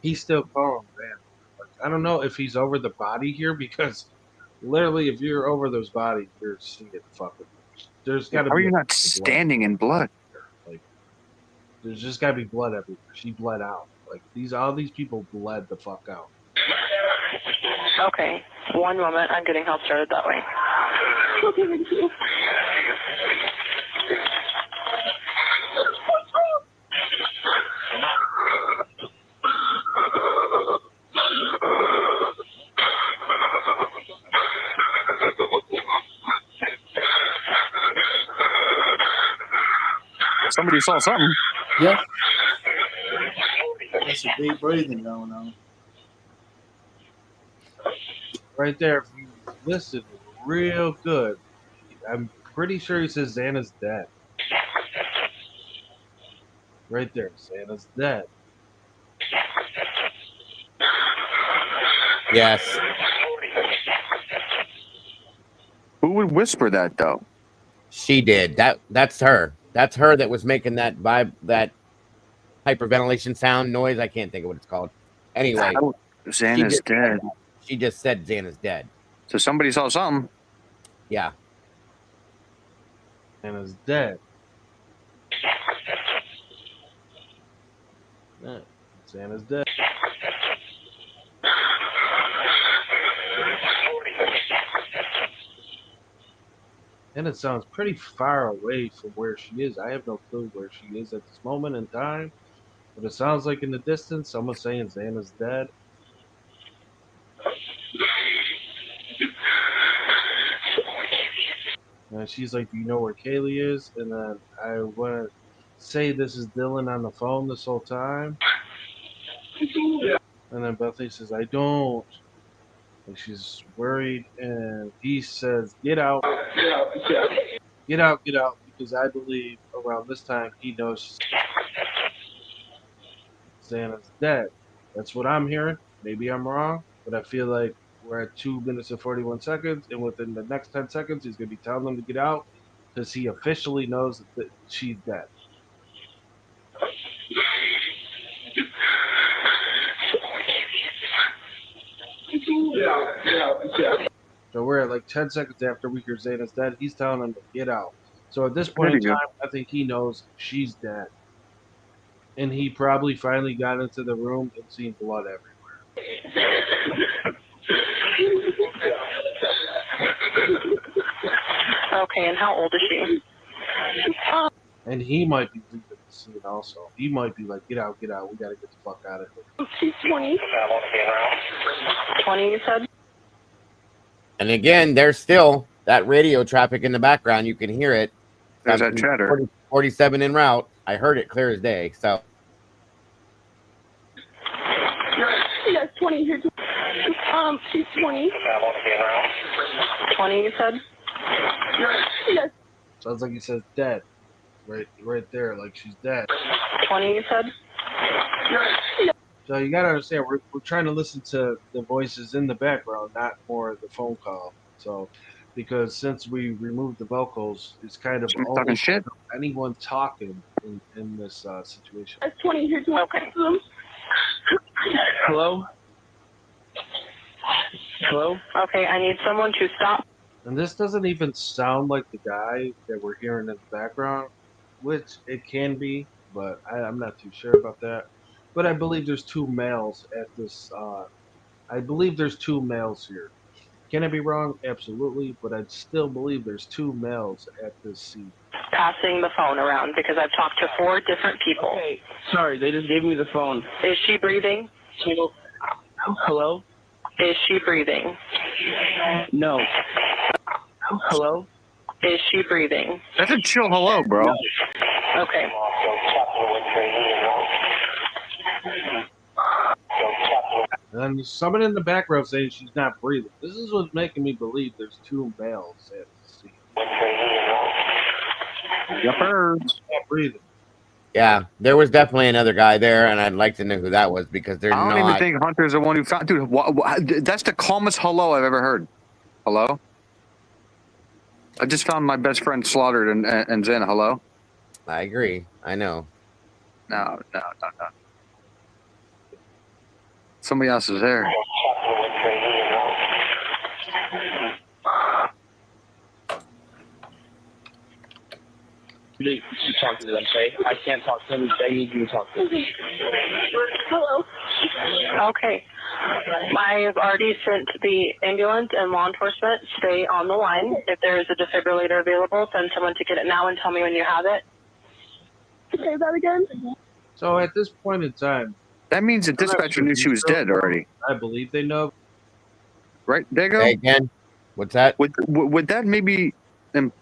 He's still calm, man. Like, I don't know if he's over the body here, because literally, if you're over those bodies, you're seeing fucking. There's got to be. How are you not standing in blood? Like, there's just got to be blood everywhere. She bled out. Like all these people bled the fuck out. Okay, one moment. I'm getting help started that way. Okay, thank you. Somebody saw something. Yeah. That's a deep breathing going on. Right there, if you listen real good, I'm pretty sure he says Xana's dead. Right there, Xana's dead. Yes. Who would whisper that though? She did. That's her. That's her that was making that vibe, that hyperventilation sound noise. I can't think of what it's called. Anyway, Xana's dead. She just said Xana's dead. So somebody saw something. Yeah. Xana's dead. Yeah, Xana's dead. And it sounds pretty far away from where she is. I have no clue where she is at this moment in time. But it sounds like in the distance, someone's saying Xana's dead. And she's like, do you know where Kaylee is? And then I want to say this is Dylan on the phone this whole time. And then Bethany says, I don't. And she's worried. And he says, get out. Get out, get out. Because I believe around this time he knows Xana's dead. That's what I'm hearing. Maybe I'm wrong. But I feel like we're at 2 minutes and 41 seconds. And within the next 10 seconds, he's going to be telling them to get out. Because he officially knows that she's dead. So we're at like 10 seconds after we hear Xana's dead. He's telling them to get out. So at this point in time, I think he knows she's dead. And he probably finally got into the room and seen blood everywhere. Okay, and how old is she? And he might be leaving the scene also. He might be like, get out, we gotta get the fuck out of here. She's 20. 20, you said? And again, there's still that radio traffic in the background. You can hear it. There's that chatter. 47 en route. I heard it clear as day. So. Yes, 20. She's 20. 20, you said? Yes. Sounds like he says dead. Right there, like she's dead. 20, you said? So you gotta understand, we're trying to listen to the voices in the background, not more the phone call. So, because since we removed the vocals, it's kind of talking shit. Anyone talking in this situation. That's 20. Here's one. Okay. Hello? Hello? Okay, I need someone to stop. And this doesn't even sound like the guy that we're hearing in the background, which it can be, but I'm not too sure about that. But I believe there's 2 males at this. I believe there's 2 males here. Can I be wrong? Absolutely, but I still believe there's 2 males at this scene. Passing the phone around because I've talked to 4 different people. Okay, sorry, they just gave me the phone. Is she breathing? Hello? Is she breathing? No. Hello? Is she breathing? That's a chill hello, bro. Okay. And then there's someone in the background saying she's not breathing. This is what's making me believe there's 2 males at the scene. Yuppers. Not breathing. Yeah, there was definitely another guy there, and I'd like to know who that was because there's I don't even think Hunter's the one who found. Dude, that's the calmest hello I've ever heard. Hello? I just found my best friend slaughtered and Zen. Hello? I agree. I know. No. Somebody else is there. You talk to them, say. I can't talk to them. They need you to talk to them. Hello. Okay. I've already sent the ambulance and law enforcement. Stay on the line. If there is a defibrillator available, send someone to get it now and tell me when you have it. Say that again. So at this point in time, that means the dispatcher knew she was dead already. I believe they know. Right, Dago? Hey, again, what's that? Would that maybe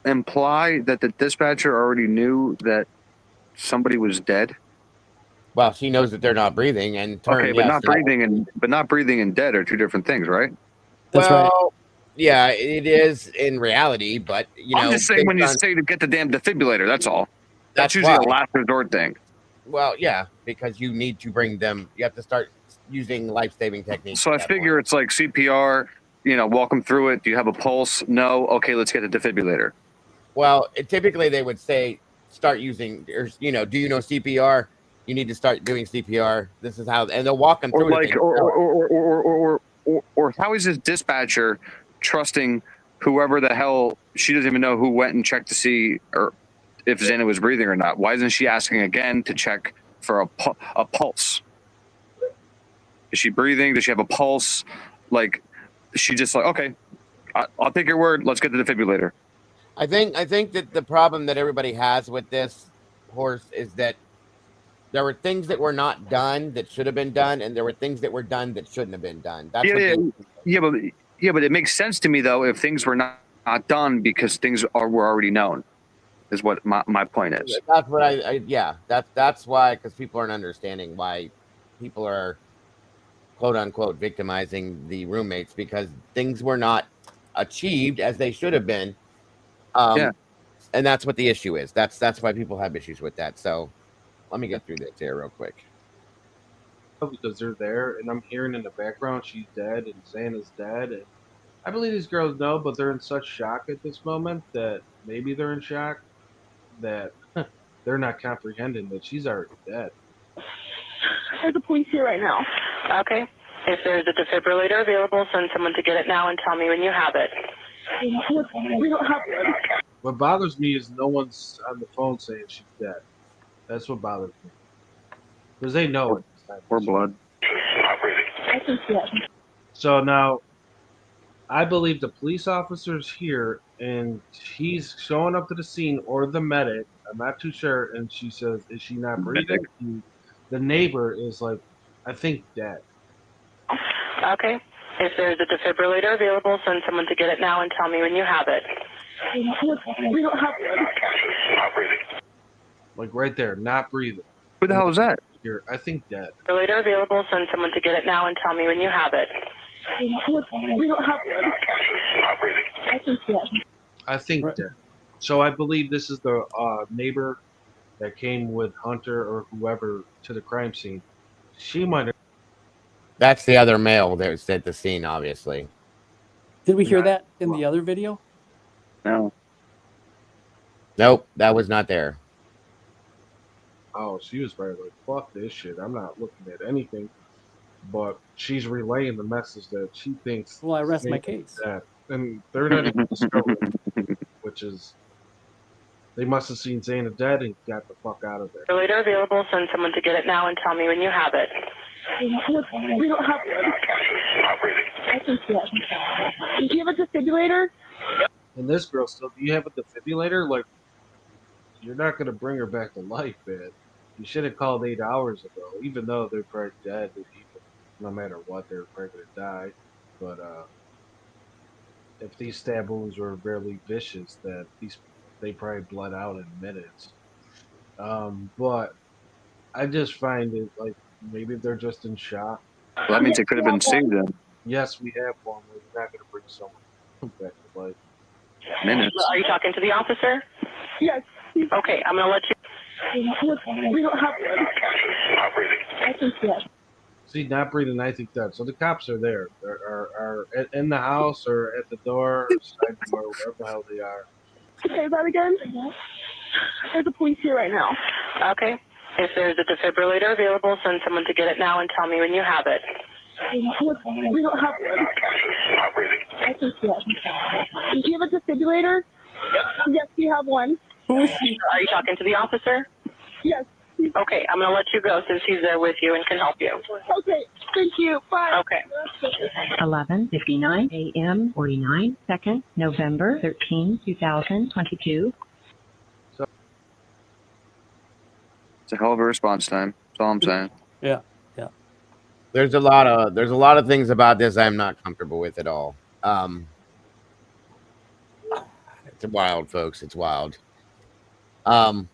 imply that the dispatcher already knew that somebody was dead? Well, she knows that they're not breathing, and okay, but not breathing and dead are 2 different things, right? That's right. Yeah, it is in reality, but I'm just saying when you say to get the damn defibrillator, that's all. That's usually a last resort thing. Well, yeah, because you need to bring them. You have to start using life-saving techniques. So I figure it's like CPR. Walk them through it. Do you have a pulse? No. Okay, let's get the defibrillator. Well, typically they would say start using. Do you know CPR? You need to start doing CPR. This is how, and they'll walk them through. Or Or how is this dispatcher trusting whoever the hell, she doesn't even know who went and checked to see or if Xana was breathing or not? Why isn't she asking again to check for a pulse? Is she breathing? Does she have a pulse? Like, she just like, okay, I'll take your word. Let's get the defibrillator. I think that the problem that everybody has with this horse is that there were things that were not done that should have been done, and there were things that were done that shouldn't have been done. That's but it makes sense to me though if things were not done because things were already known. Is what my point is. That's what that's why, because people aren't understanding why people are quote unquote victimizing the roommates, because things were not achieved as they should have been. And that's what the issue is. That's why people have issues with that. So let me get through this here real quick. Because they're there, and I'm hearing in the background she's dead and Xana's dead. And I believe these girls know, but they're in such shock at this moment that maybe they're in shock that they're not comprehending that she's already dead. There's a police here right now. Okay. If there's a defibrillator available, send someone to get it now and tell me when you have it. We don't have one. What bothers me is no one's on the phone saying she's dead. That's what bothers me. Because they know it. Or blood. I think yes. So now, I believe the police officer's here, and he's showing up to the scene, or the medic. I'm not too sure. And she says, "Is she not breathing?" The neighbor is like, "I think dead." Okay. If there's a defibrillator available, send someone to get it now and tell me when you have it. We don't have one. Like right there, not breathing. Who the hell is that? Here, I think dead. Defibrillator available, send someone to get it now and tell me when you have it. We don't have one. I think yes. I think dead. So I believe this is the neighbor that came with Hunter or whoever to the crime scene. She might have. That's the other male that was at the scene, obviously. Did we hear that in the other video? No. Nope, that was not there. Oh, she was probably like, fuck this shit. I'm not looking at anything. But she's relaying the message that she thinks. Well, I rest my case. That. And they're not even discovered, which is, they must have seen Xana dead and got the fuck out of there. Defibrillator available, send someone to get it now and tell me when you have it. We don't have one. I think yes. Do you have a defibrillator? And this girl still, do you have a defibrillator? Like, you're not going to bring her back to life, man. You should have called 8 hours ago, even though they're probably dead. No matter what, they're probably going to die. But if these stab wounds were barely vicious, that they probably bled out in minutes. But I just find it like maybe they're just in shock. Well, that means it could have been saved then. Yes, we have one. We're not going to bring someone back to life. Minutes. Are you talking to the officer? Yes. Okay, I'm going to let you. We don't have one. I think yes. See, not breathing, I think that. So the cops are there, are in the house or at the door, or side door, wherever the hell they are. Say that again? There's a police here right now. Okay. If there's a defibrillator available, send someone to get it now and tell me when you have it. We don't have one. I think yes. Do you have a defibrillator? Yes, we have one. Are you talking to the officer? Yes. Okay, I'm going to let you go since he's there with you and can help you. Okay, thank you. Bye. Okay. 11:59 a.m. 49 seconds, November 13, 2022. It's a hell of a response time. That's all I'm saying. Yeah. There's a lot of things about this I'm not comfortable with at all. It's wild, folks. It's wild. And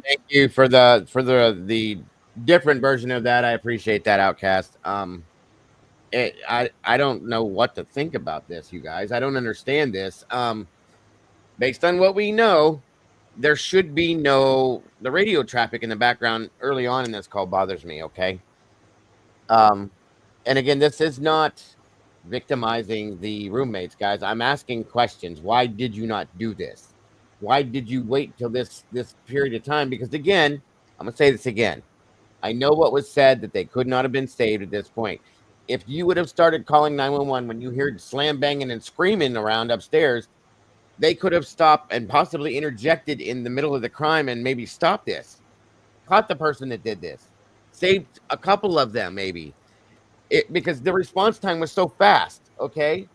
thank you for the different version of that. I appreciate that, Outcast. I don't know what to think about this, you guys. I don't understand this. Based on what we know, there should be the radio traffic in the background early on in this call bothers me. Okay. And again, this is not victimizing the roommates, guys. I'm asking questions. Why did you not do this? Why did you wait till this period of time? Because again, I'm gonna say this again. I know what was said, that they could not have been saved at this point. if you would have started calling 911 when you heard slam banging and screaming around upstairs, they could have stopped and possibly interjected in the middle of the crime and maybe stopped this. Caught the person that did this. Saved a couple of them, maybe. Because the response time was so fast, okay?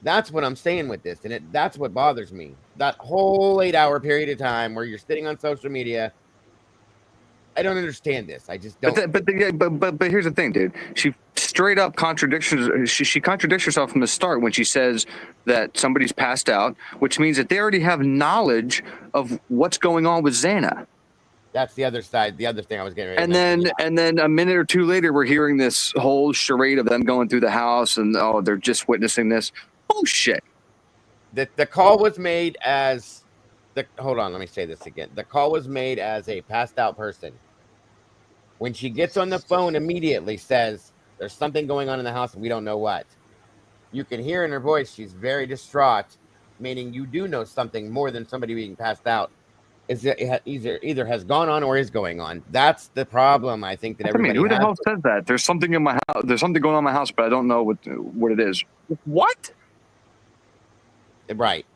That's what I'm saying with this, and that's what bothers me. That whole 8-hour period of time where you're sitting on social media, I don't understand this. I just don't. But here's the thing, dude. She straight up contradicts. She contradicts herself from the start when she says that somebody's passed out, which means that they already have knowledge of what's going on with Xana. That's the other side. The other thing I was getting ready And then a minute or two later, we're hearing this whole charade of them going through the house and they're just witnessing this. Bullshit. The call was made as hold on, let me say this again. The call was made as a passed out person. When she gets on the phone, immediately says there's something going on in the house and we don't know what. You can hear in her voice she's very distraught, meaning you do know something more than somebody being passed out. Either has gone on or is going on. That's the problem. I think that everybody. Who the hell says that? There's something in my house. There's something going on in my house, but I don't know what it is. What? Right.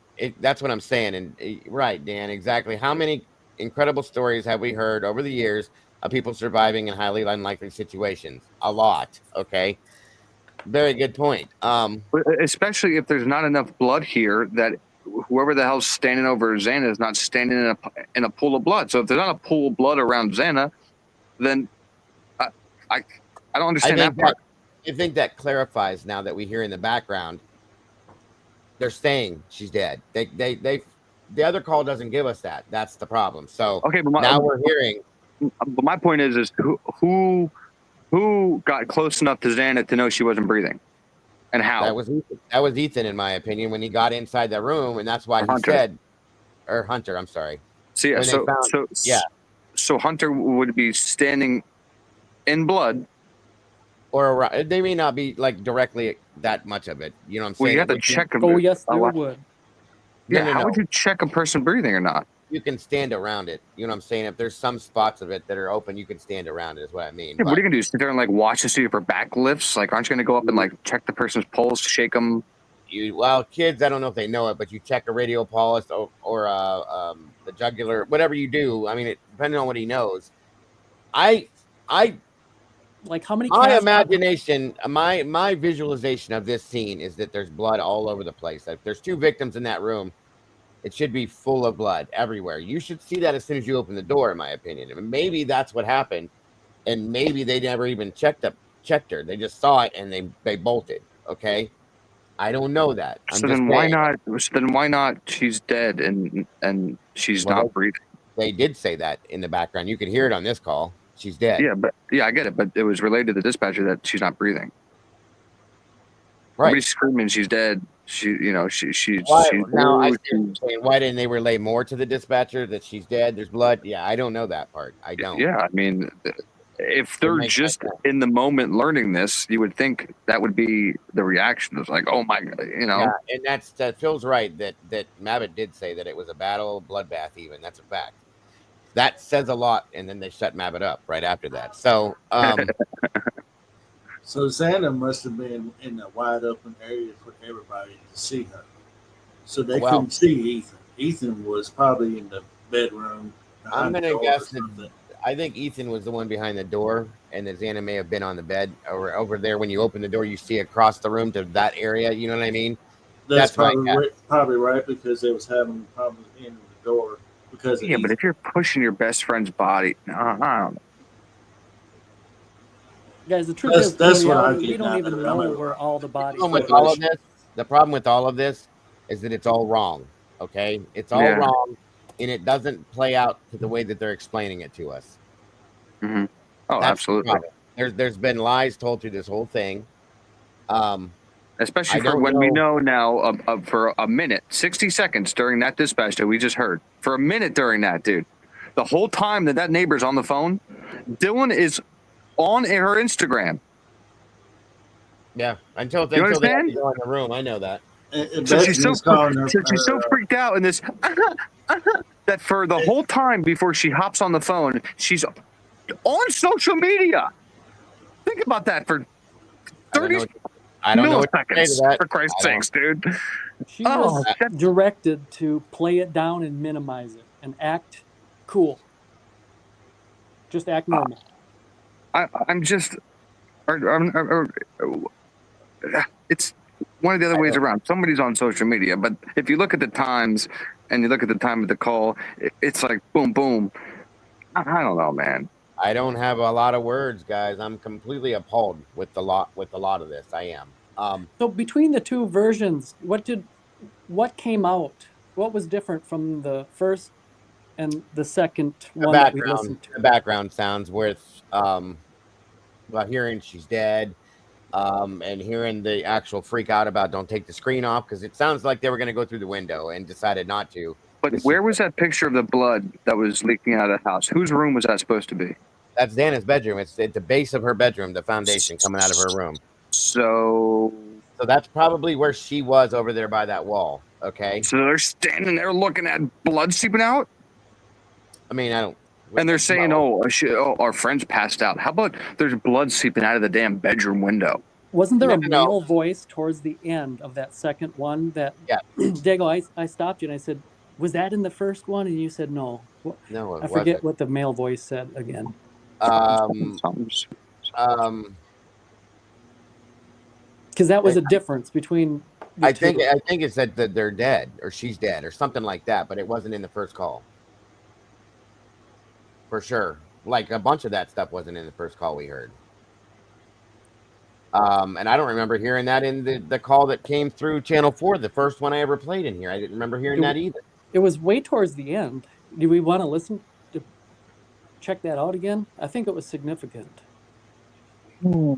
That's what I'm saying. And right, Dan, exactly. How many incredible stories have we heard over the years of people surviving in highly unlikely situations? A lot. Okay. Very good point. Especially if there's not enough blood here that whoever the hell's standing over Xana is not standing in a pool of blood. So if there's not a pool of blood around Xana, then I don't understand that part. I think that clarifies now that we hear in the background. They're saying she's dead. The other call doesn't give us that. That's the problem. So okay, but now we're hearing. But my point is who got close enough to Xana to know she wasn't breathing, and how? That was Ethan, in my opinion, when he got inside the room, and that's why he said, or Hunter. I'm sorry. So yeah, so Hunter would be standing in blood. Or around, they may not be like directly that much of it. You know what I'm saying? Well, you have to check. Oh, yes, there would. Yeah, how would you check a person breathing or not? You can stand around it. You know what I'm saying? If there's some spots of it that are open, you can stand around it, is what I mean. Yeah, what are you going to do? Sit there and like watch to see if her back lifts? Like, aren't you going to go up and like check the person's pulse, shake them? Well, kids, I don't know if they know it, but you check a radial pulse or the jugular, whatever you do. I mean, depending on what he knows. Like how many? My imagination, my visualization of this scene is that there's blood all over the place. If there's 2 victims in that room, it should be full of blood everywhere. You should see that as soon as you open the door, in my opinion. And maybe that's what happened, and maybe they never even checked her. They just saw it and they bolted. Okay, I don't know that. So then why not? She's dead and she's not breathing. They did say that in the background. You could hear it on this call. She's dead. Yeah, I get it, but it was relayed to the dispatcher that she's not breathing. Right. Nobody's screaming she's dead. She's. Why didn't they relay more to the dispatcher that she's dead? There's blood. Yeah, I don't know that part. I don't. Yeah, I mean, if they're just in the moment learning this, you would think that would be the reaction. It's like, oh my God, Yeah, and that feels right. That Mabbitt did say that it was a battle, bloodbath. Even that's a fact. That says a lot, and then they shut Mabbitt up right after that. So, so Xana must have been in a wide open area for everybody to see her. So they couldn't see Ethan. Ethan was probably in the bedroom. I'm going to guess that I think Ethan was the one behind the door, and that Xana may have been on the bed or over there. When you open the door, you see across the room to that area. You know what I mean? That's probably right, because they was having problems in the door. Because but if you're pushing your best friend's body, I don't know. Guys, the truth is, that's what we don't even know where all the bodies are. The problem with all of this is that it's all wrong. Okay, it's all wrong, and it doesn't play out to the way that they're explaining it to us. Mm-hmm. Oh, That's absolutely. There's been lies told through this whole thing. Especially for when we know now for a minute, 60 seconds during that dispatch that we just heard. For a minute during that, dude. The whole time that neighbor's on the phone, Dylan is on her Instagram. Yeah, until they have to go in the room. I know that. So she's so freaked out in this that for the whole time before she hops on the phone, she's on social media. Think about that for I don't know what to say to milliseconds, that. for Christ's sakes, dude. She was directed to play it down and minimize it and act cool. Just act normal. I'm just, it's one of the other ways around. Somebody's on social media, but if you look at the times and you look at the time of the call, it's like boom, boom. I don't know, man. I don't have a lot of words, guys. I'm completely appalled with a lot of this. I am. So between the two versions, what came out? What was different from the first and the second one that we listened to? The background sounds worth about hearing she's dead, and hearing the actual freak out about don't take the screen off, because it sounds like they were going to go through the window and decided not to. But where was that picture of the blood that was leaking out of the house? Whose room was that supposed to be? That's Dana's bedroom. It's at the base of her bedroom, the foundation coming out of her room. So that's probably where she was, over there by that wall. Okay. So they're standing there looking at blood seeping out? I mean, I don't. And they're saying, our friend's passed out. How about there's blood seeping out of the damn bedroom window? Wasn't there a male voice towards the end of that second one that, Dago, I stopped you and I said, was that in the first one? And you said no. No, I forget what the male voice said again. Because that was a difference between the two. I think it's that they're dead, or she's dead, or something like that, but it wasn't in the first call. For sure. Like a bunch of that stuff wasn't in the first call we heard. And I don't remember hearing that in the call that came through Channel 4, the first one I ever played in here. I didn't remember hearing that either. It was way towards the end. Do we want to listen to check that out again? I think it was significant. There's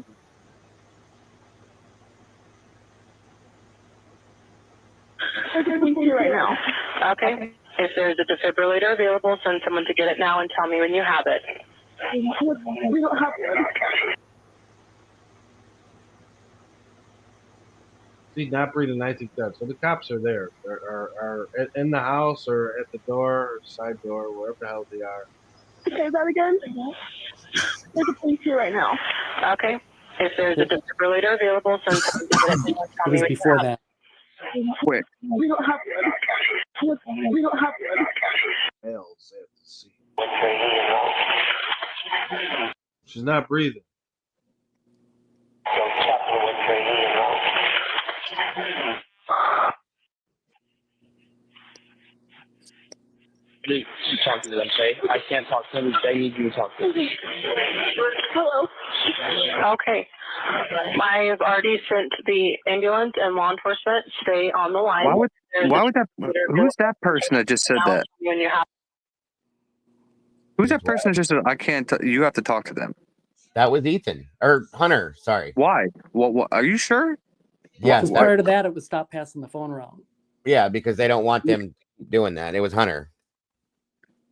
nothing to do right now. Okay. If there's a defibrillator available, send someone to get it now and tell me when you have it. We don't have one. See, not breathing, I think that. So the cops are there, are in the house or at the door or side door, wherever the hell they are. Say that again? There's a police here right now. Okay. If there's a defibrillator available, send someone to get it now and tell me when you have it. Quick. We don't have one. We don't have one. Hell's at the sea. She's not breathing. You talk to them, say. I can't talk to them. They need you to talk to them. Hello. Okay. I've already sent the ambulance and law enforcement. Stay on the line. Why would that? Who's that person that just said that? Who's that person that just said, I can't, you have to talk to them? That was Ethan. Or Hunter, sorry. Why? What are you sure? Yes. Prior to that, it was stop passing the phone around. Yeah, because they don't want them doing that. It was Hunter.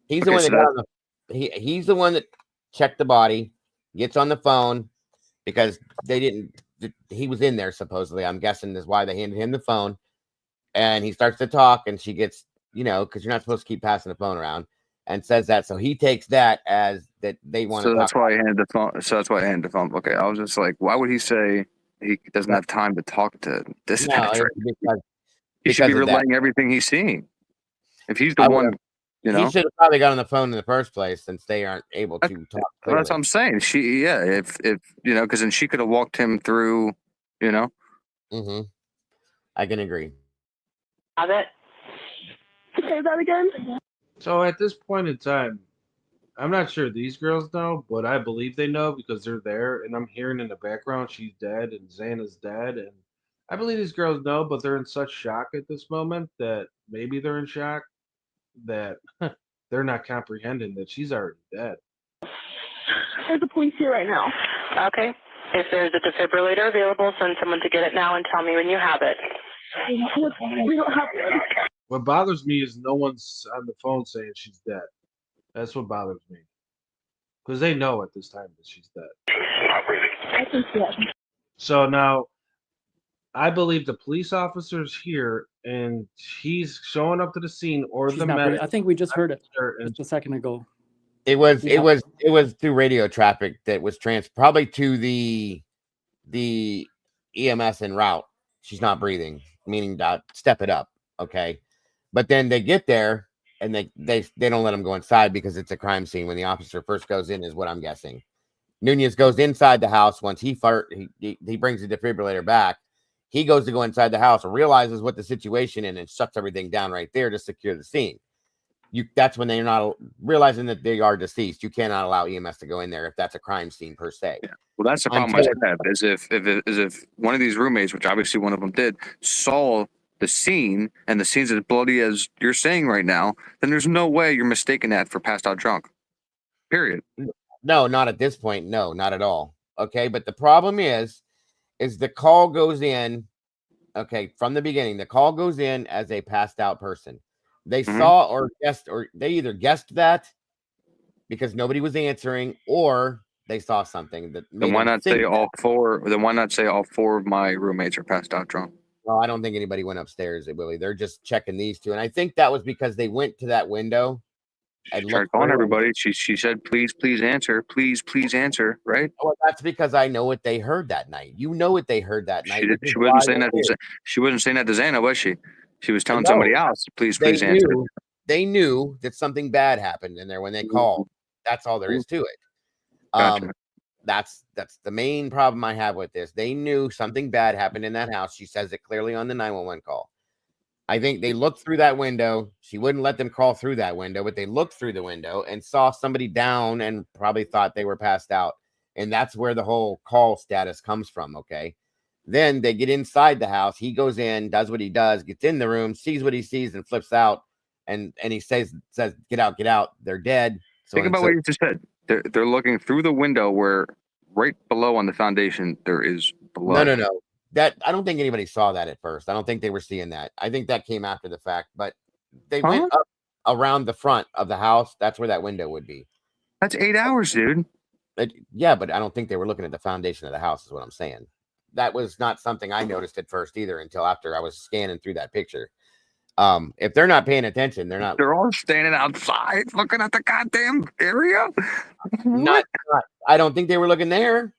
He's the one that got on he's the one that checked the body, gets on the phone, because he was in there supposedly. I'm guessing that's why they handed him the phone. And he starts to talk, and she gets, because you're not supposed to keep passing the phone around, and says that. So he takes that as that they want to talk. That's why I handed the phone. So that's why I handed the phone. Okay. I was just like, why would he say he doesn't have time to talk to dispatcher? No, he should be relaying everything he's seeing. If he's the one, he should have probably got on the phone in the first place, since they aren't able to talk. Well, that's what I'm saying. If because then she could have walked him through, Mm-hmm. I can agree. Have it. Say that again. So at this point in time, I'm not sure these girls know, but I believe they know because they're there, and I'm hearing in the background she's dead and Xana's dead, and I believe these girls know, but they're in such shock at this moment that maybe they're in shock that they're not comprehending that she's already dead. There's a police here right now. Okay. If there's a defibrillator available, send someone to get it now and tell me when you have it. We don't have one. What bothers me is no one's on the phone saying she's dead. That's what bothers me. Because they know at this time that she's dead. I think yes. So now, I believe the police officer's here, and he's showing up to the scene, or She's the not medic. ready. I think we just heard it just a second ago. It was through radio traffic that was probably to the EMS en route. She's not breathing, meaning step it up. Okay. But then they get there and they don't let them go inside because it's a crime scene. When the officer first goes in is what I'm guessing. Nunez goes inside the house. Once he brings the defibrillator back, he goes to go inside the house and realizes what the situation is and shuts everything down right there to secure the scene. That's when they're not realizing that they are deceased. You cannot allow EMS to go in there if that's a crime scene per se. Yeah. Well, that's the problem I have is if one of these roommates, which obviously one of them did, saw the scene and the scene's as bloody as you're saying right now, then there's no way you're mistaking that for passed out drunk. Period. No, not at this point. No, not at all. Okay. But the problem is the call goes in. Okay. From the beginning, the call goes in as a passed out person. They saw or guessed, or they either guessed that because nobody was answering, or they saw something that made Then why them not think say that. all four? Then why not say all four of my roommates are passed out drunk? Well, I don't think anybody went upstairs, Willie. They're just checking these two. And I think that was because they went to that window and Tried calling everybody. She said, please answer. Please answer. Right? Well, that's because I know what they heard that night. You know what they heard that night. She wasn't saying that. She wasn't saying that to Xana, was she? She was telling somebody else, please answer. They knew that something bad happened in there when they called. That's all there is to it. Gotcha. That's the main problem I have with this. They knew something bad happened in that house. She says it clearly on the 911 call. I think they looked through that window. She wouldn't let them crawl through that window, but they looked through the window and saw somebody down and probably thought they were passed out. And that's where the whole call status comes from. Okay. Then they get inside the house. He goes in, does what he does, gets in the room, sees what he sees, and flips out. And he says, get out. They're dead. Think about what you just said. They're looking through the window where right below on the foundation there is blood. No. That I don't think anybody saw that at first. I don't think they were seeing that. I think that came after the fact. But they went up around the front of the house. That's where that window would be. That's 8 hours, dude. Yeah, but I don't think they were looking at the foundation of the house, is what I'm saying. That was not something I noticed at first either until after I was scanning through that picture. If they're not paying attention, they're not. They're all standing outside looking at the goddamn area. Not I don't think they were looking there.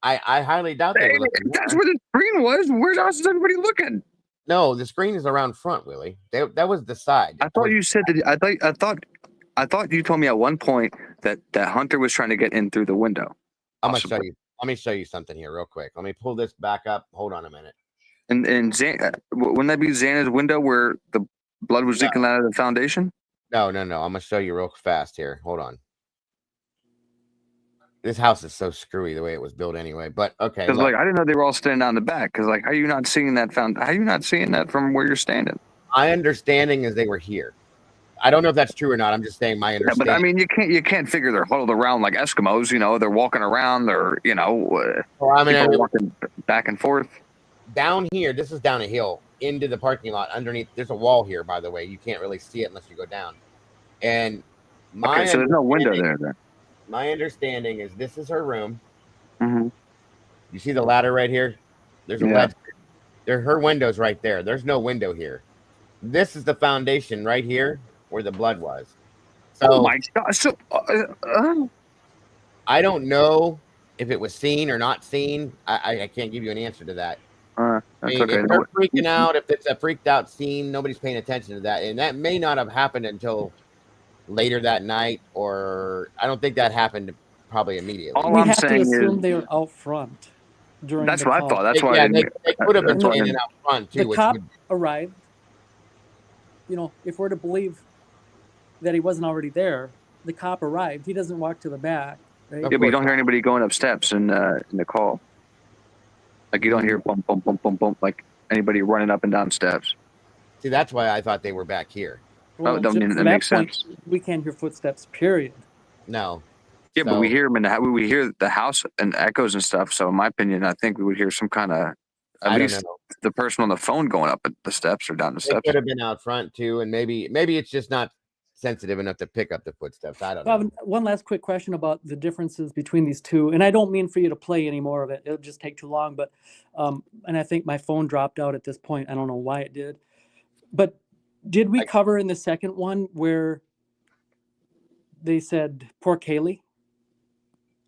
I highly doubt they were looking That's there. where the screen was. Where else is everybody looking? No, the screen is around front, Willie. That was the side. I thought you said that. I thought you told me at one point that Hunter was trying to get in through the window. I'm gonna show you. Let me show you something here real quick. Let me pull this back up. Hold on a minute. And wouldn't that be Xana's window where the blood was leaking out of the foundation? No. I'm gonna show you real fast here. Hold on. This house is so screwy the way it was built anyway. But okay. Because I didn't know they were all standing out in the back. Because how are you not seeing that how are you not seeing that from where you're standing? My understanding is they were here. I don't know if that's true or not. I'm just saying my understanding. Yeah, but I mean, you can't figure they're huddled around like Eskimos. You know, they're walking around. They're walking back and forth. Down here, this is down a hill into the parking lot underneath. There's a wall here, by the way. You can't really see it unless you go down. And so there's no window there then. My understanding is this is her room. Mm-hmm. You see the ladder right here? There's a ledge. Her window's right there. There's no window here. This is the foundation right here where the blood was. So, oh my God. So, I don't know if it was seen or not seen. I can't give you an answer to that. That's okay. If they're freaking out, if it's a freaked out scene, nobody's paying attention to that. And that may not have happened until later that night, or I don't think that happened probably immediately. We have to assume they were out front during that's the what call. I thought. That's why they could have been standing out front too. The cop arrived. You know, if we're to believe that he wasn't already there, the cop arrived. He doesn't walk to the back. Right? Yeah, but you don't hear anybody going up steps in the call. Like you don't hear bump, bump, bump, bump, bump, like anybody running up and down steps. See, that's why I thought they were back here. Well, that makes sense. We can't hear footsteps, period. No. Yeah, but we hear them we hear the house and echoes and stuff. So in my opinion, I think we would hear some kind of at least the person on the phone going up the steps or down the steps. It could have been out front too, and maybe it's just not sensitive enough to pick up the footsteps. I don't know. One last quick question about the differences between these two, and I don't mean for you to play any more of it. It'll just take too long. But and I think my phone dropped out at this point. I don't know why it did. But did we cover in the second one where they said poor Kaylee?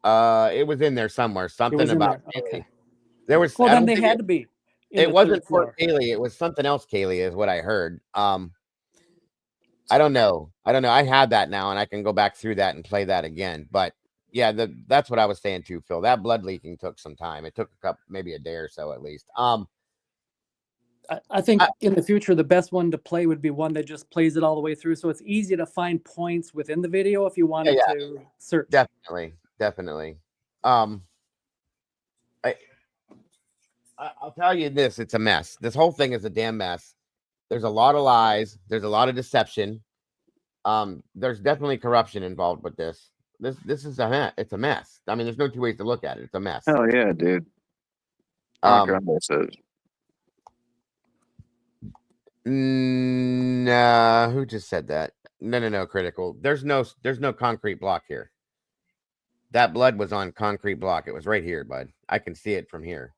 It was in there somewhere. Something about okay. There was. Well, then they had to be. It wasn't for Kaylee. It was something else. Kaylee is what I heard. I don't know. I have that now, and I can go back through that and play that again. But yeah, that's what I was saying too, Phil. That blood leaking took some time. It took maybe a day or so at least. I think in the future, the best one to play would be one that just plays it all the way through. So it's easy to find points within the video if you wanted to search. Definitely. I'll tell you this, it's a mess. This whole thing is a damn mess. There's a lot of lies. There's a lot of deception. There's definitely corruption involved with this. This is it's a mess. I mean, there's no two ways to look at it. It's a mess. Hell yeah, dude. Who just said that? No, critical. There's no concrete block here. That blood was on concrete block. It was right here, bud. I can see it from here.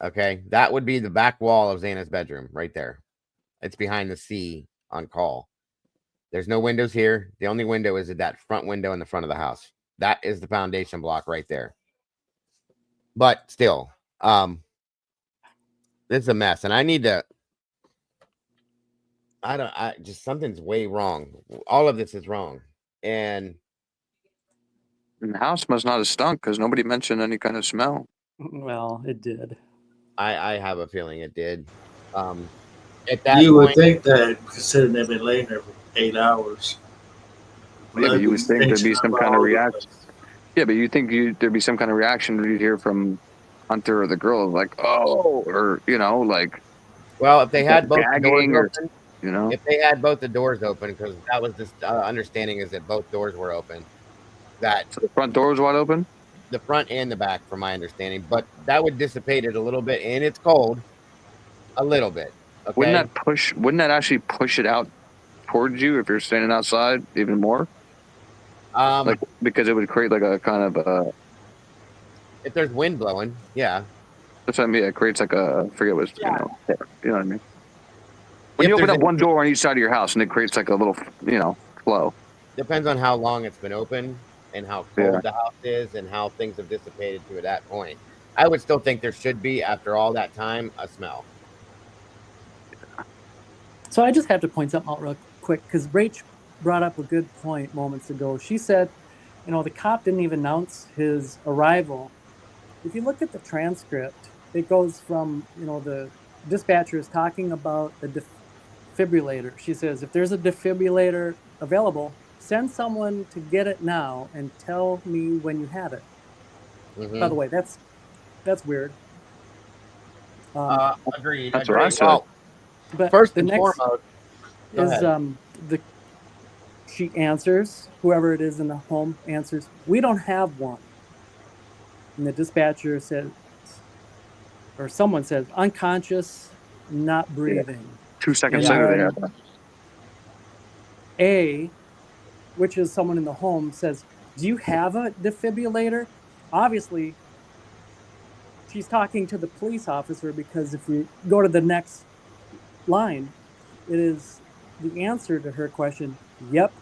Okay, that would be the back wall of Xana's bedroom right there. It's behind the C on call. There's no windows here. The only window is that front window in the front of the house. That is the foundation block right there. But still, it's a mess, and I need to. Something's way wrong. All of this is wrong, and the house must not have stunk because nobody mentioned any kind of smell. Well, it did. I have a feeling it did. At that you point, would think that, considering they've been laying there for 8 hours. Yeah, but you would think there'd be some kind of reaction. Yeah, but you think there'd be some kind of reaction you'd hear from Hunter or the girl, like, oh, or like. Well, if they had both the doors open, if they had both the doors open, because that was this understanding is that both doors were open. So the front door was wide open. The front and the back, from my understanding, but that would dissipate it a little bit, and it's cold, a little bit. Okay? Wouldn't that actually push it out towards you if you're standing outside even more? Because it would create like a kind of if there's wind blowing, yeah. That's what I mean. It creates like a, I forget what it's, you know what I mean. When you open up one door on each side of your house, and it creates like a little, flow. Depends on how long it's been open and how cold the house is and how things have dissipated to that point. I would still think there should be, after all that time, a smell. So I just have to point something out real quick, because Rach brought up a good point moments ago. She said, the cop didn't even announce his arrival. If you look at the transcript, it goes from, the dispatcher is talking about a defibrillator. She says, if there's a defibrillator available, send someone to get it now and tell me when you have it. Mm-hmm. By the way, that's weird. Agreed. That's what I said. But first the and next foremost is she answers, whoever it is in the home answers, we don't have one. And the dispatcher says, or someone says, unconscious, not breathing. Yeah. 2 seconds later, they have that. A, which is someone in the home, says, do you have a defibrillator? Obviously, she's talking to the police officer, because if you go to the next line, it is the answer to her question, yep.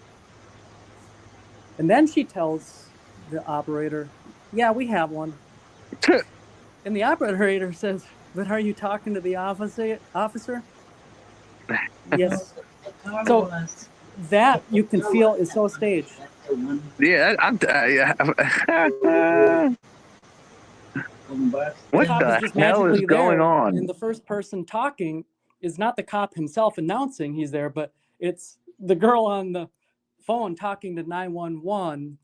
And then she tells the operator, yeah, we have one. And the operator says, but are you talking to the officer? Yes. So that you can feel is so staged. Yeah, what the hell is going on? And the first person talking is not the cop himself announcing he's there, but it's the girl on the phone talking to 911,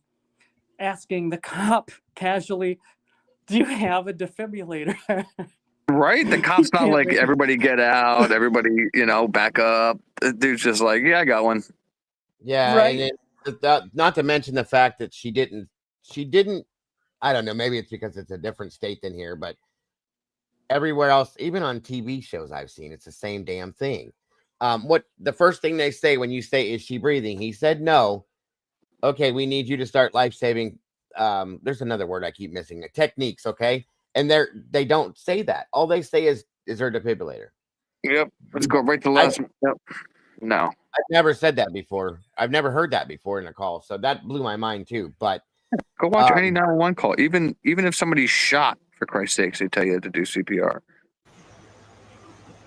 asking the cop casually, do you have a defibrillator? Right? The cop's not like, everybody get out, everybody, back up. The dude's just like, yeah, I got one. Yeah, right. And not to mention the fact that she didn't, I don't know, maybe it's because it's a different state than here, but everywhere else, even on TV shows I've seen, it's the same damn thing. What the first thing they say when you say, is she breathing? He said, no. Okay, we need you to start life-saving. There's another word I keep missing. Techniques, okay? And they don't say that. All they say is there a defibrillator? Yep. Let's go right to the last. Yep. No. I've never said that before. I've never heard that before in a call. So that blew my mind too. But go watch any 911 call. Even if somebody's shot For Christ's sakes, they tell you to do CPR.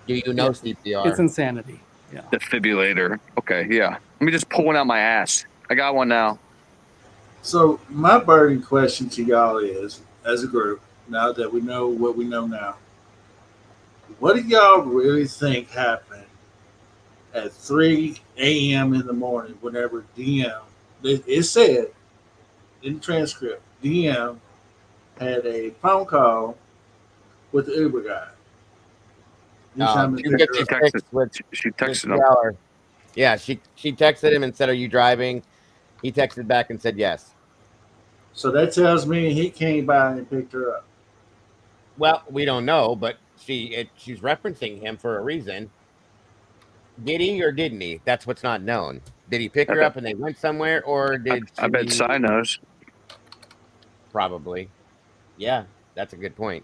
Do you know CPR? It's insanity. Yeah. Defibrillator. Okay, yeah. Let me just pull one out my ass. I got one now. So my burning question to y'all is, as a group, now that we know what we know now, what do y'all really think happened at 3 a.m. in the morning whenever DM, it said in the transcript, DM had a phone call with the Uber guy. She texted him. Yeah, she texted him and said, "Are you driving?" He texted back and said yes. So that tells me he came by and picked her up. Well, we don't know, but she's referencing him for a reason. Did he or didn't he? That's what's not known. Did he pick her up and they went somewhere, or did I bet Cy knows. Probably. Yeah, that's a good point.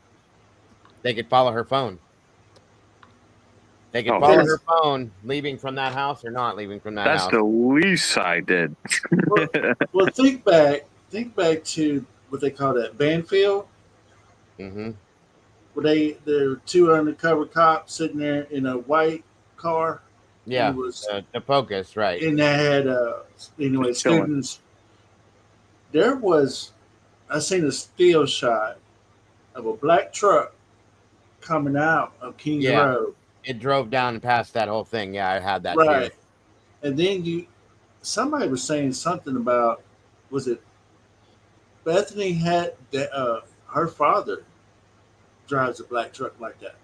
They could follow her phone. They could follow her phone, leaving from that house or not leaving from that house. That's the least I did. Well, think back to what they call that Banfield. Mm-hmm. Where there were two undercover cops sitting there in a white car. Yeah, the Focus, right? And they had students. I seen a still shot of a black truck coming out of Kings Road. It drove down past that whole thing. Yeah, I had that right. too. And then somebody was saying something about, was it Bethany had her father drives a black truck like that.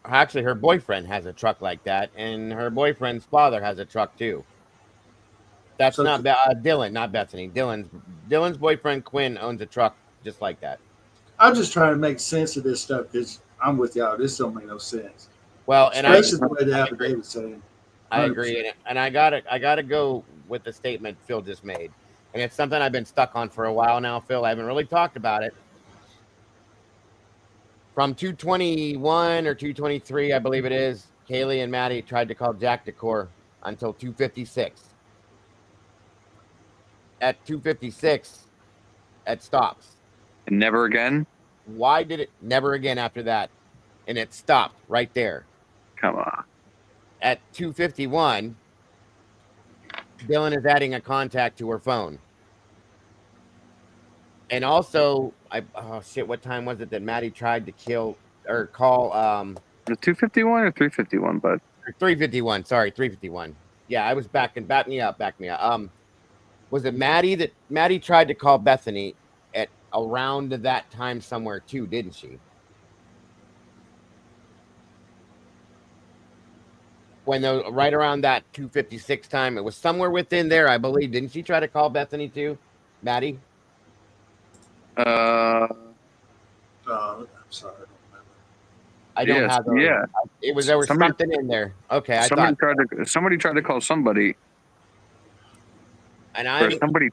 Actually, her boyfriend has a truck like that, and her boyfriend's father has a truck too. That's not Dylan, not Bethany. Dylan's boyfriend Quinn owns a truck just like that. I'm just trying to make sense of this stuff because I'm with y'all. This don't make no sense. Well, and especially the way the affidavit was saying. 100%. I agree, and I gotta go with the statement Phil just made, and it's something I've been stuck on for a while now. Phil, I haven't really talked about it. From 221 or 223, I believe it is, Kaylee and Maddie tried to call Jack Decor until 256. At 256, it stops. And never again? Why did it never again after that? And it stopped right there. Come on. At 251, Dylan is adding a contact to her phone. And also, what time was it that Maddie tried to call? The 251 or 351, bud? 351. Sorry, 351. Yeah, I was back me up. Was it Maddie tried to call Bethany at around that time somewhere too, didn't she? Right around that 256 time, it was somewhere within there, I believe. Didn't she try to call Bethany too, Maddie? I'm sorry. I don't have those. Yeah. There was something in there. Okay, somebody tried to call somebody. And somebody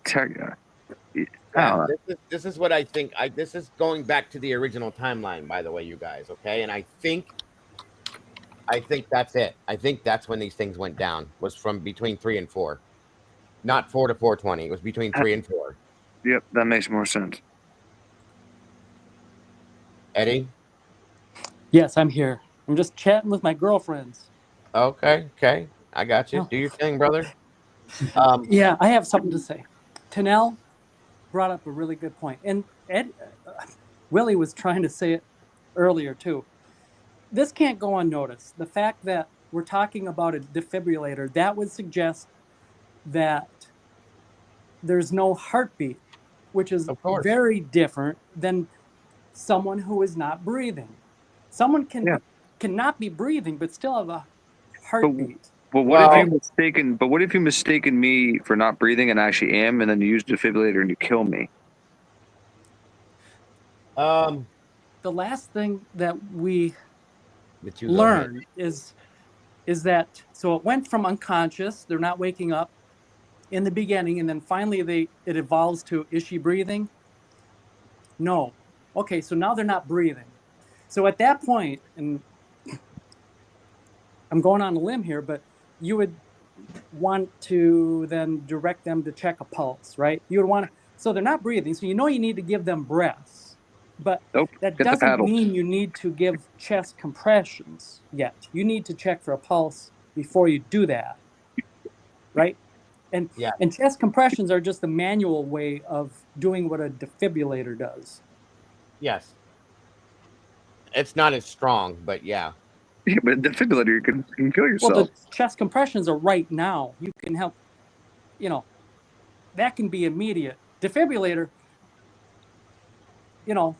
this is what I think. This is going back to the original timeline, by the way, you guys. Okay, and I think that's it. I think that's when these things went down. Was from between 3 and 4, not 4 to 420. It was between 3 and 4. Yep, that makes more sense. Eddie? Yes, I'm here. I'm just chatting with my girlfriends. Okay. I got you. Do your thing, brother. Yeah, I have something to say. Tanel brought up a really good point. And Willie was trying to say it earlier, too. This can't go unnoticed. The fact that we're talking about a defibrillator, that would suggest that there's no heartbeat, which is very different than someone who is not breathing. Someone cannot be breathing, but still have a heartbeat. But what if you mistaken me for not breathing and I actually am, and then you use the defibrillator and you kill me? The last thing that we learned is that, so it went from unconscious, they're not waking up in the beginning, and then finally it evolves to, is she breathing? No. Okay, so now they're not breathing. So at that point, and I'm going on a limb here, but you would want to then direct them to check a pulse, right? You would want to, so they're not breathing, so you know you need to give them breaths. But nope. that Get the doesn't paddle. mean you need to give chest compressions yet. You need to check for a pulse before you do that, right? And Yeah. and chest compressions are just the manual way of doing what a defibrillator does. Yes. It's not as strong, but yeah. Yeah, but defibrillator, you can kill Well, yourself. the chest compressions are right now. You can help, you know, that can be immediate. Defibrillator, you know,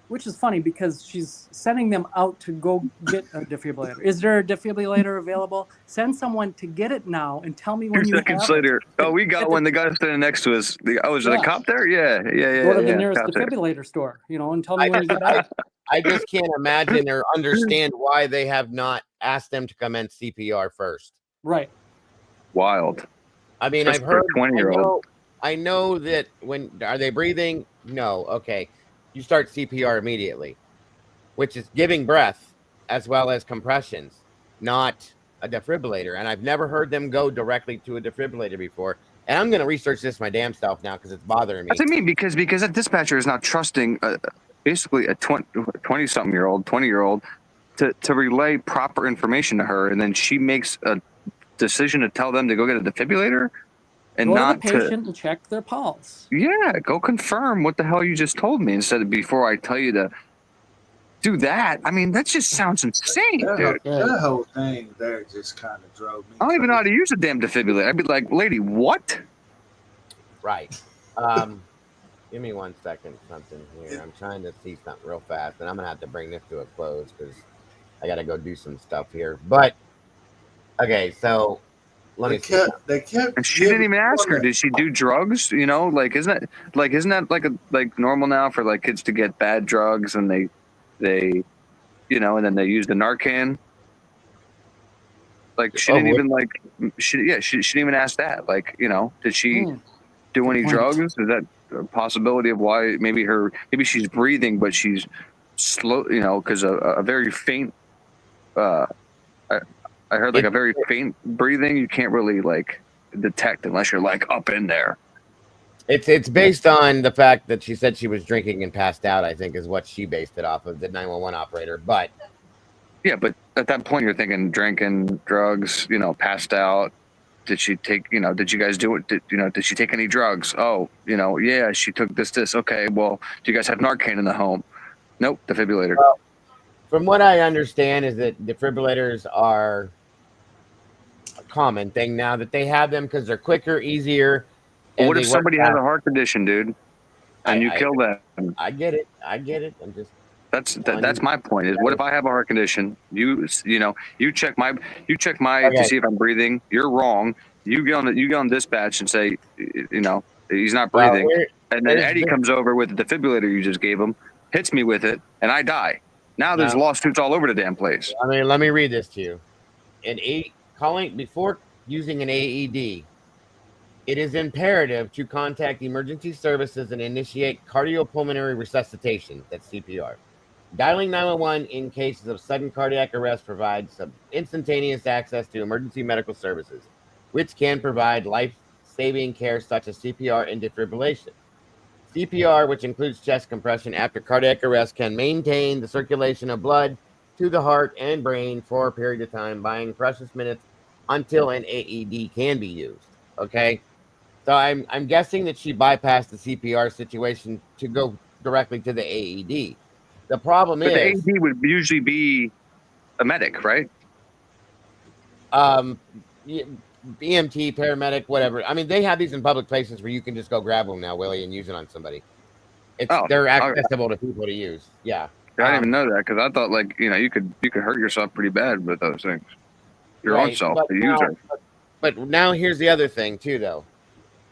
which is funny because she's sending them out to go get a defibrillator. Is there a defibrillator available? Send someone to get it now and tell me when 2 you seconds have later, it. oh, we got one. The guy standing next to us. Was it a Yeah. cop there? Yeah. Go to the Yeah, nearest cop there. defibrillator store, you know, and tell me when you get back. I just can't imagine or understand why they have not asked them to commence CPR first. Right. Wild. I mean, Especially I've heard. for a 20-year-old. I know that when are they breathing? No. Okay. You start CPR immediately, which is giving breath as well as compressions, not a defibrillator. And I've never heard them go directly to a defibrillator before. And I'm going to research this my damn self now because it's bothering me. That's what I mean, because that dispatcher is not trusting basically a 20-something-year-old, 20-year-old to relay proper information to her, and then she makes a decision to tell them to go get a defibrillator and Go not to the patient and check their pulse. Yeah, go confirm what the hell you just told me instead of before I tell you to do that. I mean, that just sounds insane, dude. That whole thing there just kind of drove me. I don't even know how to use a damn defibrillator. I'd be like, lady, what? Right. Give me 1 second. Something here. I'm trying to see something real fast, and I'm gonna have to bring this to a close because I gotta go do some stuff here. But okay, so let me see. They kept. And she didn't even ask her. Did she do drugs? You know, like isn't that like normal now for like kids to get bad drugs and they you know, and then they use the Narcan. Like she didn't even like she didn't even ask that. Like, you know, did she do any drugs? Is that a possibility of why maybe she's breathing but she's slow, you know, because a very faint I heard like a very faint breathing you can't really like detect unless you're like up in there. It's based on the fact that she said she was drinking and passed out, I think is what she based it off of, the 911 operator. But yeah, but at that point you're thinking drinking, drugs, you know, passed out. Did she take, you know, did you guys do it? Did she take any drugs? Oh, you know, yeah, she took this. Okay, well, do you guys have Narcan in the home? Nope, defibrillator. Well, from what I understand is that defibrillators are a common thing now, that they have them because they're quicker, easier. Well, what if somebody has a heart condition, dude, and you kill them? I get it. I'm just. That's my point. Is what if I have a heart condition? You know, you check my to see if I'm breathing. You're wrong. You get on dispatch and say, you know, he's not breathing, and then Eddie comes over with the defibrillator you just gave him, hits me with it, and I die. Now there's lawsuits all over the damn place. I mean, let me read this to you. Before using an AED, it is imperative to contact emergency services and initiate cardiopulmonary resuscitation, that's CPR. Dialing 911 in cases of sudden cardiac arrest provides instantaneous access to emergency medical services, which can provide life-saving care such as CPR and defibrillation. CPR, which includes chest compression after cardiac arrest, can maintain the circulation of blood to the heart and brain for a period of time, buying precious minutes until an AED can be used. Okay? So I'm guessing that she bypassed the CPR situation to go directly to the AED. The problem is the AED would usually be a medic, right? EMT, paramedic, whatever. I mean, they have these in public places where you can just go grab them now, Willie, and use it on somebody. They're accessible to people to use. Yeah. I didn't even know that because I thought like, you know, you could hurt yourself pretty bad with those things. Your own self, the user. But now here's the other thing too, though.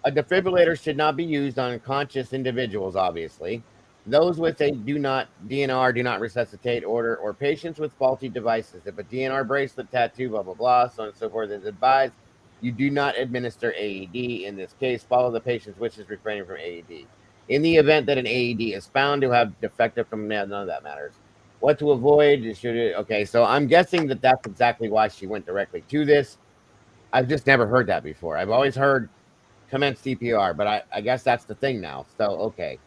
A defibrillator should not be used on conscious individuals, obviously. Those with a DNR, do not resuscitate order, or patients with faulty devices. If a DNR bracelet, tattoo, blah, blah, blah, so on and so forth is advised, you do not administer AED. In this case, follow the patient's wishes, refraining from AED. In the event that an AED is found to have defective, none of that matters. What to avoid? Okay, so I'm guessing that that's exactly why she went directly to this. I've just never heard that before. I've always heard commence CPR, but I guess that's the thing now. So, okay.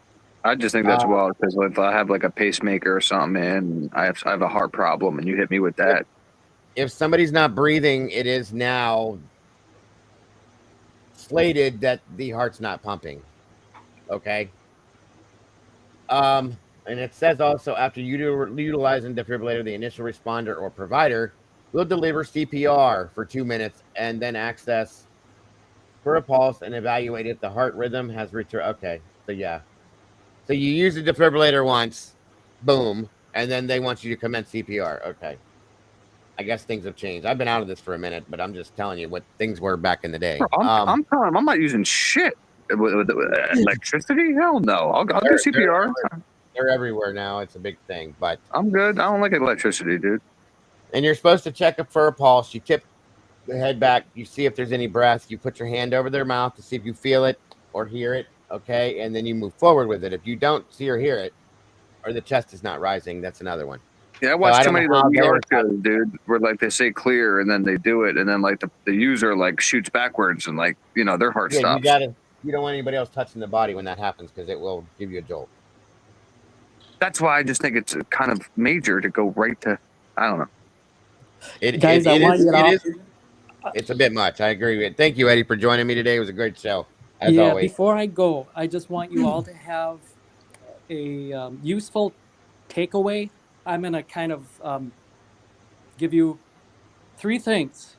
I just think that's wild because if I have like a pacemaker or something, and I have a heart problem, and you hit me with that. If somebody's not breathing, it is now slated that the heart's not pumping. Okay. And it says also after utilizing defibrillator, the initial responder or provider will deliver CPR for 2 minutes and then access for a pulse and evaluate if the heart rhythm has returned. Okay, so yeah. So you use the defibrillator once, boom, and then they want you to commence CPR. Okay. I guess things have changed. I've been out of this for a minute, but I'm just telling you what things were back in the day. I'm telling him I'm not using shit with electricity. Hell no. I'll do CPR. They're everywhere now. It's a big thing, but I'm good. I don't like electricity, dude. And you're supposed to check up for a pulse. You tip the head back. You see if there's any breath. You put your hand over their mouth to see if you feel it or hear it. Okay, and then you move forward with it. If you don't see or hear it, or the chest is not rising, that's another one. Yeah, I watched too many of those ER shows, dude, where like they say clear and then they do it, and then like the user like shoots backwards and like their heart stops. You don't want anybody else touching the body when that happens because it will give you a jolt. That's why I just think it's kind of major to go right to, I don't know. It's a bit much. I agree with it. Thank you, Eddie, for joining me today. It was a great show, as always. Before I go, I just want you all to have a useful takeaway. I'm going to kind of give you 3 things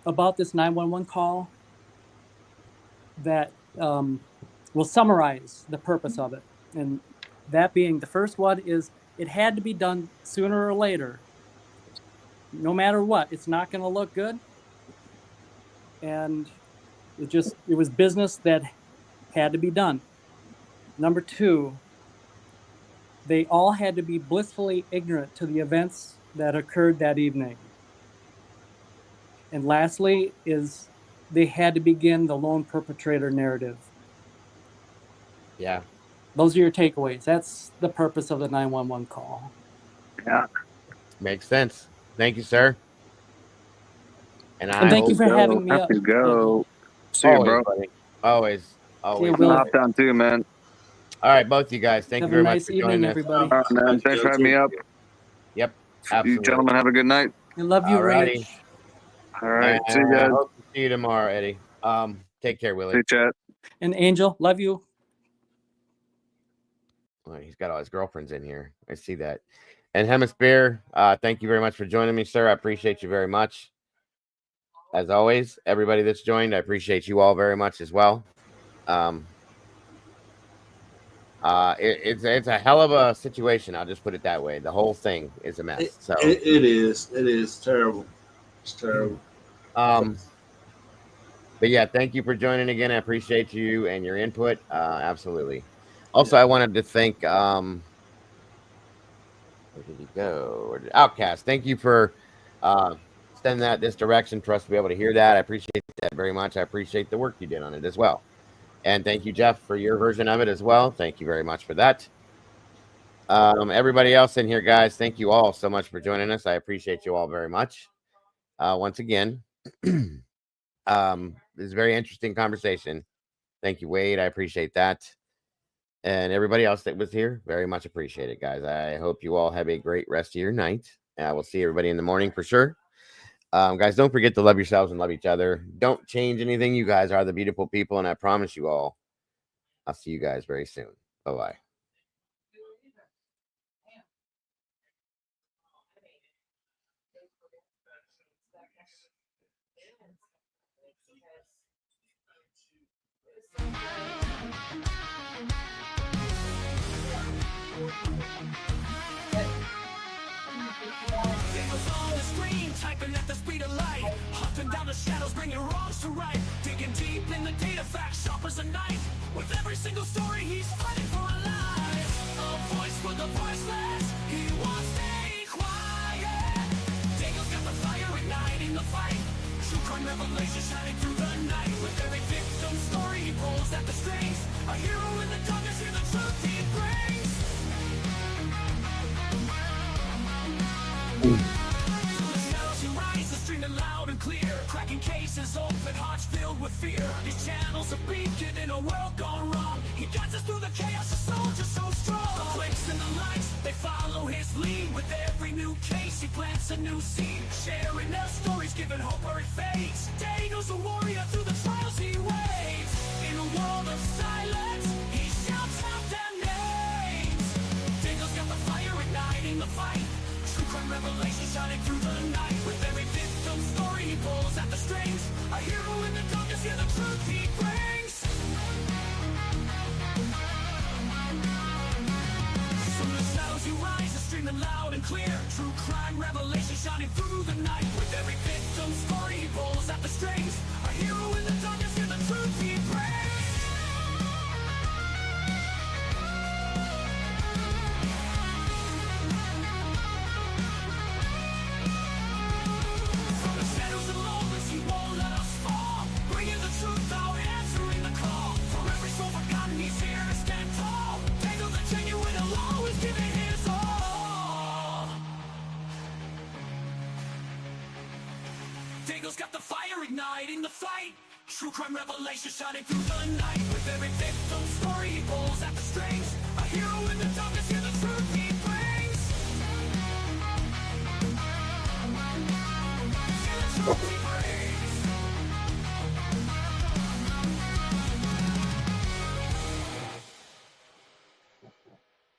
about this 911 call that will summarize the purpose of it. And that being, the first one is it had to be done sooner or later. No matter what, it's not going to look good. And it was business that had to be done. Number 2, they all had to be blissfully ignorant to the events that occurred that evening. And lastly is they had to begin the lone perpetrator narrative. Yeah. Those are your takeaways. That's the purpose of the 911 call. Yeah. Makes sense. Thank you, sir. And thank you for having me up. Go. See you, bro. Buddy. Always. I'm off down too, man. All right, both you guys. Thank you very much for joining us. Everybody. All right, man. Thanks for having me up. Yep. Absolutely. You gentlemen have a good night. I love you, Rich. All right. See you guys. Hope to see you tomorrow, Eddie. Take care, Willie. Hey, chat. And Angel, love you. Well, he's got all his girlfriends in here. I see that. And Hemisphere, thank you very much for joining me, sir. I appreciate you very much. As always, everybody that's joined, I appreciate you all very much as well. It's a hell of a situation. I'll just put it that way. The whole thing is a mess. So it is terrible. It's terrible. But yeah, thank you for joining again. I appreciate you and your input. Absolutely. Also, I wanted to thank where did he go? Outcast. Thank you for sending this direction for us to be able to hear that. I appreciate that very much. I appreciate the work you did on it as well. And thank you, Jeff, for your version of it as well. Thank you very much for that. Everybody else in here, guys, thank you all so much for joining us. I appreciate you all very much. Once again, this is a very interesting conversation. Thank you, Wade. I appreciate that. And everybody else that was here, very much appreciate it, guys. I hope you all have a great rest of your night. We'll see everybody in the morning for sure. Guys, don't forget to love yourselves and love each other. Don't change anything. You guys are the beautiful people, and I promise you all, I'll see you guys very soon. Bye-bye. Typing at the speed of light, hunting down the shadows, bringing wrongs to right, digging deep in the data facts, sharp as a knife. With every single story, he's fighting for a life. A voice for the voiceless, he won't stay quiet. Daniel's got the fire igniting the fight. True crime revelation shining through the night. With every victim story, he pulls at the strings. A hero in the darkness, hear the truth he brings. Loud and clear, cracking cases, open hearts filled with fear. These channels are beacon in a world gone wrong. He guides us through the chaos of soul. They follow his lead. With every new case, he plants a new seed. Sharing their stories, giving hope where it fades. Daniel's a warrior through the trials he waits. In a world of silence, he shouts out their names. Daniel's got the fire igniting the fight. True crime revelation shining through the night. With every victim story, he pulls at the strings. A hero in the darkness, hear the truth he brings. From the shadows you rise, a streaming loud and clear. True crime revelation shining through the night. With every victim story, he pulls at the strings. A hero in the darkness, hear the truth he brings. From the shadows and lowlands, he won't let us fall. Bringing the truth out, answering the call. For every soul forgotten, he's here to stand tall. Daniel the genuine, he'll always give it his all. Daniel's got the fire igniting the fight. True crime revelation shining through the night. With every victim story, he pulls at the strings. A hero in the darkness, hear the truth he brings. Hear the truth he